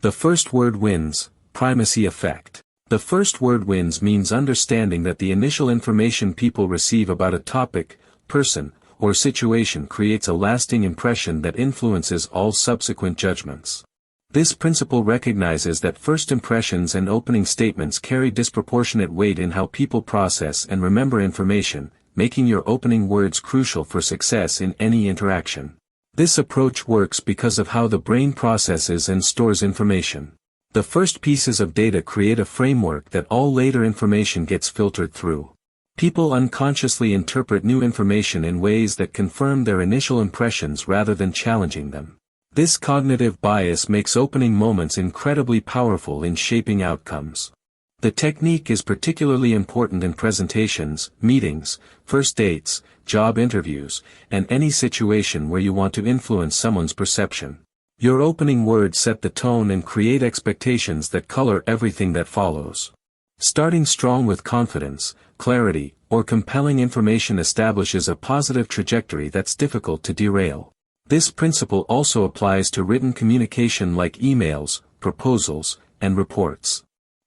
A: The first word wins, primacy effect. The first word wins means understanding that the initial information people receive about a topic, person, or situation creates a lasting impression that influences all subsequent judgments. This principle recognizes that first impressions and opening statements carry disproportionate weight in how people process and remember information, making your opening words crucial for success in any interaction. This approach works because of how the brain processes and stores information. The first pieces of data create a framework that all later information gets filtered through. People unconsciously interpret new information in ways that confirm their initial impressions rather than challenging them. This cognitive bias makes opening moments incredibly powerful in shaping outcomes. The technique is particularly important in presentations, meetings, first dates, job interviews, and any situation where you want to influence someone's perception. Your opening words set the tone and create expectations that color everything that follows. Starting strong with confidence, clarity, or compelling information establishes a positive trajectory that's difficult to derail. This principle also applies to written communication like emails, proposals, and reports.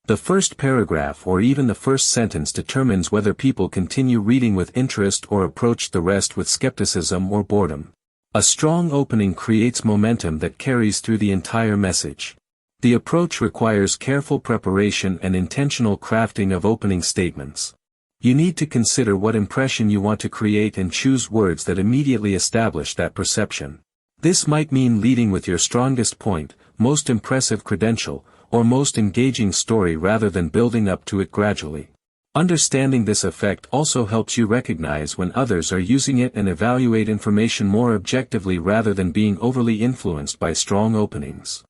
A: The first paragraph or even the first sentence determines whether people continue reading with interest or approach the rest with skepticism or boredom. A strong opening creates momentum that carries through the entire message. The approach requires careful preparation and intentional crafting of opening statements. You need to consider what impression you want to create and choose words that immediately establish that perception. This might mean leading with your strongest point, most impressive credential, or most engaging story rather than building up to it gradually. Understanding this effect also helps you recognize when others are using it and evaluate information more objectively rather than being overly influenced by strong openings.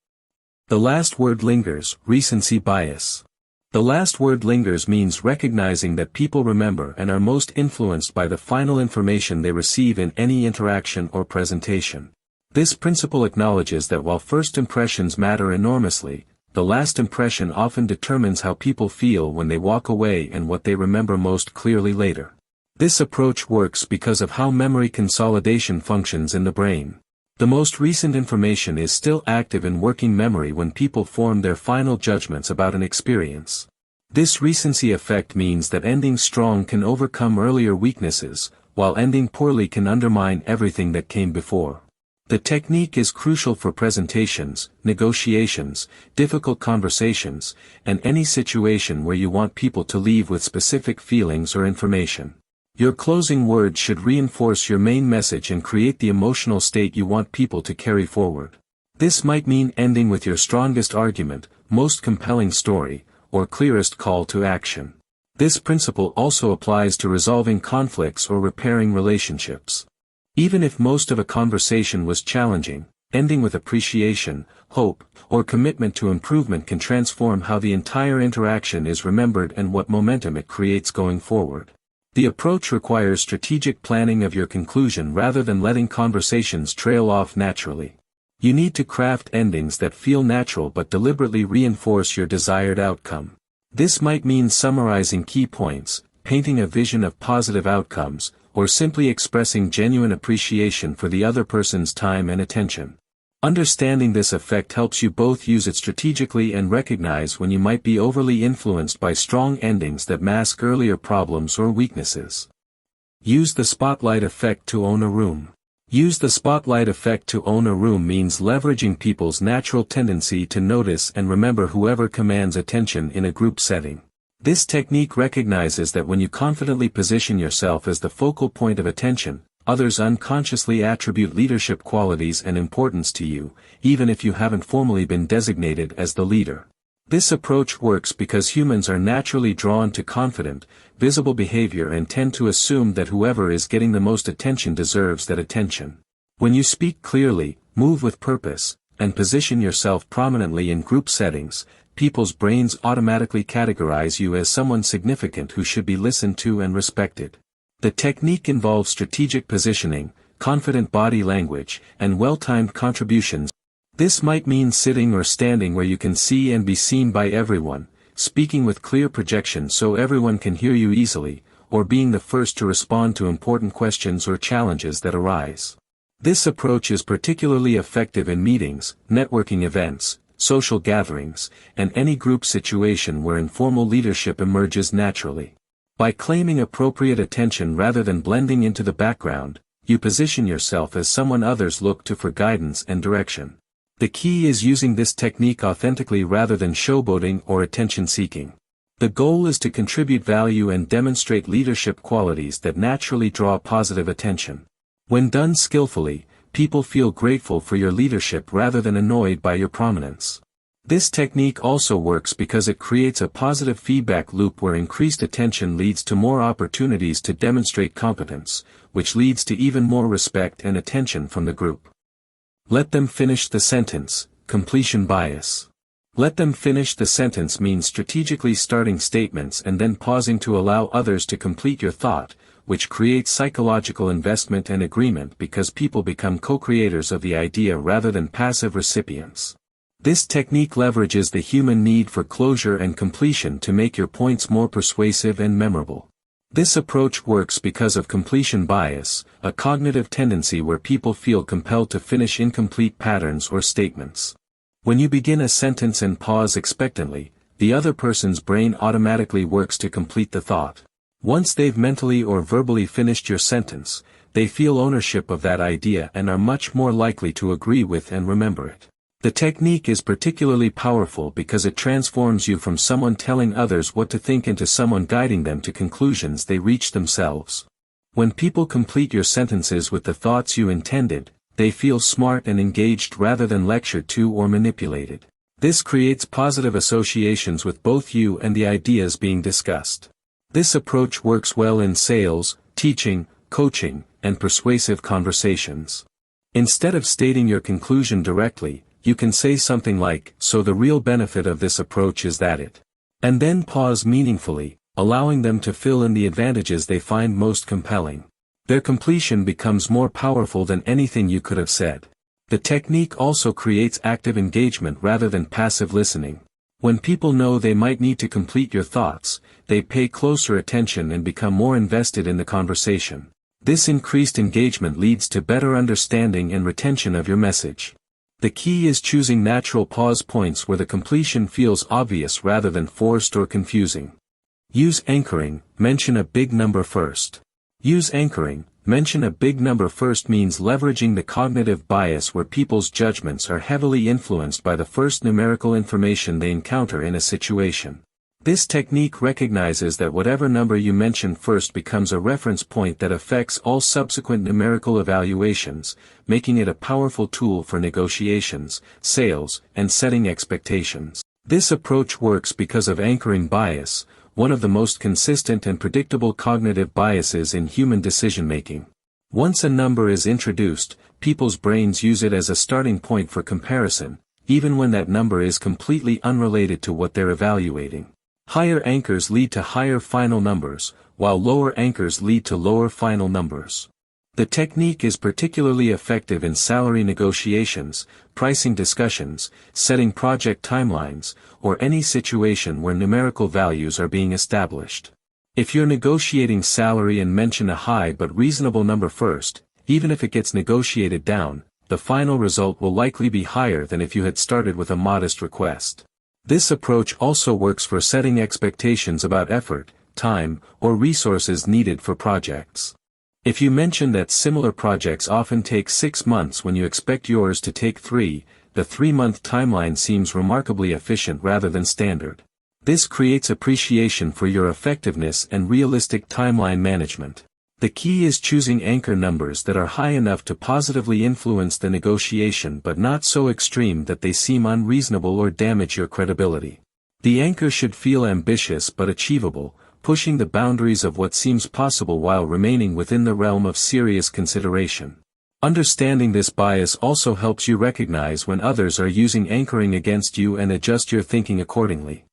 A: The last word lingers, recency bias. The last word lingers means recognizing that people remember and are most influenced by the final information they receive in any interaction or presentation. This principle acknowledges that while first impressions matter enormously, the last impression often determines how people feel when they walk away and what they remember most clearly later. This approach works because of how memory consolidation functions in the brain. The most recent information is still active in working memory when people form their final judgments about an experience. This recency effect means that ending strong can overcome earlier weaknesses, while ending poorly can undermine everything that came before. The technique is crucial for presentations, negotiations, difficult conversations, and any situation where you want people to leave with specific feelings or information. Your closing words should reinforce your main message and create the emotional state you want people to carry forward. This might mean ending with your strongest argument, most compelling story, or clearest call to action. This principle also applies to resolving conflicts or repairing relationships. Even if most of a conversation was challenging, ending with appreciation, hope, or commitment to improvement can transform how the entire interaction is remembered and what momentum it creates going forward. The approach requires strategic planning of your conclusion rather than letting conversations trail off naturally. You need to craft endings that feel natural but deliberately reinforce your desired outcome. This might mean summarizing key points, painting a vision of positive outcomes, or simply expressing genuine appreciation for the other person's time and attention. Understanding this effect helps you both use it strategically and recognize when you might be overly influenced by strong endings that mask earlier problems or weaknesses. Use the spotlight effect to own a room. Use the spotlight effect to own a room means leveraging people's natural tendency to notice and remember whoever commands attention in a group setting. This technique recognizes that when you confidently position yourself as the focal point of attention, others unconsciously attribute leadership qualities and importance to you, even if you haven't formally been designated as the leader. This approach works because humans are naturally drawn to confident, visible behavior and tend to assume that whoever is getting the most attention deserves that attention. When you speak clearly, move with purpose, and position yourself prominently in group settings, people's brains automatically categorize you as someone significant who should be listened to and respected. The technique involves strategic positioning, confident body language, and well-timed contributions. This might mean sitting or standing where you can see and be seen by everyone, speaking with clear projection so everyone can hear you easily, or being the first to respond to important questions or challenges that arise. This approach is particularly effective in meetings, networking events, social gatherings, and any group situation where informal leadership emerges naturally. By claiming appropriate attention rather than blending into the background, you position yourself as someone others look to for guidance and direction. The key is using this technique authentically rather than showboating or attention-seeking. The goal is to contribute value and demonstrate leadership qualities that naturally draw positive attention. When done skillfully, people feel grateful for your leadership rather than annoyed by your prominence. This technique also works because it creates a positive feedback loop where increased attention leads to more opportunities to demonstrate competence, which leads to even more respect and attention from the group. Let them finish the sentence, completion bias. Let them finish the sentence means strategically starting statements and then pausing to allow others to complete your thought, which creates psychological investment and agreement because people become co-creators of the idea rather than passive recipients. This technique leverages the human need for closure and completion to make your points more persuasive and memorable. This approach works because of completion bias, a cognitive tendency where people feel compelled to finish incomplete patterns or statements. When you begin a sentence and pause expectantly, the other person's brain automatically works to complete the thought. Once they've mentally or verbally finished your sentence, they feel ownership of that idea and are much more likely to agree with and remember it. The technique is particularly powerful because it transforms you from someone telling others what to think into someone guiding them to conclusions they reach themselves. When people complete your sentences with the thoughts you intended, they feel smart and engaged rather than lectured to or manipulated. This creates positive associations with both you and the ideas being discussed. This approach works well in sales, teaching, coaching, and persuasive conversations. Instead of stating your conclusion directly, you can say something like, "So the real benefit of this approach is that it," and then pause meaningfully, allowing them to fill in the advantages they find most compelling. Their completion becomes more powerful than anything you could have said. The technique also creates active engagement rather than passive listening. When people know they might need to complete your thoughts, they pay closer attention and become more invested in the conversation. This increased engagement leads to better understanding and retention of your message. The key is choosing natural pause points where the completion feels obvious rather than forced or confusing. Use anchoring, mention a big number first. Use anchoring, Mention a big number first means leveraging the cognitive bias where people's judgments are heavily influenced by the first numerical information they encounter in a situation. This technique recognizes that whatever number you mention first becomes a reference point that affects all subsequent numerical evaluations, making it a powerful tool for negotiations, sales, and setting expectations. This approach works because of anchoring bias, one of the most consistent and predictable cognitive biases in human decision-making. Once a number is introduced, people's brains use it as a starting point for comparison, even when that number is completely unrelated to what they're evaluating. Higher anchors lead to higher final numbers, while lower anchors lead to lower final numbers. The technique is particularly effective in salary negotiations, pricing discussions, setting project timelines, or any situation where numerical values are being established. If you're negotiating salary and mention a high but reasonable number first, even if it gets negotiated down, the final result will likely be higher than if you had started with a modest request. This approach also works for setting expectations about effort, time, or resources needed for projects. If you mention that similar projects often take 6 months when you expect yours to take 3, the 3-month timeline seems remarkably efficient rather than standard. This creates appreciation for your effectiveness and realistic timeline management. The key is choosing anchor numbers that are high enough to positively influence the negotiation but not so extreme that they seem unreasonable or damage your credibility. The anchor should feel ambitious but achievable, pushing the boundaries of what seems possible while remaining within the realm of serious consideration. Understanding this bias also helps you recognize when others are using anchoring against you and adjust your thinking accordingly.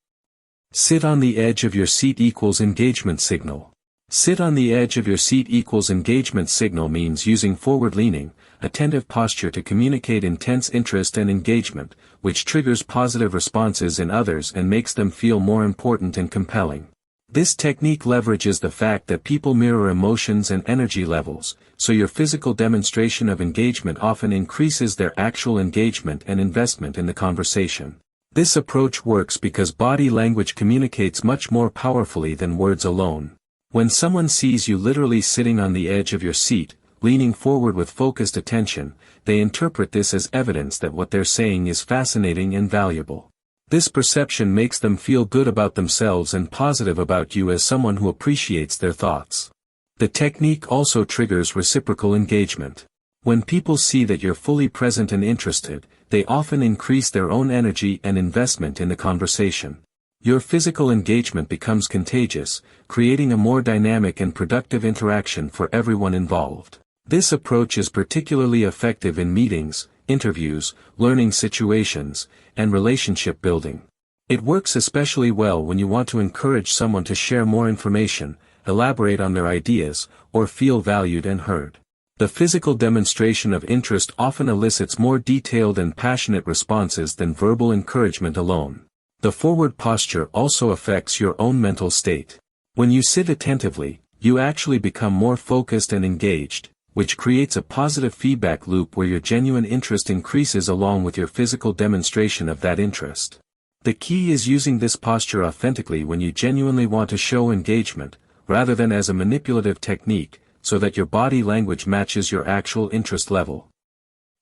A: Sit on the edge of your seat equals engagement signal. Sit on the edge of your seat equals engagement signal means using forward-leaning, attentive posture to communicate intense interest and engagement, which triggers positive responses in others and makes them feel more important and compelling. This technique leverages the fact that people mirror emotions and energy levels, so your physical demonstration of engagement often increases their actual engagement and investment in the conversation. This approach works because body language communicates much more powerfully than words alone. When someone sees you literally sitting on the edge of your seat, leaning forward with focused attention, they interpret this as evidence that what they're saying is fascinating and valuable. This perception makes them feel good about themselves and positive about you as someone who appreciates their thoughts. The technique also triggers reciprocal engagement. When people see that you're fully present and interested, they often increase their own energy and investment in the conversation. Your physical engagement becomes contagious, creating a more dynamic and productive interaction for everyone involved. This approach is particularly effective in meetings, interviews, learning situations, and relationship building. It works especially well when you want to encourage someone to share more information, elaborate on their ideas, or feel valued and heard. The physical demonstration of interest often elicits more detailed and passionate responses than verbal encouragement alone. The forward posture also affects your own mental state. When you sit attentively, you actually become more focused and engaged, which creates a positive feedback loop where your genuine interest increases along with your physical demonstration of that interest. The key is using this posture authentically when you genuinely want to show engagement, rather than as a manipulative technique, so that your body language matches your actual interest level.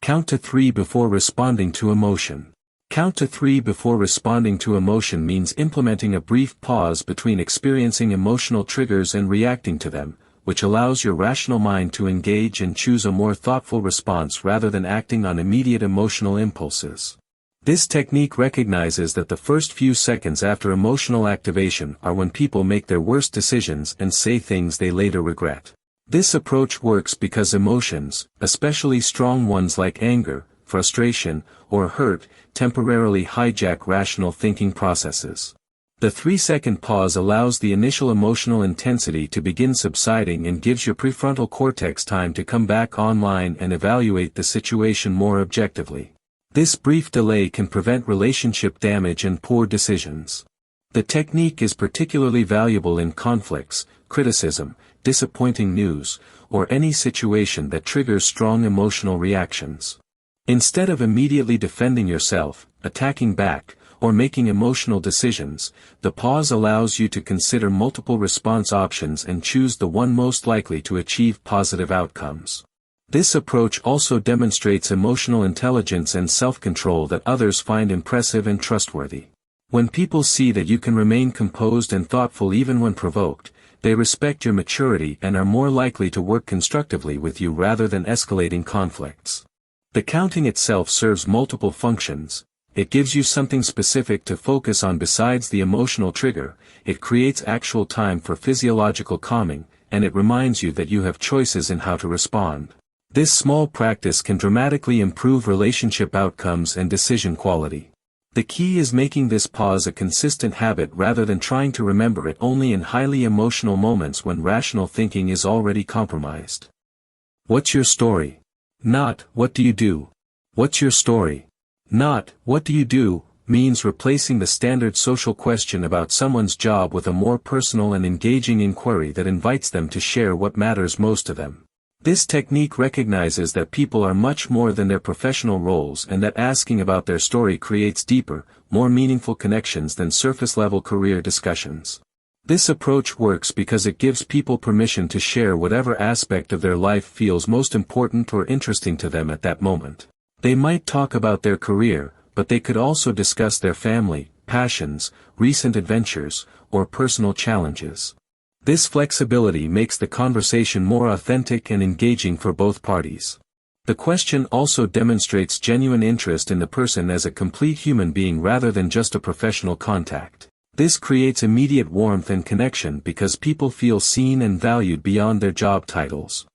A: Count to 3 before responding to emotion. Count to 3 before responding to emotion means implementing a brief pause between experiencing emotional triggers and reacting to them, which allows your rational mind to engage and choose a more thoughtful response rather than acting on immediate emotional impulses. This technique recognizes that the first few seconds after emotional activation are when people make their worst decisions and say things they later regret. This approach works because emotions, especially strong ones like anger, frustration, or hurt, temporarily hijack rational thinking processes. The 3-second pause allows the initial emotional intensity to begin subsiding and gives your prefrontal cortex time to come back online and evaluate the situation more objectively. This brief delay can prevent relationship damage and poor decisions. The technique is particularly valuable in conflicts, criticism, disappointing news, or any situation that triggers strong emotional reactions. Instead of immediately defending yourself, attacking back, or making emotional decisions, the pause allows you to consider multiple response options and choose the one most likely to achieve positive outcomes. This approach also demonstrates emotional intelligence and self-control that others find impressive and trustworthy. When people see that you can remain composed and thoughtful even when provoked, they respect your maturity and are more likely to work constructively with you rather than escalating conflicts. The counting itself serves multiple functions. It gives you something specific to focus on besides the emotional trigger, it creates actual time for physiological calming, and it reminds you that you have choices in how to respond. This small practice can dramatically improve relationship outcomes and decision quality. The key is making this pause a consistent habit rather than trying to remember it only in highly emotional moments when rational thinking is already compromised. What's your story? Not, what do you do? What's your story? Not, what do you do, means replacing the standard social question about someone's job with a more personal and engaging inquiry that invites them to share what matters most to them. This technique recognizes that people are much more than their professional roles and that asking about their story creates deeper, more meaningful connections than surface-level career discussions. This approach works because it gives people permission to share whatever aspect of their life feels most important or interesting to them at that moment. They might talk about their career, but they could also discuss their family, passions, recent adventures, or personal challenges. This flexibility makes the conversation more authentic and engaging for both parties. The question also demonstrates genuine interest in the person as a complete human being rather than just a professional contact. This creates immediate warmth and connection because people feel seen and valued beyond their job titles.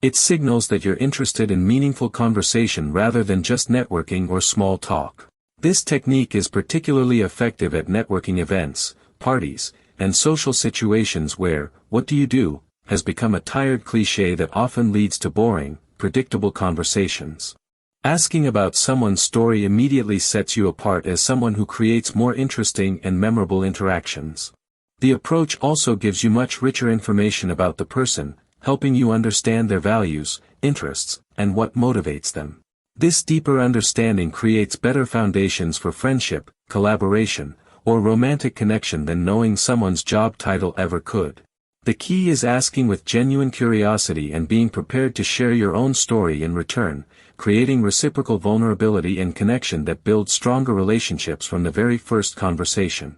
A: It signals that you're interested in meaningful conversation rather than just networking or small talk. This technique is particularly effective at networking events, parties, and social situations where, "What do you do?" has become a tired cliché that often leads to boring, predictable conversations. Asking about someone's story immediately sets you apart as someone who creates more interesting and memorable interactions. The approach also gives you much richer information about the person, helping you understand their values, interests, and what motivates them. This deeper understanding creates better foundations for friendship, collaboration, or romantic connection than knowing someone's job title ever could. The key is asking with genuine curiosity and being prepared to share your own story in return, creating reciprocal vulnerability and connection that builds stronger relationships from the very first conversation.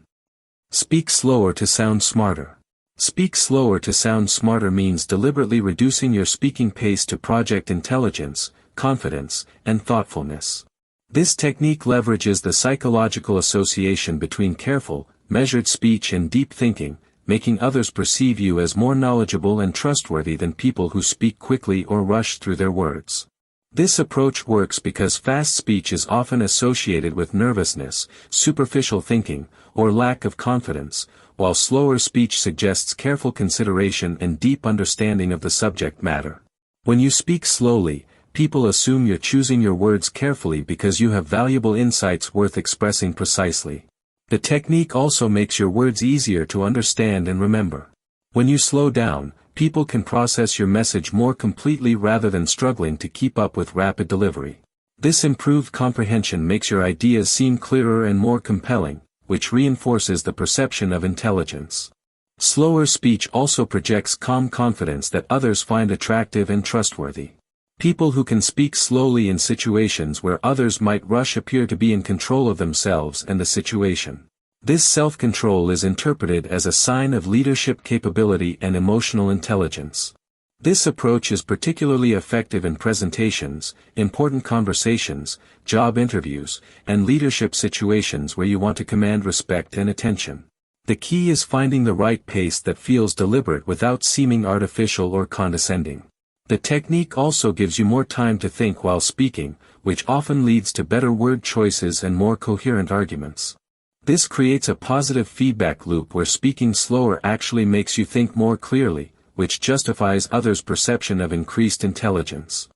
A: Speak slower to sound smarter. Speak slower to sound smarter means deliberately reducing your speaking pace to project intelligence, confidence, and thoughtfulness. This technique leverages the psychological association between careful, measured speech and deep thinking, making others perceive you as more knowledgeable and trustworthy than people who speak quickly or rush through their words. This approach works because fast speech is often associated with nervousness, superficial thinking, or lack of confidence, while slower speech suggests careful consideration and deep understanding of the subject matter. When you speak slowly, people assume you're choosing your words carefully because you have valuable insights worth expressing precisely. The technique also makes your words easier to understand and remember. When you slow down, people can process your message more completely rather than struggling to keep up with rapid delivery. This improved comprehension makes your ideas seem clearer and more compelling, which reinforces the perception of intelligence. Slower speech also projects calm confidence that others find attractive and trustworthy. People who can speak slowly in situations where others might rush appear to be in control of themselves and the situation. This self-control is interpreted as a sign of leadership capability and emotional intelligence. This approach is particularly effective in presentations, important conversations, job interviews, and leadership situations where you want to command respect and attention. The key is finding the right pace that feels deliberate without seeming artificial or condescending. The technique also gives you more time to think while speaking, which often leads to better word choices and more coherent arguments. This creates a positive feedback loop where speaking slower actually makes you think more clearly, which justifies others' perception of increased intelligence.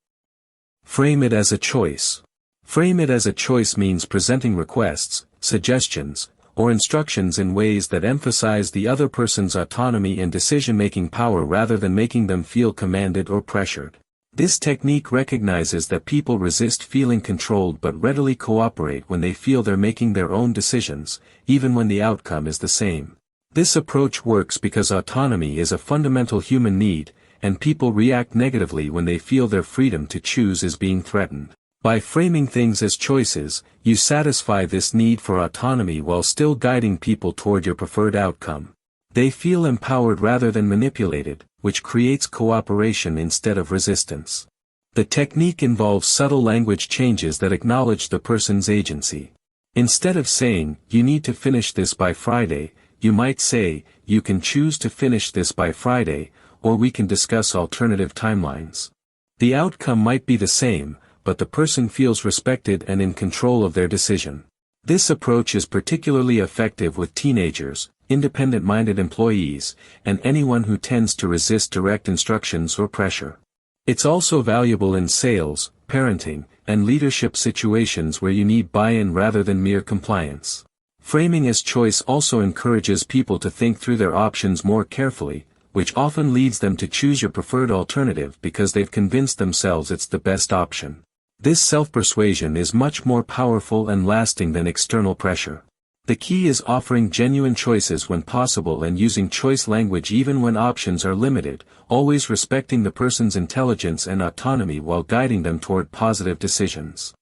A: Frame it as a choice. Frame it as a choice means presenting requests, suggestions, or instructions in ways that emphasize the other person's autonomy and decision-making power rather than making them feel commanded or pressured. This technique recognizes that people resist feeling controlled but readily cooperate when they feel they're making their own decisions, even when the outcome is the same. This approach works because autonomy is a fundamental human need, and people react negatively when they feel their freedom to choose is being threatened. By framing things as choices, you satisfy this need for autonomy while still guiding people toward your preferred outcome. They feel empowered rather than manipulated, which creates cooperation instead of resistance. The technique involves subtle language changes that acknowledge the person's agency. Instead of saying, "You need to finish this by Friday," you might say, "You can choose to finish this by Friday, or we can discuss alternative timelines." The outcome might be the same, but the person feels respected and in control of their decision. This approach is particularly effective with teenagers, independent-minded employees, and anyone who tends to resist direct instructions or pressure. It's also valuable in sales, parenting, and leadership situations where you need buy-in rather than mere compliance. Framing as choice also encourages people to think through their options more carefully, which often leads them to choose your preferred alternative because they've convinced themselves it's the best option. This self-persuasion is much more powerful and lasting than external pressure. The key is offering genuine choices when possible and using choice language even when options are limited, always respecting the person's intelligence and autonomy while guiding them toward positive decisions.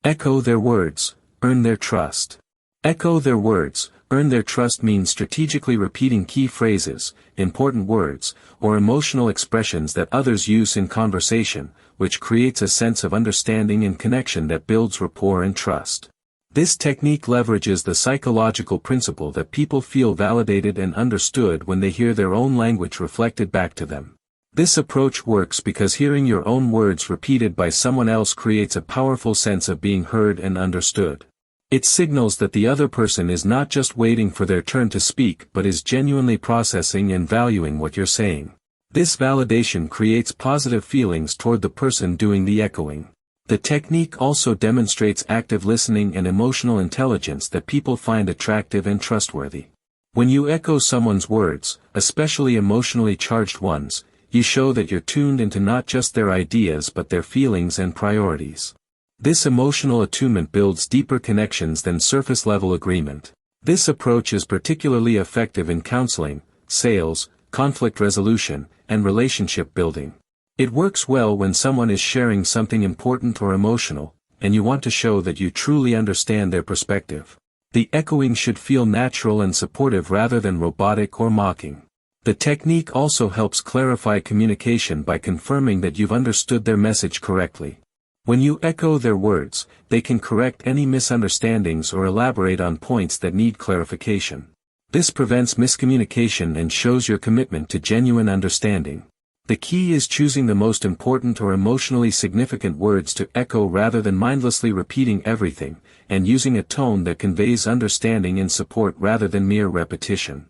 A: Echo their words, earn their trust. Echo their words, earn their trust means strategically repeating key phrases, important words, or emotional expressions that others use in conversation, which creates a sense of understanding and connection that builds rapport and trust. This technique leverages the psychological principle that people feel validated and understood when they hear their own language reflected back to them. This approach works because hearing your own words repeated by someone else creates a powerful sense of being heard and understood. It signals that the other person is not just waiting for their turn to speak but is genuinely processing and valuing what you're saying. This validation creates positive feelings toward the person doing the echoing. The technique also demonstrates active listening and emotional intelligence that people find attractive and trustworthy. When you echo someone's words, especially emotionally charged ones, you show that you're tuned into not just their ideas but their feelings and priorities. This emotional attunement builds deeper connections than surface-level agreement. This approach is particularly effective in counseling, sales, conflict resolution, and relationship building. It works well when someone is sharing something important or emotional, and you want to show that you truly understand their perspective. The echoing should feel natural and supportive rather than robotic or mocking. The technique also helps clarify communication by confirming that you've understood their message correctly. When you echo their words, they can correct any misunderstandings or elaborate on points that need clarification. This prevents miscommunication and shows your commitment to genuine understanding. The key is choosing the most important or emotionally significant words to echo rather than mindlessly repeating everything, and using a tone that conveys understanding and support rather than mere repetition.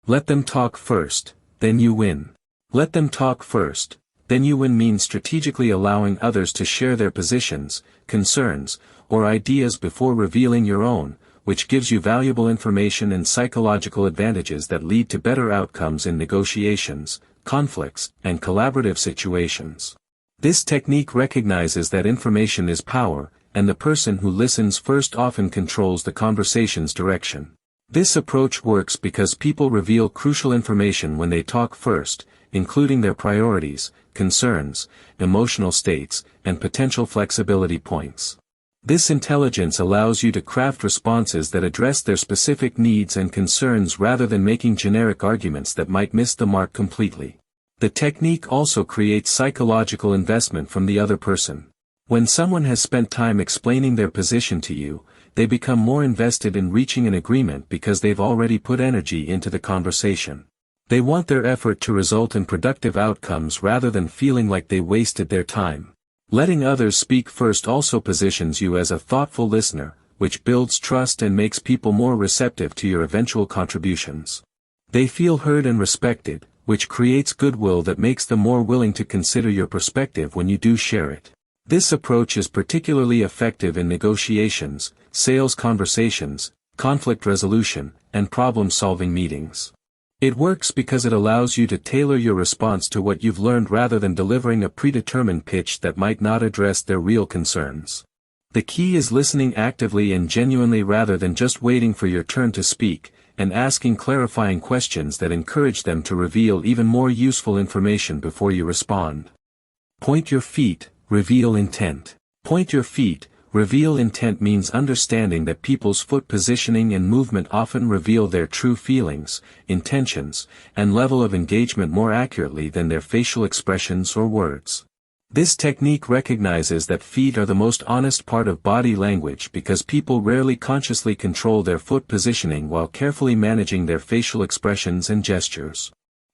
A: Let them talk first, then you win. Let them talk first, then you win means strategically allowing others to share their positions, concerns, or ideas before revealing your own, which gives you valuable information and psychological advantages that lead to better outcomes in negotiations, conflicts, and collaborative situations. This technique recognizes that information is power, and the person who listens first often controls the conversation's direction. This approach works because people reveal crucial information when they talk first, including their priorities, concerns, emotional states, and potential flexibility points. This intelligence allows you to craft responses that address their specific needs and concerns rather than making generic arguments that might miss the mark completely. The technique also creates psychological investment from the other person. When someone has spent time explaining their position to you, they become more invested in reaching an agreement because they've already put energy into the conversation. They want their effort to result in productive outcomes rather than feeling like they wasted their time. Letting others speak first also positions you as a thoughtful listener, which builds trust and makes people more receptive to your eventual contributions. They feel heard and respected, which creates goodwill that makes them more willing to consider your perspective when you do share it. This approach is particularly effective in negotiations, sales conversations, conflict resolution, and problem-solving meetings. It works because it allows you to tailor your response to what you've learned rather than delivering a predetermined pitch that might not address their real concerns. The key is listening actively and genuinely rather than just waiting for your turn to speak, and asking clarifying questions that encourage them to reveal even more useful information before you respond. Point your feet, reveal intent. Point your feet, reveal intent means understanding that people's foot positioning and movement often reveal their true feelings, intentions, and level of engagement more accurately than their facial expressions or words. This technique recognizes that feet are the most honest part of body language because people rarely consciously control their foot positioning while carefully managing their facial expressions and gestures.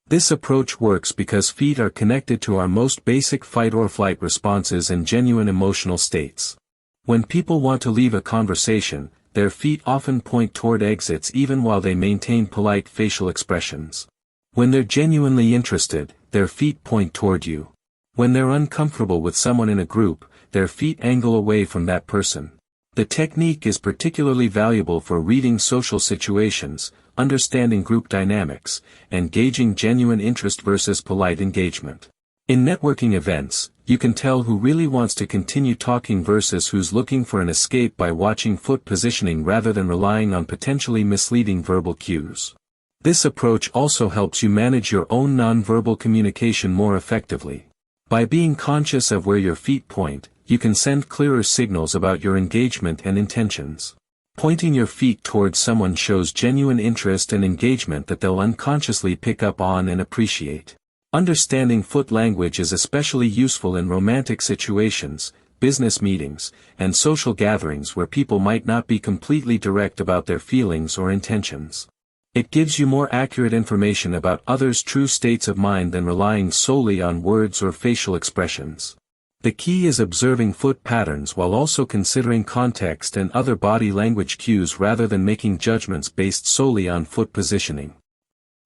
A: This approach works because feet are connected to our most basic fight or flight responses and genuine emotional states. When people want to leave a conversation, their feet often point toward exits even while they maintain polite facial expressions. When they're genuinely interested, their feet point toward you. When they're uncomfortable with someone in a group, their feet angle away from that person. The technique is particularly valuable for reading social situations, understanding group dynamics, and gauging genuine interest versus polite engagement. In networking events, you can tell who really wants to continue talking versus who's looking for an escape by watching foot positioning rather than relying on potentially misleading verbal cues. This approach also helps you manage your own nonverbal communication more effectively. By being conscious of where your feet point, you can send clearer signals about your engagement and intentions. Pointing your feet towards someone shows genuine interest and engagement that they'll unconsciously pick up on and appreciate. Understanding foot language is especially useful in romantic situations, business meetings, and social gatherings where people might not be completely direct about their feelings or intentions. It gives you more accurate information about others' true states of mind than relying solely on words or facial expressions. The key is observing foot patterns while also considering context and other body language cues rather than making judgments based solely on foot positioning.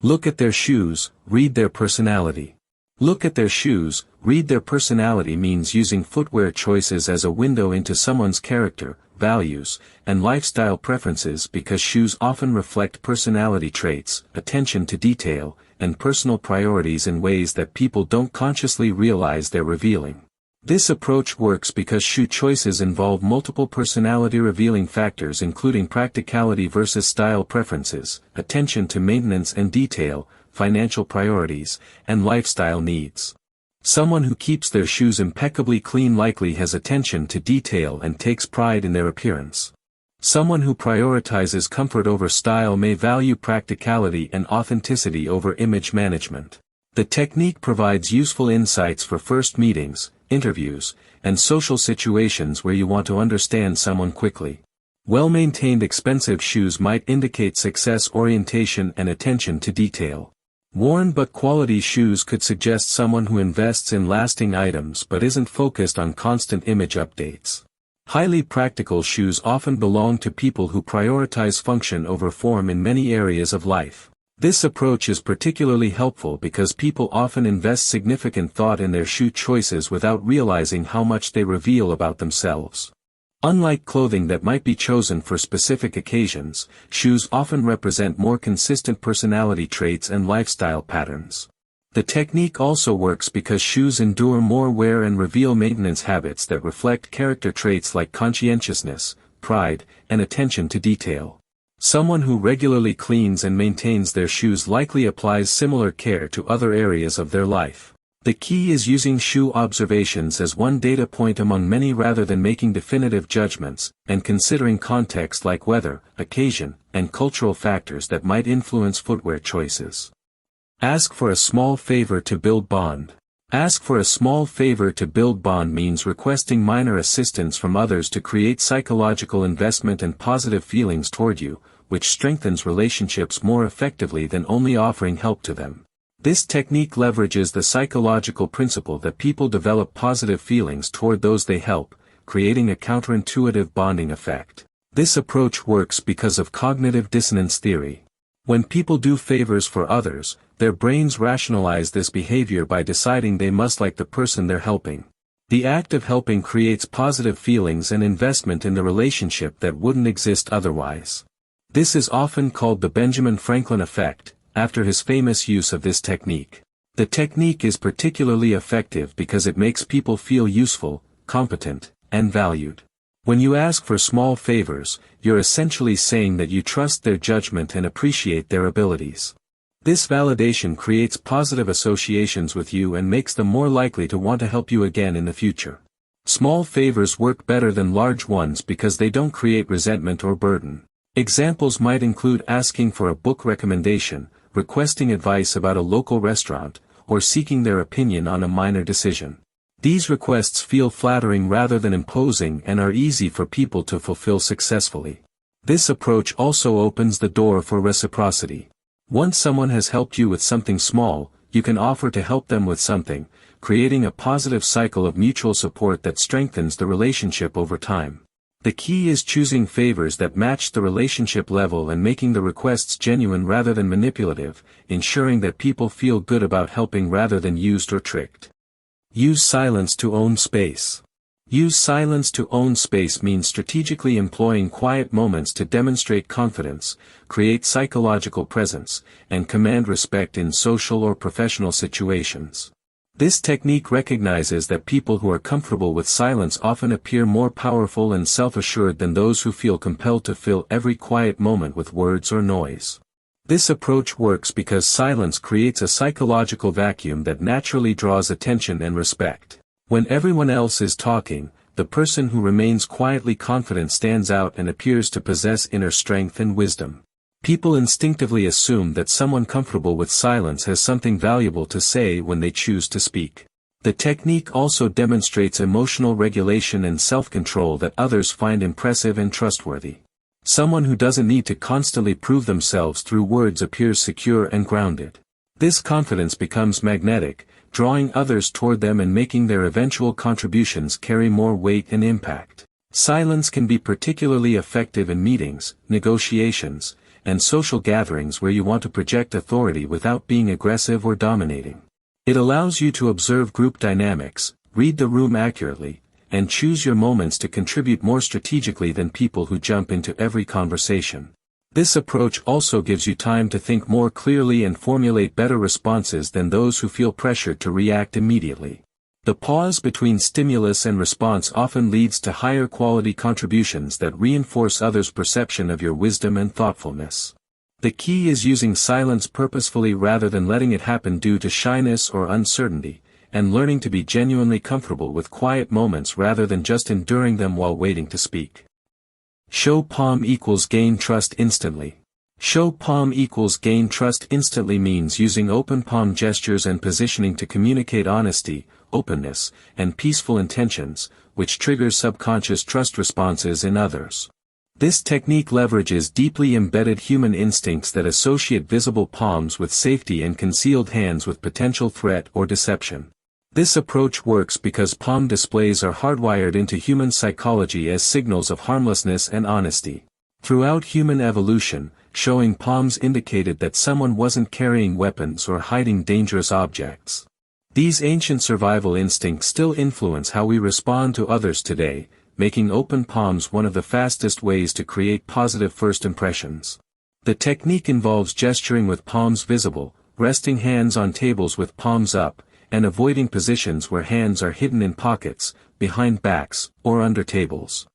A: Look at their shoes, read their personality. Look at their shoes, read their personality means using footwear choices as a window into someone's character, values, and lifestyle preferences because shoes often reflect personality traits, attention to detail, and personal priorities in ways that people don't consciously realize they're revealing. This approach works because shoe choices involve multiple personality-revealing factors including practicality versus style preferences, attention to maintenance and detail, financial priorities, and lifestyle needs. Someone who keeps their shoes impeccably clean likely has attention to detail and takes pride in their appearance. Someone who prioritizes comfort over style may value practicality and authenticity over image management. The technique provides useful insights for first meetings, interviews, and social situations where you want to understand someone quickly. Well-maintained expensive shoes might indicate success orientation and attention to detail. Worn but quality shoes could suggest someone who invests in lasting items but isn't focused on constant image updates. Highly practical shoes often belong to people who prioritize function over form in many areas of life. This approach is particularly helpful because people often invest significant thought in their shoe choices without realizing how much they reveal about themselves. Unlike clothing that might be chosen for specific occasions, shoes often represent more consistent personality traits and lifestyle patterns. The technique also works because shoes endure more wear and reveal maintenance habits that reflect character traits like conscientiousness, pride, and attention to detail. Someone who regularly cleans and maintains their shoes likely applies similar care to other areas of their life. The key is using shoe observations as one data point among many rather than making definitive judgments, and considering context like weather, occasion, and cultural factors that might influence footwear choices. Ask for a small favor to build bond. Ask for a small favor to build bond means requesting minor assistance from others to create psychological investment and positive feelings toward you, which strengthens relationships more effectively than only offering help to them. This technique leverages the psychological principle that people develop positive feelings toward those they help, creating a counterintuitive bonding effect. This approach works because of cognitive dissonance theory. When people do favors for others, their brains rationalize this behavior by deciding they must like the person they're helping. The act of helping creates positive feelings and investment in the relationship that wouldn't exist otherwise. This is often called the Benjamin Franklin effect, after his famous use of this technique. The technique is particularly effective because it makes people feel useful, competent, and valued. When you ask for small favors, you're essentially saying that you trust their judgment and appreciate their abilities. This validation creates positive associations with you and makes them more likely to want to help you again in the future. Small favors work better than large ones because they don't create resentment or burden. Examples might include asking for a book recommendation, requesting advice about a local restaurant, or seeking their opinion on a minor decision. These requests feel flattering rather than imposing and are easy for people to fulfill successfully. This approach also opens the door for reciprocity. Once someone has helped you with something small, you can offer to help them with something, creating a positive cycle of mutual support that strengthens the relationship over time. The key is choosing favors that match the relationship level and making the requests genuine rather than manipulative, ensuring that people feel good about helping rather than used or tricked. Use silence to own space. Use silence to own space means strategically employing quiet moments to demonstrate confidence, create psychological presence, and command respect in social or professional situations. This technique recognizes that people who are comfortable with silence often appear more powerful and self-assured than those who feel compelled to fill every quiet moment with words or noise. This approach works because silence creates a psychological vacuum that naturally draws attention and respect. When everyone else is talking, the person who remains quietly confident stands out and appears to possess inner strength and wisdom. People instinctively assume that someone comfortable with silence has something valuable to say when they choose to speak. The technique also demonstrates emotional regulation and self-control that others find impressive and trustworthy. Someone who doesn't need to constantly prove themselves through words appears secure and grounded. This confidence becomes magnetic, drawing others toward them and making their eventual contributions carry more weight and impact. Silence can be particularly effective in meetings, negotiations, and social gatherings where you want to project authority without being aggressive or dominating. It allows you to observe group dynamics, read the room accurately, and choose your moments to contribute more strategically than people who jump into every conversation. This approach also gives you time to think more clearly and formulate better responses than those who feel pressured to react immediately. The pause between stimulus and response often leads to higher quality contributions that reinforce others' perception of your wisdom and thoughtfulness. The key is using silence purposefully rather than letting it happen due to shyness or uncertainty, and learning to be genuinely comfortable with quiet moments rather than just enduring them while waiting to speak. Show palm equals gain trust instantly. Show palm equals gain trust instantly means using open palm gestures and positioning to communicate honesty, openness, and peaceful intentions, which triggers subconscious trust responses in others. This technique leverages deeply embedded human instincts that associate visible palms with safety and concealed hands with potential threat or deception. This approach works because palm displays are hardwired into human psychology as signals of harmlessness and honesty. Throughout human evolution, showing palms indicated that someone wasn't carrying weapons or hiding dangerous objects. These ancient survival instincts still influence how we respond to others today, making open palms one of the fastest ways to create positive first impressions. The technique involves gesturing with palms visible, resting hands on tables with palms up, and avoiding positions where hands are hidden in pockets, behind backs, or under tables.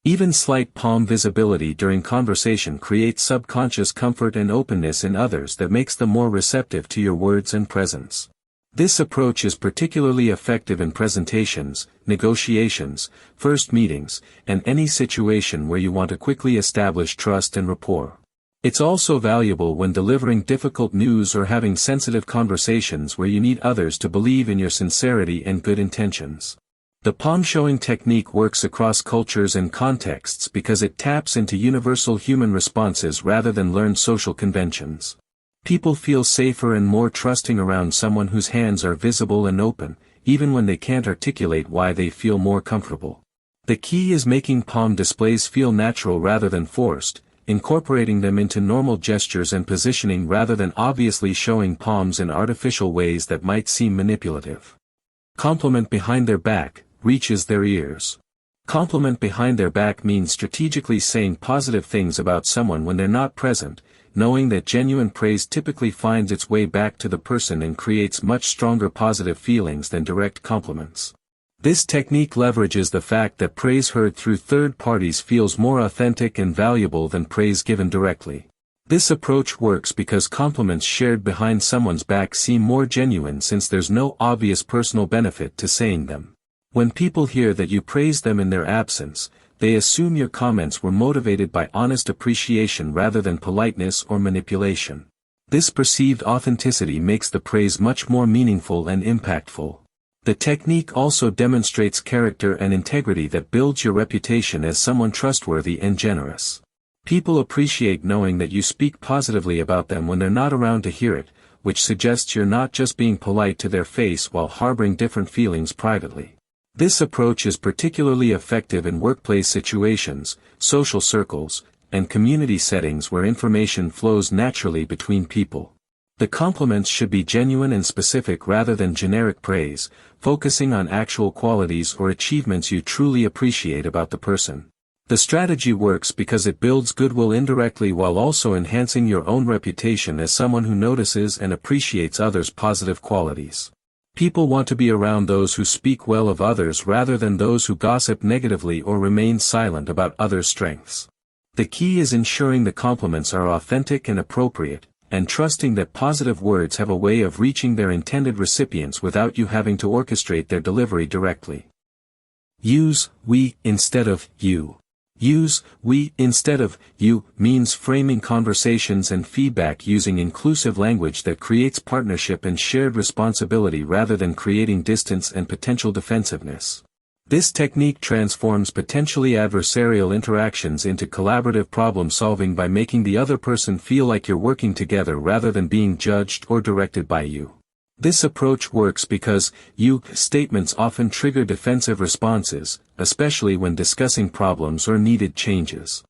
A: Even slight palm visibility during conversation creates subconscious comfort and openness in others that makes them more receptive to your words and presence. This approach is particularly effective in presentations, negotiations, first meetings, and any situation where you want to quickly establish trust and rapport. It's also valuable when delivering difficult news or having sensitive conversations where you need others to believe in your sincerity and good intentions. The palm showing technique works across cultures and contexts because it taps into universal human responses rather than learned social conventions. People feel safer and more trusting around someone whose hands are visible and open, even when they can't articulate why they feel more comfortable. The key is making palm displays feel natural rather than forced, incorporating them into normal gestures and positioning rather than obviously showing palms in artificial ways that might seem manipulative. Compliment behind their back reaches their ears. Compliment behind their back means strategically saying positive things about someone when they're not present, knowing that genuine praise typically finds its way back to the person and creates much stronger positive feelings than direct compliments. This technique leverages the fact that praise heard through third parties feels more authentic and valuable than praise given directly. This approach works because compliments shared behind someone's back seem more genuine since there's no obvious personal benefit to saying them. When people hear that you praise them in their absence, they assume your comments were motivated by honest appreciation rather than politeness or manipulation. This perceived authenticity makes the praise much more meaningful and impactful. The technique also demonstrates character and integrity that builds your reputation as someone trustworthy and generous. People appreciate knowing that you speak positively about them when they're not around to hear it, which suggests you're not just being polite to their face while harboring different feelings privately. This approach is particularly effective in workplace situations, social circles, and community settings where information flows naturally between people. The compliments should be genuine and specific rather than generic praise, focusing on actual qualities or achievements you truly appreciate about the person. The strategy works because it builds goodwill indirectly while also enhancing your own reputation as someone who notices and appreciates others' positive qualities. People want to be around those who speak well of others rather than those who gossip negatively or remain silent about others' strengths. The key is ensuring the compliments are authentic and appropriate, and trusting that positive words have a way of reaching their intended recipients without you having to orchestrate their delivery directly. Use we instead of you. Use we instead of you means framing conversations and feedback using inclusive language that creates partnership and shared responsibility rather than creating distance and potential defensiveness. This technique transforms potentially adversarial interactions into collaborative problem solving by making the other person feel like you're working together rather than being judged or directed by you. This approach works because you statements often trigger defensive responses, especially when discussing problems or needed changes.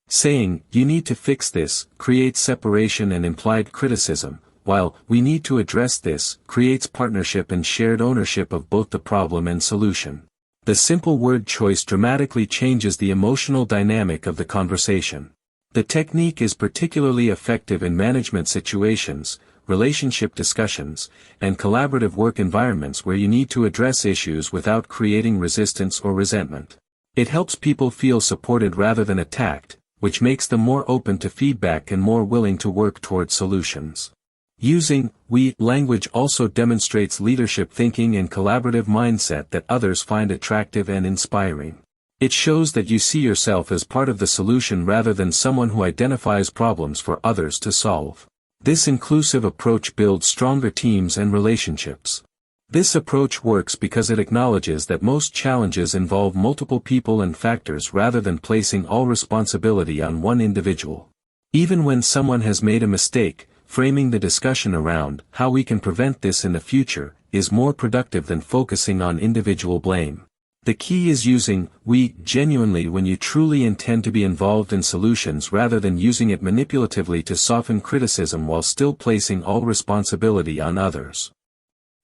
A: Saying, "You need to fix this," creates separation and implied criticism, while "we need to address this" creates partnership and shared ownership of both the problem and solution. The simple word choice dramatically changes the emotional dynamic of the conversation. The technique is particularly effective in management situations, relationship discussions, and collaborative work environments where you need to address issues without creating resistance or resentment. It helps people feel supported rather than attacked, which makes them more open to feedback and more willing to work toward solutions. Using we language also demonstrates leadership thinking and collaborative mindset that others find attractive and inspiring. It shows that you see yourself as part of the solution rather than someone who identifies problems for others to solve. This inclusive approach builds stronger teams and relationships. This approach works because it acknowledges that most challenges involve multiple people and factors rather than placing all responsibility on one individual. Even when someone has made a mistake, framing the discussion around how we can prevent this in the future is more productive than focusing on individual blame. The key is using we genuinely when you truly intend to be involved in solutions rather than using it manipulatively to soften criticism while still placing all responsibility on others.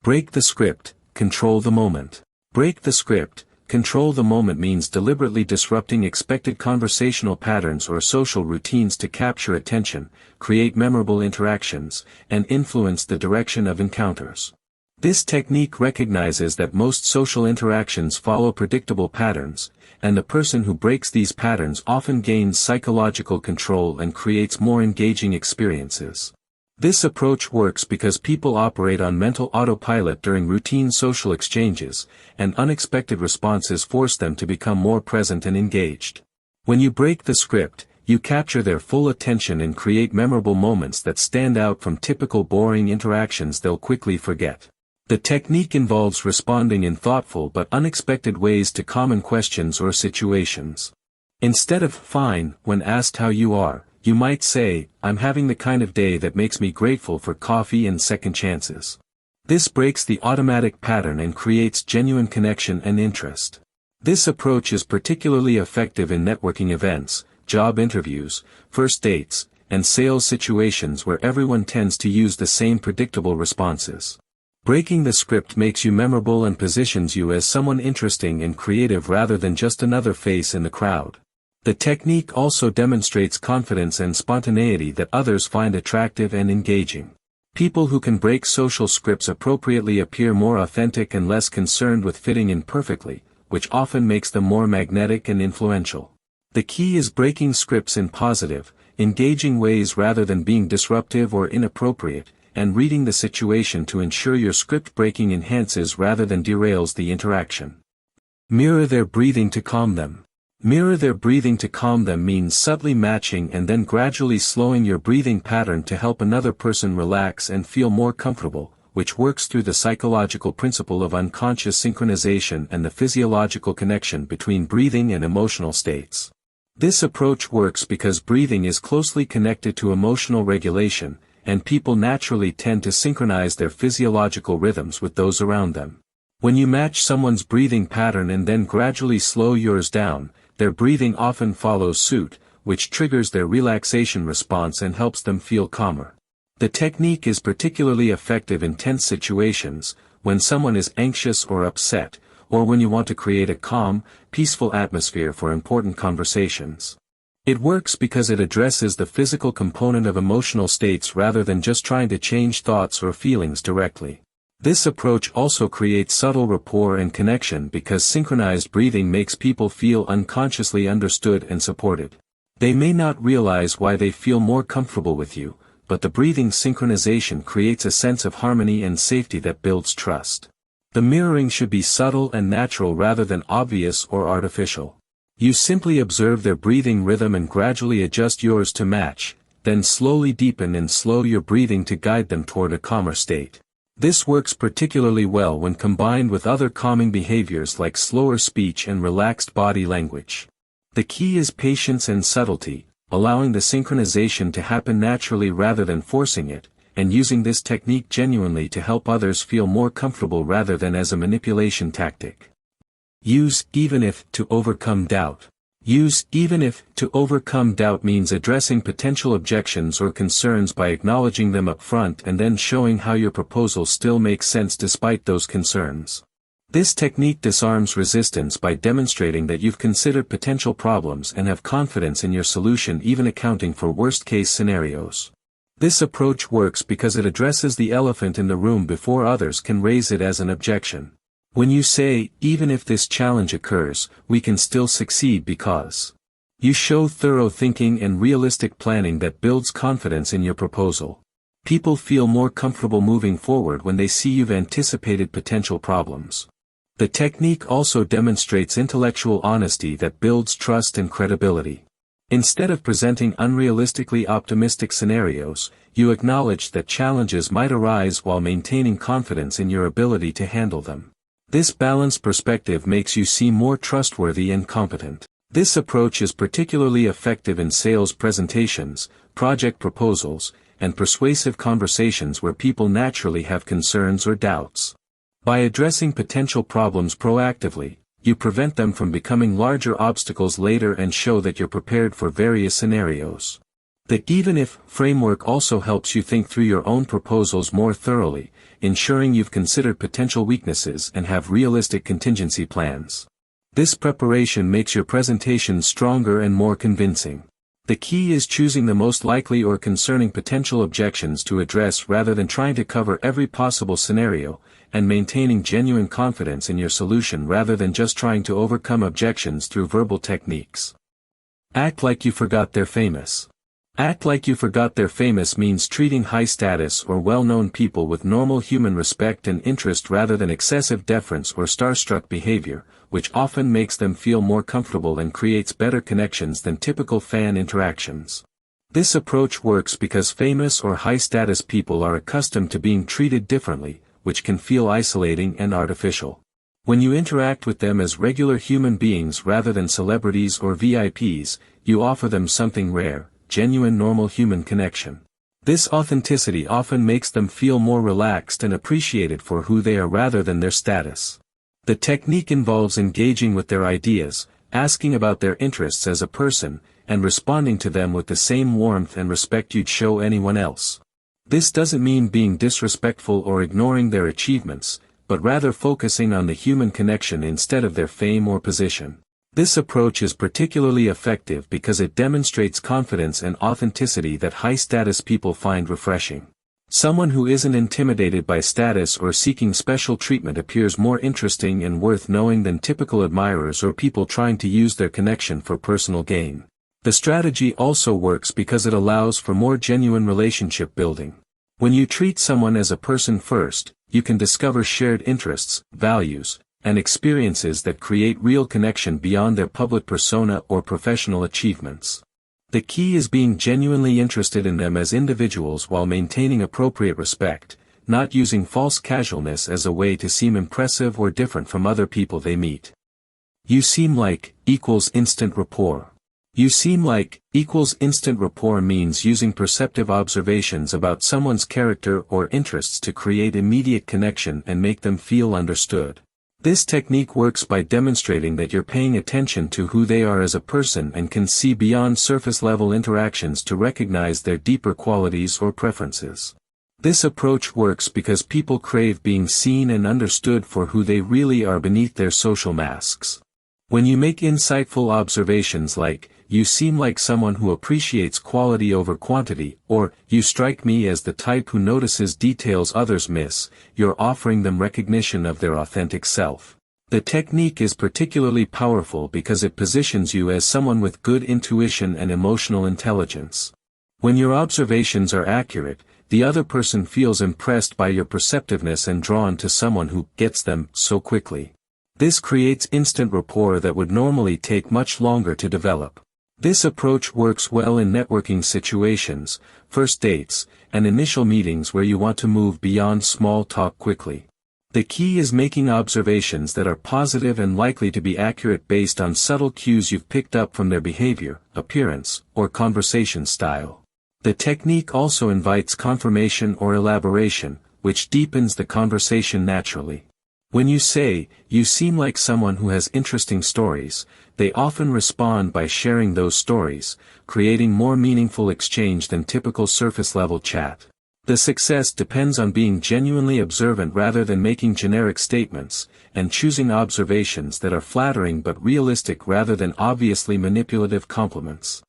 A: Break the script, control the moment. Break the script, control the moment means deliberately disrupting expected conversational patterns or social routines to capture attention, create memorable interactions, and influence the direction of encounters. This technique recognizes that most social interactions follow predictable patterns, and the person who breaks these patterns often gains psychological control and creates more engaging experiences. This approach works because people operate on mental autopilot during routine social exchanges, and unexpected responses force them to become more present and engaged. When you break the script, you capture their full attention and create memorable moments that stand out from typical boring interactions they'll quickly forget. The technique involves responding in thoughtful but unexpected ways to common questions or situations. Instead of "fine" when asked how you are, you might say, "I'm having the kind of day that makes me grateful for coffee and second chances." This breaks the automatic pattern and creates genuine connection and interest. This approach is particularly effective in networking events, job interviews, first dates, and sales situations where everyone tends to use the same predictable responses. Breaking the script makes you memorable and positions you as someone interesting and creative rather than just another face in the crowd. The technique also demonstrates confidence and spontaneity that others find attractive and engaging. People who can break social scripts appropriately appear more authentic and less concerned with fitting in perfectly, which often makes them more magnetic and influential. The key is breaking scripts in positive, engaging ways rather than being disruptive or inappropriate, and reading the situation to ensure your script breaking enhances rather than derails the interaction. Mirror their breathing to calm them. Mirror their breathing to calm them means subtly matching and then gradually slowing your breathing pattern to help another person relax and feel more comfortable, which works through the psychological principle of unconscious synchronization and the physiological connection between breathing and emotional states. This approach works because breathing is closely connected to emotional regulation, and people naturally tend to synchronize their physiological rhythms with those around them. When you match someone's breathing pattern and then gradually slow yours down, their breathing often follows suit, which triggers their relaxation response and helps them feel calmer. The technique is particularly effective in tense situations, when someone is anxious or upset, or when you want to create a calm, peaceful atmosphere for important conversations. It works because it addresses the physical component of emotional states rather than just trying to change thoughts or feelings directly. This approach also creates subtle rapport and connection because synchronized breathing makes people feel unconsciously understood and supported. They may not realize why they feel more comfortable with you, but the breathing synchronization creates a sense of harmony and safety that builds trust. The mirroring should be subtle and natural rather than obvious or artificial. You simply observe their breathing rhythm and gradually adjust yours to match, then slowly deepen and slow your breathing to guide them toward a calmer state. This works particularly well when combined with other calming behaviors like slower speech and relaxed body language. The key is patience and subtlety, allowing the synchronization to happen naturally rather than forcing it, and using this technique genuinely to help others feel more comfortable rather than as a manipulation tactic. Use even if to overcome doubt. Use even if to overcome doubt means addressing potential objections or concerns by acknowledging them up front and then showing how your proposal still makes sense despite those concerns. This technique disarms resistance by demonstrating that you've considered potential problems and have confidence in your solution even accounting for worst-case scenarios. This approach works because it addresses the elephant in the room before others can raise it as an objection. When you say, even if this challenge occurs, we can still succeed because. You show thorough thinking and realistic planning that builds confidence in your proposal. People feel more comfortable moving forward when they see you've anticipated potential problems. The technique also demonstrates intellectual honesty that builds trust and credibility. Instead of presenting unrealistically optimistic scenarios, you acknowledge that challenges might arise while maintaining confidence in your ability to handle them. This balanced perspective makes you seem more trustworthy and competent. This approach is particularly effective in sales presentations, project proposals, and persuasive conversations where people naturally have concerns or doubts. By addressing potential problems proactively, you prevent them from becoming larger obstacles later and show that you're prepared for various scenarios. The even-if framework also helps you think through your own proposals more thoroughly, ensuring you've considered potential weaknesses and have realistic contingency plans. This preparation makes your presentation stronger and more convincing. The key is choosing the most likely or concerning potential objections to address rather than trying to cover every possible scenario, and maintaining genuine confidence in your solution rather than just trying to overcome objections through verbal techniques. Act like you forgot they're famous. Act like you forgot they're famous means treating high-status or well-known people with normal human respect and interest rather than excessive deference or starstruck behavior, which often makes them feel more comfortable and creates better connections than typical fan interactions. This approach works because famous or high-status people are accustomed to being treated differently, which can feel isolating and artificial. When you interact with them as regular human beings rather than celebrities or VIPs, you offer them something rare, genuine normal human connection. This authenticity often makes them feel more relaxed and appreciated for who they are rather than their status. The technique involves engaging with their ideas, asking about their interests as a person, and responding to them with the same warmth and respect you'd show anyone else. This doesn't mean being disrespectful or ignoring their achievements, but rather focusing on the human connection instead of their fame or position. This approach is particularly effective because it demonstrates confidence and authenticity that high-status people find refreshing. Someone who isn't intimidated by status or seeking special treatment appears more interesting and worth knowing than typical admirers or people trying to use their connection for personal gain. The strategy also works because it allows for more genuine relationship building. When you treat someone as a person first, you can discover shared interests, values, and experiences that create real connection beyond their public persona or professional achievements. The key is being genuinely interested in them as individuals while maintaining appropriate respect, not using false casualness as a way to seem impressive or different from other people they meet. You seem like equals instant rapport. You seem like equals instant rapport means using perceptive observations about someone's character or interests to create immediate connection and make them feel understood. This technique works by demonstrating that you're paying attention to who they are as a person and can see beyond surface-level interactions to recognize their deeper qualities or preferences. This approach works because people crave being seen and understood for who they really are beneath their social masks. When you make insightful observations like, "You seem like someone who appreciates quality over quantity," or, "You strike me as the type who notices details others miss," you're offering them recognition of their authentic self. The technique is particularly powerful because it positions you as someone with good intuition and emotional intelligence. When your observations are accurate, the other person feels impressed by your perceptiveness and drawn to someone who gets them so quickly. This creates instant rapport that would normally take much longer to develop. This approach works well in networking situations, first dates, and initial meetings where you want to move beyond small talk quickly. The key is making observations that are positive and likely to be accurate based on subtle cues you've picked up from their behavior, appearance, or conversation style. The technique also invites confirmation or elaboration, which deepens the conversation naturally. When you say, "You seem like someone who has interesting stories," they often respond by sharing those stories, creating more meaningful exchange than typical surface-level chat. The success depends on being genuinely observant rather than making generic statements, and choosing observations that are flattering but realistic rather than obviously manipulative compliments.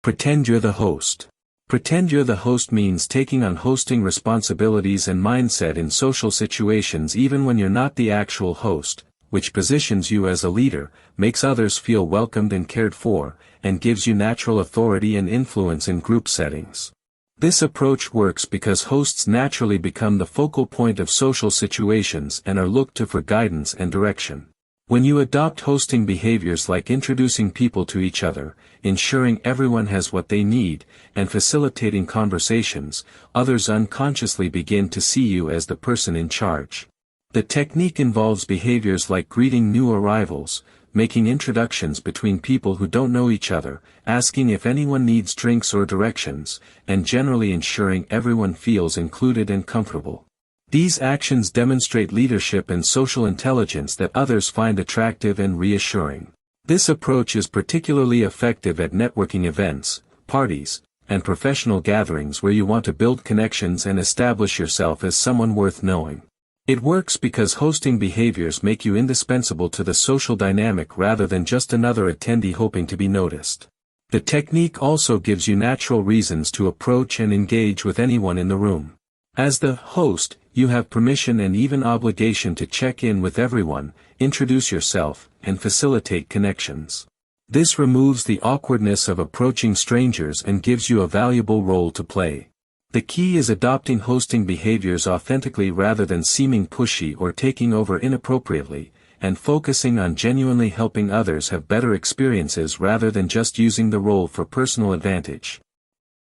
A: Pretend you're the host. Pretend you're the host means taking on hosting responsibilities and mindset in social situations even when you're not the actual host, which positions you as a leader, makes others feel welcomed and cared for, and gives you natural authority and influence in group settings. This approach works because hosts naturally become the focal point of social situations and are looked to for guidance and direction. When you adopt hosting behaviors like introducing people to each other, ensuring everyone has what they need, and facilitating conversations, others unconsciously begin to see you as the person in charge. The technique involves behaviors like greeting new arrivals, making introductions between people who don't know each other, asking if anyone needs drinks or directions, and generally ensuring everyone feels included and comfortable. These actions demonstrate leadership and social intelligence that others find attractive and reassuring. This approach is particularly effective at networking events, parties, and professional gatherings where you want to build connections and establish yourself as someone worth knowing. It works because hosting behaviors make you indispensable to the social dynamic rather than just another attendee hoping to be noticed. The technique also gives you natural reasons to approach and engage with anyone in the room. As the host, you have permission and even obligation to check in with everyone, introduce yourself, and facilitate connections. This removes the awkwardness of approaching strangers and gives you a valuable role to play. The key is adopting hosting behaviors authentically rather than seeming pushy or taking over inappropriately, and focusing on genuinely helping others have better experiences rather than just using the role for personal advantage.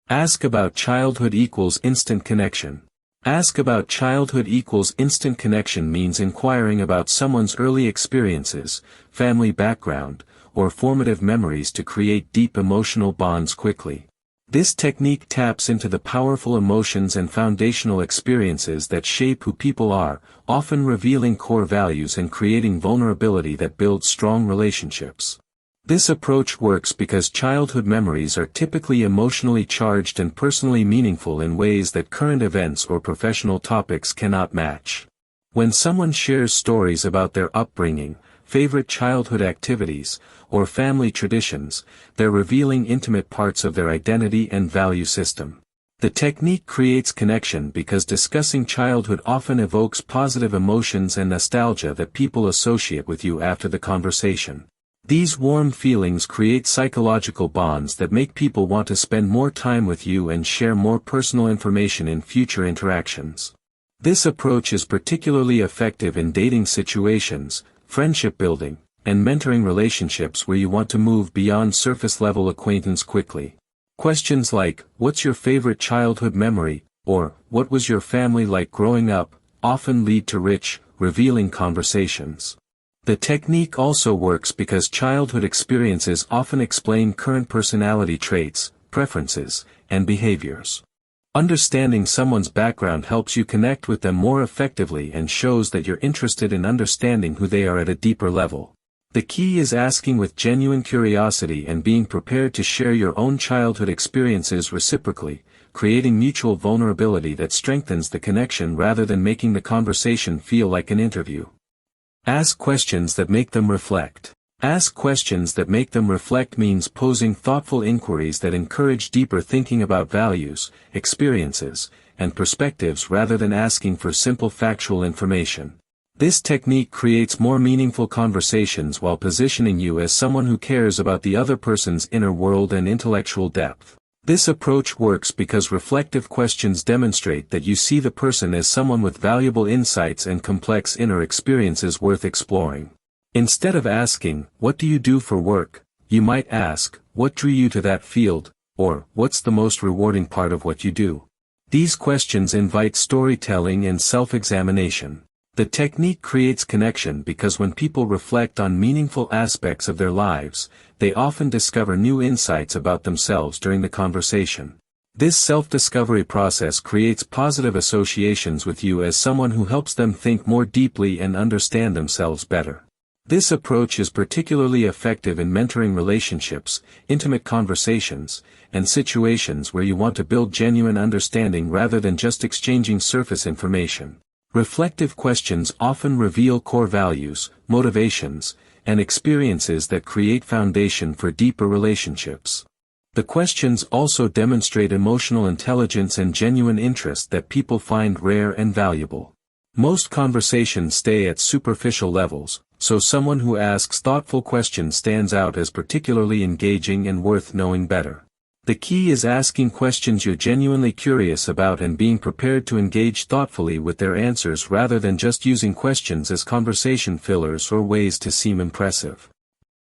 A: Ask about childhood equals instant connection. Ask about childhood equals instant connection means inquiring about someone's early experiences, family background, or formative memories to create deep emotional bonds quickly. This technique taps into the powerful emotions and foundational experiences that shape who people are, often revealing core values and creating vulnerability that builds strong relationships. This approach works because childhood memories are typically emotionally charged and personally meaningful in ways that current events or professional topics cannot match. When someone shares stories about their upbringing, favorite childhood activities, or family traditions, they're revealing intimate parts of their identity and value system. The technique creates connection because discussing childhood often evokes positive emotions and nostalgia that people associate with you after the conversation. These warm feelings create psychological bonds that make people want to spend more time with you and share more personal information in future interactions. This approach is particularly effective in dating situations, friendship building, and mentoring relationships where you want to move beyond surface-level acquaintance quickly. Questions like, "What's your favorite childhood memory?" or "What was your family like growing up?" often lead to rich, revealing conversations. The technique also works because childhood experiences often explain current personality traits, preferences, and behaviors. Understanding someone's background helps you connect with them more effectively and shows that you're interested in understanding who they are at a deeper level. The key is asking with genuine curiosity and being prepared to share your own childhood experiences reciprocally, creating mutual vulnerability that strengthens the connection rather than making the conversation feel like an interview. Ask questions that make them reflect. Ask questions that make them reflect means posing thoughtful inquiries that encourage deeper thinking about values, experiences, and perspectives rather than asking for simple factual information. This technique creates more meaningful conversations while positioning you as someone who cares about the other person's inner world and intellectual depth. This approach works because reflective questions demonstrate that you see the person as someone with valuable insights and complex inner experiences worth exploring. Instead of asking, "What do you do for work?" you might ask, "What drew you to that field?" or "What's the most rewarding part of what you do?" These questions invite storytelling and self-examination. The technique creates connection because when people reflect on meaningful aspects of their lives, they often discover new insights about themselves during the conversation. This self-discovery process creates positive associations with you as someone who helps them think more deeply and understand themselves better. This approach is particularly effective in mentoring relationships, intimate conversations, and situations where you want to build genuine understanding rather than just exchanging surface information. Reflective questions often reveal core values, motivations, and experiences that create foundation for deeper relationships. The questions also demonstrate emotional intelligence and genuine interest that people find rare and valuable. Most conversations stay at superficial levels, so someone who asks thoughtful questions stands out as particularly engaging and worth knowing better. The key is asking questions you're genuinely curious about and being prepared to engage thoughtfully with their answers rather than just using questions as conversation fillers or ways to seem impressive.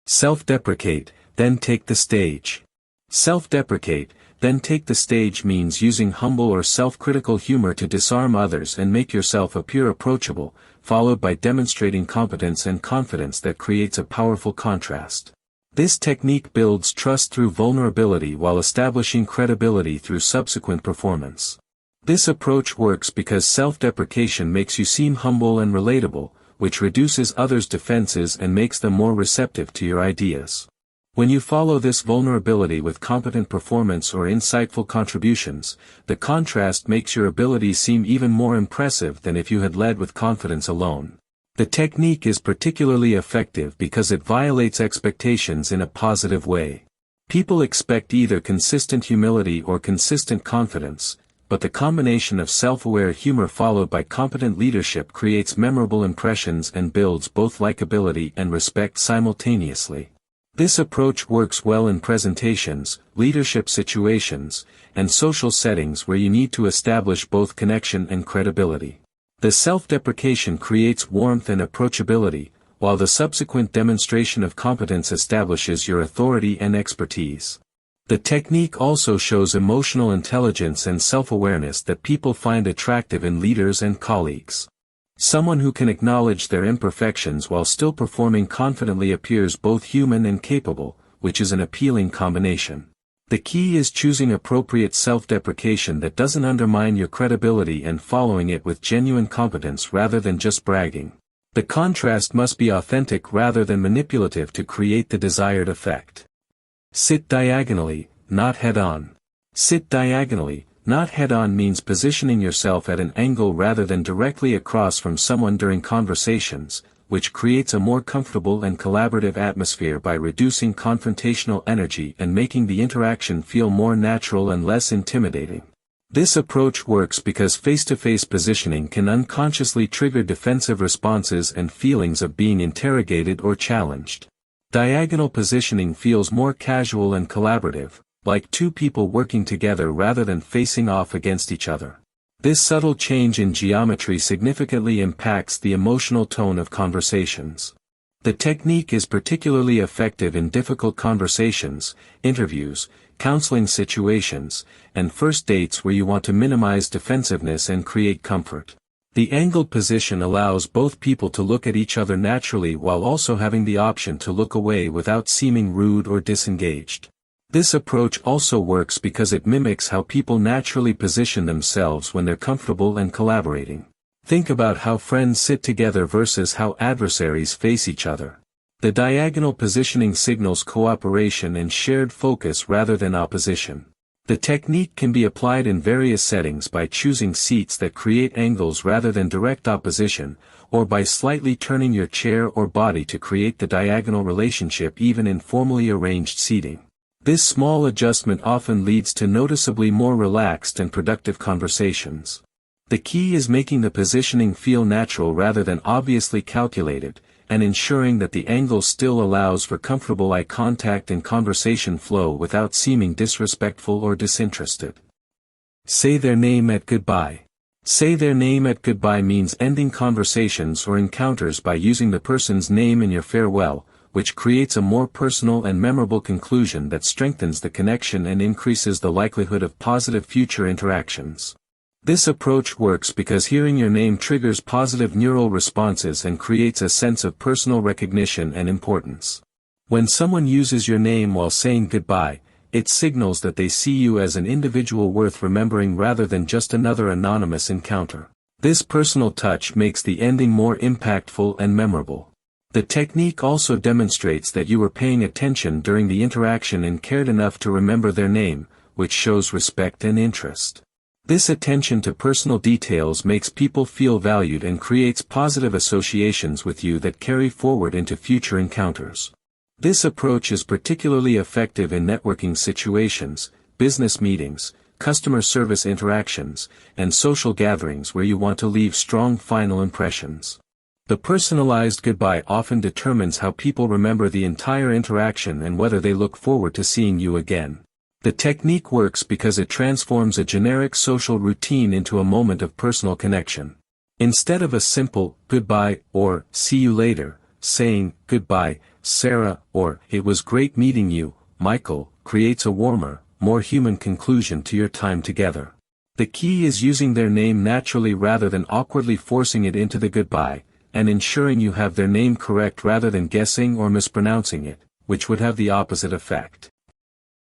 A: Self-deprecate, then take the stage. Self-deprecate, then take the stage means using humble or self-critical humor to disarm others and make yourself appear approachable, followed by demonstrating competence and confidence that creates a powerful contrast. This technique builds trust through vulnerability while establishing credibility through subsequent performance. This approach works because self-deprecation makes you seem humble and relatable, which reduces others' defenses and makes them more receptive to your ideas. When you follow this vulnerability with competent performance or insightful contributions, the contrast makes your abilities seem even more impressive than if you had led with confidence alone. The technique is particularly effective because it violates expectations in a positive way. People expect either consistent humility or consistent confidence, but the combination of self-aware humor followed by competent leadership creates memorable impressions and builds both likability and respect simultaneously. This approach works well in presentations, leadership situations, and social settings where you need to establish both connection and credibility. The self-deprecation creates warmth and approachability, while the subsequent demonstration of competence establishes your authority and expertise. The technique also shows emotional intelligence and self-awareness that people find attractive in leaders and colleagues. Someone who can acknowledge their imperfections while still performing confidently appears both human and capable, which is an appealing combination. The key is choosing appropriate self-deprecation that doesn't undermine your credibility and following it with genuine competence rather than just bragging. The contrast must be authentic rather than manipulative to create the desired effect. Sit diagonally, not head-on. Sit diagonally, not head-on means positioning yourself at an angle rather than directly across from someone during conversations, which creates a more comfortable and collaborative atmosphere by reducing confrontational energy and making the interaction feel more natural and less intimidating. This approach works because face-to-face positioning can unconsciously trigger defensive responses and feelings of being interrogated or challenged. Diagonal positioning feels more casual and collaborative, like two people working together rather than facing off against each other. This subtle change in geometry significantly impacts the emotional tone of conversations. The technique is particularly effective in difficult conversations, interviews, counseling situations, and first dates where you want to minimize defensiveness and create comfort. The angled position allows both people to look at each other naturally while also having the option to look away without seeming rude or disengaged. This approach also works because it mimics how people naturally position themselves when they're comfortable and collaborating. Think about how friends sit together versus how adversaries face each other. The diagonal positioning signals cooperation and shared focus rather than opposition. The technique can be applied in various settings by choosing seats that create angles rather than direct opposition, or by slightly turning your chair or body to create the diagonal relationship even in formally arranged seating. This small adjustment often leads to noticeably more relaxed and productive conversations. The key is making the positioning feel natural rather than obviously calculated, and ensuring that the angle still allows for comfortable eye contact and conversation flow without seeming disrespectful or disinterested. Say their name at goodbye. Say their name at goodbye means ending conversations or encounters by using the person's name in your farewell, which creates a more personal and memorable conclusion that strengthens the connection and increases the likelihood of positive future interactions. This approach works because hearing your name triggers positive neural responses and creates a sense of personal recognition and importance. When someone uses your name while saying goodbye, it signals that they see you as an individual worth remembering rather than just another anonymous encounter. This personal touch makes the ending more impactful and memorable. The technique also demonstrates that you were paying attention during the interaction and cared enough to remember their name, which shows respect and interest. This attention to personal details makes people feel valued and creates positive associations with you that carry forward into future encounters. This approach is particularly effective in networking situations, business meetings, customer service interactions, and social gatherings where you want to leave strong final impressions. The personalized goodbye often determines how people remember the entire interaction and whether they look forward to seeing you again. The technique works because it transforms a generic social routine into a moment of personal connection. Instead of a simple, goodbye, or, see you later, saying, goodbye, Sarah, or, it was great meeting you, Michael, creates a warmer, more human conclusion to your time together. The key is using their name naturally rather than awkwardly forcing it into the goodbye, and ensuring you have their name correct rather than guessing or mispronouncing it, which would have the opposite effect.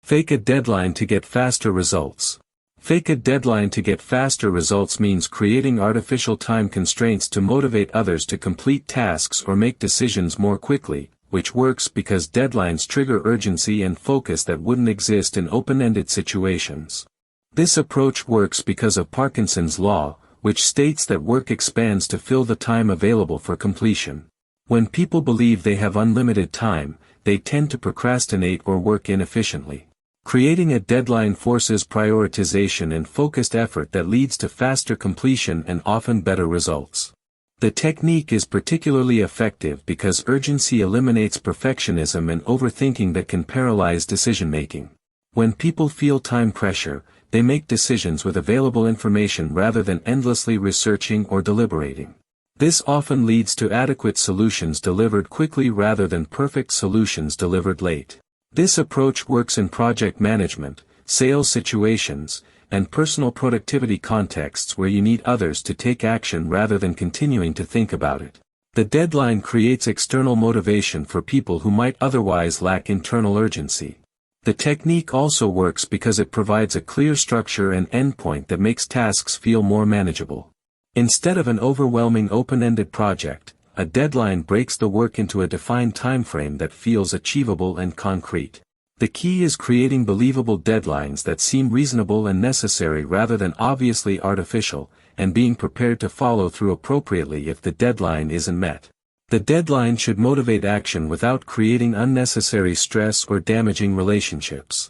A: Fake a deadline to get faster results. Fake a deadline to get faster results means creating artificial time constraints to motivate others to complete tasks or make decisions more quickly, which works because deadlines trigger urgency and focus that wouldn't exist in open-ended situations. This approach works because of Parkinson's law, which states that work expands to fill the time available for completion. When people believe they have unlimited time, they tend to procrastinate or work inefficiently. Creating a deadline forces prioritization and focused effort that leads to faster completion and often better results. The technique is particularly effective because urgency eliminates perfectionism and overthinking that can paralyze decision-making. When people feel time pressure, they make decisions with available information rather than endlessly researching or deliberating. This often leads to adequate solutions delivered quickly rather than perfect solutions delivered late. This approach works in project management, sales situations, and personal productivity contexts where you need others to take action rather than continuing to think about it. The deadline creates external motivation for people who might otherwise lack internal urgency. The technique also works because it provides a clear structure and endpoint that makes tasks feel more manageable. Instead of an overwhelming open-ended project, a deadline breaks the work into a defined timeframe that feels achievable and concrete. The key is creating believable deadlines that seem reasonable and necessary rather than obviously artificial, and being prepared to follow through appropriately if the deadline isn't met. The deadline should motivate action without creating unnecessary stress or damaging relationships.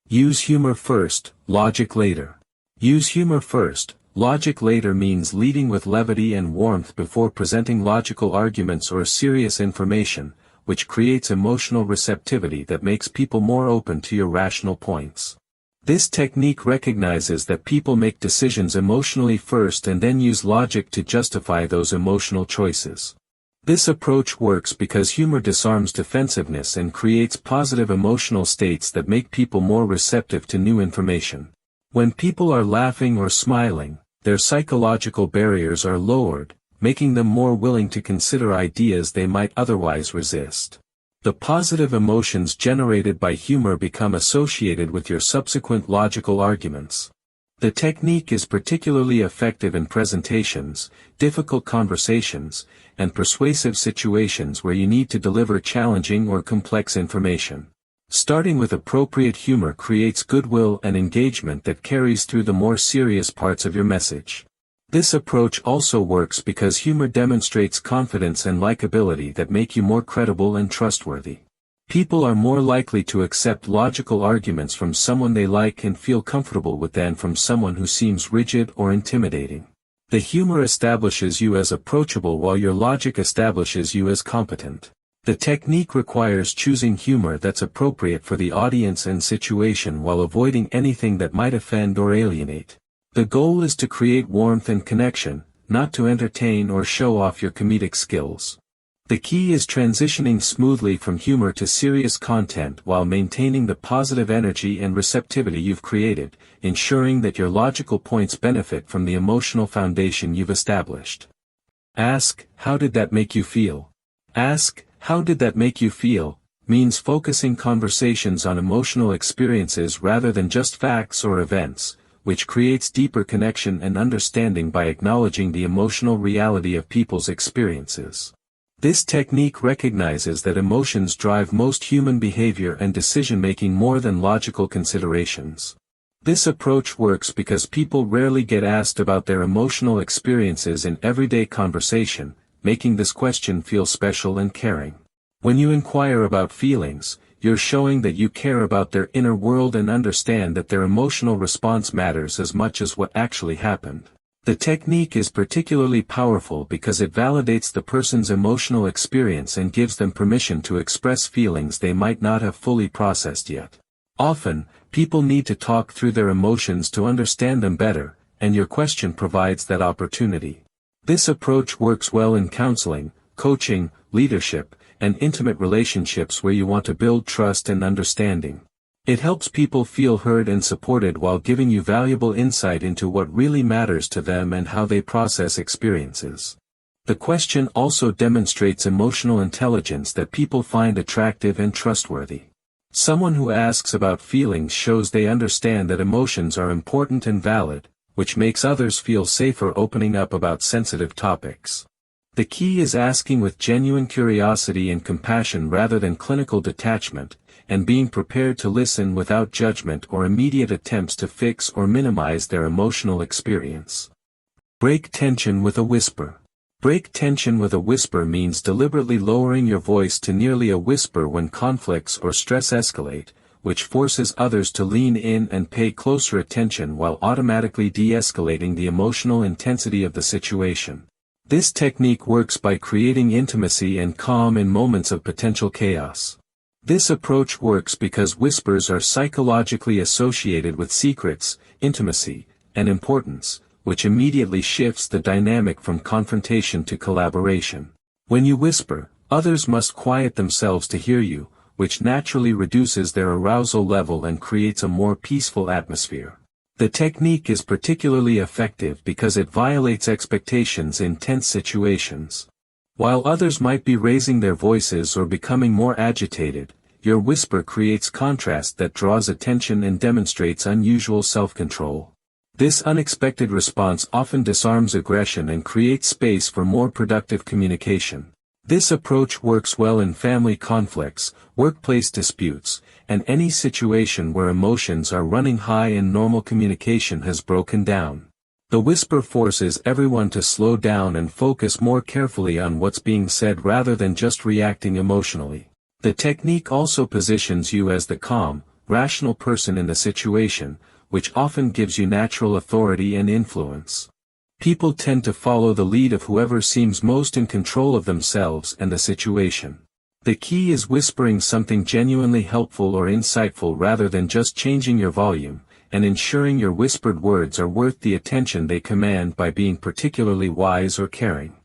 A: Use humor first, logic later. Use humor first, logic later means leading with levity and warmth before presenting logical arguments or serious information, which creates emotional receptivity that makes people more open to your rational points. This technique recognizes that people make decisions emotionally first and then use logic to justify those emotional choices. This approach works because humor disarms defensiveness and creates positive emotional states that make people more receptive to new information. When people are laughing or smiling, their psychological barriers are lowered, making them more willing to consider ideas they might otherwise resist. The positive emotions generated by humor become associated with your subsequent logical arguments. The technique is particularly effective in presentations, difficult conversations, and persuasive situations where you need to deliver challenging or complex information. Starting with appropriate humor creates goodwill and engagement that carries through the more serious parts of your message. This approach also works because humor demonstrates confidence and likability that make you more credible and trustworthy. People are more likely to accept logical arguments from someone they like and feel comfortable with than from someone who seems rigid or intimidating. The humor establishes you as approachable while your logic establishes you as competent. The technique requires choosing humor that's appropriate for the audience and situation while avoiding anything that might offend or alienate. The goal is to create warmth and connection, not to entertain or show off your comedic skills. The key is transitioning smoothly from humor to serious content while maintaining the positive energy and receptivity you've created, ensuring that your logical points benefit from the emotional foundation you've established. Ask, "How did that make you feel?" Ask, "How did that make you feel?" means focusing conversations on emotional experiences rather than just facts or events, which creates deeper connection and understanding by acknowledging the emotional reality of people's experiences. This technique recognizes that emotions drive most human behavior and decision-making more than logical considerations. This approach works because people rarely get asked about their emotional experiences in everyday conversation, making this question feel special and caring. When you inquire about feelings, you're showing that you care about their inner world and understand that their emotional response matters as much as what actually happened. The technique is particularly powerful because it validates the person's emotional experience and gives them permission to express feelings they might not have fully processed yet. Often, people need to talk through their emotions to understand them better, and your question provides that opportunity. This approach works well in counseling, coaching, leadership, and intimate relationships where you want to build trust and understanding. It helps people feel heard and supported while giving you valuable insight into what really matters to them and how they process experiences. The question also demonstrates emotional intelligence that people find attractive and trustworthy. Someone who asks about feelings shows they understand that emotions are important and valid, which makes others feel safer opening up about sensitive topics. The key is asking with genuine curiosity and compassion rather than clinical detachment, and being prepared to listen without judgment or immediate attempts to fix or minimize their emotional experience. Break tension with a whisper. Break tension with a whisper means deliberately lowering your voice to nearly a whisper when conflicts or stress escalate, which forces others to lean in and pay closer attention while automatically de-escalating the emotional intensity of the situation. This technique works by creating intimacy and calm in moments of potential chaos. This approach works because whispers are psychologically associated with secrets, intimacy, and importance, which immediately shifts the dynamic from confrontation to collaboration. When you whisper, others must quiet themselves to hear you, which naturally reduces their arousal level and creates a more peaceful atmosphere. The technique is particularly effective because it violates expectations in tense situations. While others might be raising their voices or becoming more agitated, your whisper creates contrast that draws attention and demonstrates unusual self-control. This unexpected response often disarms aggression and creates space for more productive communication. This approach works well in family conflicts, workplace disputes, and any situation where emotions are running high and normal communication has broken down. The whisper forces everyone to slow down and focus more carefully on what's being said rather than just reacting emotionally. The technique also positions you as the calm, rational person in the situation, which often gives you natural authority and influence. People tend to follow the lead of whoever seems most in control of themselves and the situation. The key is whispering something genuinely helpful or insightful rather than just changing your volume, and ensuring your whispered words are worth the attention they command by being particularly wise or caring.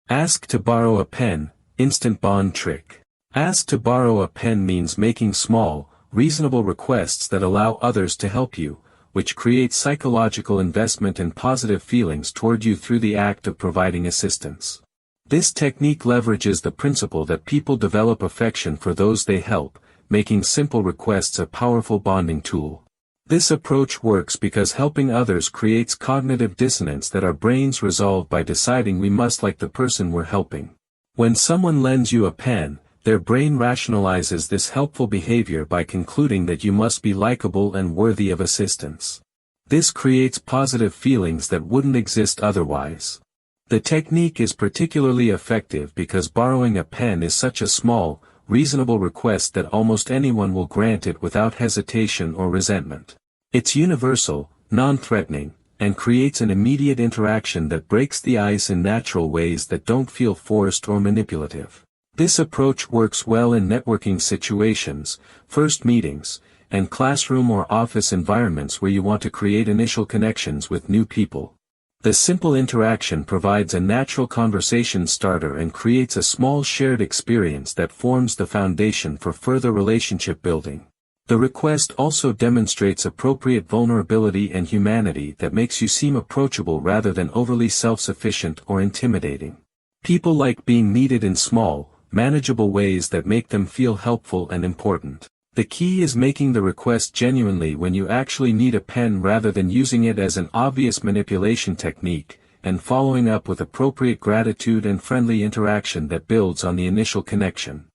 A: Ask to borrow a pen, instant bond trick. Ask to borrow a pen means making small, reasonable requests that allow others to help you, which creates psychological investment and positive feelings toward you through the act of providing assistance. This technique leverages the principle that people develop affection for those they help, making simple requests a powerful bonding tool. This approach works because helping others creates cognitive dissonance that our brains resolve by deciding we must like the person we're helping. When someone lends you a pen, their brain rationalizes this helpful behavior by concluding that you must be likable and worthy of assistance. This creates positive feelings that wouldn't exist otherwise. The technique is particularly effective because borrowing a pen is such a small, reasonable request that almost anyone will grant it without hesitation or resentment. It's universal, non-threatening, and creates an immediate interaction that breaks the ice in natural ways that don't feel forced or manipulative. This approach works well in networking situations, first meetings, and classroom or office environments where you want to create initial connections with new people. The simple interaction provides a natural conversation starter and creates a small shared experience that forms the foundation for further relationship building. The request also demonstrates appropriate vulnerability and humanity that makes you seem approachable rather than overly self-sufficient or intimidating. People like being needed in small, manageable ways that make them feel helpful and important. The key is making the request genuinely when you actually need a pen rather than using it as an obvious manipulation technique, and following up with appropriate gratitude and friendly interaction that builds on the initial connection.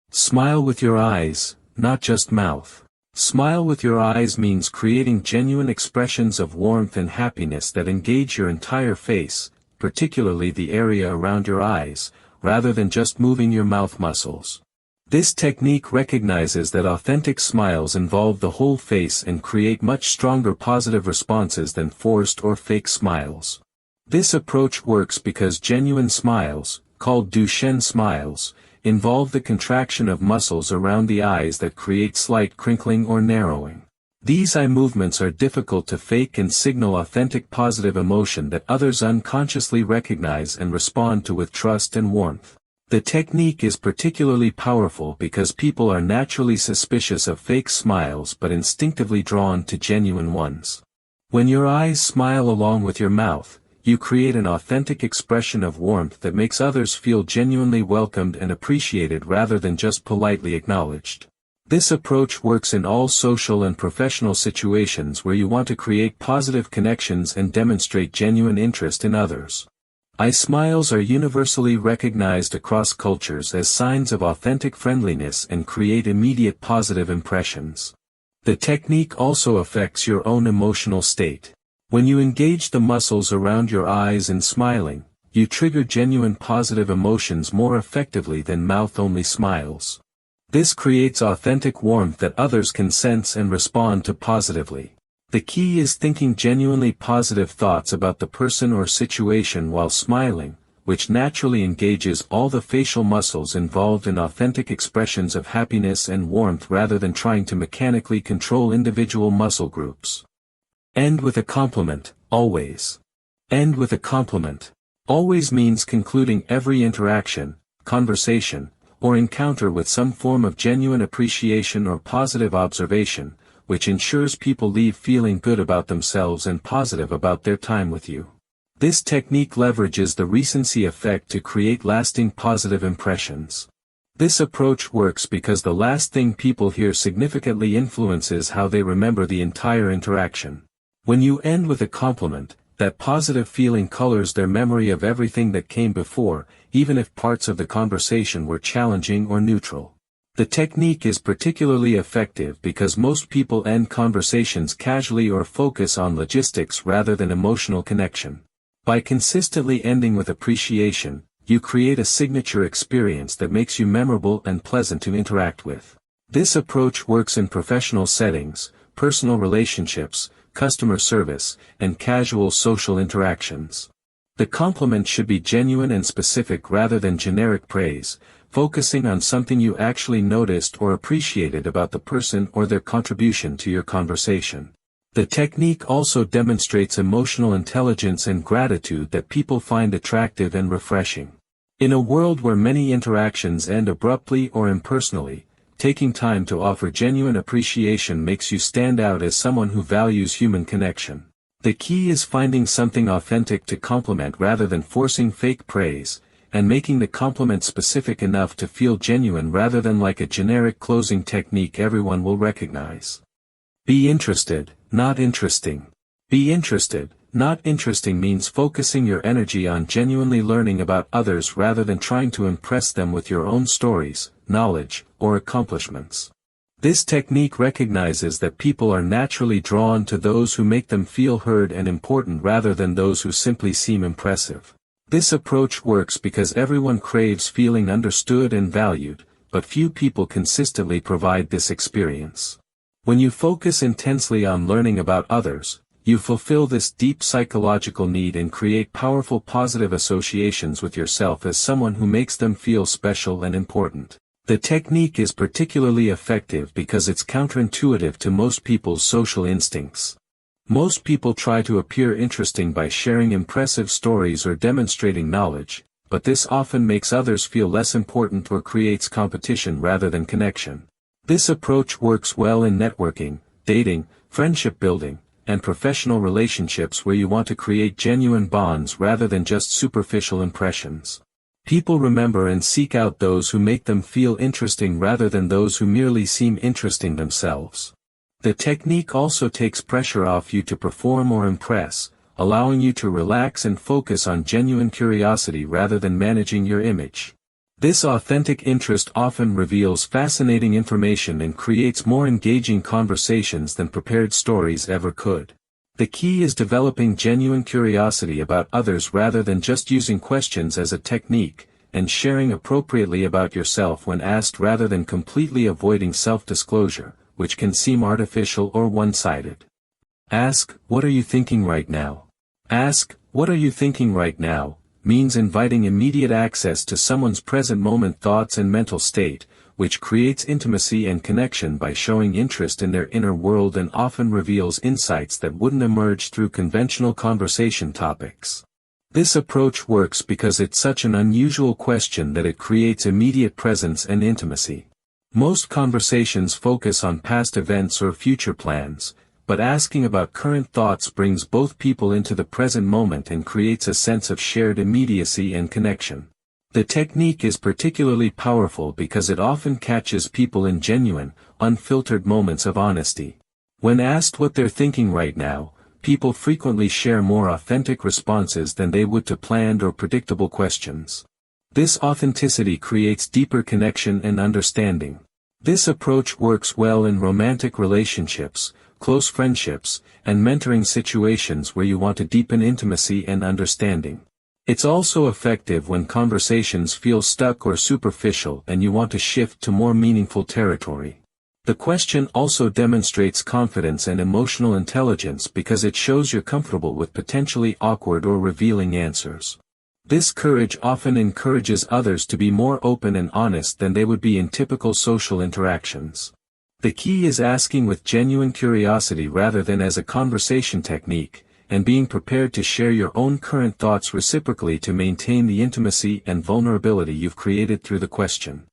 A: Smile with your eyes, not just mouth. Smile with your eyes means creating genuine expressions of warmth and happiness that engage your entire face, particularly the area around your eyes, rather than just moving your mouth muscles. This technique recognizes that authentic smiles involve the whole face and create much stronger positive responses than forced or fake smiles. This approach works because genuine smiles, called Duchenne smiles, involve the contraction of muscles around the eyes that create slight crinkling or narrowing. These eye movements are difficult to fake and signal authentic positive emotion that others unconsciously recognize and respond to with trust and warmth. The technique is particularly powerful because people are naturally suspicious of fake smiles but instinctively drawn to genuine ones. When your eyes smile along with your mouth, you create an authentic expression of warmth that makes others feel genuinely welcomed and appreciated rather than just politely acknowledged. This approach works in all social and professional situations where you want to create positive connections and demonstrate genuine interest in others. Eye smiles are universally recognized across cultures as signs of authentic friendliness and create immediate positive impressions. The technique also affects your own emotional state. When you engage the muscles around your eyes in smiling, you trigger genuine positive emotions more effectively than mouth-only smiles. This creates authentic warmth that others can sense and respond to positively. The key is thinking genuinely positive thoughts about the person or situation while smiling, which naturally engages all the facial muscles involved in authentic expressions of happiness and warmth rather than trying to mechanically control individual muscle groups. End with a compliment, always. End with a compliment. Always means concluding every interaction, conversation, or encounter with some form of genuine appreciation or positive observation, which ensures people leave feeling good about themselves and positive about their time with you. This technique leverages the recency effect to create lasting positive impressions. This approach works because the last thing people hear significantly influences how they remember the entire interaction. When you end with a compliment, that positive feeling colors their memory of everything that came before, even if parts of the conversation were challenging or neutral. The technique is particularly effective because most people end conversations casually or focus on logistics rather than emotional connection. By consistently ending with appreciation, you create a signature experience that makes you memorable and pleasant to interact with. This approach works in professional settings, personal relationships, customer service, and casual social interactions. The compliment should be genuine and specific rather than generic praise, focusing on something you actually noticed or appreciated about the person or their contribution to your conversation. The technique also demonstrates emotional intelligence and gratitude that people find attractive and refreshing. In a world where many interactions end abruptly or impersonally, taking time to offer genuine appreciation makes you stand out as someone who values human connection. The key is finding something authentic to compliment rather than forcing fake praise, and making the compliment specific enough to feel genuine rather than like a generic closing technique everyone will recognize. Be interested, not interesting. Be interested, not interesting means focusing your energy on genuinely learning about others rather than trying to impress them with your own stories, knowledge, or accomplishments. This technique recognizes that people are naturally drawn to those who make them feel heard and important rather than those who simply seem impressive. This approach works because everyone craves feeling understood and valued, but few people consistently provide this experience. When you focus intensely on learning about others, you fulfill this deep psychological need and create powerful positive associations with yourself as someone who makes them feel special and important. The technique is particularly effective because it's counterintuitive to most people's social instincts. Most people try to appear interesting by sharing impressive stories or demonstrating knowledge, but this often makes others feel less important or creates competition rather than connection. This approach works well in networking, dating, friendship building, and professional relationships where you want to create genuine bonds rather than just superficial impressions. People remember and seek out those who make them feel interesting rather than those who merely seem interesting themselves. The technique also takes pressure off you to perform or impress, allowing you to relax and focus on genuine curiosity rather than managing your image. This authentic interest often reveals fascinating information and creates more engaging conversations than prepared stories ever could. The key is developing genuine curiosity about others rather than just using questions as a technique, and sharing appropriately about yourself when asked rather than completely avoiding self-disclosure, which can seem artificial or one-sided. Ask, "What are you thinking right now?" Ask, "What are you thinking right now?" means inviting immediate access to someone's present moment thoughts and mental state, which creates intimacy and connection by showing interest in their inner world and often reveals insights that wouldn't emerge through conventional conversation topics. This approach works because it's such an unusual question that it creates immediate presence and intimacy. Most conversations focus on past events or future plans, but asking about current thoughts brings both people into the present moment and creates a sense of shared immediacy and connection. The technique is particularly powerful because it often catches people in genuine, unfiltered moments of honesty. When asked what they're thinking right now, people frequently share more authentic responses than they would to planned or predictable questions. This authenticity creates deeper connection and understanding. This approach works well in romantic relationships, close friendships, and mentoring situations where you want to deepen intimacy and understanding. It's also effective when conversations feel stuck or superficial and you want to shift to more meaningful territory. The question also demonstrates confidence and emotional intelligence because it shows you're comfortable with potentially awkward or revealing answers. This courage often encourages others to be more open and honest than they would be in typical social interactions. The key is asking with genuine curiosity rather than as a conversation technique, and being prepared to share your own current thoughts reciprocally to maintain the intimacy and vulnerability you've created through the question.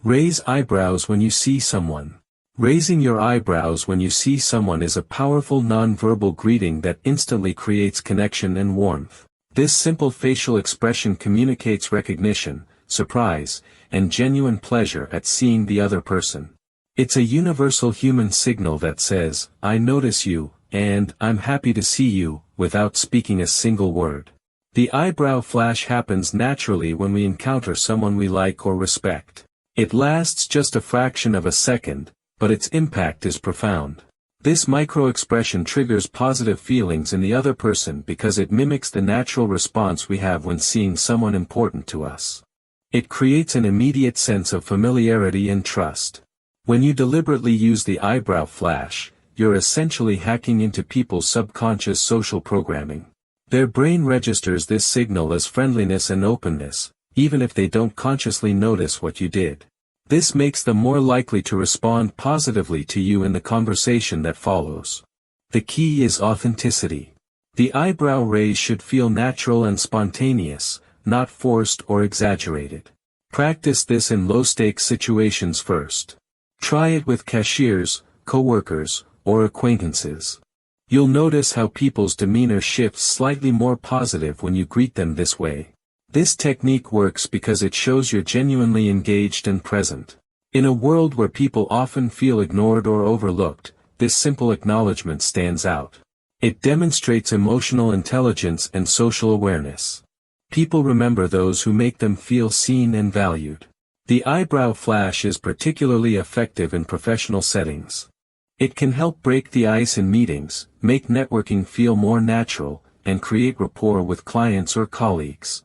A: Raise eyebrows when you see someone. Raising your eyebrows when you see someone is a powerful non-verbal greeting that instantly creates connection and warmth. This simple facial expression communicates recognition, surprise, and genuine pleasure at seeing the other person. It's a universal human signal that says, "I notice you," and "I'm happy to see you," without speaking a single word. The eyebrow flash happens naturally when we encounter someone we like or respect. It lasts just a fraction of a second, but its impact is profound. This micro-expression triggers positive feelings in the other person because it mimics the natural response we have when seeing someone important to us. It creates an immediate sense of familiarity and trust. When you deliberately use the eyebrow flash, you're essentially hacking into people's subconscious social programming. Their brain registers this signal as friendliness and openness, even if they don't consciously notice what you did. This makes them more likely to respond positively to you in the conversation that follows. The key is authenticity. The eyebrow raise should feel natural and spontaneous, not forced or exaggerated. Practice this in low-stakes situations first. Try it with cashiers, coworkers, or acquaintances. You'll notice how people's demeanor shifts slightly more positive when you greet them this way. This technique works because it shows you're genuinely engaged and present. In a world where people often feel ignored or overlooked, this simple acknowledgement stands out. It demonstrates emotional intelligence and social awareness. People remember those who make them feel seen and valued. The eyebrow flash is particularly effective in professional settings. It can help break the ice in meetings, make networking feel more natural, and create rapport with clients or colleagues.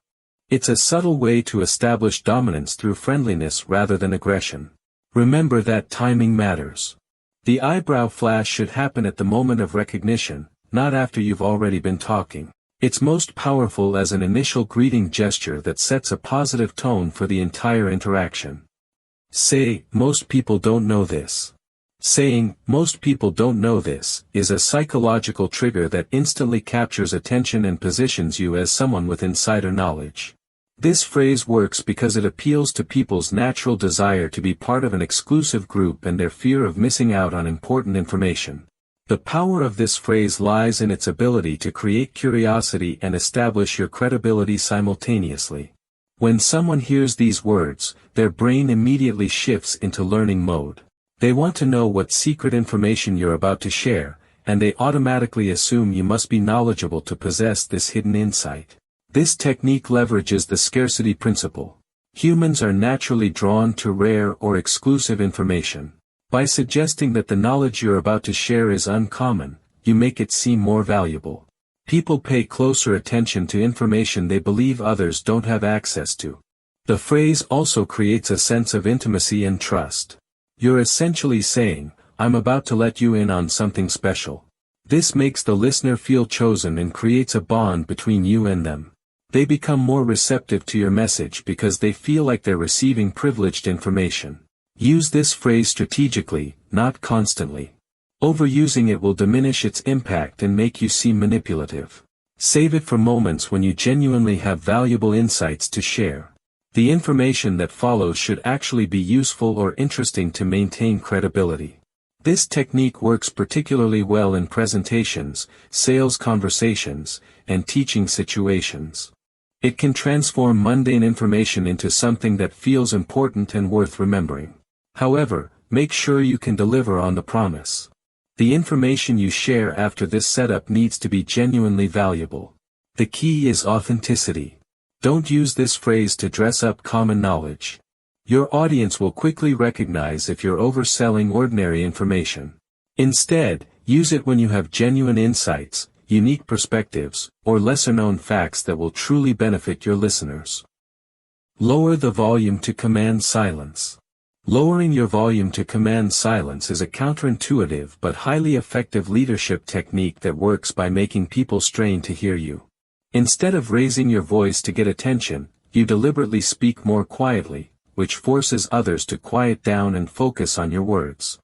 A: It's a subtle way to establish dominance through friendliness rather than aggression. Remember that timing matters. The eyebrow flash should happen at the moment of recognition, not after you've already been talking. It's most powerful as an initial greeting gesture that sets a positive tone for the entire interaction. Say, "Most people don't know this." Saying, "Most people don't know this," is a psychological trigger that instantly captures attention and positions you as someone with insider knowledge. This phrase works because it appeals to people's natural desire to be part of an exclusive group and their fear of missing out on important information. The power of this phrase lies in its ability to create curiosity and establish your credibility simultaneously. When someone hears these words, their brain immediately shifts into learning mode. They want to know what secret information you're about to share, and they automatically assume you must be knowledgeable to possess this hidden insight. This technique leverages the scarcity principle. Humans are naturally drawn to rare or exclusive information. By suggesting that the knowledge you're about to share is uncommon, you make it seem more valuable. People pay closer attention to information they believe others don't have access to. The phrase also creates a sense of intimacy and trust. You're essentially saying, "I'm about to let you in on something special." This makes the listener feel chosen and creates a bond between you and them. They become more receptive to your message because they feel like they're receiving privileged information. Use this phrase strategically, not constantly. Overusing it will diminish its impact and make you seem manipulative. Save it for moments when you genuinely have valuable insights to share. The information that follows should actually be useful or interesting to maintain credibility. This technique works particularly well in presentations, sales conversations, and teaching situations. It can transform mundane information into something that feels important and worth remembering. However, make sure you can deliver on the promise. The information you share after this setup needs to be genuinely valuable. The key is authenticity. Don't use this phrase to dress up common knowledge. Your audience will quickly recognize if you're overselling ordinary information. Instead, use it when you have genuine insights, unique perspectives, or lesser-known facts that will truly benefit your listeners. Lower the volume to command silence. Lowering your volume to command silence is a counterintuitive but highly effective leadership technique that works by making people strain to hear you. Instead of raising your voice to get attention, you deliberately speak more quietly, which forces others to quiet down and focus on your words.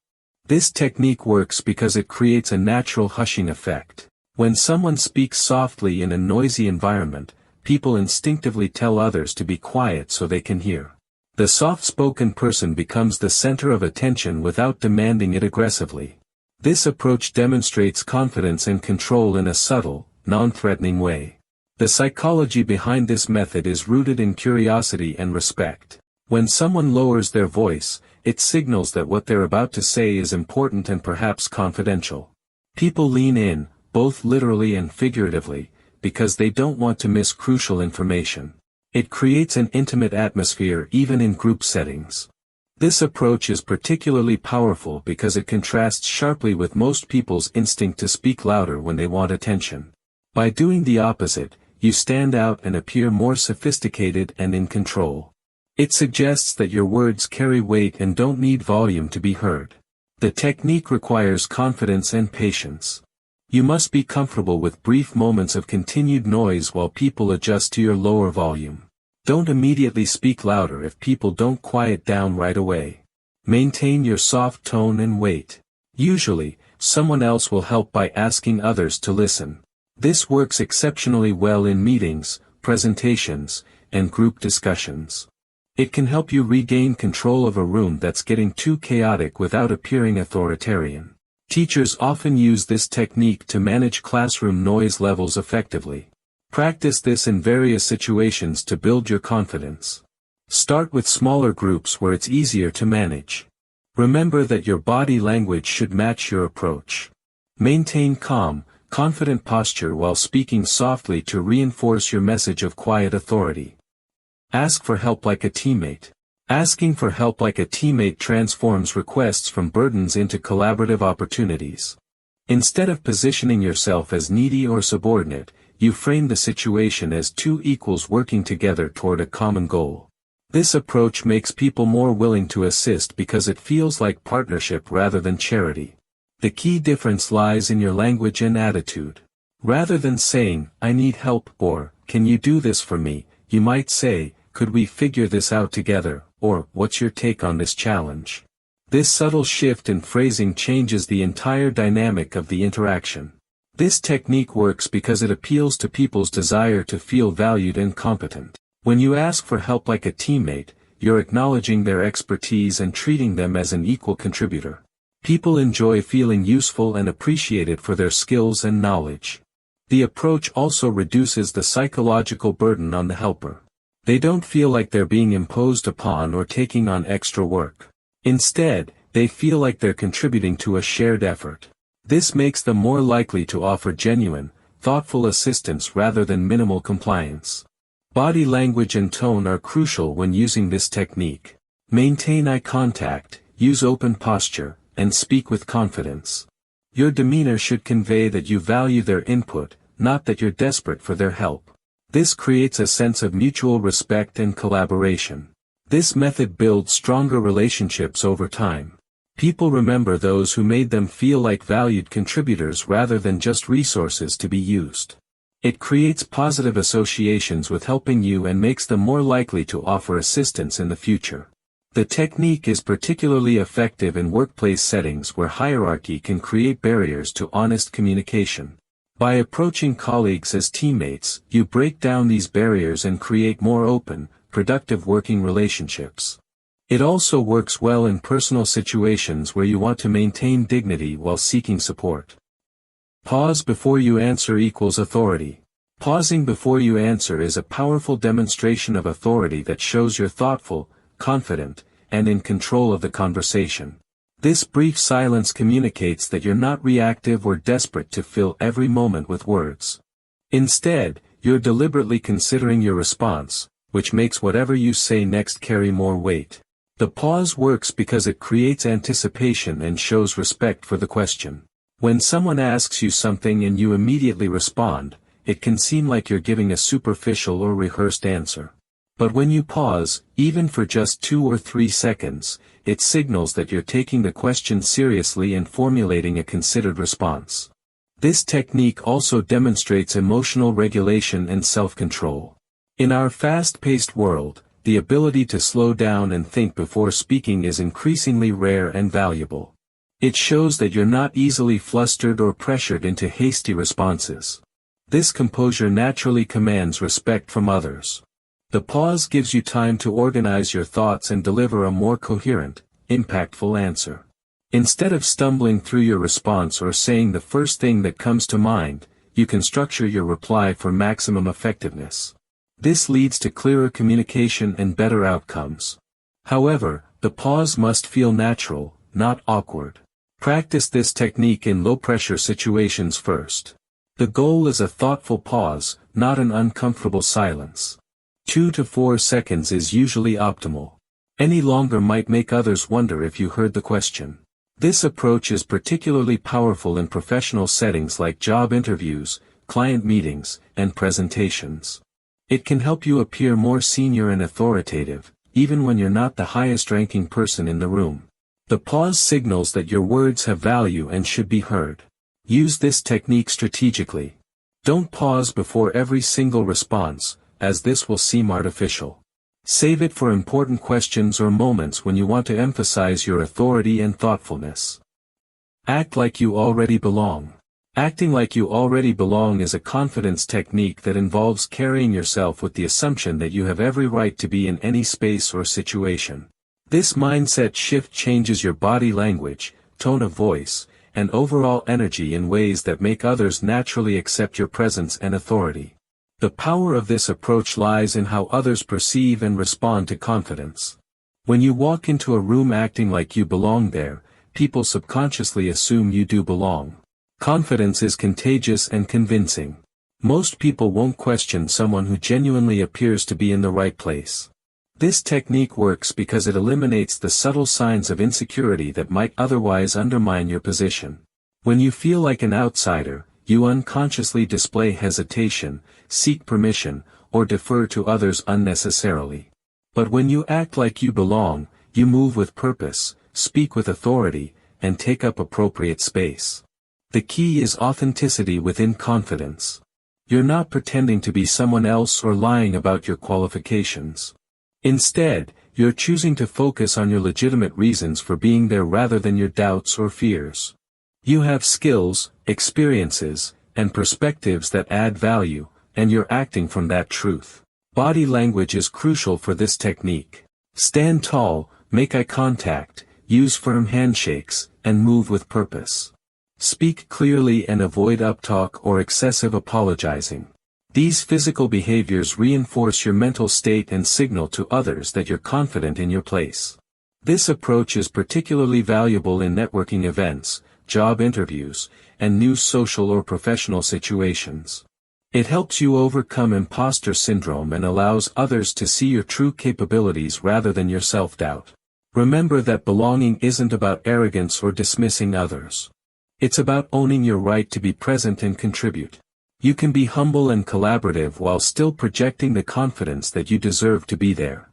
A: This technique works because it creates a natural hushing effect. When someone speaks softly in a noisy environment, people instinctively tell others to be quiet so they can hear. The soft-spoken person becomes the center of attention without demanding it aggressively. This approach demonstrates confidence and control in a subtle, non-threatening way. The psychology behind this method is rooted in curiosity and respect. When someone lowers their voice, it signals that what they're about to say is important and perhaps confidential. People lean in, both literally and figuratively, because they don't want to miss crucial information. It creates an intimate atmosphere even in group settings. This approach is particularly powerful because it contrasts sharply with most people's instinct to speak louder when they want attention. By doing the opposite, you stand out and appear more sophisticated and in control. It suggests that your words carry weight and don't need volume to be heard. The technique requires confidence and patience. You must be comfortable with brief moments of continued noise while people adjust to your lower volume. Don't immediately speak louder if people don't quiet down right away. Maintain your soft tone and wait. Usually, someone else will help by asking others to listen. This works exceptionally well in meetings, presentations, and group discussions. It can help you regain control of a room that's getting too chaotic without appearing authoritarian. Teachers often use this technique to manage classroom noise levels effectively. Practice this in various situations to build your confidence. Start with smaller groups where it's easier to manage. Remember that your body language should match your approach. Maintain calm, confident posture while speaking softly to reinforce your message of quiet authority. Ask for help like a teammate. Asking for help like a teammate transforms requests from burdens into collaborative opportunities. Instead of positioning yourself as needy or subordinate, you frame the situation as two equals working together toward a common goal. This approach makes people more willing to assist because it feels like partnership rather than charity. The key difference lies in your language and attitude. Rather than saying, "I need help," or, "Can you do this for me?" you might say, "Could we figure this out together?" or, "What's your take on this challenge?" This subtle shift in phrasing changes the entire dynamic of the interaction. This technique works because it appeals to people's desire to feel valued and competent. When you ask for help like a teammate, you're acknowledging their expertise and treating them as an equal contributor. People enjoy feeling useful and appreciated for their skills and knowledge. The approach also reduces the psychological burden on the helper. They don't feel like they're being imposed upon or taking on extra work. Instead, they feel like they're contributing to a shared effort. This makes them more likely to offer genuine, thoughtful assistance rather than minimal compliance. Body language and tone are crucial when using this technique. Maintain eye contact, use open posture, and speak with confidence. Your demeanor should convey that you value their input, not that you're desperate for their help. This creates a sense of mutual respect and collaboration. This method builds stronger relationships over time. People remember those who made them feel like valued contributors rather than just resources to be used. It creates positive associations with helping you and makes them more likely to offer assistance in the future. The technique is particularly effective in workplace settings where hierarchy can create barriers to honest communication. By approaching colleagues as teammates, you break down these barriers and create more open, productive working relationships. It also works well in personal situations where you want to maintain dignity while seeking support. Pause before you answer equals authority. Pausing before you answer is a powerful demonstration of authority that shows you're thoughtful, confident, and in control of the conversation. This brief silence communicates that you're not reactive or desperate to fill every moment with words. Instead, you're deliberately considering your response, which makes whatever you say next carry more weight. The pause works because it creates anticipation and shows respect for the question. When someone asks you something and you immediately respond, it can seem like you're giving a superficial or rehearsed answer. But when you pause, even for just 2 or 3 seconds, it signals that you're taking the question seriously and formulating a considered response. This technique also demonstrates emotional regulation and self-control. In our fast-paced world, the ability to slow down and think before speaking is increasingly rare and valuable. It shows that you're not easily flustered or pressured into hasty responses. This composure naturally commands respect from others. The pause gives you time to organize your thoughts and deliver a more coherent, impactful answer. Instead of stumbling through your response or saying the first thing that comes to mind, you can structure your reply for maximum effectiveness. This leads to clearer communication and better outcomes. However, the pause must feel natural, not awkward. Practice this technique in low-pressure situations first. The goal is a thoughtful pause, not an uncomfortable silence. 2 to 4 seconds is usually optimal. Any longer might make others wonder if you heard the question. This approach is particularly powerful in professional settings like job interviews, client meetings, and presentations. It can help you appear more senior and authoritative, even when you're not the highest-ranking person in the room. The pause signals that your words have value and should be heard. Use this technique strategically. Don't pause before every single response, as this will seem artificial. Save it for important questions or moments when you want to emphasize your authority and thoughtfulness. Act like you already belong. Acting like you already belong is a confidence technique that involves carrying yourself with the assumption that you have every right to be in any space or situation. This mindset shift changes your body language, tone of voice, and overall energy in ways that make others naturally accept your presence and authority. The power of this approach lies in how others perceive and respond to confidence. When you walk into a room acting like you belong there, people subconsciously assume you do belong. Confidence is contagious and convincing. Most people won't question someone who genuinely appears to be in the right place. This technique works because it eliminates the subtle signs of insecurity that might otherwise undermine your position. When you feel like an outsider, you unconsciously display hesitation, seek permission, or defer to others unnecessarily. But when you act like you belong, you move with purpose, speak with authority, and take up appropriate space. The key is authenticity within confidence. You're not pretending to be someone else or lying about your qualifications. Instead, you're choosing to focus on your legitimate reasons for being there rather than your doubts or fears. You have skills, experiences, and perspectives that add value, and you're acting from that truth. Body language is crucial for this technique. Stand tall, make eye contact, use firm handshakes, and move with purpose. Speak clearly and avoid uptalk or excessive apologizing. These physical behaviors reinforce your mental state and signal to others that you're confident in your place. This approach is particularly valuable in networking events, job interviews, and new social or professional situations. It helps you overcome imposter syndrome and allows others to see your true capabilities rather than your self-doubt. Remember that belonging isn't about arrogance or dismissing others. It's about owning your right to be present and contribute. You can be humble and collaborative while still projecting the confidence that you deserve to be there.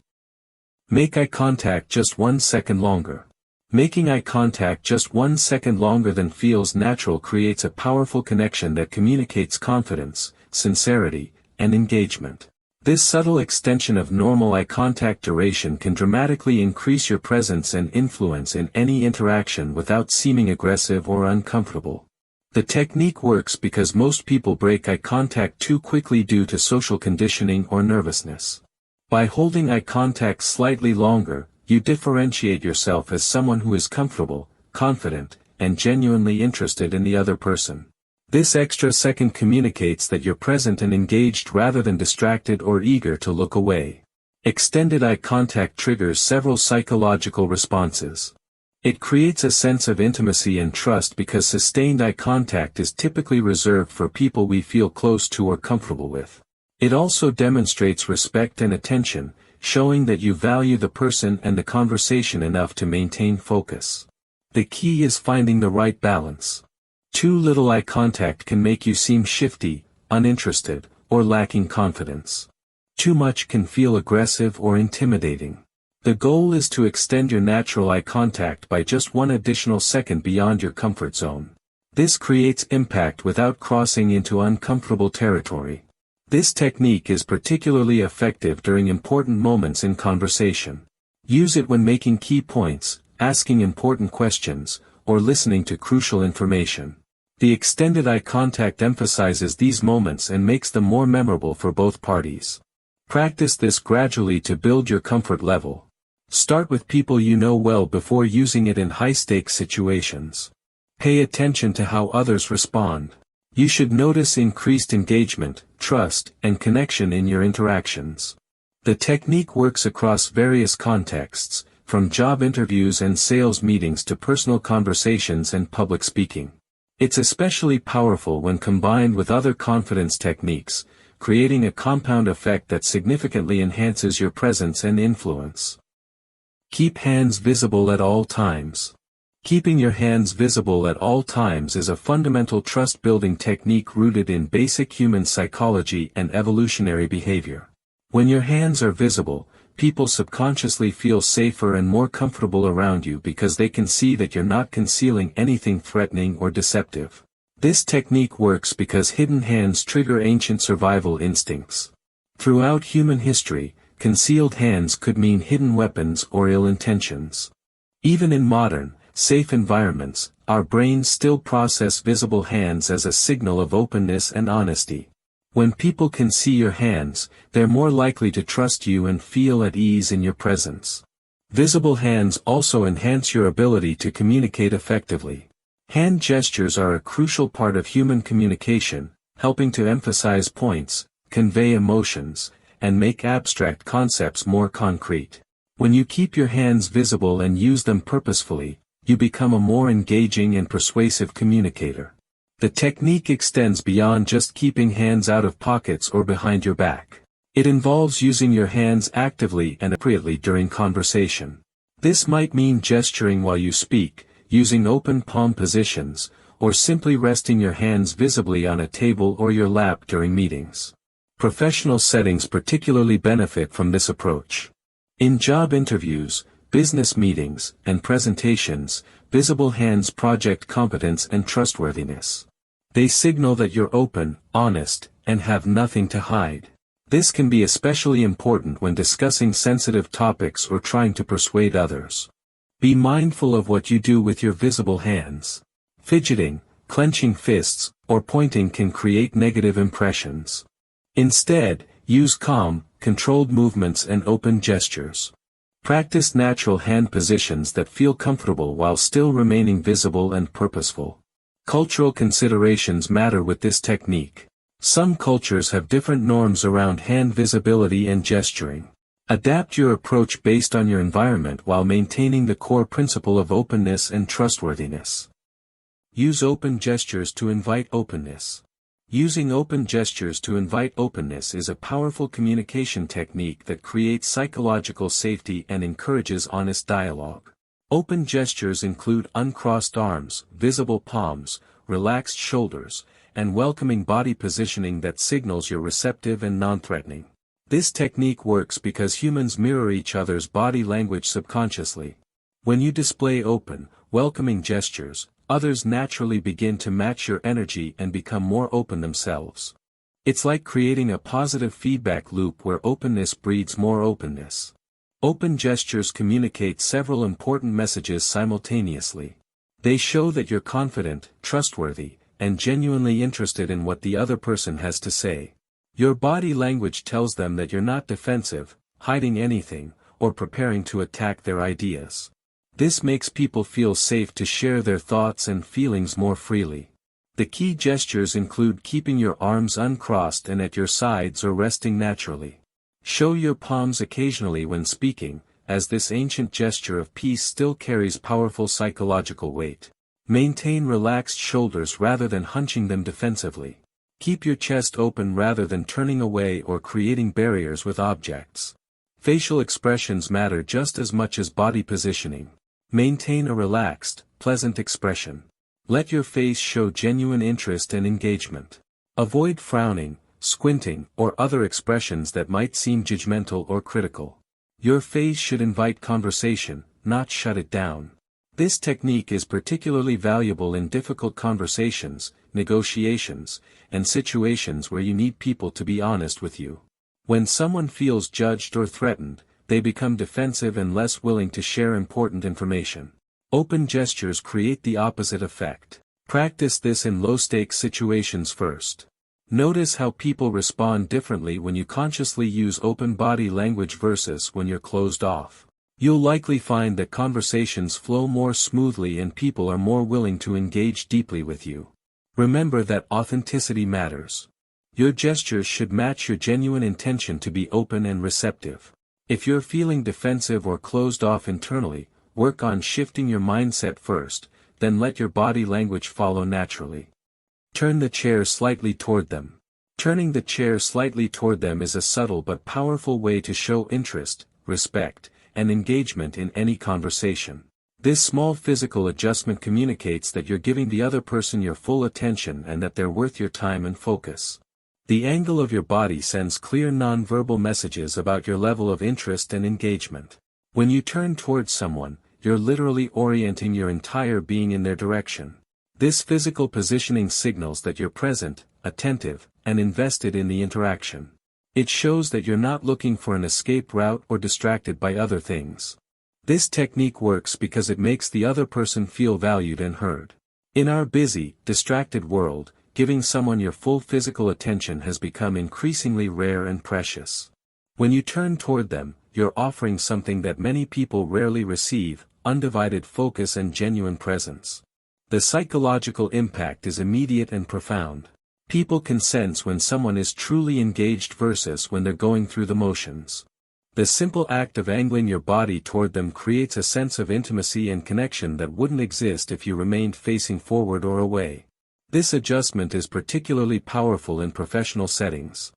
A: Make eye contact just 1 second longer. Making eye contact just 1 second longer than feels natural creates a powerful connection that communicates confidence, sincerity, and engagement. This subtle extension of normal eye contact duration can dramatically increase your presence and influence in any interaction without seeming aggressive or uncomfortable. The technique works because most people break eye contact too quickly due to social conditioning or nervousness. By holding eye contact slightly longer, you differentiate yourself as someone who is comfortable, confident, and genuinely interested in the other person. This extra second communicates that you're present and engaged rather than distracted or eager to look away. Extended eye contact triggers several psychological responses. It creates a sense of intimacy and trust because sustained eye contact is typically reserved for people we feel close to or comfortable with. It also demonstrates respect and attention, showing that you value the person and the conversation enough to maintain focus. The key is finding the right balance. Too little eye contact can make you seem shifty, uninterested, or lacking confidence. Too much can feel aggressive or intimidating. The goal is to extend your natural eye contact by just 1 additional second beyond your comfort zone. This creates impact without crossing into uncomfortable territory. This technique is particularly effective during important moments in conversation. Use it when making key points, asking important questions, or listening to crucial information. The extended eye contact emphasizes these moments and makes them more memorable for both parties. Practice this gradually to build your comfort level. Start with people you know well before using it in high-stakes situations. Pay attention to how others respond. You should notice increased engagement, trust, and connection in your interactions. The technique works across various contexts, from job interviews and sales meetings to personal conversations and public speaking. It's especially powerful when combined with other confidence techniques, creating a compound effect that significantly enhances your presence and influence. Keep hands visible at all times. Keeping your hands visible at all times is a fundamental trust-building technique rooted in basic human psychology and evolutionary behavior. When your hands are visible, people subconsciously feel safer and more comfortable around you because they can see that you're not concealing anything threatening or deceptive. This technique works because hidden hands trigger ancient survival instincts. Throughout human history, concealed hands could mean hidden weapons or ill intentions. Even in modern, safe environments, our brains still process visible hands as a signal of openness and honesty. When people can see your hands, they're more likely to trust you and feel at ease in your presence. Visible hands also enhance your ability to communicate effectively. Hand gestures are a crucial part of human communication, helping to emphasize points, convey emotions, and make abstract concepts more concrete. When you keep your hands visible and use them purposefully, you become a more engaging and persuasive communicator. The technique extends beyond just keeping hands out of pockets or behind your back. It involves using your hands actively and appropriately during conversation. This might mean gesturing while you speak, using open palm positions, or simply resting your hands visibly on a table or your lap during meetings. Professional settings particularly benefit from this approach. In job interviews, business meetings, and presentations, visible hands project competence and trustworthiness. They signal that you're open, honest, and have nothing to hide. This can be especially important when discussing sensitive topics or trying to persuade others. Be mindful of what you do with your visible hands. Fidgeting, clenching fists, or pointing can create negative impressions. Instead, use calm, controlled movements and open gestures. Practice natural hand positions that feel comfortable while still remaining visible and purposeful. Cultural considerations matter with this technique. Some cultures have different norms around hand visibility and gesturing. Adapt your approach based on your environment while maintaining the core principle of openness and trustworthiness. Use open gestures to invite openness. Using open gestures to invite openness is a powerful communication technique that creates psychological safety and encourages honest dialogue. Open gestures include uncrossed arms, visible palms, relaxed shoulders, and welcoming body positioning that signals you're receptive and non-threatening. This technique works because humans mirror each other's body language subconsciously. When you display open, welcoming gestures, others naturally begin to match your energy and become more open themselves. It's like creating a positive feedback loop where openness breeds more openness. Open gestures communicate several important messages simultaneously. They show that you're confident, trustworthy, and genuinely interested in what the other person has to say. Your body language tells them that you're not defensive, hiding anything, or preparing to attack their ideas. This makes people feel safe to share their thoughts and feelings more freely. The key gestures include keeping your arms uncrossed and at your sides or resting naturally. Show your palms occasionally when speaking, as this ancient gesture of peace still carries powerful psychological weight. Maintain relaxed shoulders rather than hunching them defensively. Keep your chest open rather than turning away or creating barriers with objects. Facial expressions matter just as much as body positioning. Maintain a relaxed, pleasant expression. Let your face show genuine interest and engagement. Avoid frowning, squinting, or other expressions that might seem judgmental or critical. Your face should invite conversation, not shut it down. This technique is particularly valuable in difficult conversations, negotiations, and situations where you need people to be honest with you. When someone feels judged or threatened, they become defensive and less willing to share important information. Open gestures create the opposite effect. Practice this in low-stakes situations first. Notice how people respond differently when you consciously use open body language versus when you're closed off. You'll likely find that conversations flow more smoothly and people are more willing to engage deeply with you. Remember that authenticity matters. Your gestures should match your genuine intention to be open and receptive. If you're feeling defensive or closed off internally, work on shifting your mindset first, then let your body language follow naturally. Turn the chair slightly toward them. Turning the chair slightly toward them is a subtle but powerful way to show interest, respect, and engagement in any conversation. This small physical adjustment communicates that you're giving the other person your full attention and that they're worth your time and focus. The angle of your body sends clear non-verbal messages about your level of interest and engagement. When you turn towards someone, you're literally orienting your entire being in their direction. This physical positioning signals that you're present, attentive, and invested in the interaction. It shows that you're not looking for an escape route or distracted by other things. This technique works because it makes the other person feel valued and heard. In our busy, distracted world, giving someone your full physical attention has become increasingly rare and precious. When you turn toward them, you're offering something that many people rarely receive: undivided focus and genuine presence. The psychological impact is immediate and profound. People can sense when someone is truly engaged versus when they're going through the motions. The simple act of angling your body toward them creates a sense of intimacy and connection that wouldn't exist if you remained facing forward or away. This adjustment is particularly powerful in professional settings.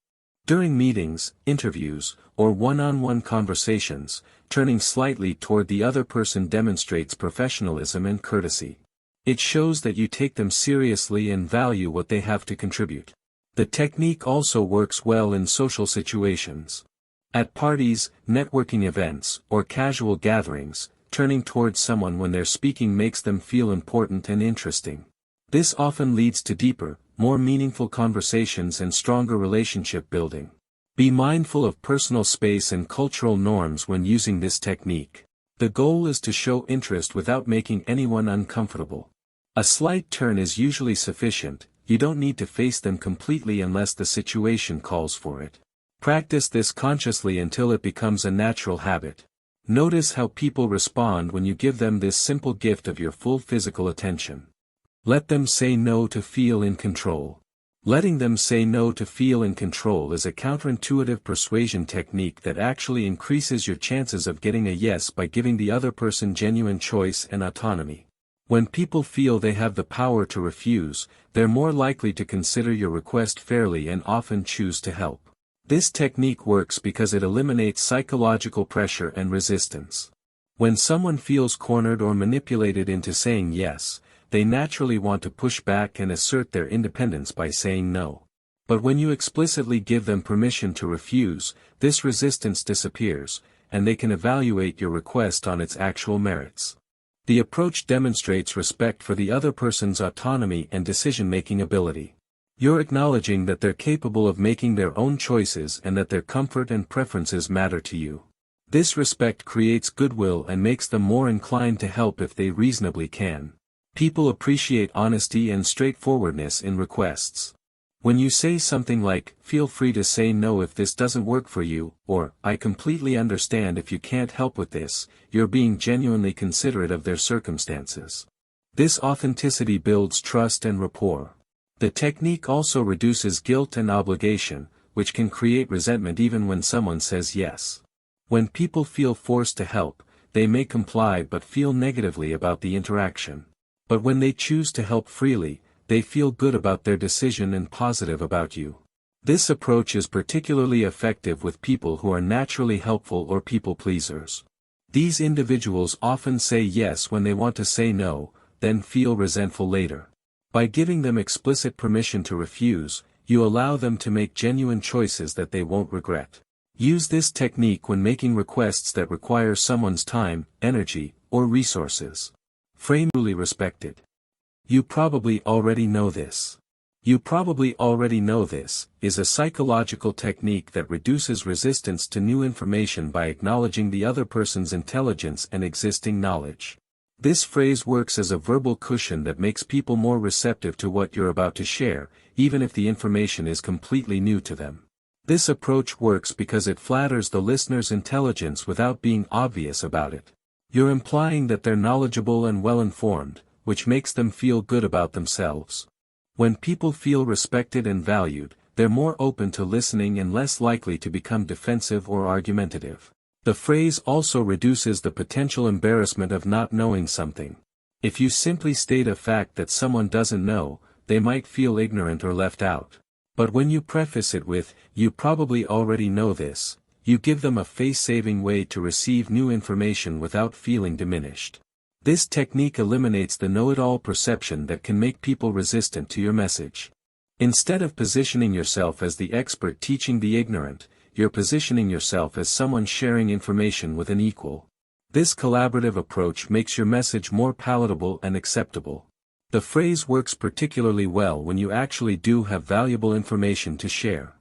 A: During meetings, interviews, or one-on-one conversations, turning slightly toward the other person demonstrates professionalism and courtesy. It shows that you take them seriously and value what they have to contribute. The technique also works well in social situations. At parties, networking events, or casual gatherings, turning towards someone when they're speaking makes them feel important and interesting. This often leads to deeper, more meaningful conversations and stronger relationship building. Be mindful of personal space and cultural norms when using this technique. The goal is to show interest without making anyone uncomfortable. A slight turn is usually sufficient. You don't need to face them completely unless the situation calls for it. Practice this consciously until it becomes a natural habit. Notice how people respond when you give them this simple gift of your full physical attention. Let them say no to feel in control. Letting them say no to feel in control is a counterintuitive persuasion technique that actually increases your chances of getting a yes by giving the other person genuine choice and autonomy. When people feel they have the power to refuse, they're more likely to consider your request fairly and often choose to help. This technique works because it eliminates psychological pressure and resistance. When someone feels cornered or manipulated into saying yes, they naturally want to push back and assert their independence by saying no. But when you explicitly give them permission to refuse, this resistance disappears, and they can evaluate your request on its actual merits. The approach demonstrates respect for the other person's autonomy and decision-making ability. You're acknowledging that they're capable of making their own choices and that their comfort and preferences matter to you. This respect creates goodwill and makes them more inclined to help if they reasonably can. People appreciate honesty and straightforwardness in requests. When you say something like, "Feel free to say no if this doesn't work for you," or, "I completely understand if you can't help with this," you're being genuinely considerate of their circumstances. This authenticity builds trust and rapport. The technique also reduces guilt and obligation, which can create resentment even when someone says yes. When people feel forced to help, they may comply but feel negatively about the interaction. But when they choose to help freely, they feel good about their decision and positive about you. This approach is particularly effective with people who are naturally helpful or people pleasers. These individuals often say yes when they want to say no, then feel resentful later. By giving them explicit permission to refuse, you allow them to make genuine choices that they won't regret. Use this technique when making requests that require someone's time, energy, or resources. Frame truly respected. You probably already know this. You probably already know this is a psychological technique that reduces resistance to new information by acknowledging the other person's intelligence and existing knowledge. This phrase works as a verbal cushion that makes people more receptive to what you're about to share, even if the information is completely new to them. This approach works because it flatters the listener's intelligence without being obvious about it. You're implying that they're knowledgeable and well-informed, which makes them feel good about themselves. When people feel respected and valued, they're more open to listening and less likely to become defensive or argumentative. The phrase also reduces the potential embarrassment of not knowing something. If you simply state a fact that someone doesn't know, they might feel ignorant or left out. But when you preface it with, "You probably already know this," You give them a face-saving way to receive new information without feeling diminished. This technique eliminates the know-it-all perception that can make people resistant to your message. Instead of positioning yourself as the expert teaching the ignorant, you're positioning yourself as someone sharing information with an equal. This collaborative approach makes your message more palatable and acceptable. The phrase works particularly well when you actually do have valuable information to share.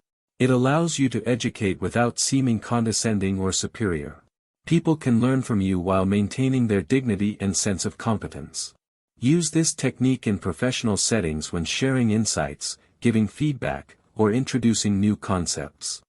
A: It allows you to educate without seeming condescending or superior. People can learn from you while maintaining their dignity and sense of competence. Use this technique in professional settings when sharing insights, giving feedback, or introducing new concepts.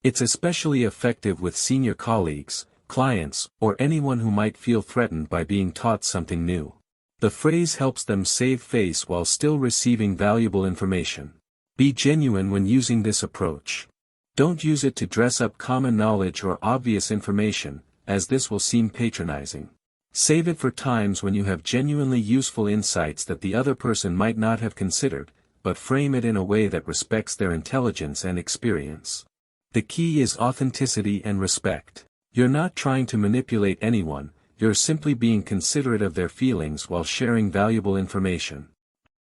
A: It's especially effective with senior colleagues, clients, or anyone who might feel threatened by being taught something new. The phrase helps them save face while still receiving valuable information. Be genuine when using this approach. Don't use it to dress up common knowledge or obvious information, as this will seem patronizing. Save it for times when you have genuinely useful insights that the other person might not have considered, but frame it in a way that respects their intelligence and experience. The key is authenticity and respect. You're not trying to manipulate anyone, you're simply being considerate of their feelings while sharing valuable information.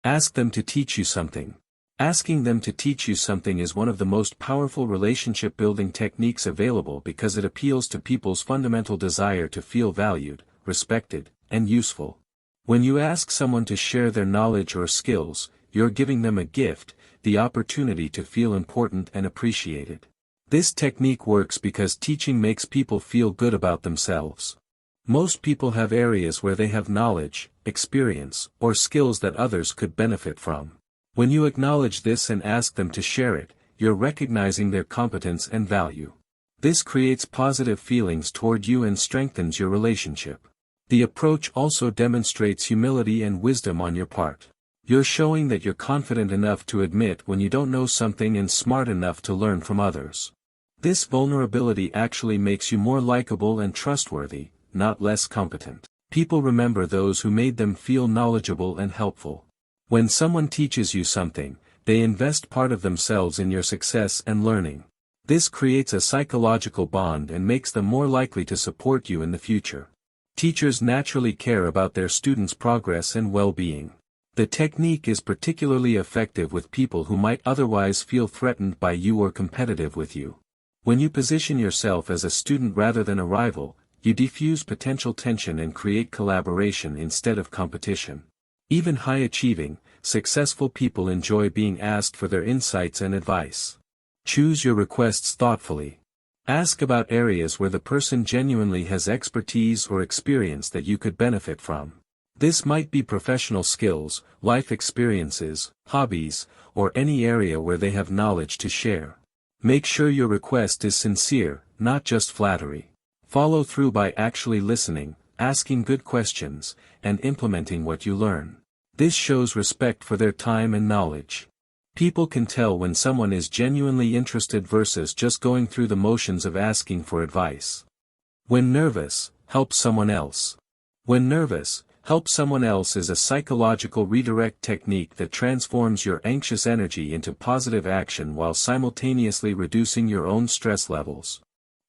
A: Ask them to teach you something. Asking them to teach you something is one of the most powerful relationship-building techniques available because it appeals to people's fundamental desire to feel valued, respected, and useful. When you ask someone to share their knowledge or skills, you're giving them a gift, the opportunity to feel important and appreciated. This technique works because teaching makes people feel good about themselves. Most people have areas where they have knowledge, experience, or skills that others could benefit from. When you acknowledge this and ask them to share it, you're recognizing their competence and value. This creates positive feelings toward you and strengthens your relationship. The approach also demonstrates humility and wisdom on your part. You're showing that you're confident enough to admit when you don't know something and smart enough to learn from others. This vulnerability actually makes you more likable and trustworthy, not less competent. People remember those who made them feel knowledgeable and helpful. When someone teaches you something, they invest part of themselves in your success and learning. This creates a psychological bond and makes them more likely to support you in the future. Teachers naturally care about their students' progress and well-being. The technique is particularly effective with people who might otherwise feel threatened by you or competitive with you. When you position yourself as a student rather than a rival, you diffuse potential tension and create collaboration instead of competition. Even high-achieving, successful people enjoy being asked for their insights and advice. Choose your requests thoughtfully. Ask about areas where the person genuinely has expertise or experience that you could benefit from. This might be professional skills, life experiences, hobbies, or any area where they have knowledge to share. Make sure your request is sincere, not just flattery. Follow through by actually listening, asking good questions, and implementing what you learn. This shows respect for their time and knowledge. People can tell when someone is genuinely interested versus just going through the motions of asking for advice. When nervous, help someone else. When nervous, help someone else is a psychological redirect technique that transforms your anxious energy into positive action while simultaneously reducing your own stress levels.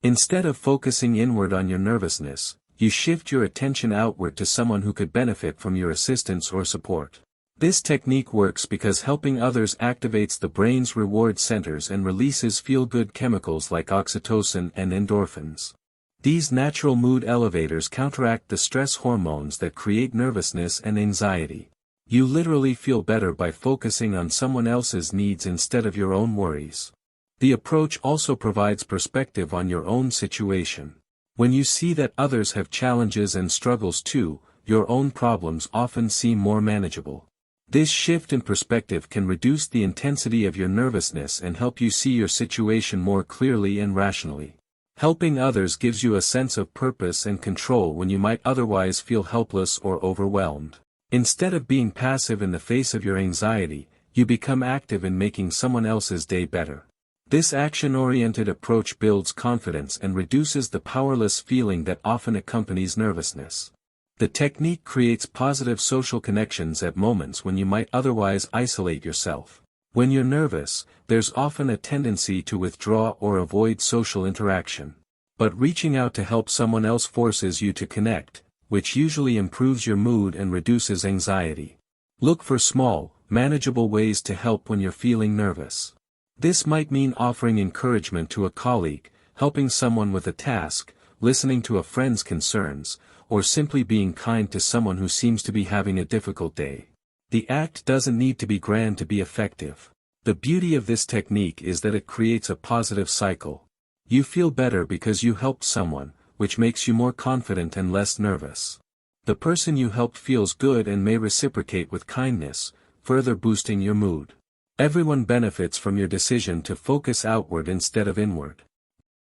A: Instead of focusing inward on your nervousness, you shift your attention outward to someone who could benefit from your assistance or support. This technique works because helping others activates the brain's reward centers and releases feel-good chemicals like oxytocin and endorphins. These natural mood elevators counteract the stress hormones that create nervousness and anxiety. You literally feel better by focusing on someone else's needs instead of your own worries. The approach also provides perspective on your own situation. When you see that others have challenges and struggles too, your own problems often seem more manageable. This shift in perspective can reduce the intensity of your nervousness and help you see your situation more clearly and rationally. Helping others gives you a sense of purpose and control when you might otherwise feel helpless or overwhelmed. Instead of being passive in the face of your anxiety, you become active in making someone else's day better. This action-oriented approach builds confidence and reduces the powerless feeling that often accompanies nervousness. The technique creates positive social connections at moments when you might otherwise isolate yourself. When you're nervous, there's often a tendency to withdraw or avoid social interaction. But reaching out to help someone else forces you to connect, which usually improves your mood and reduces anxiety. Look for small, manageable ways to help when you're feeling nervous. This might mean offering encouragement to a colleague, helping someone with a task, listening to a friend's concerns, or simply being kind to someone who seems to be having a difficult day. The act doesn't need to be grand to be effective. The beauty of this technique is that it creates a positive cycle. You feel better because you helped someone, which makes you more confident and less nervous. The person you helped feels good and may reciprocate with kindness, further boosting your mood. Everyone benefits from your decision to focus outward instead of inward.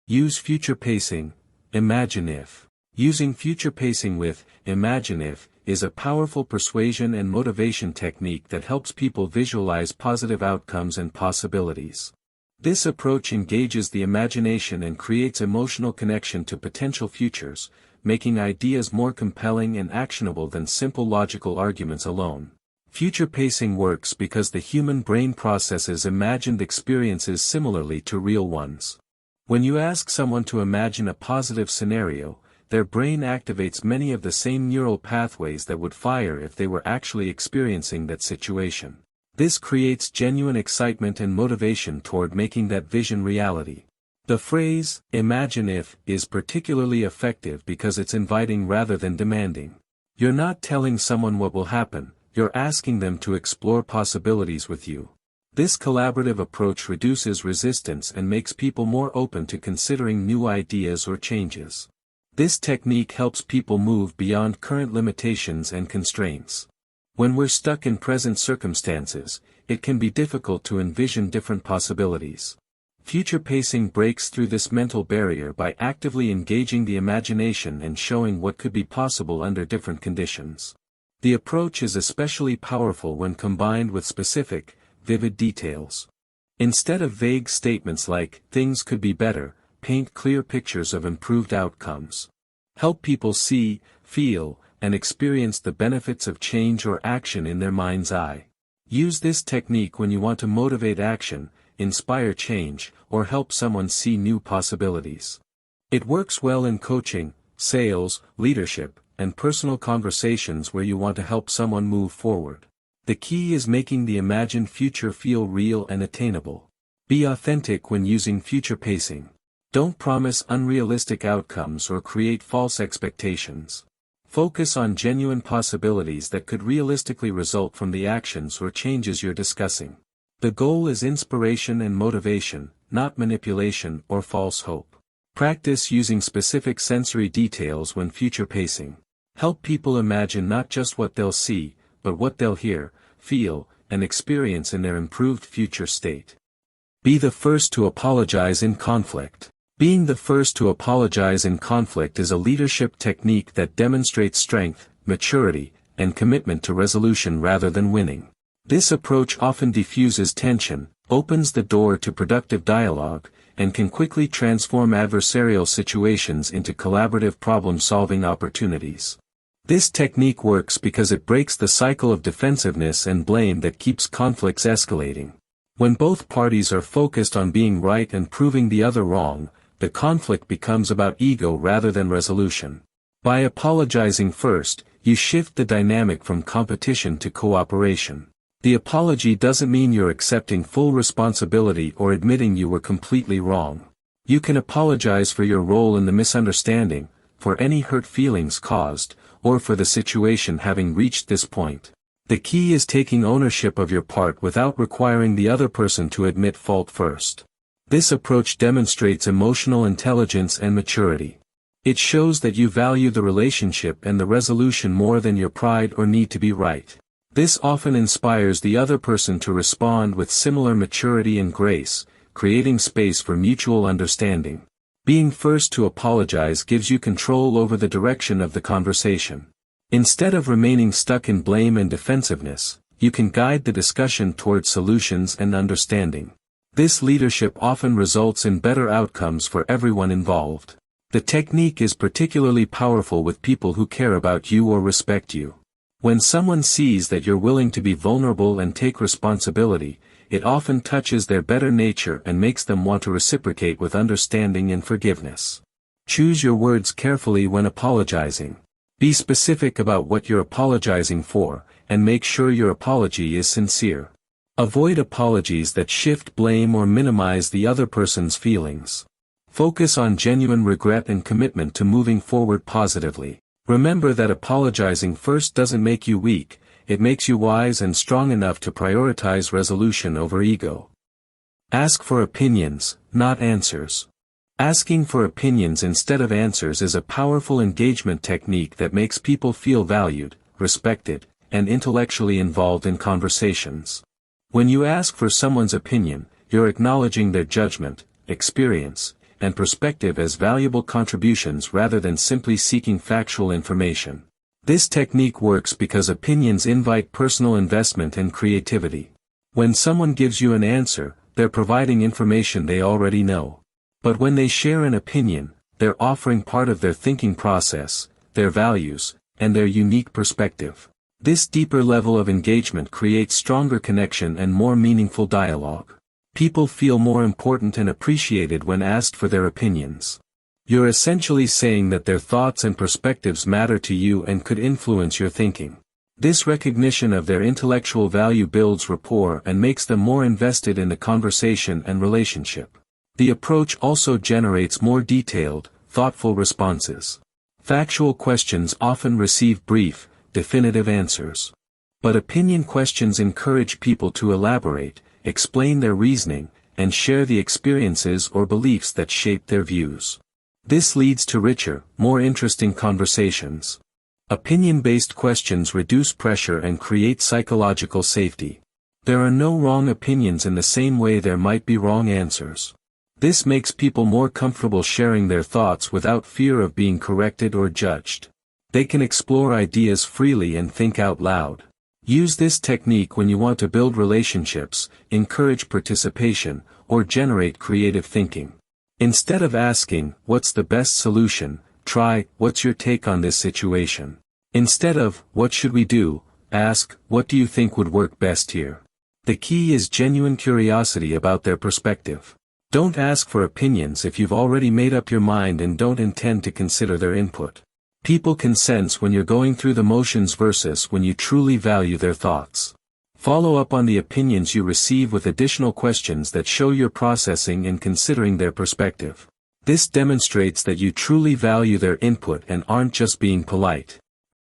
A: Use future pacing. Imagine if. Using future pacing with imagine if is a powerful persuasion and motivation technique that helps people visualize positive outcomes and possibilities. This approach engages the imagination and creates emotional connection to potential futures, making ideas more compelling and actionable than simple logical arguments alone. Future pacing works because the human brain processes imagined experiences similarly to real ones. When you ask someone to imagine a positive scenario, their brain activates many of the same neural pathways that would fire if they were actually experiencing that situation. This creates genuine excitement and motivation toward making that vision reality. The phrase, imagine if, is particularly effective because it's inviting rather than demanding. You're not telling someone what will happen, you're asking them to explore possibilities with you. This collaborative approach reduces resistance and makes people more open to considering new ideas or changes. This technique helps people move beyond current limitations and constraints. When we're stuck in present circumstances, it can be difficult to envision different possibilities. Future pacing breaks through this mental barrier by actively engaging the imagination and showing what could be possible under different conditions. The approach is especially powerful when combined with specific, vivid details. Instead of vague statements like, things could be better, paint clear pictures of improved outcomes. Help people see, feel, and experience the benefits of change or action in their mind's eye. Use this technique when you want to motivate action, inspire change, or help someone see new possibilities. It works well in coaching, sales, leadership, and personal conversations where you want to help someone move forward. The key is making the imagined future feel real and attainable. Be authentic when using future pacing. Don't promise unrealistic outcomes or create false expectations. Focus on genuine possibilities that could realistically result from the actions or changes you're discussing. The goal is inspiration and motivation, not manipulation or false hope. Practice using specific sensory details when future pacing. Help people imagine not just what they'll see, but what they'll hear, feel, and experience in their improved future state. Be the first to apologize in conflict. Being the first to apologize in conflict is a leadership technique that demonstrates strength, maturity, and commitment to resolution rather than winning. This approach often diffuses tension, opens the door to productive dialogue, and can quickly transform adversarial situations into collaborative problem-solving opportunities. This technique works because it breaks the cycle of defensiveness and blame that keeps conflicts escalating. When both parties are focused on being right and proving the other wrong, the conflict becomes about ego rather than resolution. By apologizing first, you shift the dynamic from competition to cooperation. The apology doesn't mean you're accepting full responsibility or admitting you were completely wrong. You can apologize for your role in the misunderstanding, for any hurt feelings caused, or for the situation having reached this point. The key is taking ownership of your part without requiring the other person to admit fault first. This approach demonstrates emotional intelligence and maturity. It shows that you value the relationship and the resolution more than your pride or need to be right. This often inspires the other person to respond with similar maturity and grace, creating space for mutual understanding. Being first to apologize gives you control over the direction of the conversation. Instead of remaining stuck in blame and defensiveness, you can guide the discussion toward solutions and understanding. This leadership often results in better outcomes for everyone involved. The technique is particularly powerful with people who care about you or respect you. When someone sees that you're willing to be vulnerable and take responsibility, it often touches their better nature and makes them want to reciprocate with understanding and forgiveness. Choose your words carefully when apologizing. Be specific about what you're apologizing for, and make sure your apology is sincere. Avoid apologies that shift blame or minimize the other person's feelings. Focus on genuine regret and commitment to moving forward positively. Remember that apologizing first doesn't make you weak, it makes you wise and strong enough to prioritize resolution over ego. Ask for opinions, not answers. Asking for opinions instead of answers is a powerful engagement technique that makes people feel valued, respected, and intellectually involved in conversations. When you ask for someone's opinion, you're acknowledging their judgment, experience, and perspective as valuable contributions rather than simply seeking factual information. This technique works because opinions invite personal investment and creativity. When someone gives you an answer, they're providing information they already know. But when they share an opinion, they're offering part of their thinking process, their values, and their unique perspective. This deeper level of engagement creates stronger connection and more meaningful dialogue. People feel more important and appreciated when asked for their opinions. You're essentially saying that their thoughts and perspectives matter to you and could influence your thinking. This recognition of their intellectual value builds rapport and makes them more invested in the conversation and relationship. The approach also generates more detailed, thoughtful responses. Factual questions often receive brief, definitive answers. But opinion questions encourage people to elaborate, explain their reasoning, and share the experiences or beliefs that shape their views. This leads to richer, more interesting conversations. Opinion-based questions reduce pressure and create psychological safety. There are no wrong opinions in the same way there might be wrong answers. This makes people more comfortable sharing their thoughts without fear of being corrected or judged. They can explore ideas freely and think out loud. Use this technique when you want to build relationships, encourage participation, or generate creative thinking. Instead of asking, "What's the best solution?" try, "What's your take on this situation?" Instead of, "What should we do?" ask, "What do you think would work best here?" The key is genuine curiosity about their perspective. Don't ask for opinions if you've already made up your mind and don't intend to consider their input. People can sense when you're going through the motions versus when you truly value their thoughts. Follow up on the opinions you receive with additional questions that show you're processing and considering their perspective. This demonstrates that you truly value their input and aren't just being polite.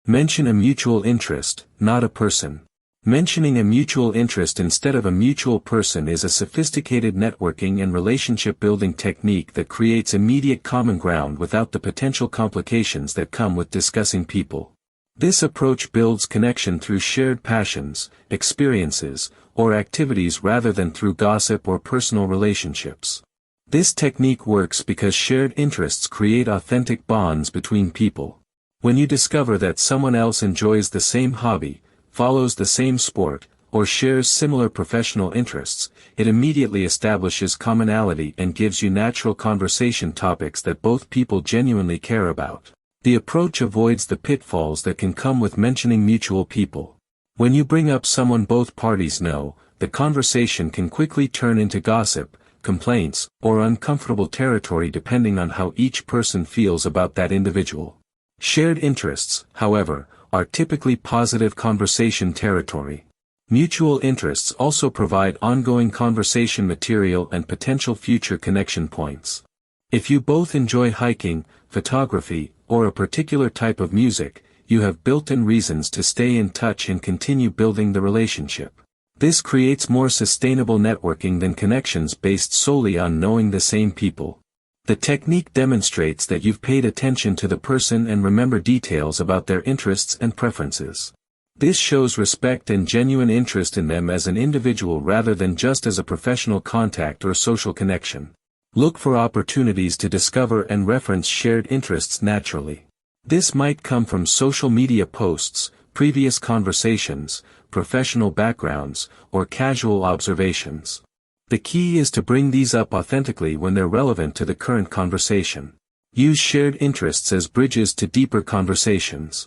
A: Mention a mutual interest, not a person. Mentioning a mutual interest instead of a mutual person is a sophisticated networking and relationship-building technique that creates immediate common ground without the potential complications that come with discussing people. This approach builds connection through shared passions, experiences, or activities rather than through gossip or personal relationships. This technique works because shared interests create authentic bonds between people. When you discover that someone else enjoys the same hobby, follows the same sport, or shares similar professional interests, it immediately establishes commonality and gives you natural conversation topics that both people genuinely care about. The approach avoids the pitfalls that can come with mentioning mutual people. When you bring up someone both parties know, the conversation can quickly turn into gossip, complaints, or uncomfortable territory depending on how each person feels about that individual. Shared interests, however, are typically positive conversation territory. Mutual interests also provide ongoing conversation material and potential future connection points. If you both enjoy hiking, photography, or a particular type of music, you have built-in reasons to stay in touch and continue building the relationship. This creates more sustainable networking than connections based solely on knowing the same people. The technique demonstrates that you've paid attention to the person and remember details about their interests and preferences. This shows respect and genuine interest in them as an individual rather than just as a professional contact or social connection. Look for opportunities to discover and reference shared interests naturally. This might come from social media posts, previous conversations, professional backgrounds, or casual observations. The key is to bring these up authentically when they're relevant to the current conversation. Use shared interests as bridges to deeper conversations.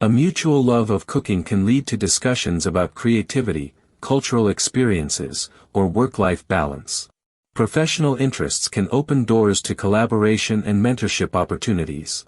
A: A mutual love of cooking can lead to discussions about creativity, cultural experiences, or work-life balance. Professional interests can open doors to collaboration and mentorship opportunities.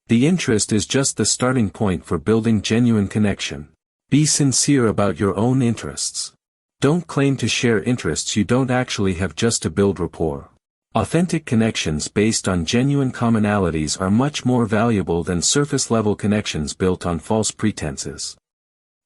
A: The interest is just the starting point for building genuine connection. Be sincere about your own interests. Don't claim to share interests you don't actually have just to build rapport. Authentic connections based on genuine commonalities are much more valuable than surface-level connections built on false pretenses.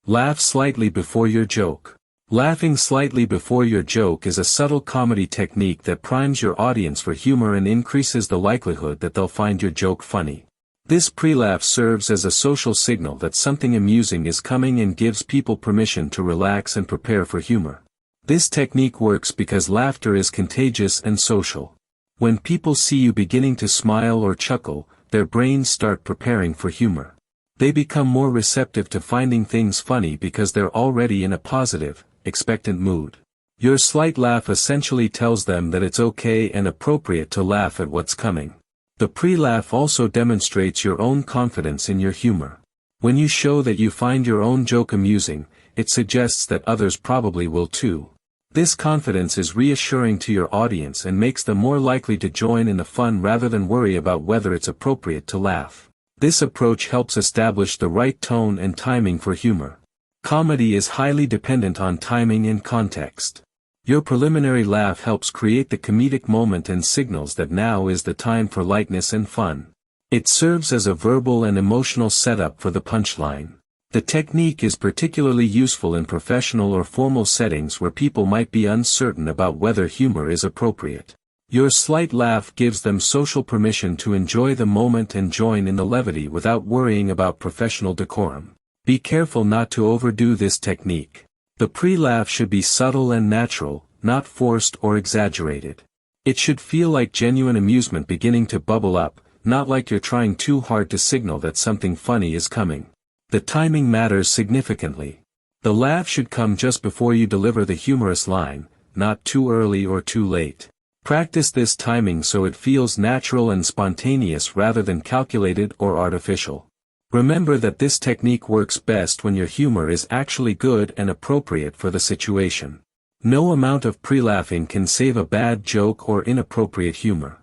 A: Laugh slightly before your joke. Laughing slightly before your joke is a subtle comedy technique that primes your audience for humor and increases the likelihood that they'll find your joke funny. This pre-laugh serves as a social signal that something amusing is coming and gives people permission to relax and prepare for humor. This technique works because laughter is contagious and social. When people see you beginning to smile or chuckle, their brains start preparing for humor. They become more receptive to finding things funny because they're already in a positive, expectant mood. Your slight laugh essentially tells them that it's okay and appropriate to laugh at what's coming. The pre-laugh also demonstrates your own confidence in your humor. When you show that you find your own joke amusing, it suggests that others probably will too. This confidence is reassuring to your audience and makes them more likely to join in the fun rather than worry about whether it's appropriate to laugh. This approach helps establish the right tone and timing for humor. Comedy is highly dependent on timing and context. Your preliminary laugh helps create the comedic moment and signals that now is the time for lightness and fun. It serves as a verbal and emotional setup for the punchline. The technique is particularly useful in professional or formal settings where people might be uncertain about whether humor is appropriate. Your slight laugh gives them social permission to enjoy the moment and join in the levity without worrying about professional decorum. Be careful not to overdo this technique. The pre-laugh should be subtle and natural, not forced or exaggerated. It should feel like genuine amusement beginning to bubble up, not like you're trying too hard to signal that something funny is coming. The timing matters significantly. The laugh should come just before you deliver the humorous line, not too early or too late. Practice this timing so it feels natural and spontaneous rather than calculated or artificial. Remember that this technique works best when your humor is actually good and appropriate for the situation. No amount of pre-laughing can save a bad joke or inappropriate humor.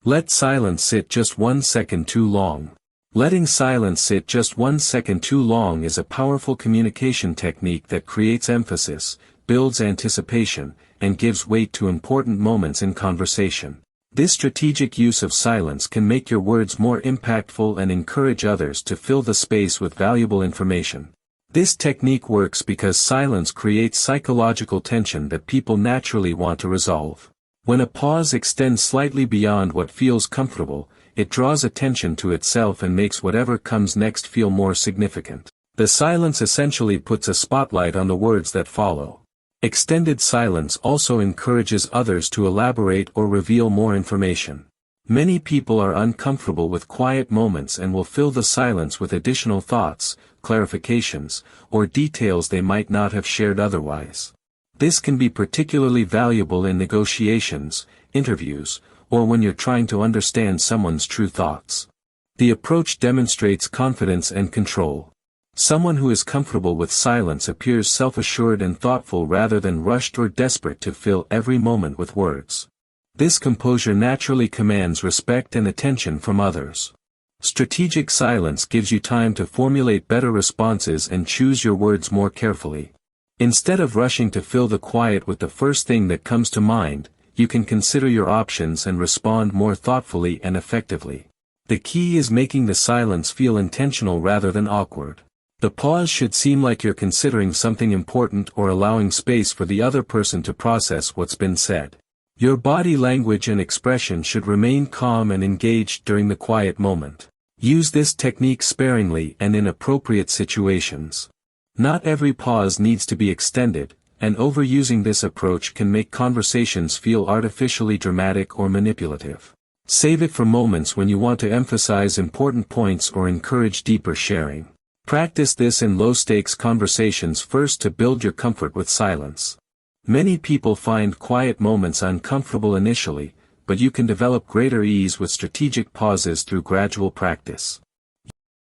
A: Let silence sit just 1 second too long. Letting silence sit just 1 second too long is a powerful communication technique that creates emphasis, builds anticipation, and gives weight to important moments in conversation. This strategic use of silence can make your words more impactful and encourage others to fill the space with valuable information. This technique works because silence creates psychological tension that people naturally want to resolve. When a pause extends slightly beyond what feels comfortable, it draws attention to itself and makes whatever comes next feel more significant. The silence essentially puts a spotlight on the words that follow. Extended silence also encourages others to elaborate or reveal more information. Many people are uncomfortable with quiet moments and will fill the silence with additional thoughts, clarifications, or details they might not have shared otherwise. This can be particularly valuable in negotiations, interviews, or when you're trying to understand someone's true thoughts. The approach demonstrates confidence and control. Someone who is comfortable with silence appears self-assured and thoughtful rather than rushed or desperate to fill every moment with words. This composure naturally commands respect and attention from others. Strategic silence gives you time to formulate better responses and choose your words more carefully. Instead of rushing to fill the quiet with the first thing that comes to mind, you can consider your options and respond more thoughtfully and effectively. The key is making the silence feel intentional rather than awkward. The pause should seem like you're considering something important or allowing space for the other person to process what's been said. Your body language and expression should remain calm and engaged during the quiet moment. Use this technique sparingly and in appropriate situations. Not every pause needs to be extended, and overusing this approach can make conversations feel artificially dramatic or manipulative. Save it for moments when you want to emphasize important points or encourage deeper sharing. Practice this in low-stakes conversations first to build your comfort with silence. Many people find quiet moments uncomfortable initially, but you can develop greater ease with strategic pauses through gradual practice.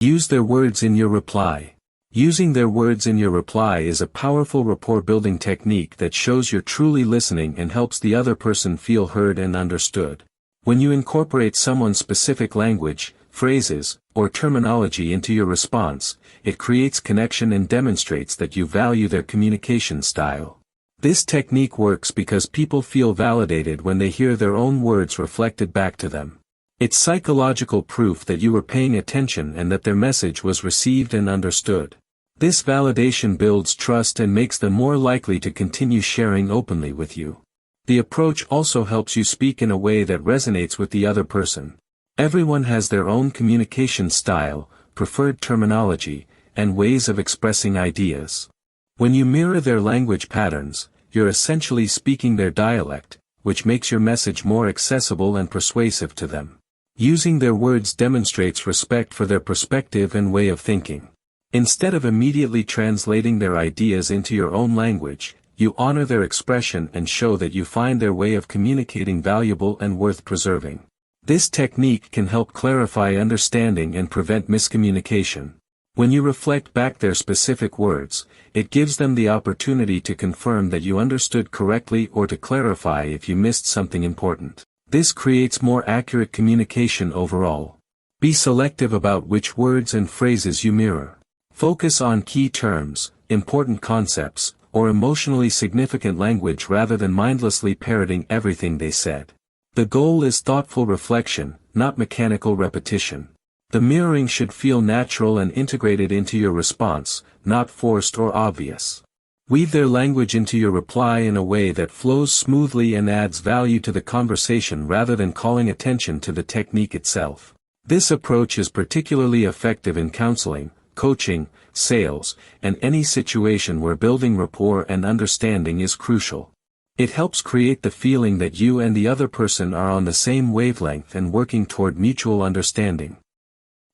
A: Use their words in your reply. Using their words in your reply is a powerful rapport-building technique that shows you're truly listening and helps the other person feel heard and understood. When you incorporate someone's specific language, phrases, or terminology into your response, it creates connection and demonstrates that you value their communication style. This technique works because people feel validated when they hear their own words reflected back to them. It's psychological proof that you were paying attention and that their message was received and understood. This validation builds trust and makes them more likely to continue sharing openly with you. The approach also helps you speak in a way that resonates with the other person. Everyone has their own communication style, preferred terminology, and ways of expressing ideas. When you mirror their language patterns, you're essentially speaking their dialect, which makes your message more accessible and persuasive to them. Using their words demonstrates respect for their perspective and way of thinking. Instead of immediately translating their ideas into your own language, you honor their expression and show that you find their way of communicating valuable and worth preserving. This technique can help clarify understanding and prevent miscommunication. When you reflect back their specific words, it gives them the opportunity to confirm that you understood correctly or to clarify if you missed something important. This creates more accurate communication overall. Be selective about which words and phrases you mirror. Focus on key terms, important concepts, or emotionally significant language rather than mindlessly parroting everything they said. The goal is thoughtful reflection, not mechanical repetition. The mirroring should feel natural and integrated into your response, not forced or obvious. Weave their language into your reply in a way that flows smoothly and adds value to the conversation rather than calling attention to the technique itself. This approach is particularly effective in counseling, coaching, sales, and any situation where building rapport and understanding is crucial. It helps create the feeling that you and the other person are on the same wavelength and working toward mutual understanding.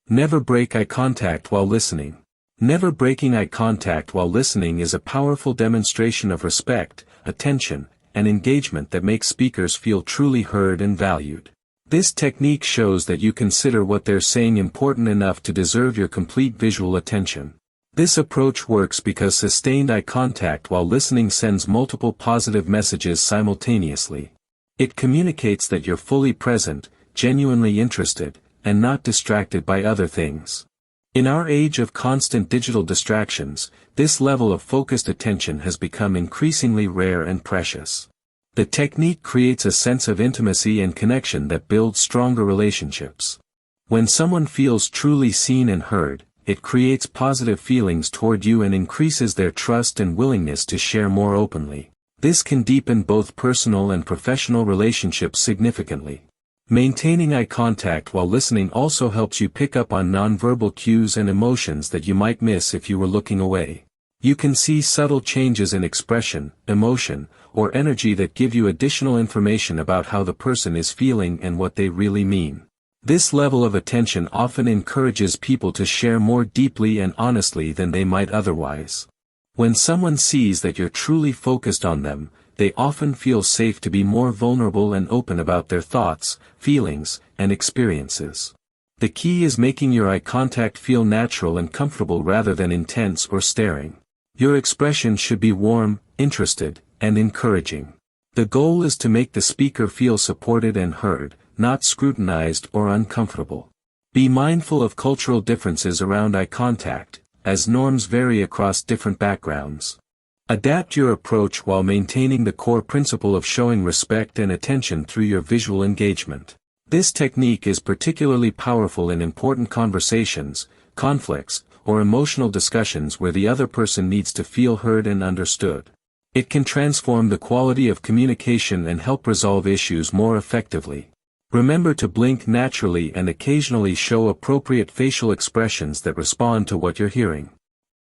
A: Never break eye contact while listening. Never breaking eye contact while listening is a powerful demonstration of respect, attention, and engagement that makes speakers feel truly heard and valued. This technique shows that you consider what they're saying important enough to deserve your complete visual attention. This approach works because sustained eye contact while listening sends multiple positive messages simultaneously. It communicates that you're fully present, genuinely interested, and not distracted by other things. In our age of constant digital distractions, this level of focused attention has become increasingly rare and precious. The technique creates a sense of intimacy and connection that builds stronger relationships. When someone feels truly seen and heard, it creates positive feelings toward you and increases their trust and willingness to share more openly. This can deepen both personal and professional relationships significantly. Maintaining eye contact while listening also helps you pick up on nonverbal cues and emotions that you might miss if you were looking away. You can see subtle changes in expression, emotion, or energy that give you additional information about how the person is feeling and what they really mean. This level of attention often encourages people to share more deeply and honestly than they might otherwise. When someone sees that you're truly focused on them, they often feel safe to be more vulnerable and open about their thoughts, feelings, and experiences. The key is making your eye contact feel natural and comfortable rather than intense or staring. Your expression should be warm, interested, and encouraging. The goal is to make the speaker feel supported and heard, not scrutinized or uncomfortable. Be mindful of cultural differences around eye contact, as norms vary across different backgrounds. Adapt your approach while maintaining the core principle of showing respect and attention through your visual engagement. This technique is particularly powerful in important conversations, conflicts, or emotional discussions where the other person needs to feel heard and understood. It can transform the quality of communication and help resolve issues more effectively. Remember to blink naturally and occasionally show appropriate facial expressions that respond to what you're hearing.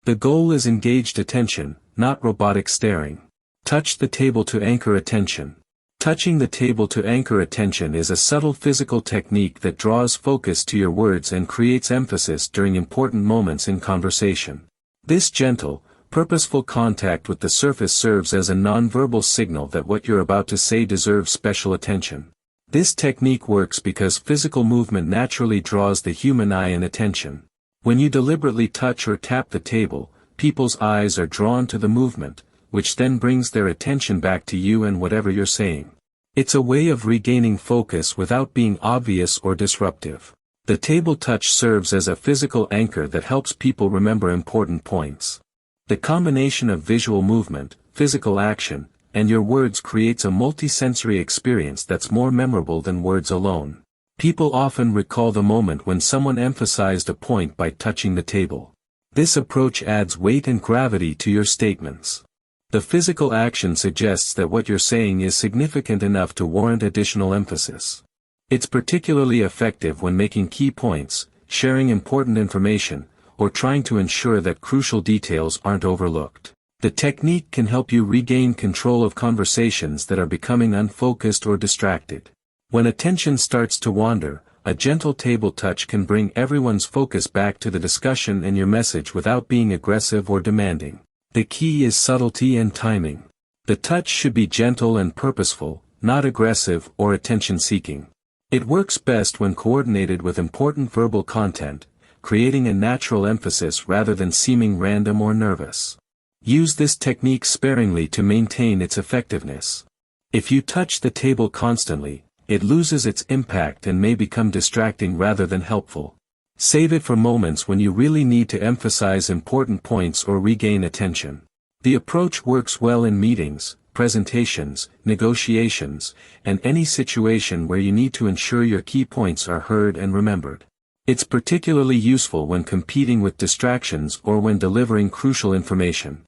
A: The goal is engaged attention, not robotic staring. Touch the table to anchor attention. Touching the table to anchor attention is a subtle physical technique that draws focus to your words and creates emphasis during important moments in conversation. This gentle, purposeful contact with the surface serves as a nonverbal signal that what you're about to say deserves special attention. This technique works because physical movement naturally draws the human eye and attention. When you deliberately touch or tap the table, people's eyes are drawn to the movement, which then brings their attention back to you and whatever you're saying. It's a way of regaining focus without being obvious or disruptive. The table touch serves as a physical anchor that helps people remember important points. The combination of visual movement, physical action, and your words creates a multisensory experience that's more memorable than words alone. People often recall the moment when someone emphasized a point by touching the table. This approach adds weight and gravity to your statements. The physical action suggests that what you're saying is significant enough to warrant additional emphasis. It's particularly effective when making key points, sharing important information, or trying to ensure that crucial details aren't overlooked. The technique can help you regain control of conversations that are becoming unfocused or distracted. When attention starts to wander, a gentle table touch can bring everyone's focus back to the discussion and your message without being aggressive or demanding. The key is subtlety and timing. The touch should be gentle and purposeful, not aggressive or attention-seeking. It works best when coordinated with important verbal content, creating a natural emphasis rather than seeming random or nervous. Use this technique sparingly to maintain its effectiveness. If you touch the table constantly, it loses its impact and may become distracting rather than helpful. Save it for moments when you really need to emphasize important points or regain attention. The approach works well in meetings, presentations, negotiations, and any situation where you need to ensure your key points are heard and remembered. It's particularly useful when competing with distractions or when delivering crucial information.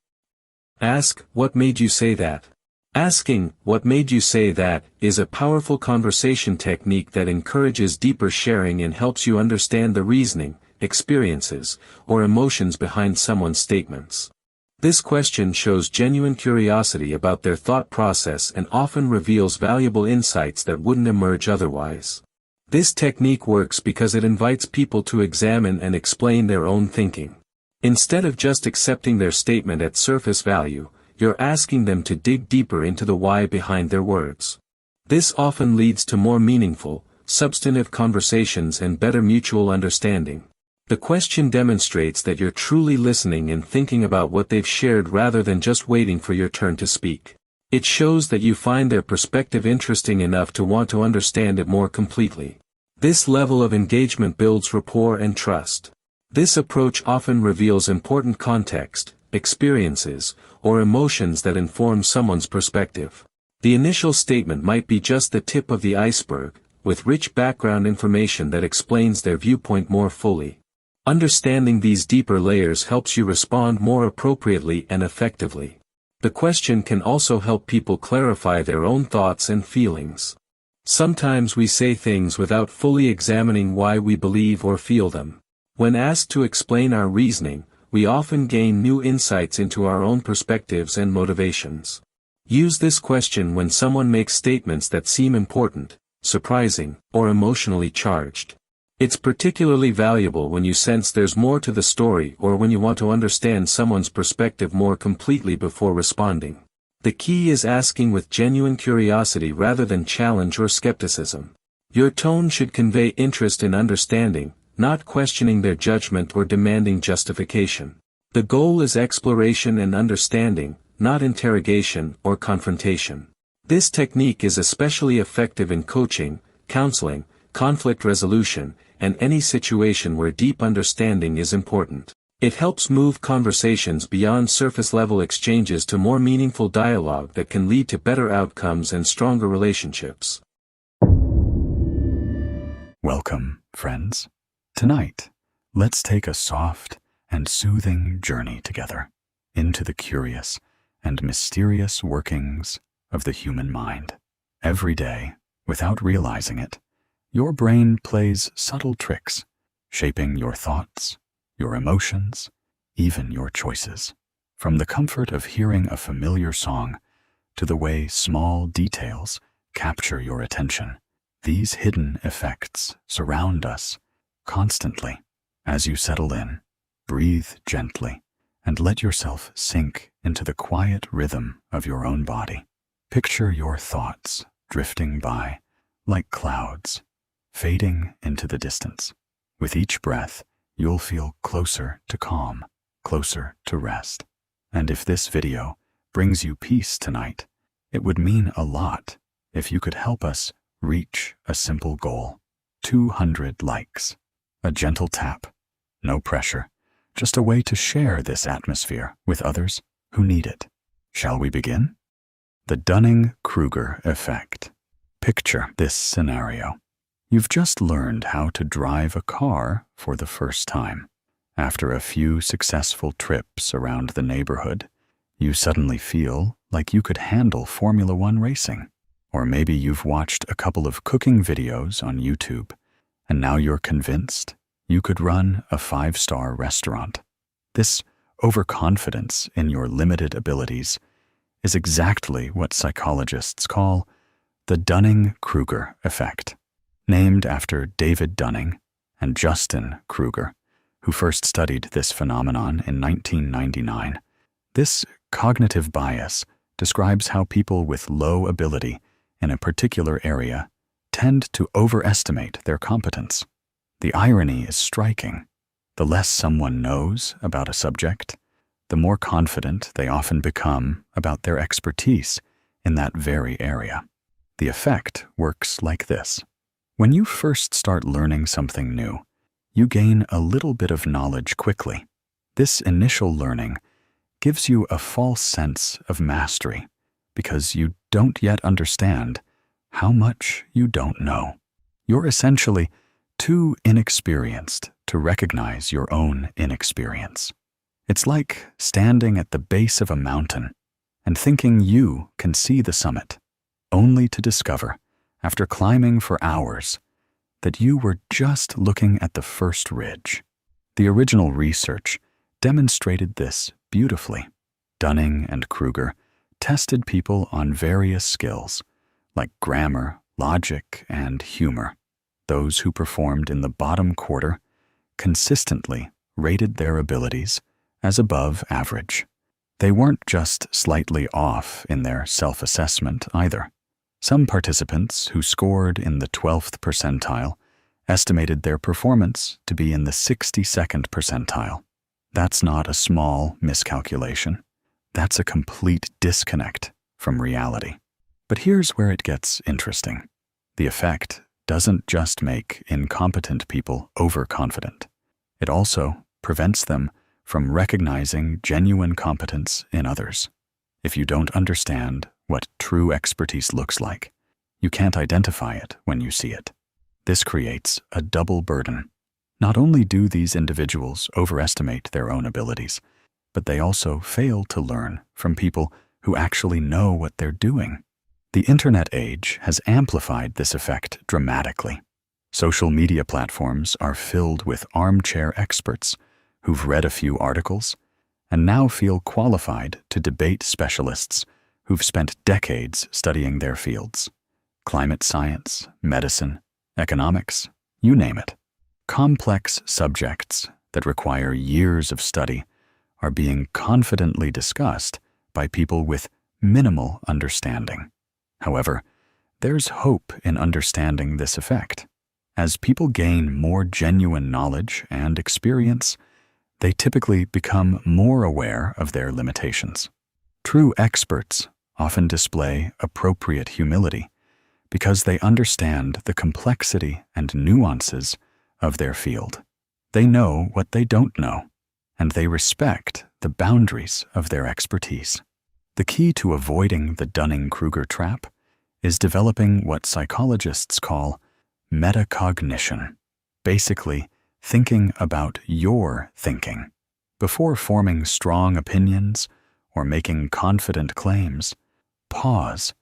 A: Ask, "What made you say that?" Asking, "What made you say that?" is a powerful conversation technique that encourages deeper sharing and helps you understand the reasoning, experiences, or emotions behind someone's statements. This question shows genuine curiosity about their thought process and often reveals valuable insights that wouldn't emerge otherwise. This technique works because it invites people to examine and explain their own thinking. Instead of just accepting their statement at surface value, you're asking them to dig deeper into the why behind their words. This often leads to more meaningful, substantive conversations and better mutual understanding. The question demonstrates that you're truly listening and thinking about what they've shared rather than just waiting for your turn to speak. It shows that you find their perspective interesting enough to want to understand it more completely. This level of engagement builds rapport and trust. This approach often reveals important context, experiences, or emotions that inform someone's perspective. The initial statement might be just the tip of the iceberg, with rich background information that explains their viewpoint more fully. Understanding these deeper layers helps you respond more appropriately and effectively. The question can also help people clarify their own thoughts and feelings. Sometimes we say things without fully examining why we believe or feel them. When asked to explain our reasoning, we often gain new insights into our own perspectives and motivations. Use this question when someone makes statements that seem important, surprising, or emotionally charged. It's particularly valuable when you sense there's more to the story or when you want to understand someone's perspective more completely before responding. The key is asking with genuine curiosity rather than challenge or skepticism. Your tone should convey interest in understanding, not questioning their judgment or demanding justification. The goal is exploration and understanding, not interrogation or confrontation. This technique is especially effective in coaching, counseling, conflict resolution, and any situation where deep understanding is important. It helps move conversations beyond surface-level exchanges to more meaningful dialogue that can lead to better outcomes and stronger relationships.
B: Welcome, friends. Tonight, let's take a soft and soothing journey together into the curious and mysterious workings of the human mind. Every day, without realizing it, your brain plays subtle tricks, shaping your thoughts, your emotions, even your choices. From the comfort of hearing a familiar song to the way small details capture your attention, these hidden effects surround us constantly. As you settle in, breathe gently and let yourself sink into the quiet rhythm of your own body. Picture your thoughts drifting by like clouds, fading into the distance. With each breath, you'll feel closer to calm, closer to rest. And if this video brings you peace tonight, it would mean a lot if you could help us reach a simple goal. 200 likes. A gentle tap. No pressure. Just a way to share this atmosphere with others who need it. Shall we begin? The Dunning-Kruger effect. Picture this scenario. You've just learned how to drive a car for the first time. After a few successful trips around the neighborhood, you suddenly feel like you could handle Formula One racing. Or maybe you've watched a couple of cooking videos on YouTube, and now you're convinced you could run a 5-star restaurant. This overconfidence in your limited abilities is exactly what psychologists call the Dunning-Kruger effect, named after David Dunning and Justin Kruger, who first studied this phenomenon in 1999. This cognitive bias describes how people with low ability in a particular area tend to overestimate their competence. The irony is striking. The less someone knows about a subject, the more confident they often become about their expertise in that very area. The effect works like this. When you first start learning something new, you gain a little bit of knowledge quickly. This initial learning gives you a false sense of mastery because you don't yet understand how much you don't know. You're essentially too inexperienced to recognize your own inexperience. It's like standing at the base of a mountain and thinking you can see the summit, only to discover, after climbing for hours, that you were just looking at the first ridge. The original research demonstrated this beautifully. Dunning and Kruger tested people on various skills, like grammar, logic, and humor. Those who performed in the bottom quarter consistently rated their abilities as above average. They weren't just slightly off in their self-assessment either. Some participants who scored in the 12th percentile estimated their performance to be in the 62nd percentile. That's not a small miscalculation. That's a complete disconnect from reality. But here's where it gets interesting. The effect doesn't just make incompetent people overconfident. It also prevents them from recognizing genuine competence in others. If you don't understand what true expertise looks like, you can't identify it when you see it. This creates a double burden. Not only do these individuals overestimate their own abilities, but they also fail to learn from people who actually know what they're doing. The internet age has amplified this effect dramatically. Social media platforms are filled with armchair experts who've read a few articles and now feel qualified to debate specialists who've spent decades studying their fields. Climate science, medicine, economics, you name it. Complex subjects that require years of study are being confidently discussed by people with minimal understanding. However, there's hope in understanding this effect. As people gain more genuine knowledge and experience, they typically become more aware of their limitations. True experts often display appropriate humility because they understand the complexity and nuances of their field. They know what they don't know, and they respect the boundaries of their expertise. The key to avoiding the Dunning-Kruger trap is developing what psychologists call metacognition, basically thinking about your thinking. Before forming strong opinions or making confident claims, pause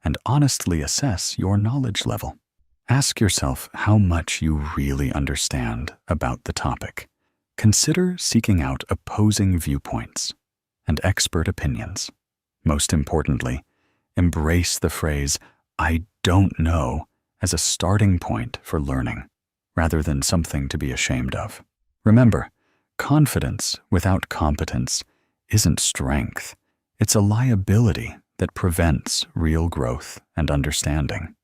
B: and honestly assess your knowledge level. Ask yourself how much you really understand about the topic. Consider seeking out opposing viewpoints and expert opinions. Most importantly, embrace the phrase, "I don't know," as a starting point for learning, rather than something to be ashamed of. Remember, confidence without competence isn't strength. It's a liability that prevents real growth and understanding.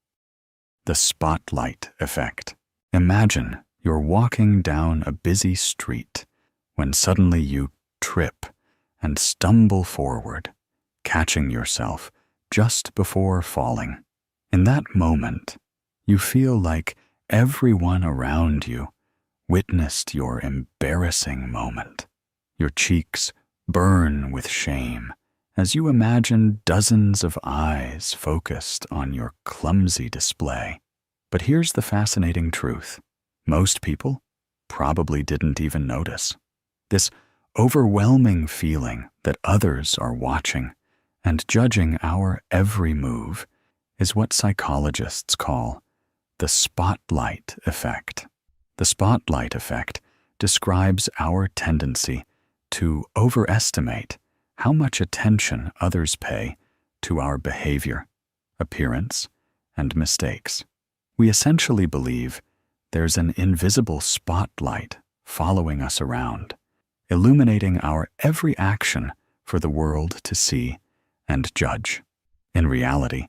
B: The spotlight effect. Imagine You're walking down a busy street when suddenly you trip and stumble forward, catching yourself just before falling. In that moment, you feel like everyone around you witnessed your embarrassing moment. Your cheeks burn with shame as you imagine dozens of eyes focused on your clumsy display. But here's the fascinating truth. Most people probably didn't even notice. This overwhelming feeling that others are watching and judging our every move is what psychologists call the spotlight effect. The spotlight effect describes our tendency to overestimate how much attention others pay to our behavior, appearance, and mistakes. We essentially believe there's an invisible spotlight following us around, illuminating our every action for the world to see and judge. In reality,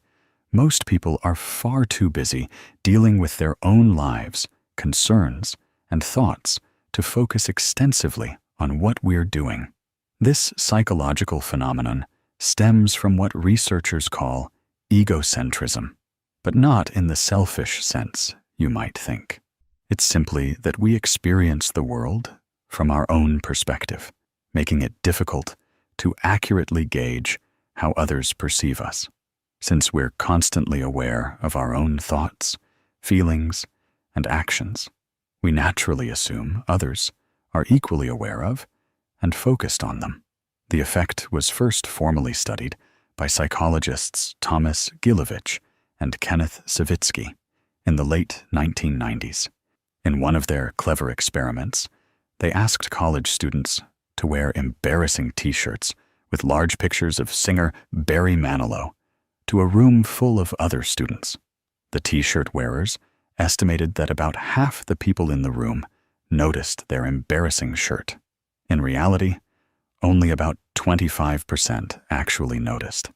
B: most people are far too busy dealing with their own lives, concerns, and thoughts to focus extensively on what we're doing. This psychological phenomenon stems from what researchers call egocentrism, but not in the selfish sense you might think. It's simply that we experience the world from our own perspective, making it difficult to accurately gauge how others perceive us. Since we're constantly aware of our own thoughts, feelings, and actions, we naturally assume others are equally aware of and focused on them. The effect was first formally studied by psychologists Thomas Gilovich and Kenneth Savitsky in the late 1990s. In one of their clever experiments, they asked college students to wear embarrassing t-shirts with large pictures of singer Barry Manilow to a room full of other students. The t-shirt wearers estimated that about half the people in the room noticed their embarrassing shirt. In reality, only about 25% actually noticed.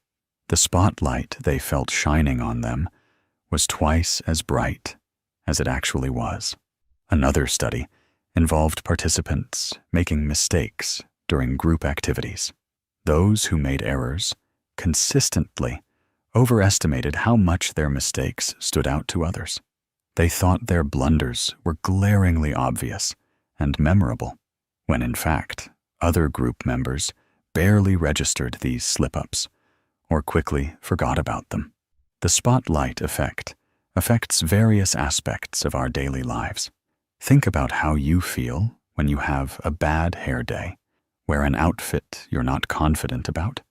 B: The spotlight they felt shining on them was twice as bright as it actually was. Another study involved participants making mistakes during group activities. Those who made errors consistently overestimated how much their mistakes stood out to others. They thought their blunders were glaringly obvious and memorable, when in fact, other group members barely registered these slip-ups or quickly forgot about them. The spotlight effect affects various aspects of our daily lives. Think about how you feel when you have a bad hair day, wear an outfit you're not confident about,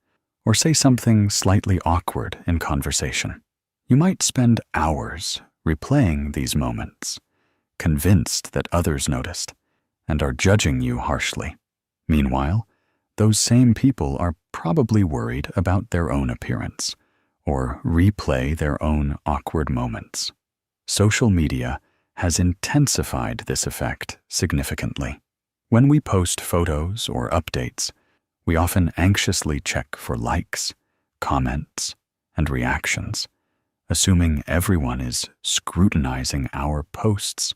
B: or say something slightly awkward in conversation. You might spend hours replaying these moments, convinced that others noticed and are judging you harshly. Meanwhile, those same people are probably worried about their own appearance or replay their own awkward moments. Social media has intensified this effect significantly. When we post photos or updates, we often anxiously check for likes, comments, and reactions, assuming everyone is scrutinizing our posts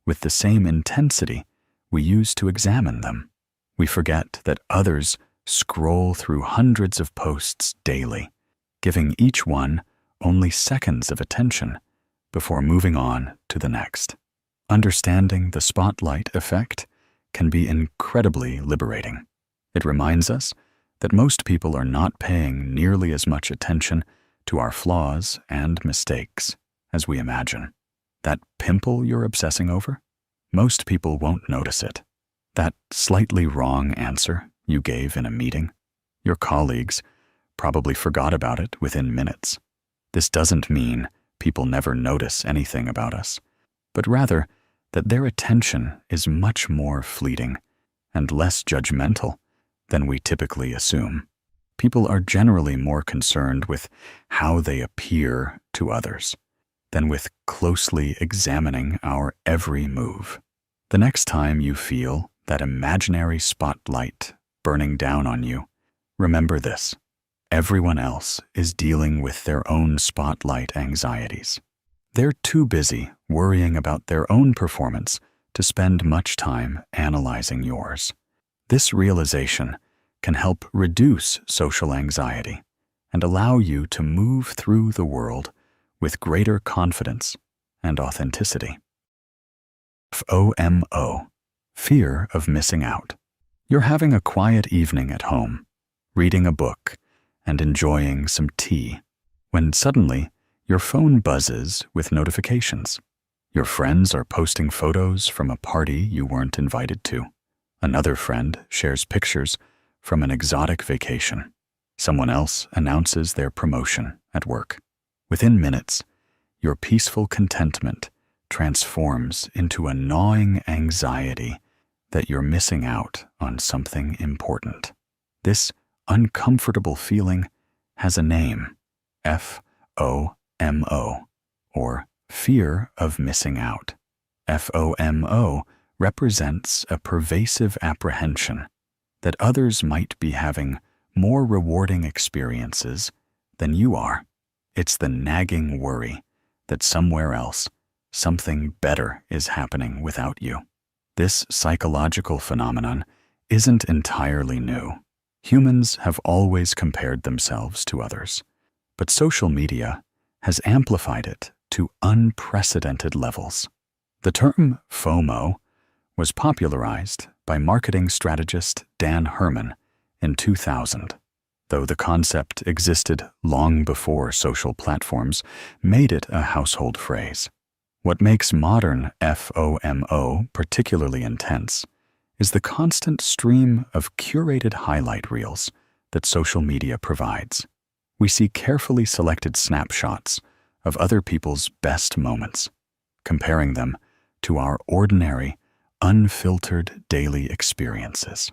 B: with the same intensity we use to examine them. We forget that others scroll through hundreds of posts daily, giving each one only seconds of attention before moving on to the next. Understanding the spotlight effect can be incredibly liberating. It reminds us that most people are not paying nearly as much attention to our flaws and mistakes as we imagine. That pimple you're obsessing over? Most people won't notice it. That slightly wrong answer you gave in a meeting? Your colleagues probably forgot about it within minutes. This doesn't mean people never notice anything about us, but rather that their attention is much more fleeting and less judgmental than we typically assume. People are generally more concerned with how they appear to others than with closely examining our every move. The next time you feel that imaginary spotlight burning down on you, remember this: everyone else is dealing with their own spotlight anxieties. They're too busy worrying about their own performance to spend much time analyzing yours. This realization can help reduce social anxiety and allow you to move through the world with greater confidence and authenticity. FOMO, fear of missing out. You're having a quiet evening at home, reading a book and enjoying some tea, when suddenly your phone buzzes with notifications. Your friends are posting photos from a party you weren't invited to. Another friend shares pictures from an exotic vacation. Someone else announces their promotion at work. Within minutes, your peaceful contentment transforms into a gnawing anxiety that you're missing out on something important. This uncomfortable feeling has a name: FOMO, or fear of missing out. FOMO represents a pervasive apprehension that others might be having more rewarding experiences than you are. It's the nagging worry that somewhere else, something better is happening without you. This psychological phenomenon isn't entirely new. Humans have always compared themselves to others, but social media has amplified it to unprecedented levels. The term FOMO was popularized by marketing strategist Dan Herman in 2000. Though the concept existed long before social platforms made it a household phrase. What makes modern FOMO particularly intense is the constant stream of curated highlight reels that social media provides. We see carefully selected snapshots of other people's best moments, comparing them to our ordinary, unfiltered daily experiences.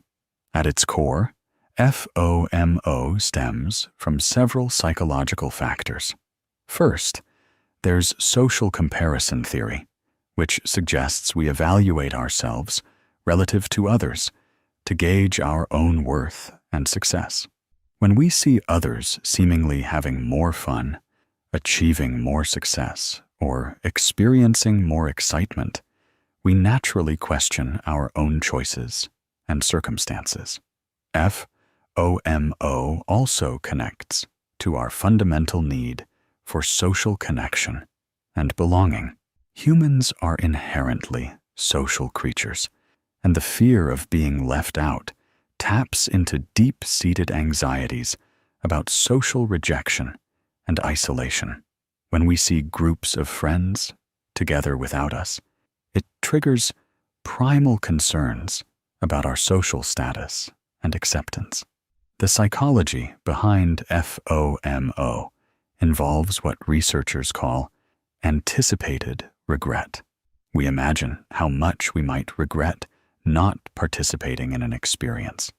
B: At its core, FOMO stems from several psychological factors. First, there's social comparison theory, which suggests we evaluate ourselves relative to others to gauge our own worth and success. When we see others seemingly having more fun, achieving more success, or experiencing more excitement, we naturally question our own choices and circumstances. FOMO also connects to our fundamental need for social connection and belonging. Humans are inherently social creatures, and the fear of being left out taps into deep-seated anxieties about social rejection and isolation. When we see groups of friends together without us, it triggers primal concerns about our social status and acceptance. The psychology behind FOMO involves what researchers call anticipated regret. We imagine how much we might regret not participating in an experience,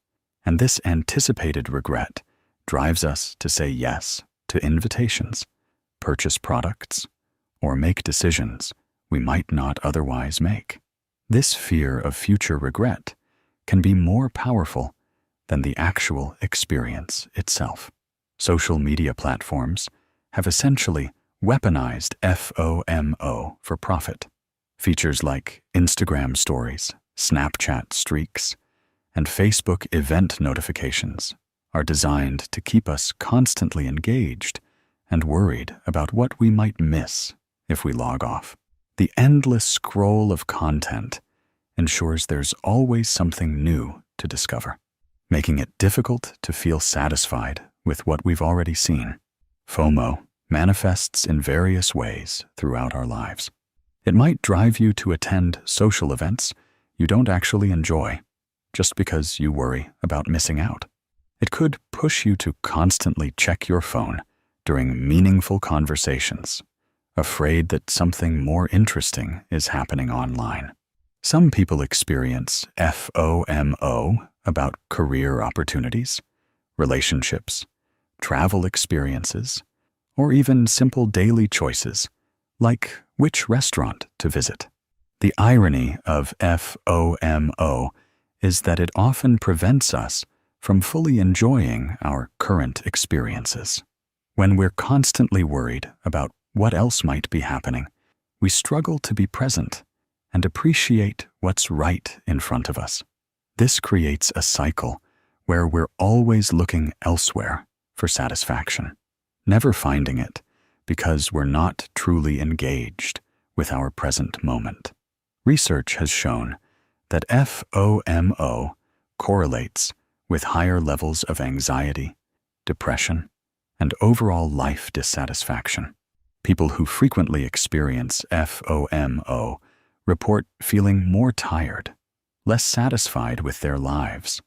B: and this anticipated regret drives us to say yes to invitations, purchase products, or make decisions we might not otherwise make. This fear of future regret can be more powerful than the actual experience itself. Social media platforms have essentially weaponized FOMO for profit. Features like Instagram stories, Snapchat streaks, and Facebook event notifications are designed to keep us constantly engaged and worried about what we might miss if we log off. The endless scroll of content ensures there's always something new to discover, making it difficult to feel satisfied with what we've already seen. FOMO manifests in various ways throughout our lives. It might drive you to attend social events you don't actually enjoy, just because you worry about missing out. It could push you to constantly check your phone during meaningful conversations, afraid that something more interesting is happening online. Some people experience FOMO about career opportunities, relationships, travel experiences, or even simple daily choices, like which restaurant to visit. The irony of FOMO is that it often prevents us from fully enjoying our current experiences. When we're constantly worried about what else might be happening, we struggle to be present and appreciate what's right in front of us. This creates a cycle where we're always looking elsewhere for satisfaction, never finding it because we're not truly engaged with our present moment. Research has shown that FOMO correlates with higher levels of anxiety, depression, and overall life dissatisfaction. People who frequently experience FOMO report feeling more tired, less satisfied with their lives,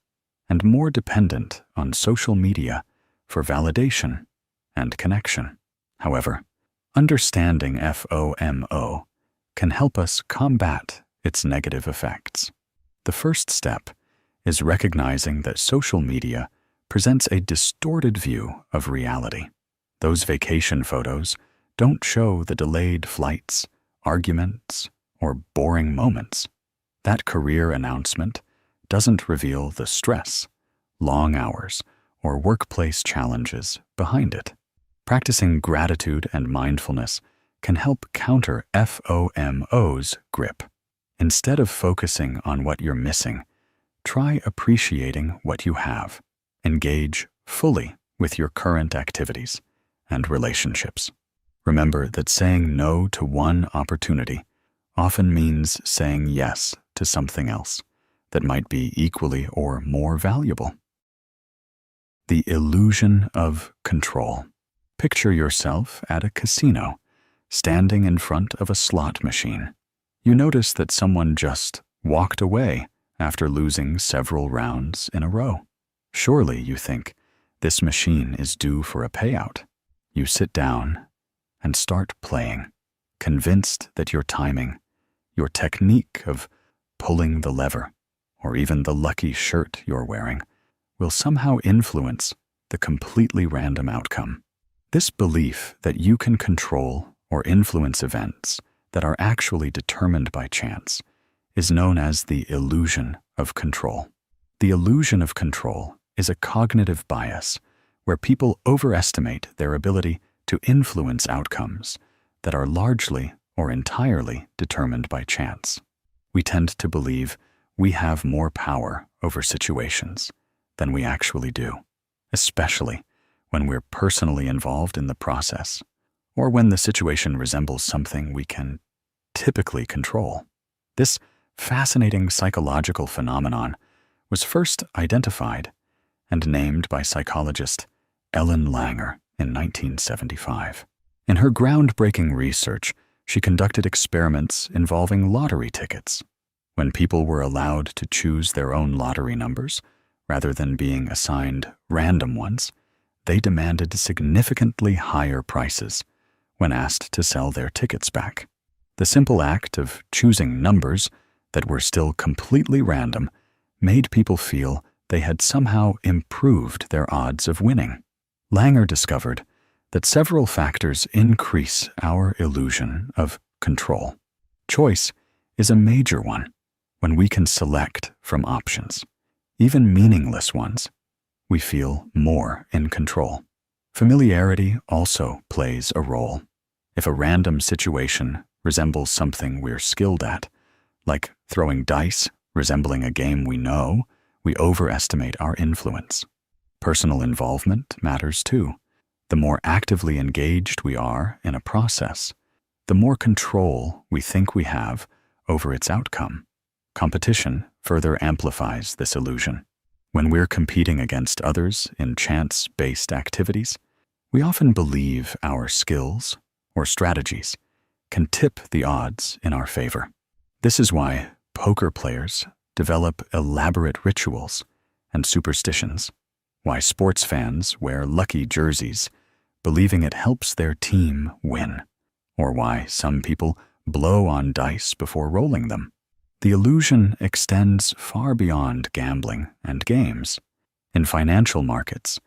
B: and more dependent on social media for validation and connection. However, understanding FOMO can help us combat its negative effects. The first step is recognizing that social media presents a distorted view of reality. Those vacation photos don't show the delayed flights, arguments, or boring moments. That career announcement doesn't reveal the stress, long hours, or workplace challenges behind it. Practicing gratitude and mindfulness can help counter FOMO's grip. Instead of focusing on what you're missing, try appreciating what you have. Engage fully with your current activities and relationships. Remember that saying no to one opportunity often means saying yes to something else that might be equally or more valuable. The illusion of control. Picture yourself at a casino, standing in front of a slot machine. You notice that someone just walked away after losing several rounds in a row. Surely, you think, this machine is due for a payout. You sit down and start playing, convinced that your timing, your technique of pulling the lever, or even the lucky shirt you're wearing, will somehow influence the completely random outcome. This belief that you can control or influence events that are actually determined by chance is known as the illusion of control. The illusion of control is a cognitive bias where people overestimate their ability to influence outcomes that are largely or entirely determined by chance. We tend to believe we have more power over situations than we actually do, especially when we're personally involved in the process, or when the situation resembles something we can typically control. This fascinating psychological phenomenon was first identified and named by psychologist Ellen Langer in 1975. In her groundbreaking research, she conducted experiments involving lottery tickets. When people were allowed to choose their own lottery numbers, rather than being assigned random ones, they demanded significantly higher prices when asked to sell their tickets back. The simple act of choosing numbers that were still completely random made people feel they had somehow improved their odds of winning. Langer discovered that several factors increase our illusion of control. Choice is a major one. When we can select from options, even meaningless ones, we feel more in control. Familiarity also plays a role. If a random situation resembles something we're skilled at, like throwing dice resembling a game we know, we overestimate our influence. Personal involvement matters too. The more actively engaged we are in a process, the more control we think we have over its outcome. Competition further amplifies this illusion. When we're competing against others in chance-based activities, we often believe our skills or strategies can tip the odds in our favor. This is why poker players develop elaborate rituals and superstitions, why sports fans wear lucky jerseys, believing it helps their team win, or why some people blow on dice before rolling them. The illusion extends far beyond gambling and games. In financial markets,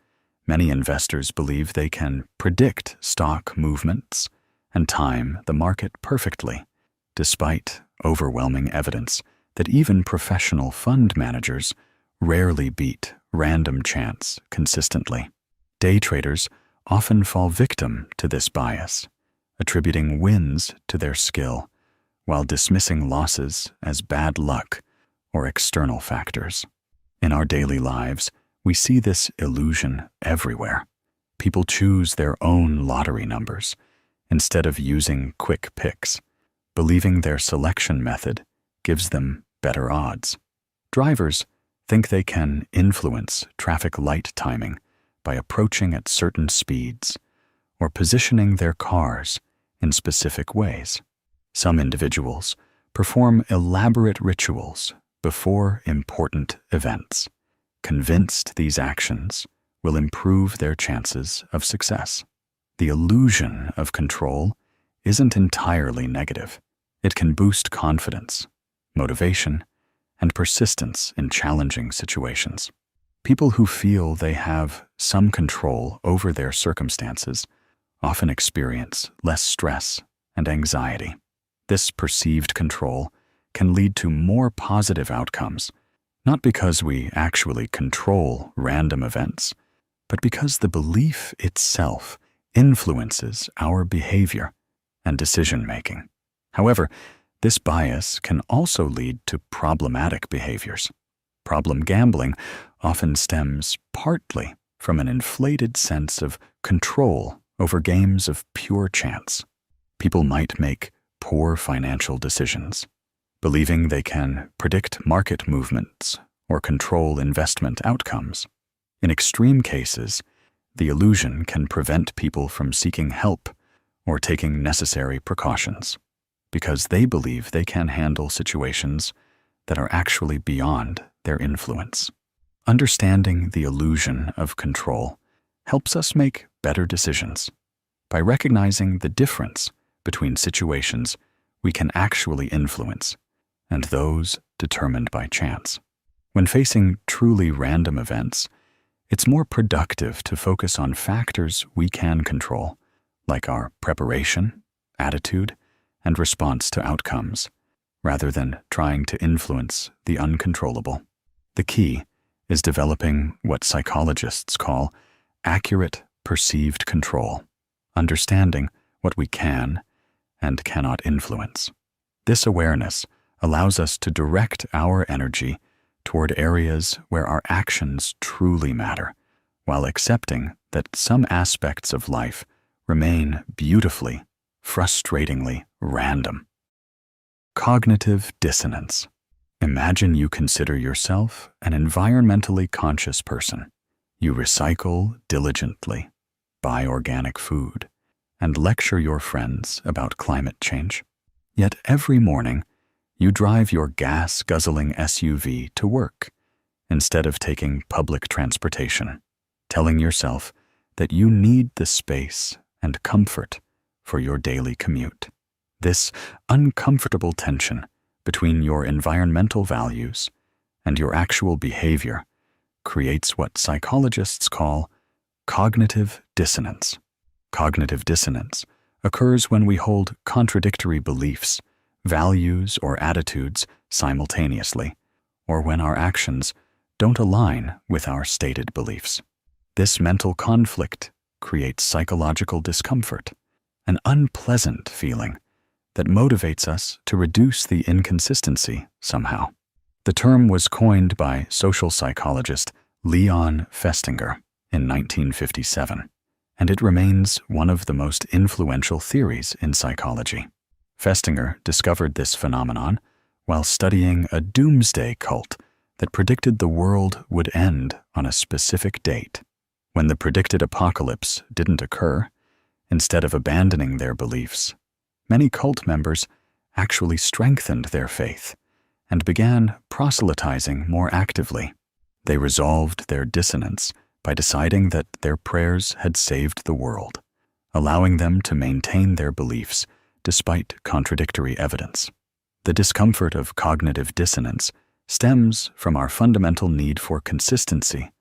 B: many investors believe they can predict stock movements and time the market perfectly, despite overwhelming evidence that even professional fund managers rarely beat random chance consistently. Day traders often fall victim to this bias, attributing wins to their skill, while dismissing losses as bad luck or external factors. In our daily lives, we see this illusion everywhere. People choose their own lottery numbers instead of using quick picks, believing their selection method gives them better odds. Drivers think they can influence traffic light timing by approaching at certain speeds or positioning their cars in specific ways. Some individuals perform elaborate rituals before important events, convinced these actions will improve their chances of success. The illusion of control isn't entirely negative. It can boost confidence, motivation, and persistence in challenging situations. People who feel they have some control over their circumstances often experience less stress and anxiety. This perceived control can lead to more positive outcomes, not because we actually control random events, but because the belief itself influences our behavior and decision-making. However, this bias can also lead to problematic behaviors. Problem gambling often stems partly from an inflated sense of control over games of pure chance. People might make poor financial decisions, believing they can predict market movements or control investment outcomes. In extreme cases, the illusion can prevent people from seeking help or taking necessary precautions, because they believe they can handle situations that are actually beyond their influence. Understanding the illusion of control helps us make better decisions. By recognizing the difference between situations we can actually influence and those determined by chance. When facing truly random events, it's more productive to focus on factors we can control, like our preparation, attitude, and response to outcomes, rather than trying to influence the uncontrollable. The key is developing what psychologists call accurate perceived control, understanding what we can and cannot influence. This awareness allows us to direct our energy toward areas where our actions truly matter, while accepting that some aspects of life remain beautifully, frustratingly random. Cognitive dissonance. Imagine you consider yourself an environmentally conscious person. You recycle diligently, buy organic food, and lecture your friends about climate change. Yet every morning, you drive your gas-guzzling SUV to work instead of taking public transportation, telling yourself that you need the space and comfort for your daily commute. This uncomfortable tension between your environmental values and your actual behavior creates what psychologists call cognitive dissonance. Cognitive dissonance occurs when we hold contradictory beliefs, values, or attitudes simultaneously, or when our actions don't align with our stated beliefs. This mental conflict creates psychological discomfort, an unpleasant feeling that motivates us to reduce the inconsistency somehow. The term was coined by social psychologist Leon Festinger in 1957, and it remains one of the most influential theories in psychology. Festinger discovered this phenomenon while studying a doomsday cult that predicted the world would end on a specific date. When the predicted apocalypse didn't occur, instead of abandoning their beliefs, many cult members actually strengthened their faith and began proselytizing more actively. They resolved their dissonance by deciding that their prayers had saved the world, allowing them to maintain their beliefs despite contradictory evidence. The discomfort of cognitive dissonance stems from our fundamental need for consistency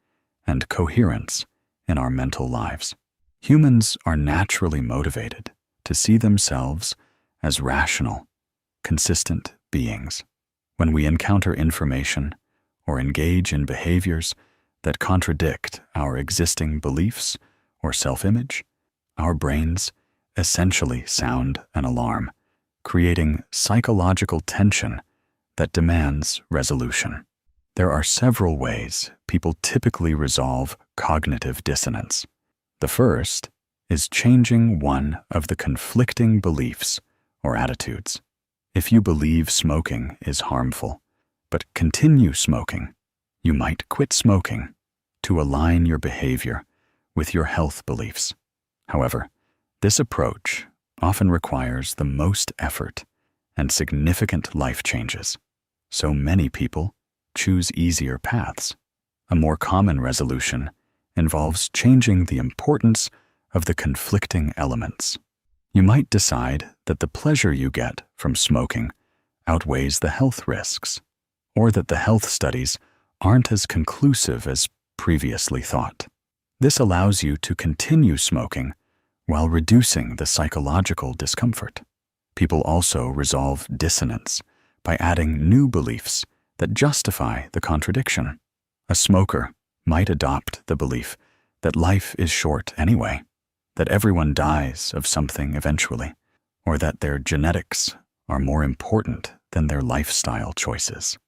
B: and coherence in our mental lives. Humans are naturally motivated to see themselves as rational, consistent beings. When we encounter information or engage in behaviors that contradict our existing beliefs or self-image, our brains essentially sound an alarm, creating psychological tension that demands resolution. There are several ways people typically resolve cognitive dissonance. The first is changing one of the conflicting beliefs or attitudes. If you believe smoking is harmful, but continue smoking, you might quit smoking to align your behavior with your health beliefs. However, this approach often requires the most effort and significant life changes, so many people choose easier paths. A more common resolution involves changing the importance of the conflicting elements. You might decide that the pleasure you get from smoking outweighs the health risks, or that the health studies aren't as conclusive as previously thought. This allows you to continue smoking while reducing the psychological discomfort. People also resolve dissonance by adding new beliefs that justify the contradiction. A smoker might adopt the belief that life is short anyway, that everyone dies of something eventually, or that their genetics are more important than their lifestyle choices.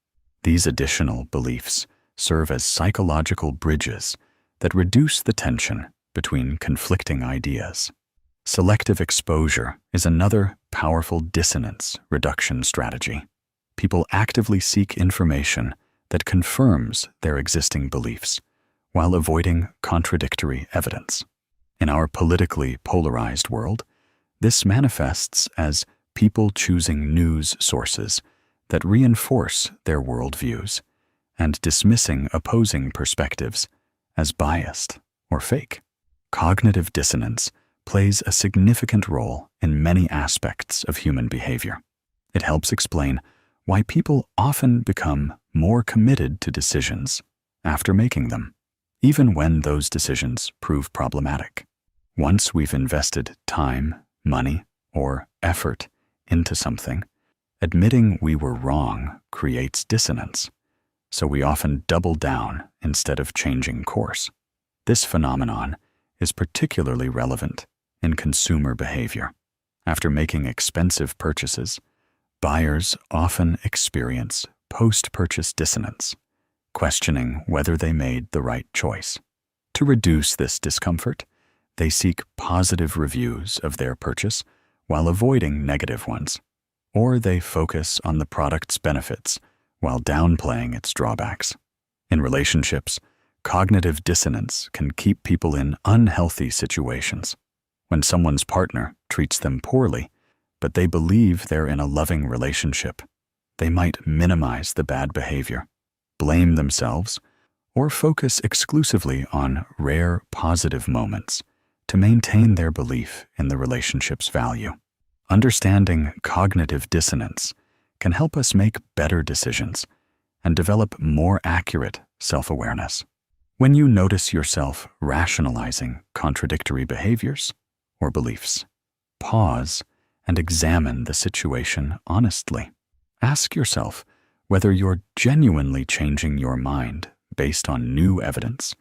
B: These additional beliefs serve as psychological bridges that reduce the tension between conflicting ideas. Selective exposure is another powerful dissonance reduction strategy. People actively seek information that confirms their existing beliefs while avoiding contradictory evidence. In our politically polarized world, this manifests as people choosing news sources that reinforce their worldviews and dismissing opposing perspectives as biased or fake. Cognitive dissonance plays a significant role in many aspects of human behavior. It helps explain why people often become more committed to decisions after making them, even when those decisions prove problematic. Once we've invested time, money, or effort into something, admitting we were wrong creates dissonance, so we often double down instead of changing course. This phenomenon is particularly relevant in consumer behavior. After making expensive purchases, buyers often experience post-purchase dissonance, questioning whether they made the right choice. To reduce this discomfort, they seek positive reviews of their purchase while avoiding negative ones, or they focus on the product's benefits while downplaying its drawbacks. In relationships, cognitive dissonance can keep people in unhealthy situations. When someone's partner treats them poorly, but they believe they're in a loving relationship, they might minimize the bad behavior, blame themselves, or focus exclusively on rare positive moments to maintain their belief in the relationship's value. Understanding cognitive dissonance can help us make better decisions and develop more accurate self-awareness. When you notice yourself rationalizing contradictory behaviors or beliefs, pause and examine the situation honestly. Ask yourself whether you're genuinely changing your mind based on new evidence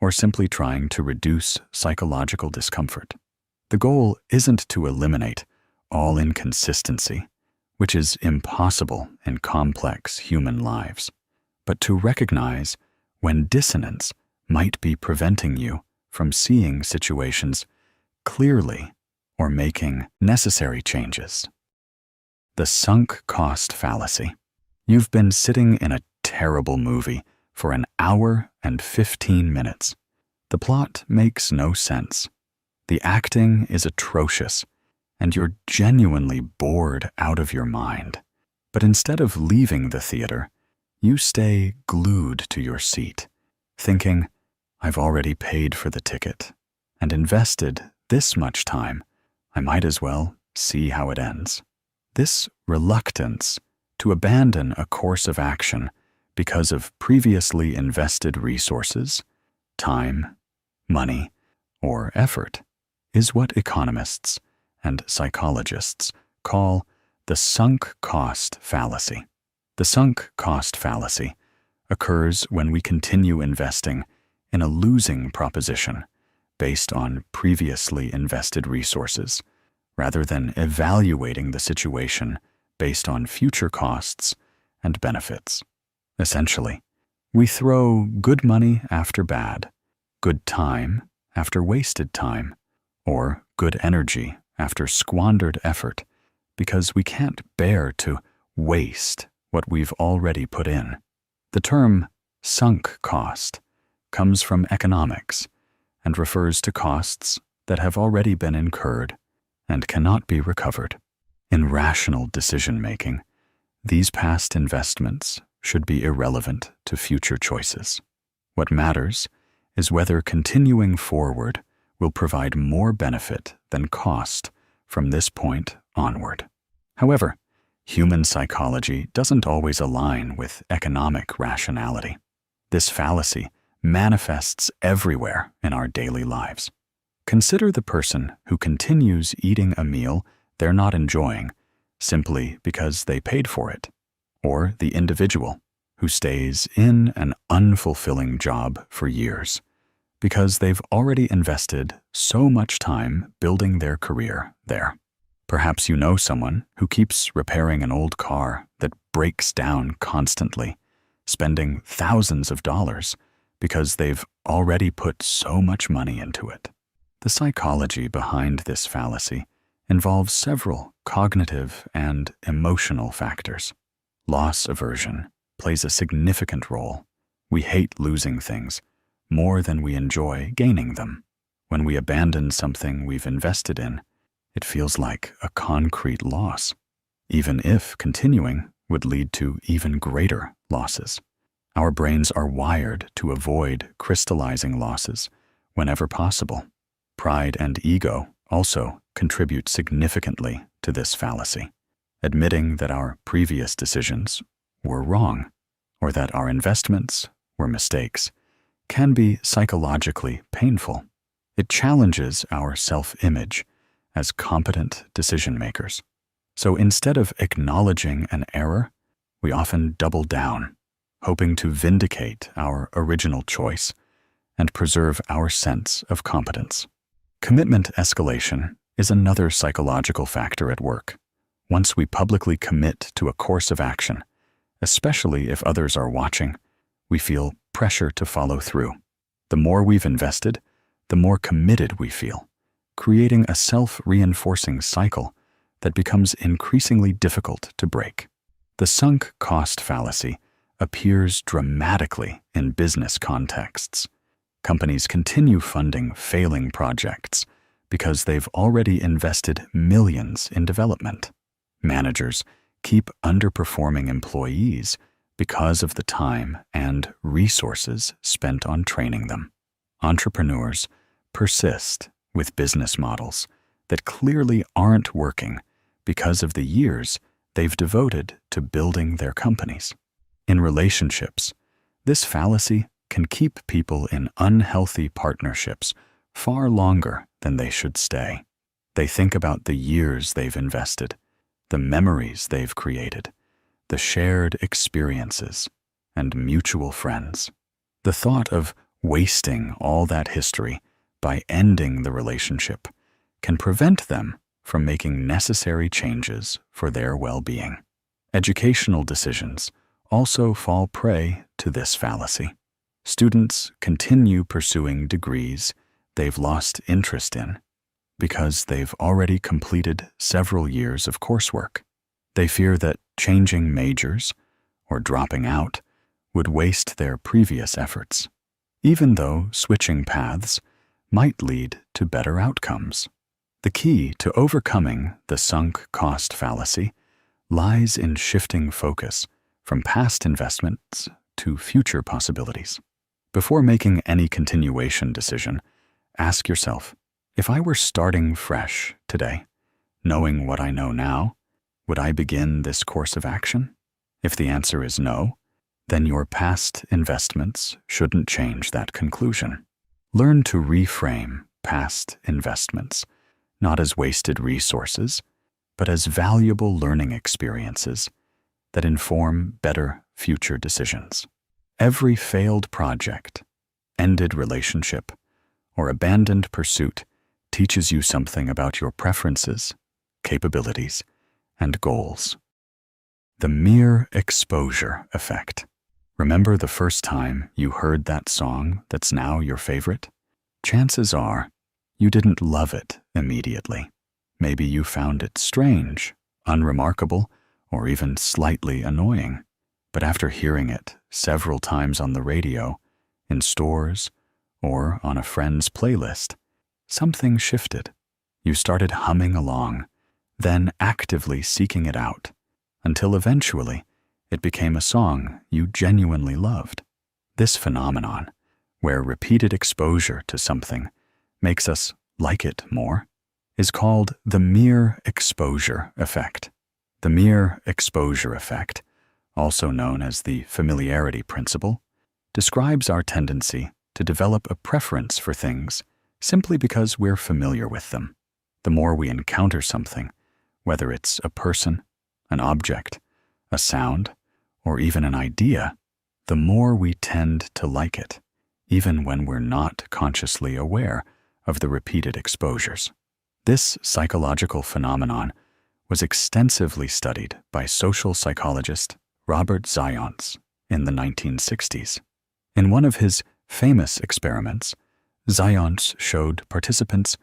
B: or simply trying to reduce psychological discomfort. The goal isn't to eliminate all inconsistency, which is impossible in complex human lives, but to recognize when dissonance might be preventing you from seeing situations clearly or making necessary changes. The sunk cost fallacy. You've been sitting in a terrible movie for an hour and 15 minutes. The plot makes no sense. The acting is atrocious, and you're genuinely bored out of your mind. But instead of leaving the theater, you stay glued to your seat, thinking, I've already paid for the ticket and invested this much time. I might as well see how it ends. This reluctance to abandon a course of action because of previously invested resources, time, money, or effort is what economists and psychologists call the sunk cost fallacy. The sunk cost fallacy occurs when we continue investing in a losing proposition based on previously invested resources, rather than evaluating the situation based on future costs and benefits. Essentially, we throw good money after bad, good time after wasted time, or good energy after squandered effort, because we can't bear to waste what we've already put in. The term sunk cost comes from economics and refers to costs that have already been incurred and cannot be recovered. In rational decision-making, these past investments should be irrelevant to future choices. What matters is whether continuing forward will provide more benefit than cost from this point onward. However, human psychology doesn't always align with economic rationality. This fallacy manifests everywhere in our daily lives. Consider the person who continues eating a meal they're not enjoying simply because they paid for it, or the individual who stays in an unfulfilling job for years because they've already invested so much time building their career there. Perhaps you know someone who keeps repairing an old car that breaks down constantly, spending thousands of dollars because they've already put so much money into it. The psychology behind this fallacy involves several cognitive and emotional factors. Loss aversion plays a significant role. We hate losing things more than we enjoy gaining them. When we abandon something we've invested in, it feels like a concrete loss, even if continuing would lead to even greater losses. Our brains are wired to avoid crystallizing losses whenever possible. Pride and ego also contribute significantly to this fallacy. Admitting that our previous decisions were wrong, or that our investments were mistakes, can be psychologically painful. It challenges our self-image as competent decision-makers. So instead of acknowledging an error, we often double down, hoping to vindicate our original choice and preserve our sense of competence. Commitment escalation is another psychological factor at work. Once we publicly commit to a course of action, especially if others are watching, we feel pressure to follow through. The more we've invested, the more committed we feel, creating a self-reinforcing cycle that becomes increasingly difficult to break. The sunk cost fallacy appears dramatically in business contexts. Companies continue funding failing projects because they've already invested millions in development. Managers keep underperforming employees because of the time and resources spent on training them. Entrepreneurs persist with business models that clearly aren't working because of the years they've devoted to building their companies. In relationships, this fallacy can keep people in unhealthy partnerships far longer than they should stay. They think about the years they've invested, the memories they've created, the shared experiences, and mutual friends. The thought of wasting all that history by ending the relationship can prevent them from making necessary changes for their well-being. Educational decisions also fall prey to this fallacy. Students continue pursuing degrees they've lost interest in because they've already completed several years of coursework. They fear that changing majors or dropping out would waste their previous efforts, even though switching paths might lead to better outcomes. The key to overcoming the sunk cost fallacy lies in shifting focus from past investments to future possibilities. Before making any continuation decision, ask yourself, if I were starting fresh today, knowing what I know now, would I begin this course of action? If the answer is no, then your past investments shouldn't change that conclusion. Learn to reframe past investments, not as wasted resources, but as valuable learning experiences that inform better future decisions. Every failed project, ended relationship, or abandoned pursuit teaches you something about your preferences capabilities, and goals. The mere exposure effect. Remember the first time you heard that song that's now your favorite? Chances are you didn't love it immediately. Maybe you found it strange, unremarkable, or even slightly annoying. But after hearing it several times on the radio, in stores, or on a friend's playlist, something shifted. You started humming along, then actively seeking it out, until eventually it became a song you genuinely loved. This phenomenon, where repeated exposure to something makes us like it more, is called the mere exposure effect. The mere exposure effect, also known as the familiarity principle, describes our tendency to develop a preference for things simply because we're familiar with them. The more we encounter something, whether it's a person, an object, a sound, or even an idea, the more we tend to like it, even when we're not consciously aware of the repeated exposures. This psychological phenomenon was extensively studied by social psychologist Robert Zajonc in the 1960s. In one of his famous experiments, Zajonc showed participants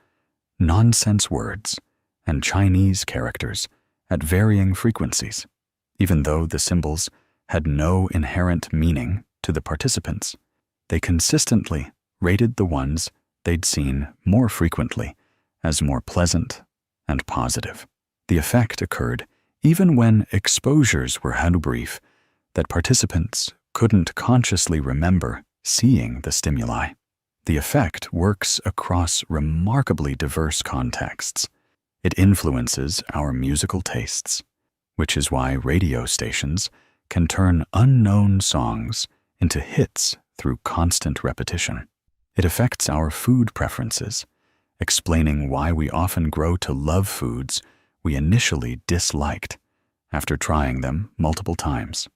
B: nonsense words and Chinese characters at varying frequencies. Even though the symbols had no inherent meaning to the participants, they consistently rated the ones they'd seen more frequently as more pleasant and positive. The effect occurred even when exposures were so brief that participants couldn't consciously remember seeing the stimuli. The effect works across remarkably diverse contexts. It influences our musical tastes, which is why radio stations can turn unknown songs into hits through constant repetition. It affects our food preferences, explaining why we often grow to love foods we initially disliked after trying them multiple times.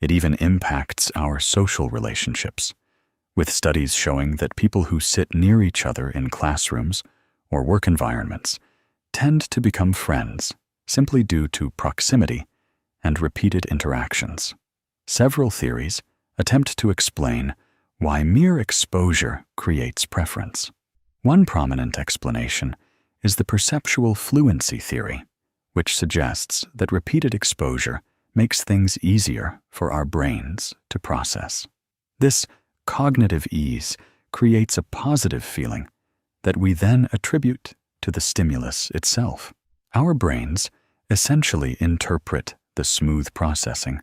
B: It even impacts our social relationships, with studies showing that people who sit near each other in classrooms or work environments tend to become friends simply due to proximity and repeated interactions. Several theories attempt to explain why mere exposure creates preference. One prominent explanation is the perceptual fluency theory, which suggests that repeated exposure makes things easier for our brains to process. This cognitive ease creates a positive feeling that we then attribute to the stimulus itself. Our brains essentially interpret the smooth processing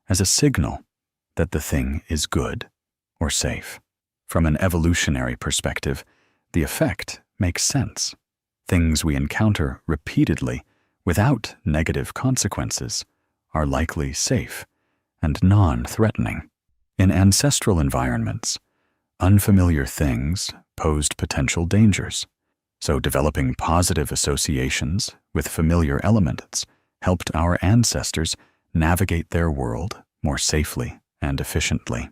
B: as a signal that the thing is good or safe. From an evolutionary perspective, the effect makes sense. Things we encounter repeatedly without negative consequences are likely safe and non-threatening. In ancestral environments, unfamiliar things posed potential dangers, so developing positive associations with familiar elements helped our ancestors navigate their world more safely and efficiently.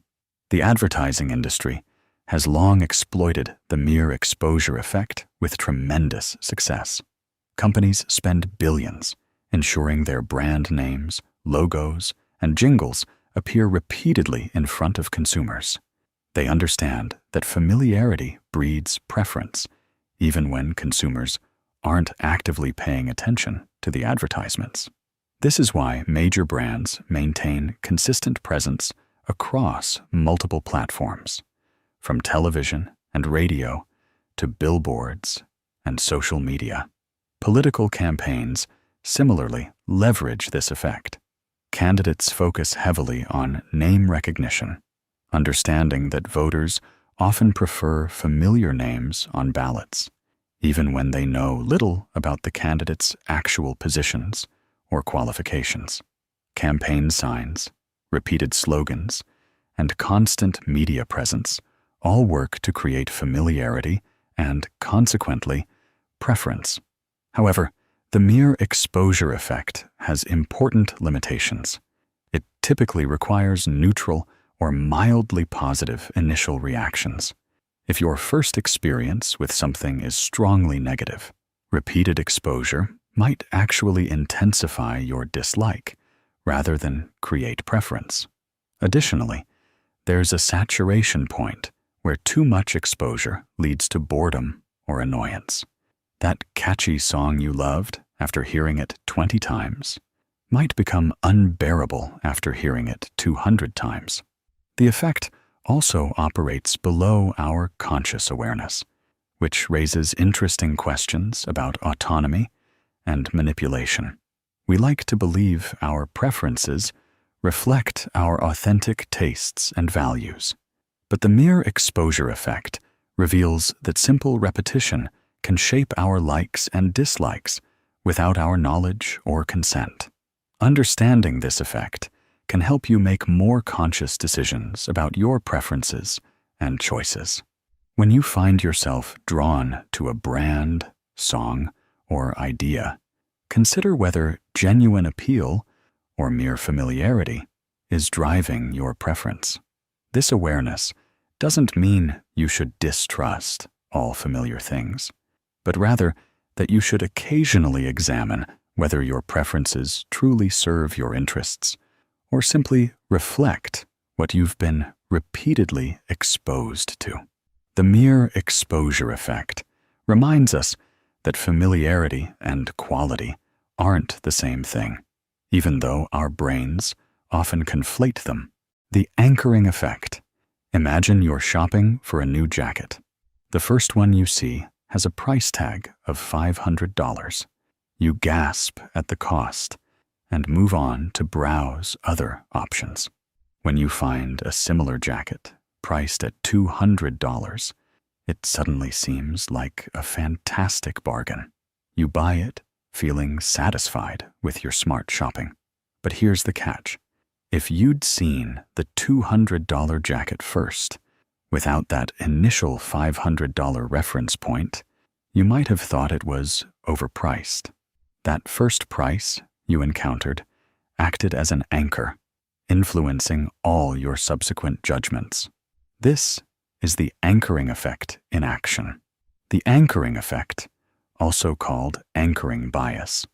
B: The advertising industry has long exploited the mere exposure effect with tremendous success. Companies spend billions ensuring their brand names, logos, and jingles appear repeatedly in front of consumers. They understand that familiarity breeds preference, even when consumers aren't actively paying attention to the advertisements. This is why major brands maintain consistent presence across multiple platforms, from television and radio to billboards and social media. Political campaigns similarly leverage this effect. Candidates focus heavily on name recognition, understanding that voters often prefer familiar names on ballots, even when they know little about the candidate's actual positions or qualifications. Campaign signs, repeated slogans, and constant media presence all work to create familiarity and, consequently, preference. However, the mere exposure effect has important limitations. It typically requires neutral or mildly positive initial reactions. If your first experience with something is strongly negative, repeated exposure might actually intensify your dislike rather than create preference. Additionally, there's a saturation point where too much exposure leads to boredom or annoyance. That catchy song you loved after hearing it 20 times might become unbearable after hearing it 200 times. The effect also operates below our conscious awareness, which raises interesting questions about autonomy and manipulation. We like to believe our preferences reflect our authentic tastes and values, but the mere exposure effect reveals that simple repetition can shape our likes and dislikes without our knowledge or consent. Understanding this effect can help you make more conscious decisions about your preferences and choices. When you find yourself drawn to a brand, song, or idea, consider whether genuine appeal or mere familiarity is driving your preference. This awareness doesn't mean you should distrust all familiar things, but rather that you should occasionally examine whether your preferences truly serve your interests or simply reflect what you've been repeatedly exposed to. The mere exposure effect reminds us that familiarity and quality aren't the same thing, even though our brains often conflate them. The anchoring effect. Imagine you're shopping for a new jacket. The first one you see has a price tag of $500. You gasp at the cost and move on to browse other options. When you find a similar jacket priced at $200, it suddenly seems like a fantastic bargain. You buy it, feeling satisfied with your smart shopping. But here's the catch. If you'd seen the $200 jacket first, without that initial $500 reference point, you might have thought it was overpriced. That first price you encountered acted as an anchor, influencing all your subsequent judgments. This is the anchoring effect in action. The anchoring effect, also called anchoring bias,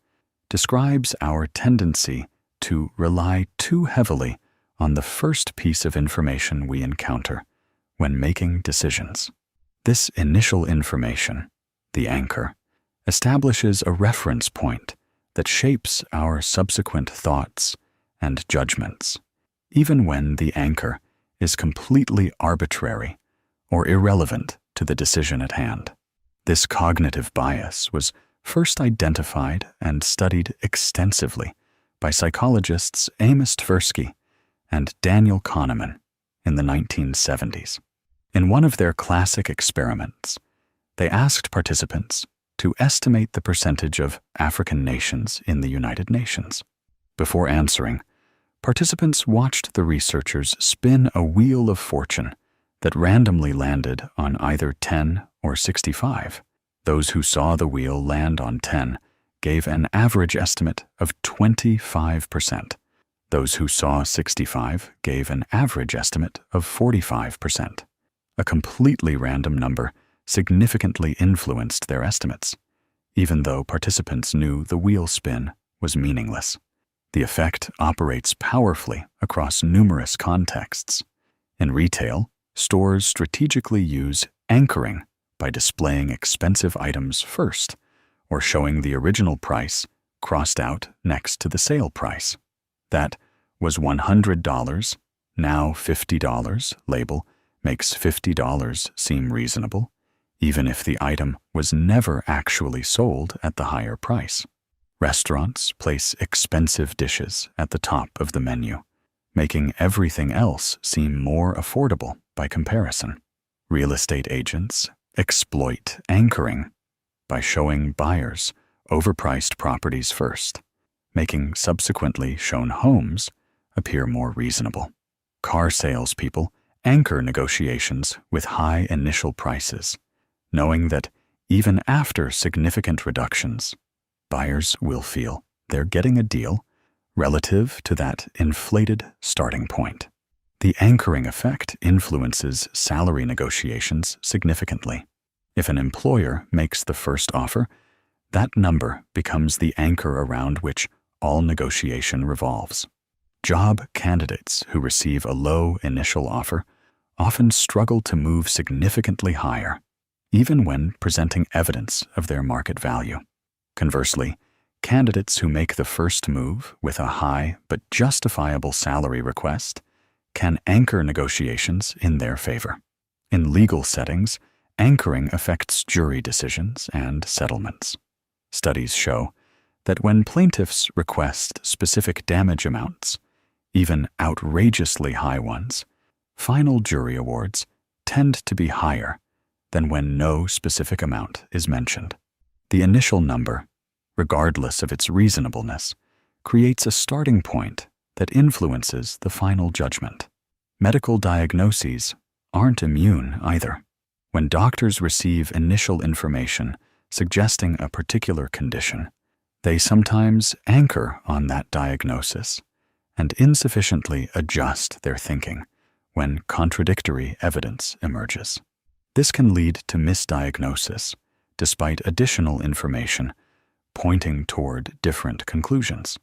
B: describes our tendency to rely too heavily on the first piece of information we encounter when making decisions. This initial information, the anchor, establishes a reference point that shapes our subsequent thoughts and judgments, even when the anchor is completely arbitrary or irrelevant to the decision at hand. This cognitive bias was first identified and studied extensively by psychologists Amos Tversky and Daniel Kahneman in the 1970s. In one of their classic experiments, they asked participants to estimate the percentage of African nations in the United Nations. Before answering, participants watched the researchers spin a wheel of fortune that randomly landed on either 10 or 65. Those who saw the wheel land on 10 gave an average estimate of 25%. Those who saw 65 gave an average estimate of 45%. A completely random number significantly influenced their estimates, even though participants knew the wheel spin was meaningless. The effect operates powerfully across numerous contexts. In retail, stores strategically use anchoring by displaying expensive items first, or showing the original price crossed out next to the sale price. That was $100, now $50 label makes $50 seem reasonable, even if the item was never actually sold at the higher price. Restaurants place expensive dishes at the top of the menu, making everything else seem more affordable by comparison. Real estate agents exploit anchoring by showing buyers overpriced properties first, making subsequently shown homes appear more reasonable. Car salespeople anchor negotiations with high initial prices, knowing that even after significant reductions, buyers will feel they're getting a deal relative to that inflated starting point. The anchoring effect influences salary negotiations significantly. If an employer makes the first offer, That number becomes the anchor around which all negotiation revolves. Job candidates who receive a low initial offer often struggle to move significantly higher, even when presenting evidence of their market value. Conversely, candidates who make the first move with a high but justifiable salary request can anchor negotiations in their favor. In legal settings, anchoring affects jury decisions and settlements. Studies show that when plaintiffs request specific damage amounts, even outrageously high ones, final jury awards tend to be higher than when no specific amount is mentioned. The initial number, regardless of its reasonableness, creates a starting point that influences the final judgment. Medical diagnoses aren't immune either. When doctors receive initial information suggesting a particular condition, they sometimes anchor on that diagnosis and insufficiently adjust their thinking when contradictory evidence emerges. This can lead to misdiagnosis, despite additional information pointing toward different conclusions.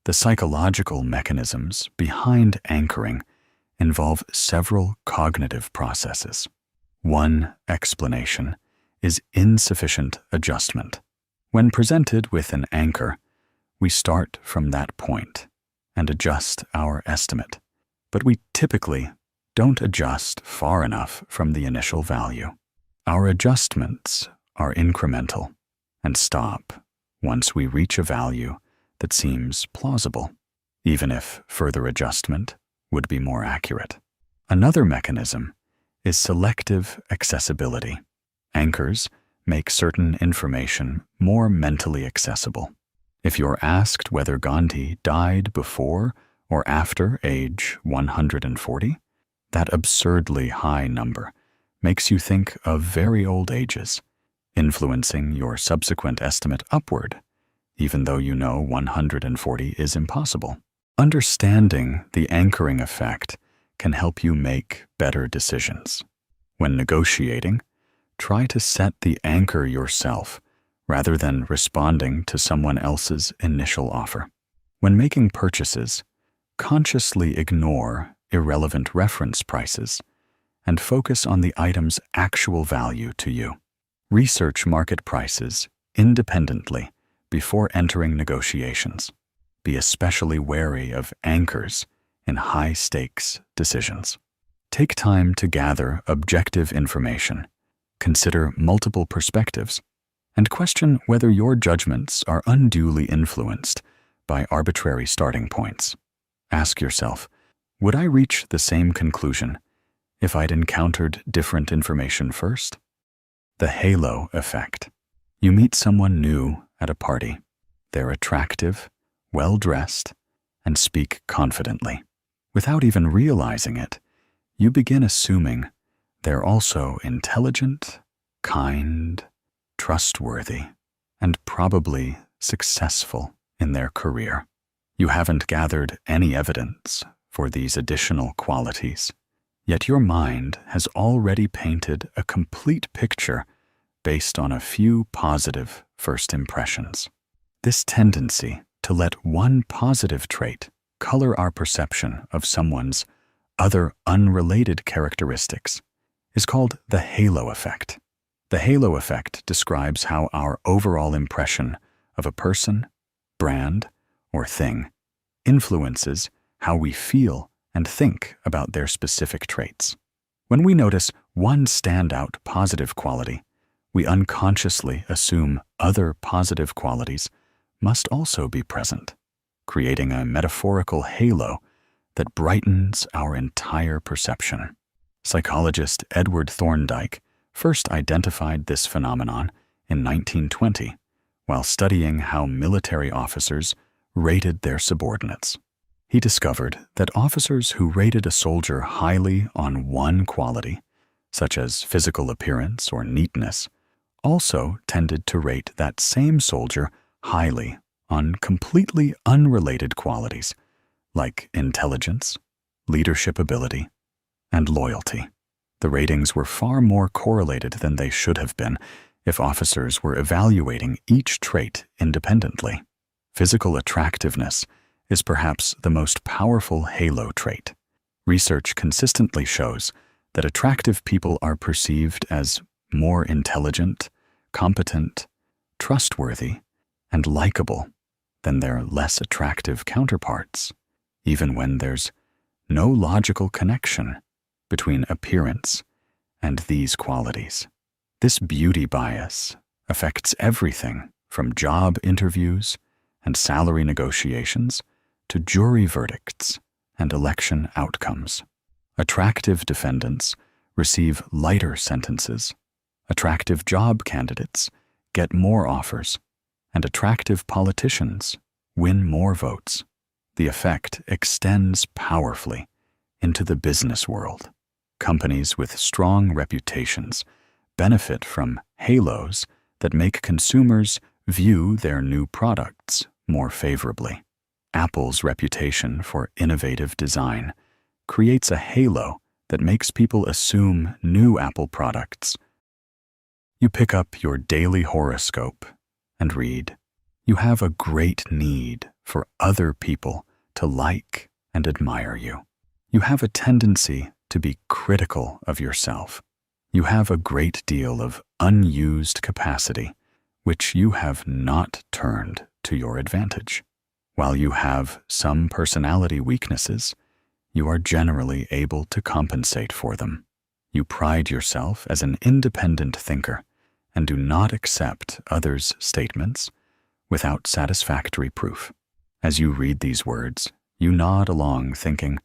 B: The psychological mechanisms behind anchoring involve several cognitive processes. One explanation is insufficient adjustment. When presented with an anchor, we start from that point and adjust our estimate, but we typically don't adjust far enough from the initial value. Our adjustments are incremental and stop once we reach a value that seems plausible, even if further adjustment would be more accurate. Another mechanism is selective accessibility. Anchors make certain information more mentally accessible. If you're asked whether Gandhi died before or after age 140, that absurdly high number makes you think of very old ages, influencing your subsequent estimate upward, even though you know 140 is impossible. Understanding the anchoring effect can help you make better decisions. When negotiating, try to set the anchor yourself rather than responding to someone else's initial offer. When making purchases, consciously ignore irrelevant reference prices and focus on the item's actual value to you. Research market prices independently before entering negotiations. Be especially wary of anchors in high-stakes decisions. Take time to gather objective information, consider multiple perspectives, and question whether your judgments are unduly influenced by arbitrary starting points. Ask yourself, would I reach the same conclusion if I'd encountered different information first? The halo effect. You meet someone new at a party. They're attractive, well-dressed, and speak confidently. Without even realizing it, you begin assuming they're also intelligent, kind, trustworthy, and probably successful in their career. You haven't gathered any evidence for these additional qualities, yet your mind has already painted a complete picture based on a few positive first impressions. This tendency to let one positive trait color our perception of someone's other unrelated characteristics is called the halo effect. The halo effect describes how our overall impression of a person, brand, or thing influences how we feel and think about their specific traits. When we notice one standout positive quality, we unconsciously assume other positive qualities must also be present, creating a metaphorical halo that brightens our entire perception. Psychologist Edward Thorndike first identified this phenomenon in 1920 while studying how military officers rated their subordinates. He discovered that officers who rated a soldier highly on one quality, such as physical appearance or neatness, also tended to rate that same soldier highly on completely unrelated qualities like intelligence, leadership ability, and loyalty. The ratings were far more correlated than they should have been, if officers were evaluating each trait independently. Physical attractiveness is perhaps the most powerful halo trait. Research consistently shows that attractive people are perceived as more intelligent, competent, trustworthy, and likable than their less attractive counterparts, even when there's no logical connection between appearance and these qualities. This beauty bias affects everything from job interviews and salary negotiations to jury verdicts and election outcomes. Attractive defendants receive lighter sentences, attractive job candidates get more offers, and attractive politicians win more votes. The effect extends powerfully into the business world. Companies with strong reputations benefit from halos that make consumers view their new products more favorably. Apple's reputation for innovative design creates a halo that makes people assume new Apple products. You pick up your daily horoscope and read, "You have a great need for other people to like and admire you. You have a tendency to be critical of yourself. You have a great deal of unused capacity, which you have not turned to your advantage. While you have some personality weaknesses, you are generally able to compensate for them. You pride yourself as an independent thinker and do not accept others' statements without satisfactory proof." As you read these words, you nod along thinking,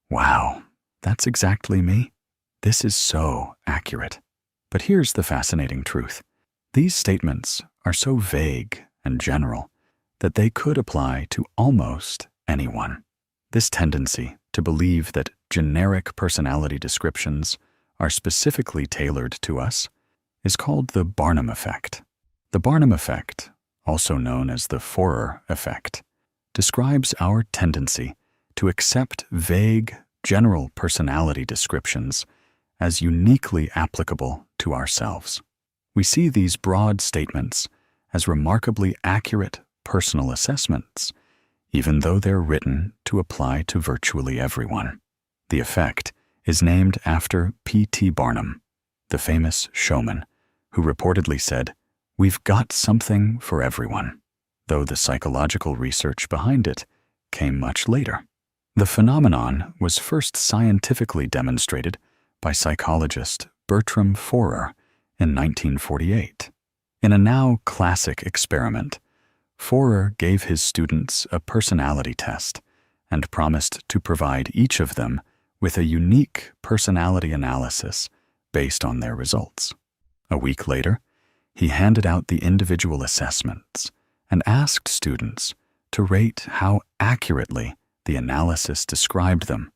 B: "Wow, that's exactly me. This is so accurate." But here's the fascinating truth. These statements are so vague and general that they could apply to almost anyone. This tendency to believe that generic personality descriptions are specifically tailored to us is called the Barnum effect. The Barnum effect, also known as the Forer effect, describes our tendency to accept vague, general personality descriptions as uniquely applicable to ourselves. We see these broad statements as remarkably accurate personal assessments, even though they're written to apply to virtually everyone. The effect is named after P.T. Barnum, the famous showman, who reportedly said, "We've got something for everyone," though the psychological research behind it came much later. The phenomenon was first scientifically demonstrated by psychologist Bertram Forer in 1948. In a now classic experiment, Forer gave his students a personality test and promised to provide each of them with a unique personality analysis based on their results. A week later, he handed out the individual assessments and asked students to rate how accurately the analysis described them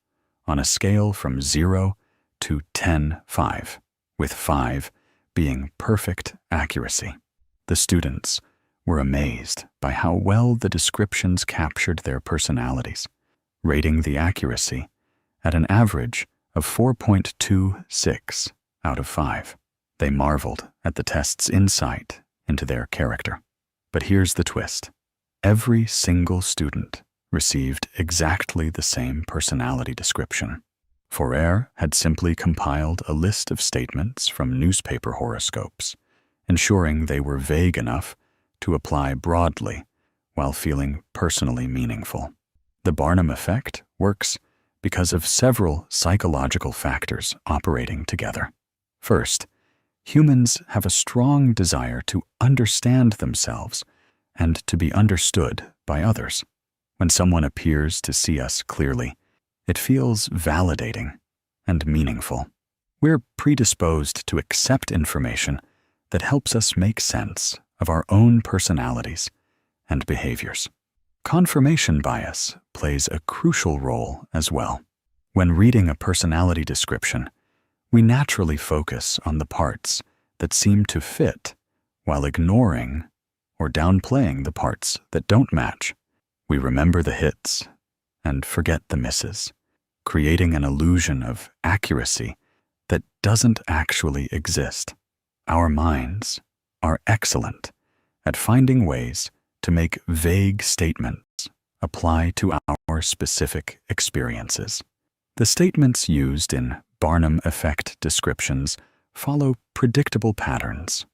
B: on a scale from 0 to 10-5, with 5 being perfect accuracy. The students were amazed by how well the descriptions captured their personalities, rating the accuracy at an average of 4.26 out of 5. They marveled at the test's insight into their character. But here's the twist. Every single student received exactly the same personality description. Forer had simply compiled a list of statements from newspaper horoscopes, ensuring they were vague enough to apply broadly while feeling personally meaningful. The Barnum effect works because of several psychological factors operating together. First, humans have a strong desire to understand themselves and to be understood by others. When someone appears to see us clearly, it feels validating and meaningful. We're predisposed to accept information that helps us make sense of our own personalities and behaviors. Confirmation bias plays a crucial role as well. When reading a personality description, we naturally focus on the parts that seem to fit while ignoring or downplaying the parts that don't match. We remember the hits and forget the misses, creating an illusion of accuracy that doesn't actually exist. Our minds are excellent at finding ways to make vague statements apply to our specific experiences. The statements used in Barnum effect descriptions follow predictable patterns.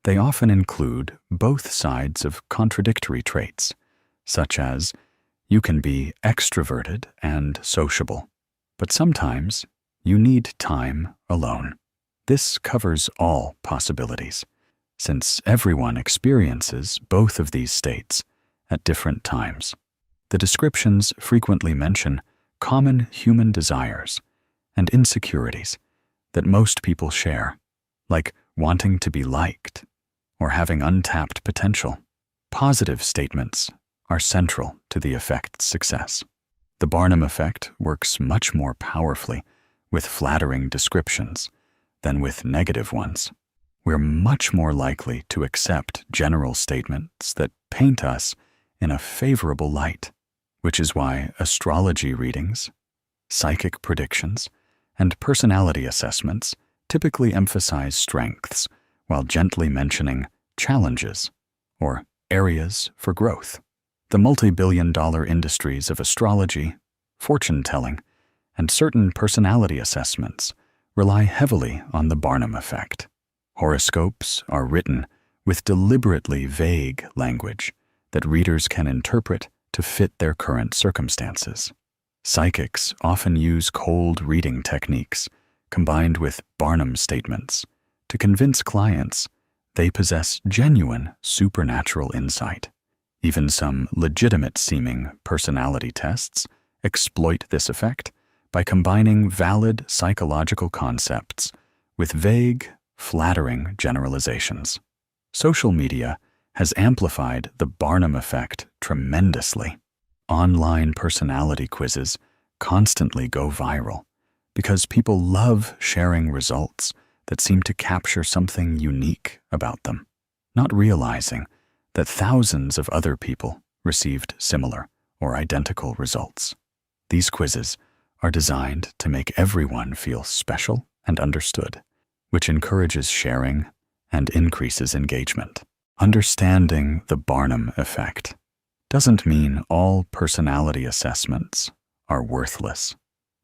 B: They often include both sides of contradictory traits, such as, you can be extroverted and sociable, but sometimes you need time alone. This covers all possibilities, since everyone experiences both of these states at different times. The descriptions frequently mention common human desires and insecurities that most people share, like wanting to be liked or having untapped potential. Positive statements are central to the effect's success. The Barnum effect works much more powerfully with flattering descriptions than with negative ones. We're much more likely to accept general statements that paint us in a favorable light, which is why astrology readings, psychic predictions, and personality assessments typically emphasize strengths while gently mentioning challenges or areas for growth. The multi-billion-dollar industries of astrology, fortune-telling, and certain personality assessments rely heavily on the Barnum effect. Horoscopes are written with deliberately vague language that readers can interpret to fit their current circumstances. Psychics often use cold reading techniques combined with Barnum statements to convince clients they possess genuine supernatural insight. Even some legitimate-seeming personality tests exploit this effect by combining valid psychological concepts with vague, flattering generalizations. Social media has amplified the Barnum effect tremendously. Online personality quizzes constantly go viral because people love sharing results that seem to capture something unique about them, not realizing that thousands of other people received similar or identical results. These quizzes are designed to make everyone feel special and understood, which encourages sharing and increases engagement. Understanding the Barnum effect doesn't mean all personality assessments are worthless.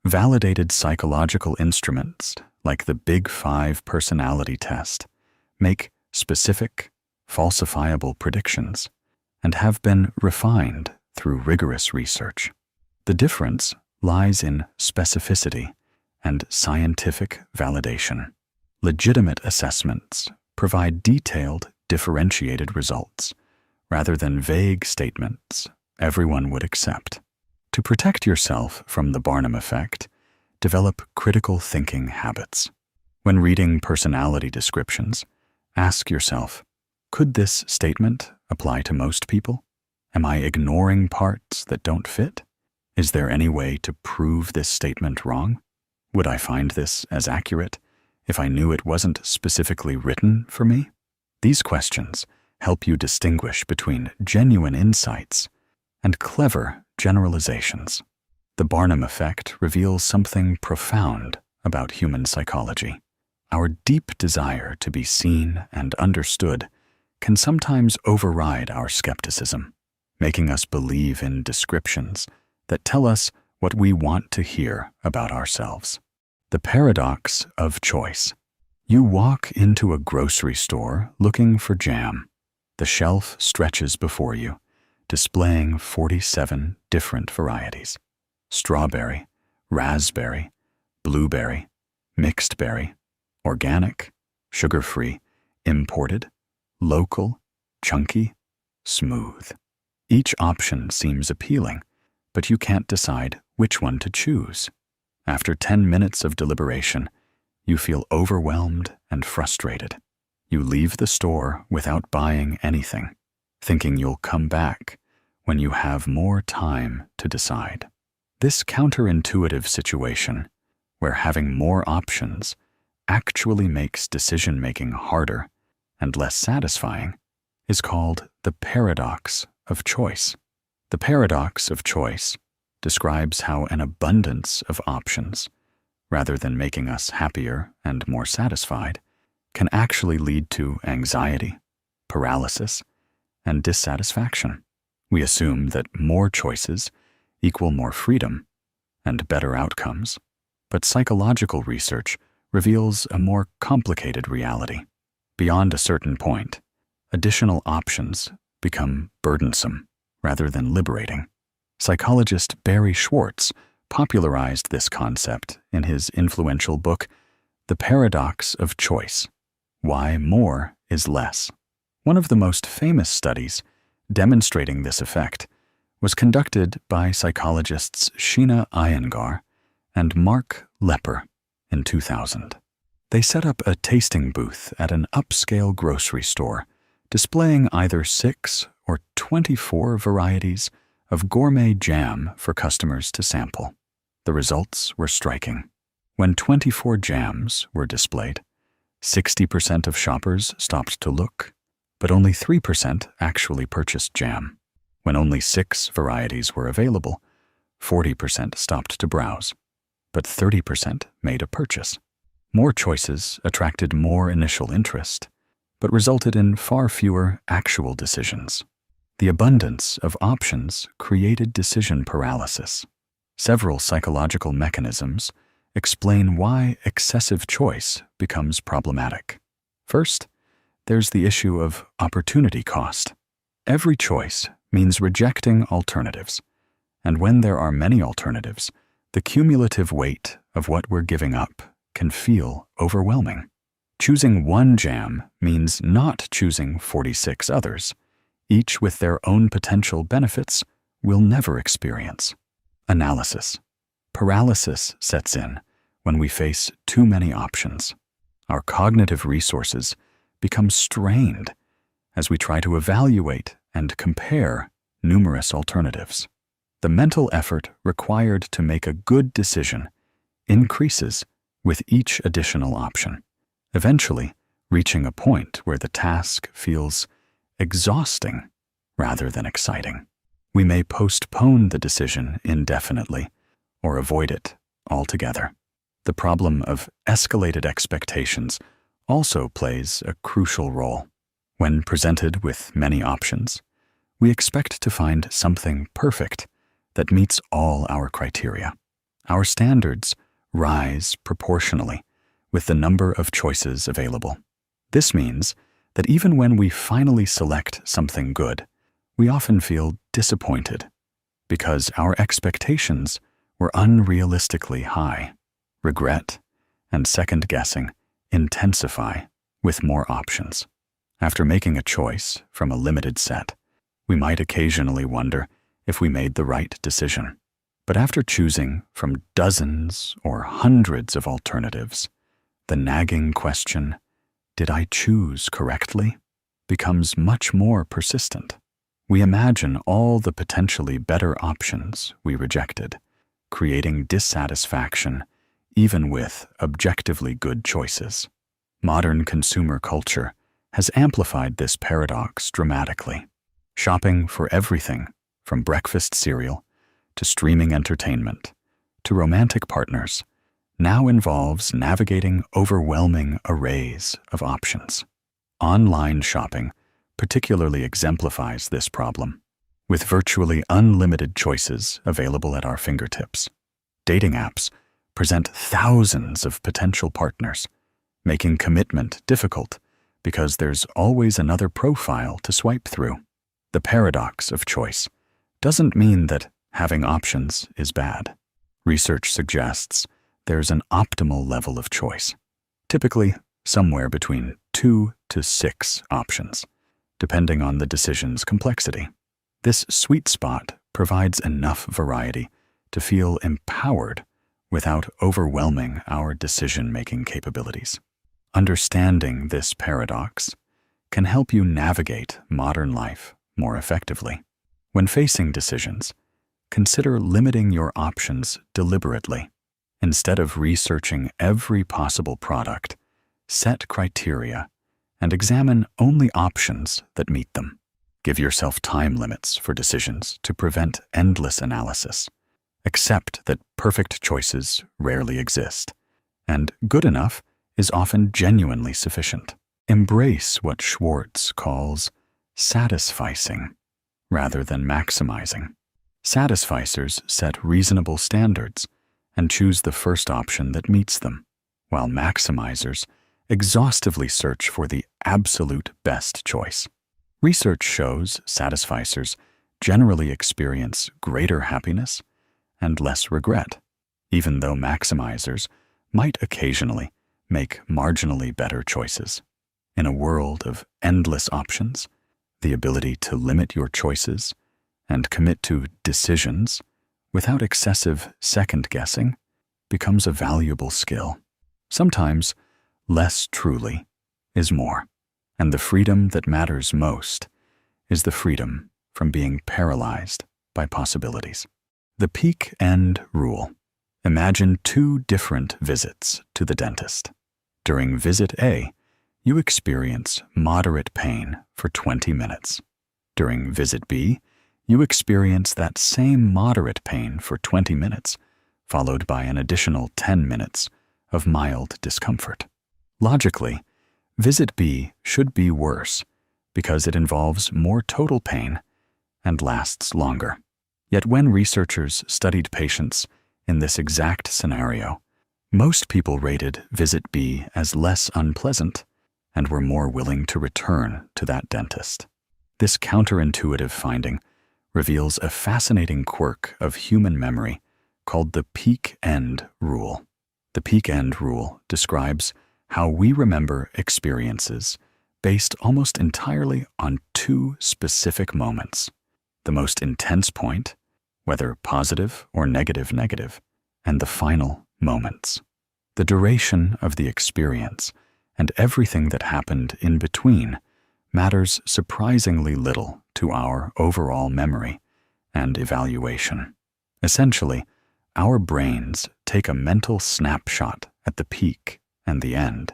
B: Validated psychological instruments like the Big Five personality test make specific, falsifiable predictions and have been refined through rigorous research. The difference lies in specificity and scientific validation. Legitimate assessments provide detailed, differentiated results rather than vague statements everyone would accept. To protect yourself from the Barnum effect, develop critical thinking habits. When reading personality descriptions, ask yourself, could this statement apply to most people? Am I ignoring parts that don't fit? Is there any way to prove this statement wrong? Would I find this as accurate if I knew it wasn't specifically written for me? These questions help you distinguish between genuine insights and clever generalizations. The Barnum effect reveals something profound about human psychology. Our deep desire to be seen and understood can sometimes override our skepticism, making us believe in descriptions that tell us what we want to hear about ourselves. The paradox of choice. You walk into a grocery store looking for jam. The shelf stretches before you, displaying 47 different varieties: strawberry, raspberry, blueberry, mixed berry, organic, sugar-free, imported, local, chunky, smooth. Each option seems appealing, but you can't decide which one to choose. After 10 minutes of deliberation, you feel overwhelmed and frustrated. You leave the store without buying anything, thinking you'll come back when you have more time to decide. This counterintuitive situation, where having more options actually makes decision-making harder and less satisfying, is called the paradox of choice. The paradox of choice describes how an abundance of options, rather than making us happier and more satisfied, can actually lead to anxiety paralysis, and dissatisfaction. We assume that more choices equal more freedom and better outcomes, but psychological research reveals a more complicated reality. Beyond a certain point, additional options become burdensome rather than liberating. Psychologist Barry Schwartz popularized this concept in his influential book, The Paradox of Choice: Why More is Less. One of the most famous studies demonstrating this effect was conducted by psychologists Sheena Iyengar and Mark Lepper in 2000. They set up a tasting booth at an upscale grocery store, displaying either 6 or 24 varieties of gourmet jam for customers to sample. The results were striking. When 24 jams were displayed, 60% of shoppers stopped to look, but only 3% actually purchased jam. When only 6 varieties were available, 40% stopped to browse, but 30% made a purchase. More choices attracted more initial interest, but resulted in far fewer actual decisions. The abundance of options created decision paralysis. Several psychological mechanisms explain why excessive choice becomes problematic. First, there's the issue of opportunity cost. Every choice means rejecting alternatives, and when there are many alternatives, the cumulative weight of what we're giving up can feel overwhelming. Choosing one jam means not choosing 46 others, each with their own potential benefits we'll never experience. Analysis. Paralysis sets in when we face too many options. Our cognitive resources become strained as we try to evaluate and compare numerous alternatives. The mental effort required to make a good decision increases with each additional option, eventually reaching a point where the task feels exhausting rather than exciting. We may postpone the decision indefinitely or avoid it altogether. The problem of escalated expectations also plays a crucial role. When presented with many options, we expect to find something perfect that meets all our criteria. Our standards rise proportionally with the number of choices available. This means that even when we finally select something good, we often feel disappointed because our expectations were unrealistically high. Regret and second-guessing intensify with more options. After making a choice from a limited set, we might occasionally wonder if we made the right decision. But after choosing from dozens or hundreds of alternatives, the nagging question, "Did I choose correctly?" becomes much more persistent. We imagine all the potentially better options we rejected, creating dissatisfaction even with objectively good choices. Modern consumer culture has amplified this paradox dramatically. Shopping for everything from breakfast cereal to streaming entertainment to romantic partners now involves navigating overwhelming arrays of options. Online shopping particularly exemplifies this problem, with virtually unlimited choices available at our fingertips. Dating apps present thousands of potential partners, making commitment difficult because there's always another profile to swipe through. The paradox of choice doesn't mean that having options is bad. Research suggests there's an optimal level of choice, typically somewhere between 2 to 6 options, depending on the decision's complexity. This sweet spot provides enough variety to feel empowered without overwhelming our decision-making capabilities. Understanding this paradox can help you navigate modern life more effectively. When facing decisions, consider limiting your options deliberately. Instead of researching every possible product, set criteria and examine only options that meet them. Give yourself time limits for decisions to prevent endless analysis. Accept that perfect choices rarely exist, and good enough is often genuinely sufficient. Embrace what Schwartz calls satisficing rather than maximizing. Satisficers set reasonable standards and choose the first option that meets them, while maximizers exhaustively search for the absolute best choice. Research shows satisficers generally experience greater happiness and less regret, even though maximizers might occasionally make marginally better choices. In a world of endless options, the ability to limit your choices and commit to decisions without excessive second-guessing becomes a valuable skill. Sometimes, less truly is more, and the freedom that matters most is the freedom from being paralyzed by possibilities. The peak end rule. Imagine two different visits to the dentist. During visit A, you experience moderate pain for 20 minutes. During visit B, you experience that same moderate pain for 20 minutes, followed by an additional 10 minutes of mild discomfort. Logically, visit B should be worse because it involves more total pain and lasts longer. Yet when researchers studied patients in this exact scenario, most people rated visit B as less unpleasant and were more willing to return to that dentist. This counterintuitive finding reveals a fascinating quirk of human memory called the peak end rule. The peak end rule describes how we remember experiences based almost entirely on two specific moments: the most intense point, whether positive or negative, and the final moments. The duration of the experience and everything that happened in between matters surprisingly little to our overall memory and evaluation. Essentially, our brains take a mental snapshot at the peak and the end,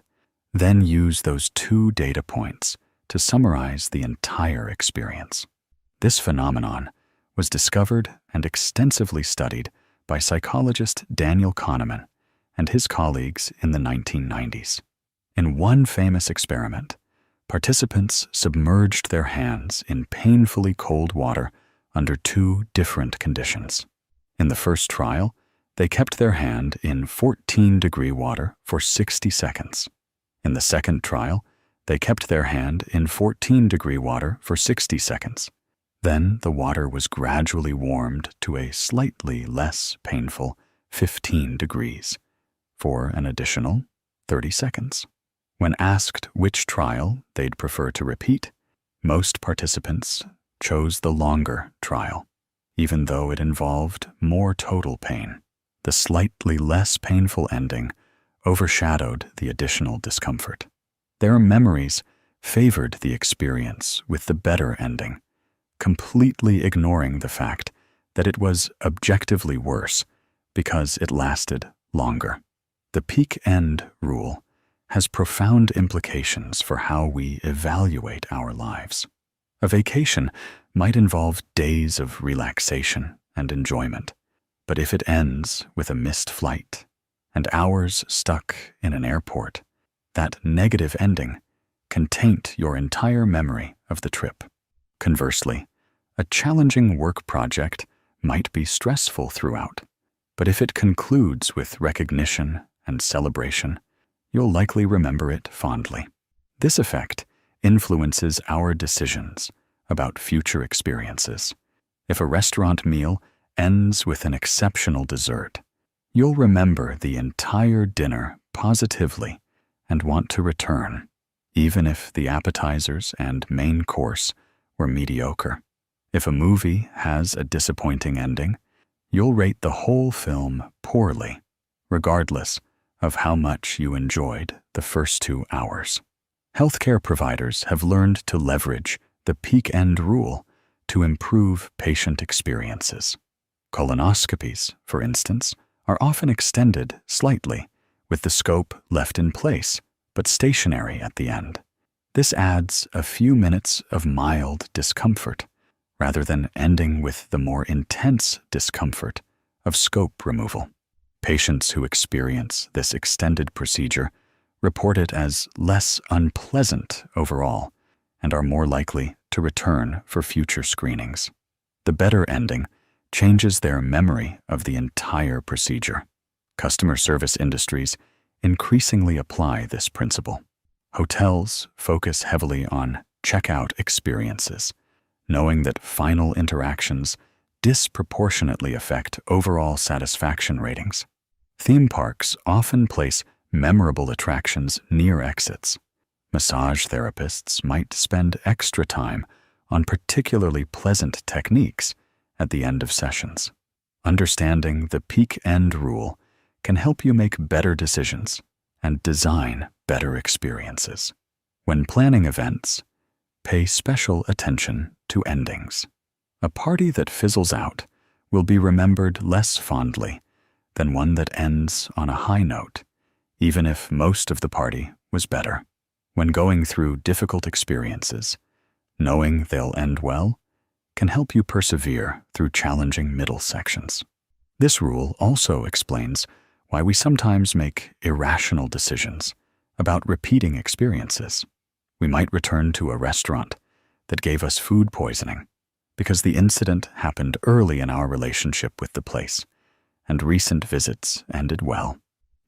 B: then use those two data points to summarize the entire experience. This phenomenon was discovered and extensively studied by psychologist Daniel Kahneman and his colleagues in the 1990s. In one famous experiment, participants submerged their hands in painfully cold water under two different conditions. In the first trial, they kept their hand in 14-degree water for 60 seconds. In the second trial, they kept their hand in 14-degree water for 60 seconds. Then the water was gradually warmed to a slightly less painful 15 degrees for an additional 30 seconds. When asked which trial they'd prefer to repeat, most participants chose the longer trial, even though it involved more total pain. The slightly less painful ending overshadowed the additional discomfort. Their memories favored the experience with the better ending, completely ignoring the fact that it was objectively worse because it lasted longer. The peak end rule has profound implications for how we evaluate our lives. A vacation might involve days of relaxation and enjoyment, but if it ends with a missed flight and hours stuck in an airport, that negative ending can taint your entire memory of the trip. Conversely, a challenging work project might be stressful throughout, but if it concludes with recognition and celebration, you'll likely remember it fondly. This effect influences our decisions about future experiences. If a restaurant meal ends with an exceptional dessert, you'll remember the entire dinner positively and want to return, even if the appetizers and main course were mediocre. If a movie has a disappointing ending, you'll rate the whole film poorly, regardless of how much you enjoyed the first 2 hours. Healthcare providers have learned to leverage the peak end rule to improve patient experiences. Colonoscopies, for instance, are often extended slightly, with the scope left in place, but stationary at the end. This adds a few minutes of mild discomfort, rather than ending with the more intense discomfort of scope removal. Patients who experience this extended procedure report it as less unpleasant overall and are more likely to return for future screenings. The better ending changes their memory of the entire procedure. Customer service industries increasingly apply this principle. Hotels focus heavily on checkout experiences, knowing that final interactions disproportionately affect overall satisfaction ratings. Theme parks often place memorable attractions near exits. Massage therapists might spend extra time on particularly pleasant techniques at the end of sessions. Understanding the peak end rule can help you make better decisions and design better experiences. When planning events, pay special attention to endings. A party that fizzles out will be remembered less fondly than one that ends on a high note, even if most of the party was better. When going through difficult experiences, knowing they'll end well can help you persevere through challenging middle sections. This rule also explains why we sometimes make irrational decisions about repeating experiences. We might return to a restaurant that gave us food poisoning because the incident happened early in our relationship with the place, and recent visits ended well.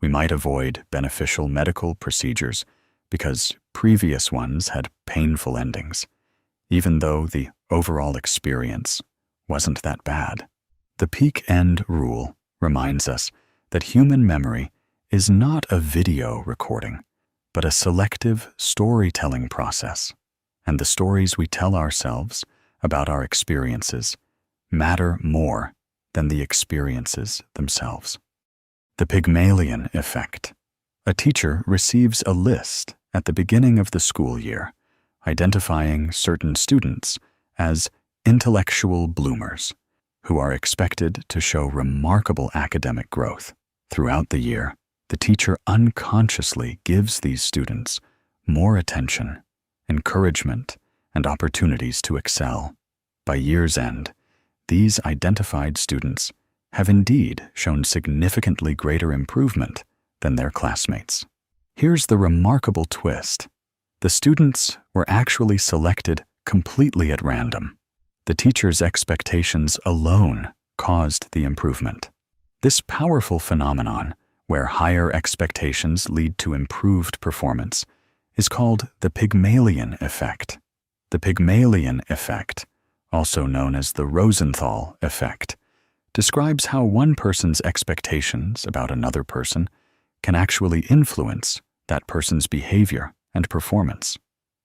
B: We might avoid beneficial medical procedures because previous ones had painful endings, even though the overall experience wasn't that bad. The peak end rule reminds us that human memory is not a video recording, but a selective storytelling process, and the stories we tell ourselves about our experiences matter more than the experiences themselves. The Pygmalion effect. A teacher receives a list at the beginning of the school year, identifying certain students as intellectual bloomers, who are expected to show remarkable academic growth. Throughout the year, the teacher unconsciously gives these students more attention, encouragement, and opportunities to excel. By year's end, these identified students have indeed shown significantly greater improvement than their classmates. Here's the remarkable twist. The students were actually selected completely at random. The teacher's expectations alone caused the improvement. This powerful phenomenon, where higher expectations lead to improved performance, is called the Pygmalion effect. The Pygmalion effect, also known as the Rosenthal effect, describes how one person's expectations about another person can actually influence that person's behavior and performance.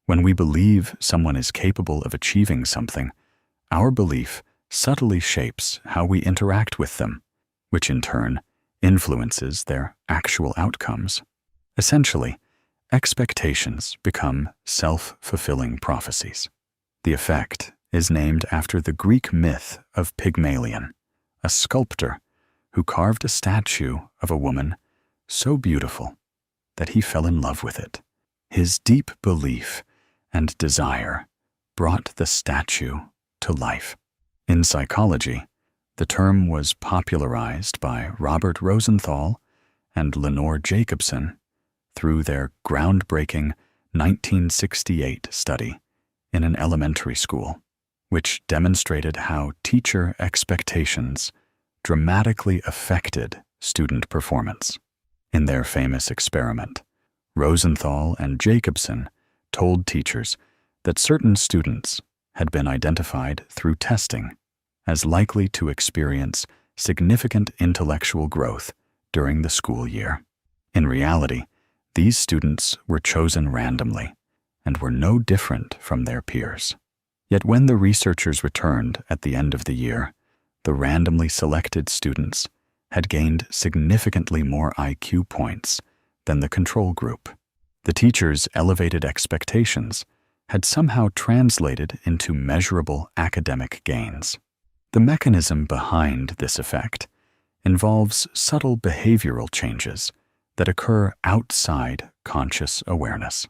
B: When we believe someone is capable of achieving something, our belief subtly shapes how we interact with them, which in turn influences their actual outcomes. Essentially, expectations become self-fulfilling prophecies. The effect is named after the Greek myth of Pygmalion, a sculptor who carved a statue of a woman so beautiful that he fell in love with it. His deep belief and desire brought the statue to life. In psychology, the term was popularized by Robert Rosenthal and Lenore Jacobson through their groundbreaking 1968 study in an elementary school, which demonstrated how teacher expectations dramatically affected student performance. In their famous experiment, Rosenthal and Jacobson told teachers that certain students had been identified through testing as likely to experience significant intellectual growth during the school year. In reality, these students were chosen randomly and were no different from their peers. Yet when the researchers returned at the end of the year, the randomly selected students had gained significantly more IQ points than the control group. The teachers' elevated expectations had somehow translated into measurable academic gains. The mechanism behind this effect involves subtle behavioral changes that occur outside conscious awareness.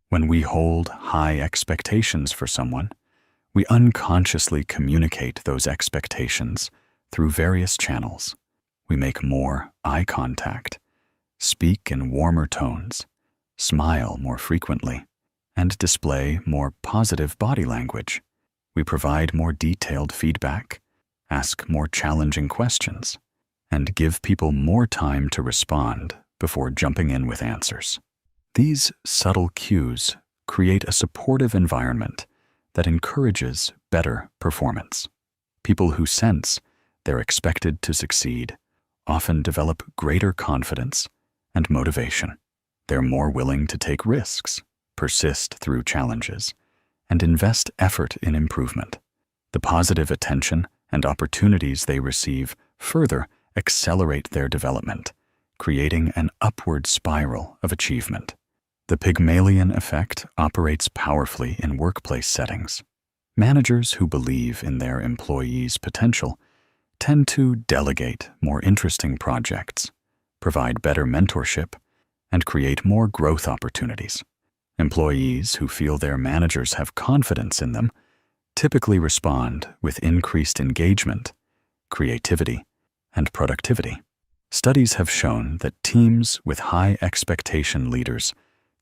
B: When we hold high expectations for someone, we unconsciously communicate those expectations through various channels. We make more eye contact, speak in warmer tones, smile more frequently, and display more positive body language. We provide more detailed feedback, ask more challenging questions, and give people more time to respond before jumping in with answers. These subtle cues create a supportive environment that encourages better performance. People who sense they're expected to succeed often develop greater confidence and motivation. They're more willing to take risks, persist through challenges, and invest effort in improvement. The positive attention and opportunities they receive further accelerate their development, creating an upward spiral of achievement. The Pygmalion effect operates powerfully in workplace settings. Managers who believe in their employees' potential tend to delegate more interesting projects, provide better mentorship, and create more growth opportunities. Employees who feel their managers have confidence in them typically respond with increased engagement, creativity, and productivity. Studies have shown that teams with high expectation leaders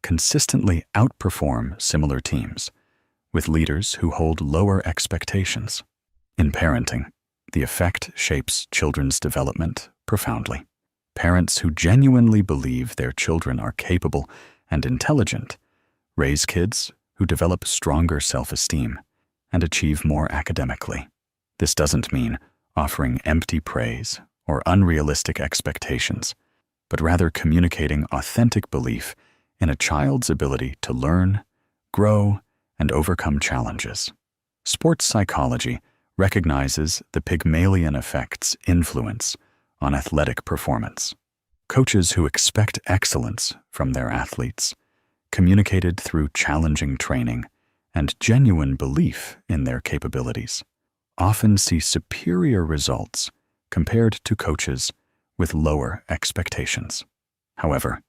B: consistently outperform similar teams with leaders who hold lower expectations. In parenting, the effect shapes children's development profoundly. Parents who genuinely believe their children are capable and intelligent raise kids who develop stronger self-esteem and achieve more academically. This doesn't mean offering empty praise or unrealistic expectations, but rather communicating authentic belief in a child's ability to learn, grow, and overcome challenges. Sports psychology recognizes the Pygmalion effect's influence on athletic performance. Coaches who expect excellence from their athletes, communicated through challenging training and genuine belief in their capabilities, often see superior results compared to coaches with lower expectations. However,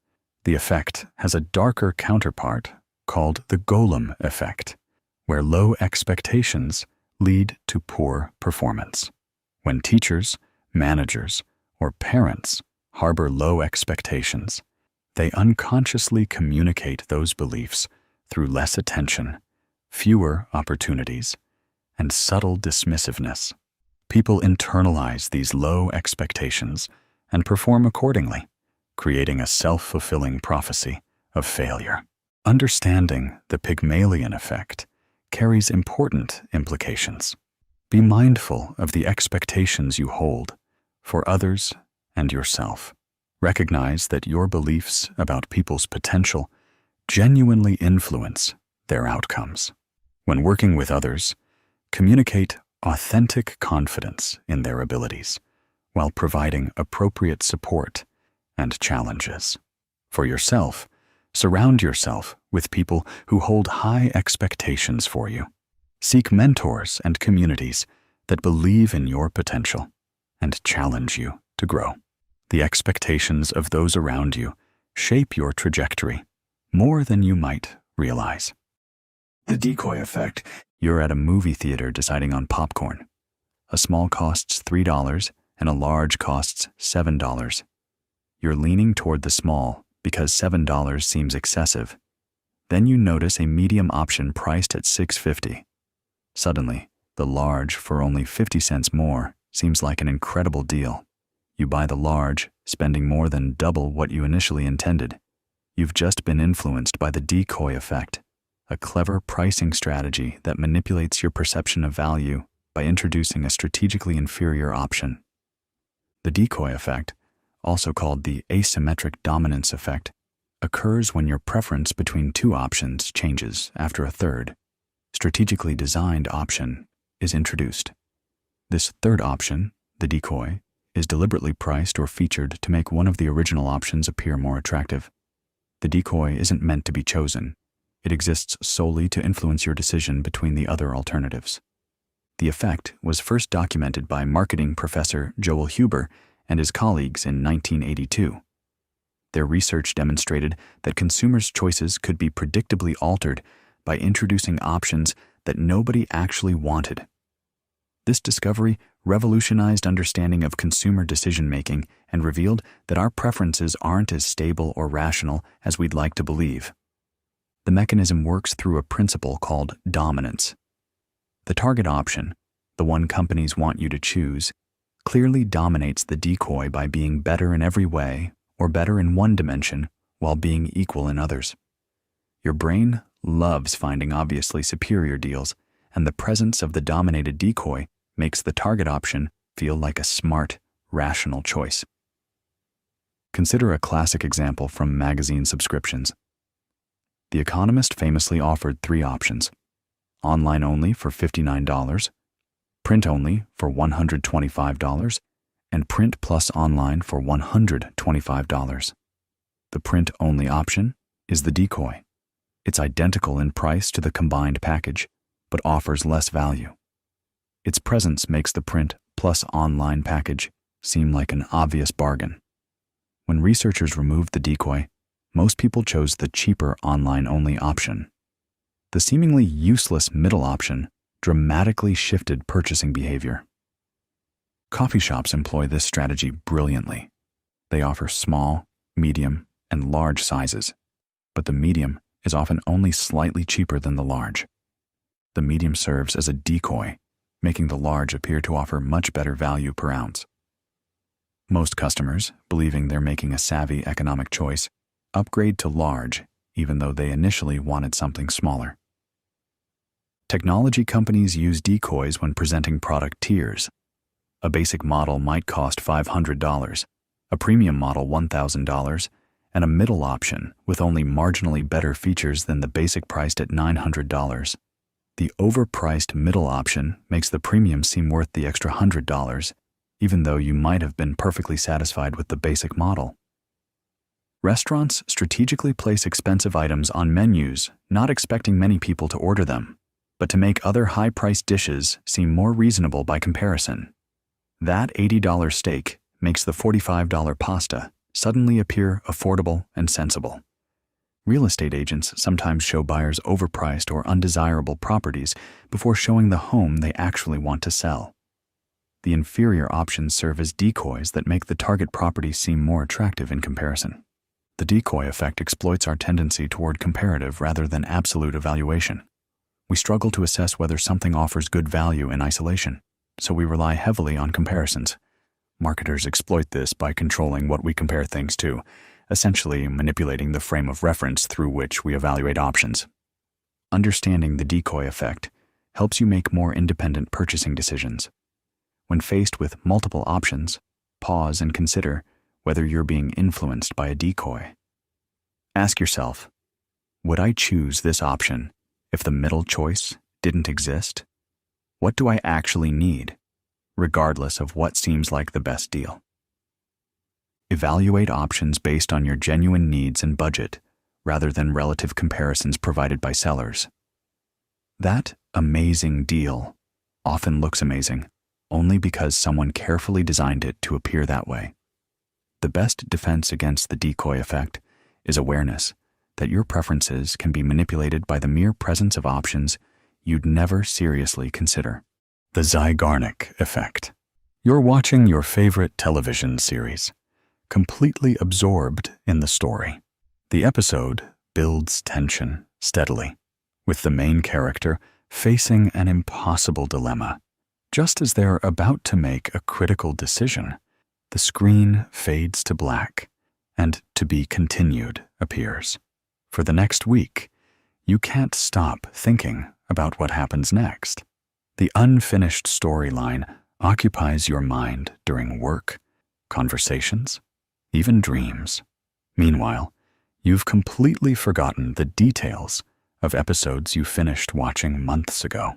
B: the effect has a darker counterpart called the Golem effect, where low expectations lead to poor performance. When teachers, managers, or parents harbor low expectations, they unconsciously communicate those beliefs through less attention, fewer opportunities, and subtle dismissiveness. People internalize these low expectations and perform accordingly, creating a self-fulfilling prophecy of failure. Understanding the Pygmalion effect carries important implications. Be mindful of the expectations you hold for others and yourself. Recognize that your beliefs about people's potential genuinely influence their outcomes. When working with others, communicate authentic confidence in their abilities while providing appropriate support and challenges. For yourself, surround yourself with people who hold high expectations for you. Seek mentors and communities that believe in your potential and challenge you to grow. The expectations of those around you shape your trajectory more than you might realize. The decoy effect. You're at a movie theater deciding on popcorn. A small costs $3 and a large costs $7. You're leaning toward the small because $7 seems excessive. Then you notice a medium option priced at $6.50. Suddenly, the large for only 50 cents more seems like an incredible deal. You buy the large, spending more than double what you initially intended. You've just been influenced by the decoy effect, a clever pricing strategy that manipulates your perception of value by introducing a strategically inferior option. The decoy effect, also called the asymmetric dominance effect, occurs when your preference between two options changes after a third, strategically designed option is introduced. This third option, the decoy, is deliberately priced or featured to make one of the original options appear more attractive. The decoy isn't meant to be chosen. It exists solely to influence your decision between the other alternatives. The effect was first documented by marketing professor Joel Huber and his colleagues in 1982. Their research demonstrated that consumers' choices could be predictably altered by introducing options that nobody actually wanted. This discovery revolutionized understanding of consumer decision-making and revealed that our preferences aren't as stable or rational as we'd like to believe. The mechanism works through a principle called dominance. The target option, the one companies want you to choose, clearly dominates the decoy by being better in every way or better in one dimension while being equal in others. Your brain loves finding obviously superior deals, and the presence of the dominated decoy makes the target option feel like a smart, rational choice. Consider a classic example from magazine subscriptions. The Economist famously offered 3 options: online only for $59, print only for $125, and print plus online for $125. The print only option is the decoy. It's identical in price to the combined package, but offers less value. Its presence makes the print plus online package seem like an obvious bargain. When researchers removed the decoy, most people chose the cheaper online-only option. The seemingly useless middle option dramatically shifted purchasing behavior. Coffee shops employ this strategy brilliantly. They offer small, medium, and large sizes, but the medium is often only slightly cheaper than the large. The medium serves as a decoy, making the large appear to offer much better value per ounce. Most customers, believing they're making a savvy economic choice, upgrade to large even though they initially wanted something smaller. Technology companies use decoys when presenting product tiers. A basic model might cost $500, a premium model $1,000, and a middle option with only marginally better features than the basic priced at $900. The overpriced middle option makes the premium seem worth the extra $100, even though you might have been perfectly satisfied with the basic model. Restaurants strategically place expensive items on menus, not expecting many people to order them, but to make other high-priced dishes seem more reasonable by comparison. That $80 steak makes the $45 pasta suddenly appear affordable and sensible. Real estate agents sometimes show buyers overpriced or undesirable properties before showing the home they actually want to sell. The inferior options serve as decoys that make the target property seem more attractive in comparison. The decoy effect exploits our tendency toward comparative rather than absolute evaluation. We struggle to assess whether something offers good value in isolation, so we rely heavily on comparisons. Marketers exploit this by controlling what we compare things to, essentially manipulating the frame of reference through which we evaluate options. Understanding the decoy effect helps you make more independent purchasing decisions. When faced with multiple options, pause and consider whether you're being influenced by a decoy. Ask yourself, would I choose this option if the middle choice didn't exist? What do I actually need, regardless of what seems like the best deal? Evaluate options based on your genuine needs and budget, rather than relative comparisons provided by sellers. That amazing deal often looks amazing only because someone carefully designed it to appear that way. The best defense against the decoy effect is awareness that your preferences can be manipulated by the mere presence of options you'd never seriously consider. The Zeigarnik effect. You're watching your favorite television series, completely absorbed in the story. The episode builds tension steadily, with the main character facing an impossible dilemma. Just as they're about to make a critical decision, the screen fades to black, and "to be continued" appears. For the next week, you can't stop thinking about what happens next. The unfinished storyline occupies your mind during work, conversations, even dreams. Meanwhile, you've completely forgotten the details of episodes you finished watching months ago.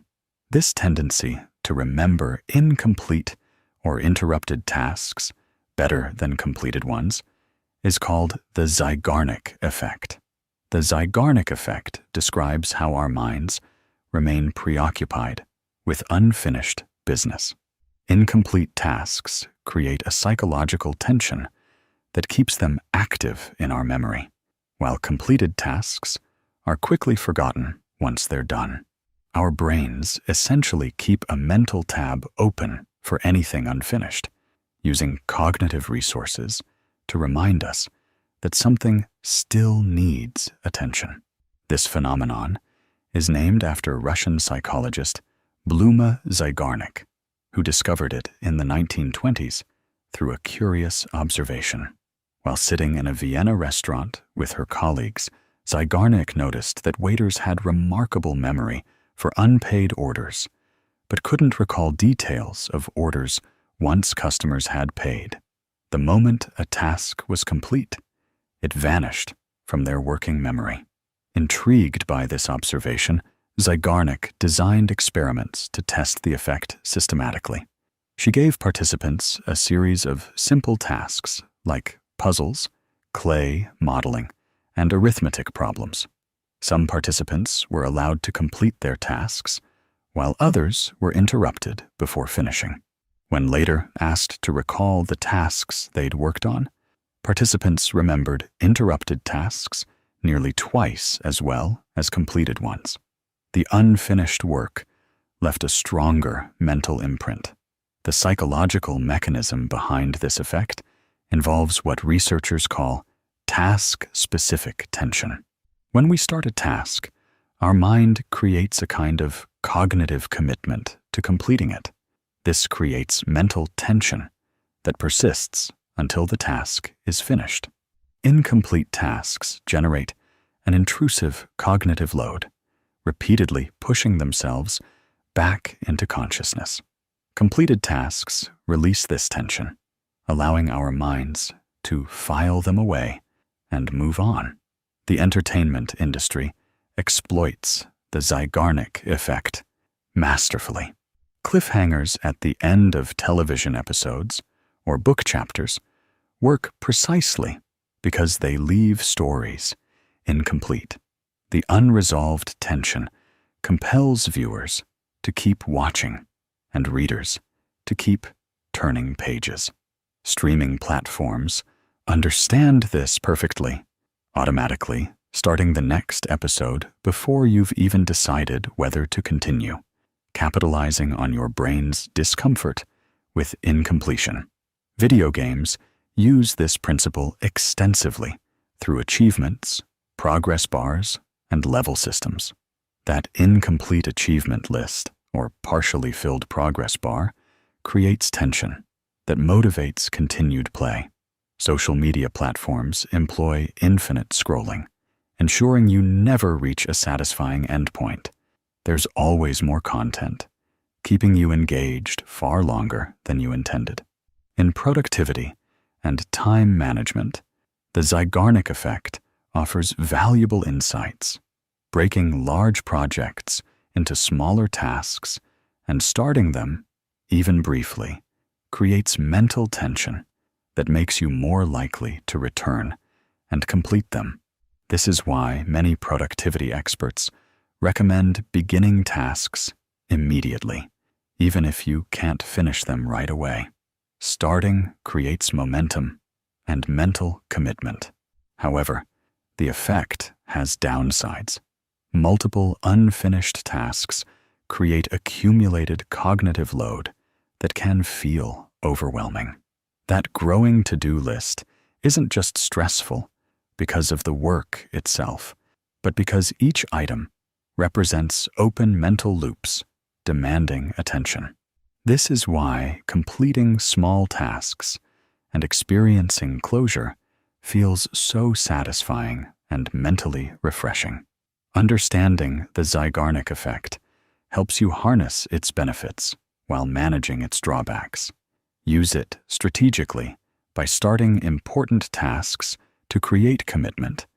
B: This tendency to remember incomplete or interrupted tasks better than completed ones is called the Zeigarnik effect. The Zeigarnik effect describes how our minds remain preoccupied with unfinished business. Incomplete tasks create a psychological tension that keeps them active in our memory, while completed tasks are quickly forgotten once they're done. Our brains essentially keep a mental tab open for anything unfinished, using cognitive resources to remind us that something still needs attention. This phenomenon is named after Russian psychologist Bluma Zygarnik, who discovered it in the 1920s through a curious observation. While sitting in a Vienna restaurant with her colleagues, Zygarnik noticed that waiters had remarkable memory for unpaid orders, but couldn't recall details of orders once customers had paid. The moment a task was complete, it vanished from their working memory. Intrigued by this observation, Zygarnik designed experiments to test the effect systematically. She gave participants a series of simple tasks like puzzles, clay modeling, and arithmetic problems. Some participants were allowed to complete their tasks, while others were interrupted before finishing. When later asked to recall the tasks they'd worked on, participants remembered interrupted tasks nearly twice as well as completed ones. The unfinished work left a stronger mental imprint. The psychological mechanism behind this effect involves what researchers call task-specific tension. When we start a task, our mind creates a kind of cognitive commitment to completing it. This creates mental tension that persists until the task is finished. Incomplete tasks generate an intrusive cognitive load, repeatedly pushing themselves back into consciousness. Completed tasks release this tension, allowing our minds to file them away and move on. The entertainment industry exploits the Zygarnik effect masterfully. Cliffhangers at the end of television episodes or book chapters work precisely because they leave stories incomplete. The unresolved tension compels viewers to keep watching and readers to keep turning pages. Streaming platforms understand this perfectly, automatically starting the next episode before you've even decided whether to continue, capitalizing on your brain's discomfort with incompletion. Video games use this principle extensively through achievements, progress bars, and level systems. That incomplete achievement list, or partially filled progress bar, creates tension that motivates continued play. Social media platforms employ infinite scrolling, ensuring you never reach a satisfying endpoint. There's always more content, keeping you engaged far longer than you intended. In productivity and time management, the Zygarnik effect offers valuable insights. Breaking large projects into smaller tasks and starting them, even briefly, creates mental tension that makes you more likely to return and complete them. This is why many productivity experts recommend beginning tasks immediately, even if you can't finish them right away. Starting creates momentum and mental commitment. However, the effect has downsides. Multiple unfinished tasks create accumulated cognitive load that can feel overwhelming. That growing to-do list isn't just stressful because of the work itself, but because each item represents open mental loops demanding attention. This is why completing small tasks and experiencing closure feels so satisfying and mentally refreshing. Understanding the Zygarnik effect helps you harness its benefits while managing its drawbacks. Use it strategically by starting important tasks to create commitment,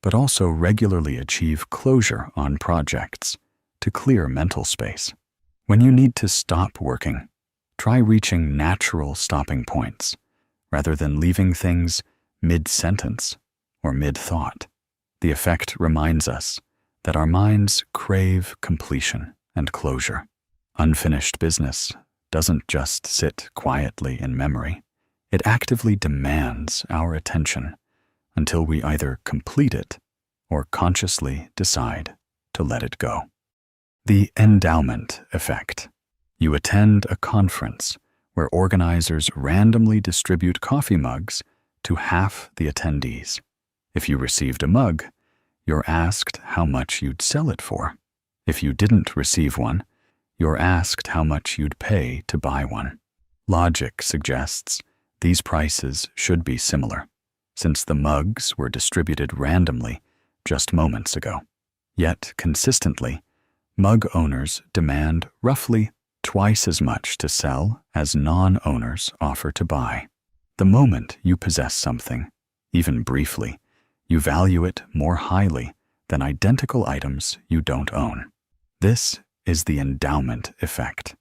B: but also regularly achieve closure on projects to clear mental space. When you need to stop working, try reaching natural stopping points rather than leaving things mid-sentence or mid-thought. The effect reminds us that our minds crave completion and closure. Unfinished business doesn't just sit quietly in memory. It actively demands our attention until we either complete it or consciously decide to let it go. The endowment effect. You attend a conference where organizers randomly distribute coffee mugs to half the attendees. If you received a mug, you're asked how much you'd sell it for. If you didn't receive one, you're asked how much you'd pay to buy one. Logic suggests these prices should be similar, since the mugs were distributed randomly just moments ago. Yet, consistently, mug owners demand roughly twice as much to sell as non-owners offer to buy. The moment you possess something, even briefly, you value it more highly than identical items you don't own. This is the endowment effect.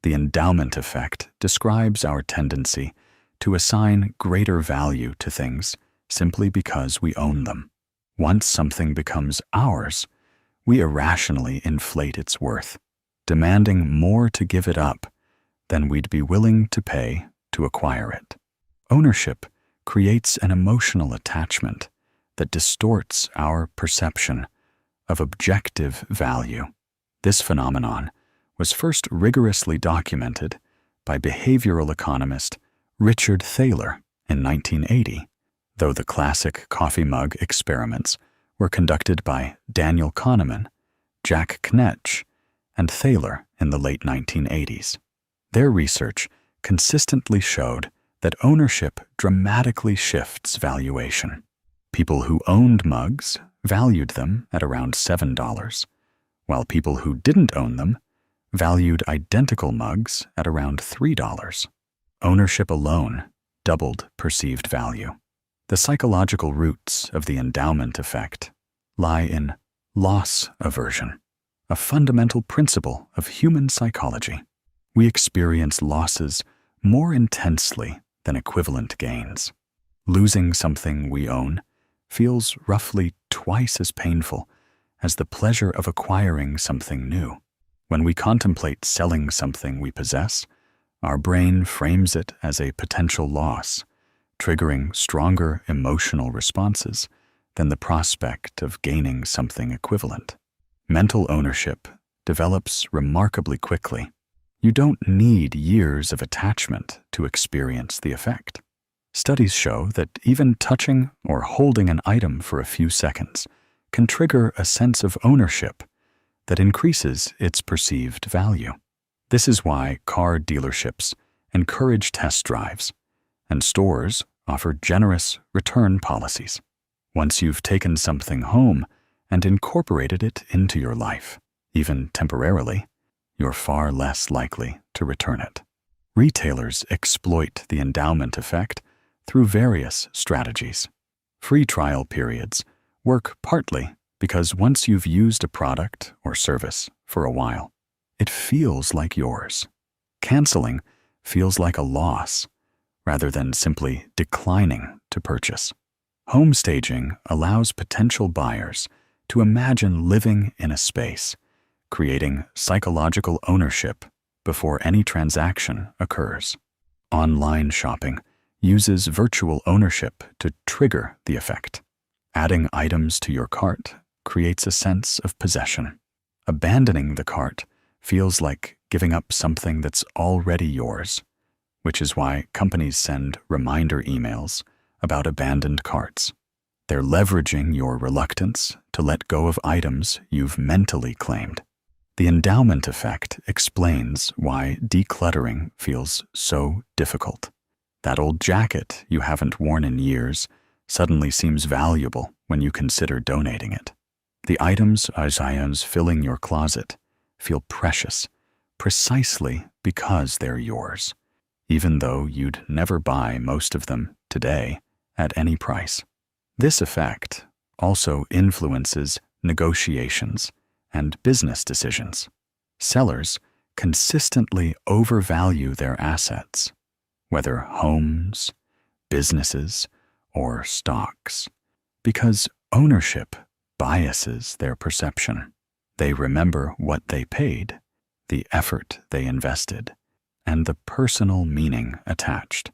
B: The endowment effect describes our tendency to assign greater value to things simply because we own them. Once something becomes ours, we irrationally inflate its worth, demanding more to give it up than we'd be willing to pay to acquire it. Ownership creates an emotional attachment that distorts our perception of objective value. This phenomenon was first rigorously documented by behavioral economist Richard Thaler in 1980, though the classic coffee mug experiments were conducted by Daniel Kahneman, Jack Knetsch, and Thaler in the late 1980s. Their research consistently showed that ownership dramatically shifts valuation. People who owned mugs valued them at around $7, while people who didn't own them valued identical mugs at around $3. Ownership alone doubled perceived value. The psychological roots of the endowment effect lie in loss aversion, a fundamental principle of human psychology. We experience losses more intensely than equivalent gains. Losing something we own feels roughly twice as painful as the pleasure of acquiring something new. When we contemplate selling something we possess, our brain frames it as a potential loss, triggering stronger emotional responses than the prospect of gaining something equivalent. Mental ownership develops remarkably quickly. You don't need years of attachment to experience the effect. Studies show that even touching or holding an item for a few seconds can trigger a sense of ownership that increases its perceived value. This is why car dealerships encourage test drives, and stores offer generous return policies. Once you've taken something home and incorporated it into your life, even temporarily, you're far less likely to return it. Retailers exploit the endowment effect through various strategies. Free trial periods work partly because once you've used a product or service for a while, it feels like yours. Canceling feels like a loss rather than simply declining to purchase. Home staging allows potential buyers to imagine living in a space, creating psychological ownership before any transaction occurs. Online shopping uses virtual ownership to trigger the effect. Adding items to your cart creates a sense of possession. Abandoning the cart feels like giving up something that's already yours, which is why companies send reminder emails about abandoned carts. They're leveraging your reluctance to let go of items you've mentally claimed. The endowment effect explains why decluttering feels so difficult. That old jacket you haven't worn in years suddenly seems valuable when you consider donating it. The items filling your closet feel precious precisely because they're yours, even though you'd never buy most of them today at any price. This effect also influences negotiations and business decisions. Sellers consistently overvalue their assets, whether homes, businesses, or stocks, because ownership biases their perception. They remember what they paid, the effort they invested, and the personal meaning attached,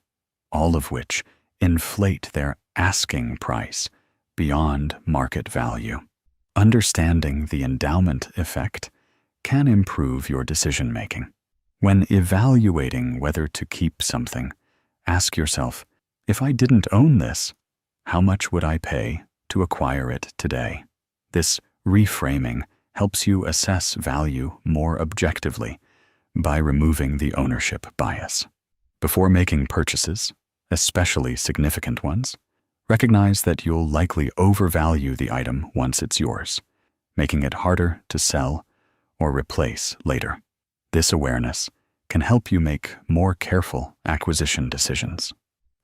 B: all of which inflate their asking price beyond market value. Understanding the endowment effect can improve your decision-making. When evaluating whether to keep something, ask yourself, if I didn't own this, how much would I pay to acquire it today? This reframing helps you assess value more objectively by removing the ownership bias. Before making purchases, especially significant ones, recognize that you'll likely overvalue the item once it's yours, making it harder to sell or replace later. This awareness can help you make more careful acquisition decisions.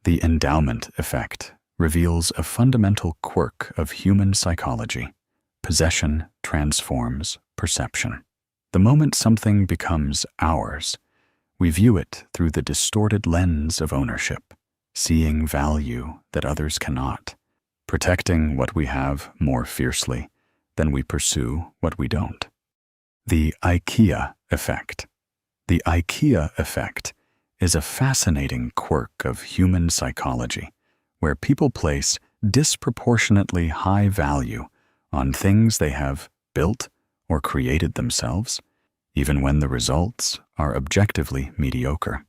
B: The endowment effect reveals a fundamental quirk of human psychology. Possession transforms perception. The moment something becomes ours, we view it through the distorted lens of ownership, seeing value that others cannot, protecting what we have more fiercely than we pursue what we don't. The IKEA effect. The IKEA effect is a fascinating quirk of human psychology, where people place disproportionately high value on things they have built or created themselves, even when the results are objectively mediocre.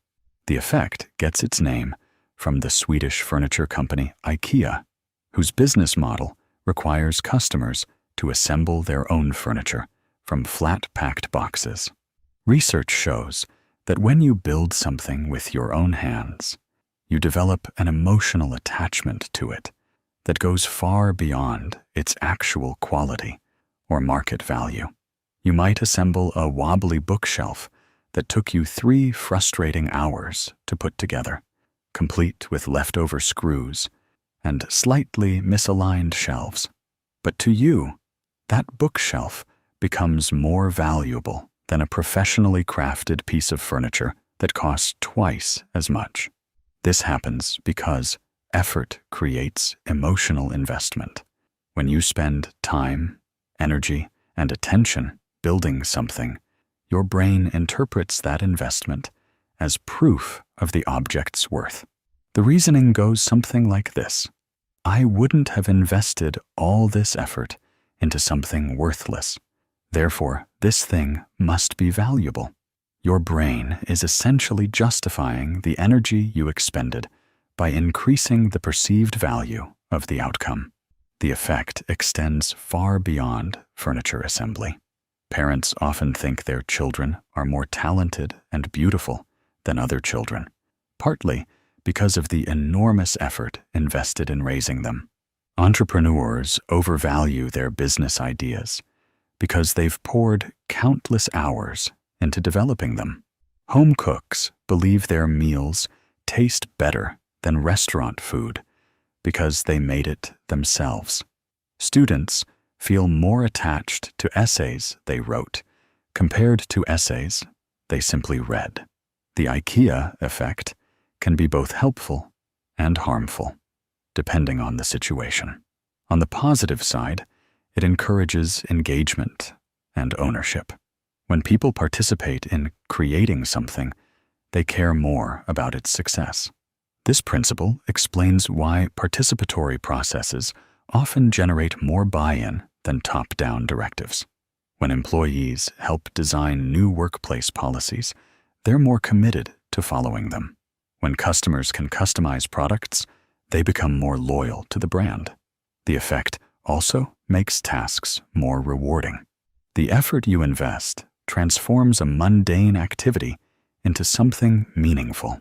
B: The effect gets its name from the Swedish furniture company IKEA, whose business model requires customers to assemble their own furniture from flat-packed boxes. Research shows that when you build something with your own hands, you develop an emotional attachment to it that goes far beyond its actual quality or market value. You might assemble a wobbly bookshelf that took you 3 frustrating hours to put together, complete with leftover screws and slightly misaligned shelves. But to you, that bookshelf becomes more valuable than a professionally crafted piece of furniture that costs twice as much. This happens because effort creates emotional investment. When you spend time, energy, and attention building something, your brain interprets that investment as proof of the object's worth. The reasoning goes something like this: I wouldn't have invested all this effort into something worthless. Therefore, this thing must be valuable. Your brain is essentially justifying the energy you expended by increasing the perceived value of the outcome. The effect extends far beyond furniture assembly. Parents often think their children are more talented and beautiful than other children, partly because of the enormous effort invested in raising them. Entrepreneurs overvalue their business ideas because they've poured countless hours into developing them. Home cooks believe their meals taste better than restaurant food because they made it themselves. Students feel more attached to essays they wrote compared to essays they simply read. The IKEA effect can be both helpful and harmful, depending on the situation. On the positive side, it encourages engagement and ownership. When people participate in creating something, they care more about its success. This principle explains why participatory processes often generate more buy-in than top-down directives. When employees help design new workplace policies, they're more committed to following them. When customers can customize products, they become more loyal to the brand. The effect also makes tasks more rewarding. The effort you invest transforms a mundane activity into something meaningful.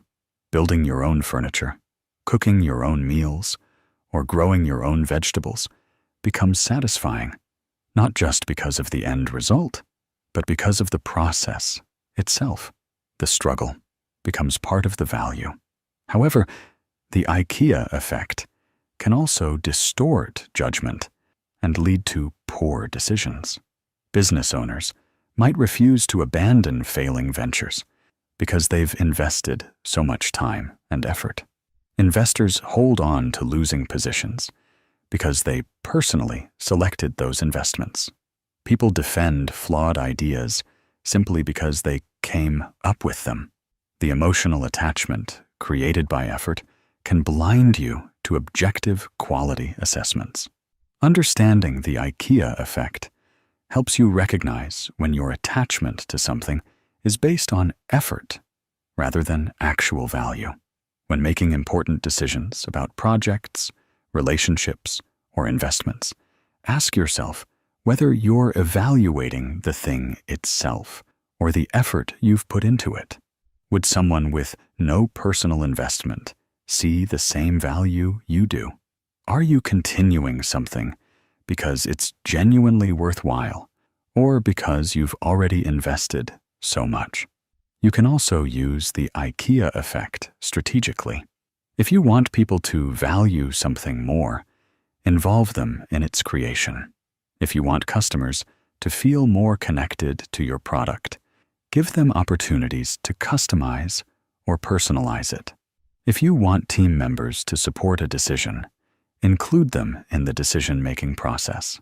B: Building your own furniture, cooking your own meals, or growing your own vegetables becomes satisfying, not just because of the end result, but because of the process itself. The struggle becomes part of the value. However, the IKEA effect can also distort judgment and lead to poor decisions. Business owners might refuse to abandon failing ventures because they've invested so much time and effort. Investors hold on to losing positions because they personally selected those investments. People defend flawed ideas simply because they came up with them. The emotional attachment created by effort can blind you to objective quality assessments. Understanding the IKEA effect helps you recognize when your attachment to something is based on effort rather than actual value. When making important decisions about projects, relationships, or investments, ask yourself whether you're evaluating the thing itself or the effort you've put into it. Would someone with no personal investment see the same value you do? Are you continuing something because it's genuinely worthwhile or because you've already invested so much? You can also use the IKEA effect strategically. If you want people to value something more, involve them in its creation. If you want customers to feel more connected to your product, give them opportunities to customize or personalize it. If you want team members to support a decision, include them in the decision-making process.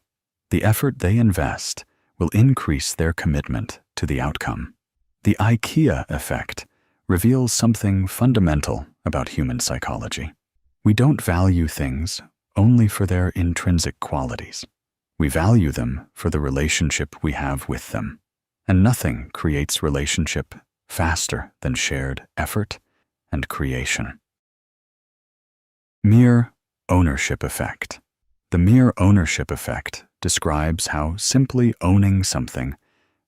B: The effort they invest will increase their commitment to the outcome. The IKEA effect reveals something fundamental about human psychology. We don't value things only for their intrinsic qualities. We value them for the relationship we have with them. And nothing creates relationship faster than shared effort and creation. Mere ownership effect. The mere ownership effect describes how simply owning something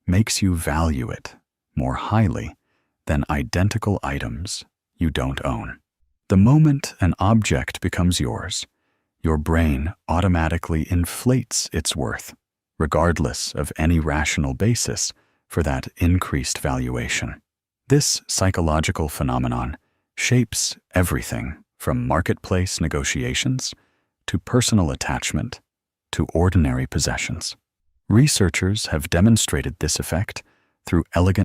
B: makes you value it more highly than identical items you don't own. The moment an object becomes yours, your brain automatically inflates its worth, regardless of any rational basis for that increased valuation. This psychological phenomenon shapes everything from marketplace negotiations to personal attachment to ordinary possessions. Researchers have demonstrated this effect through elegant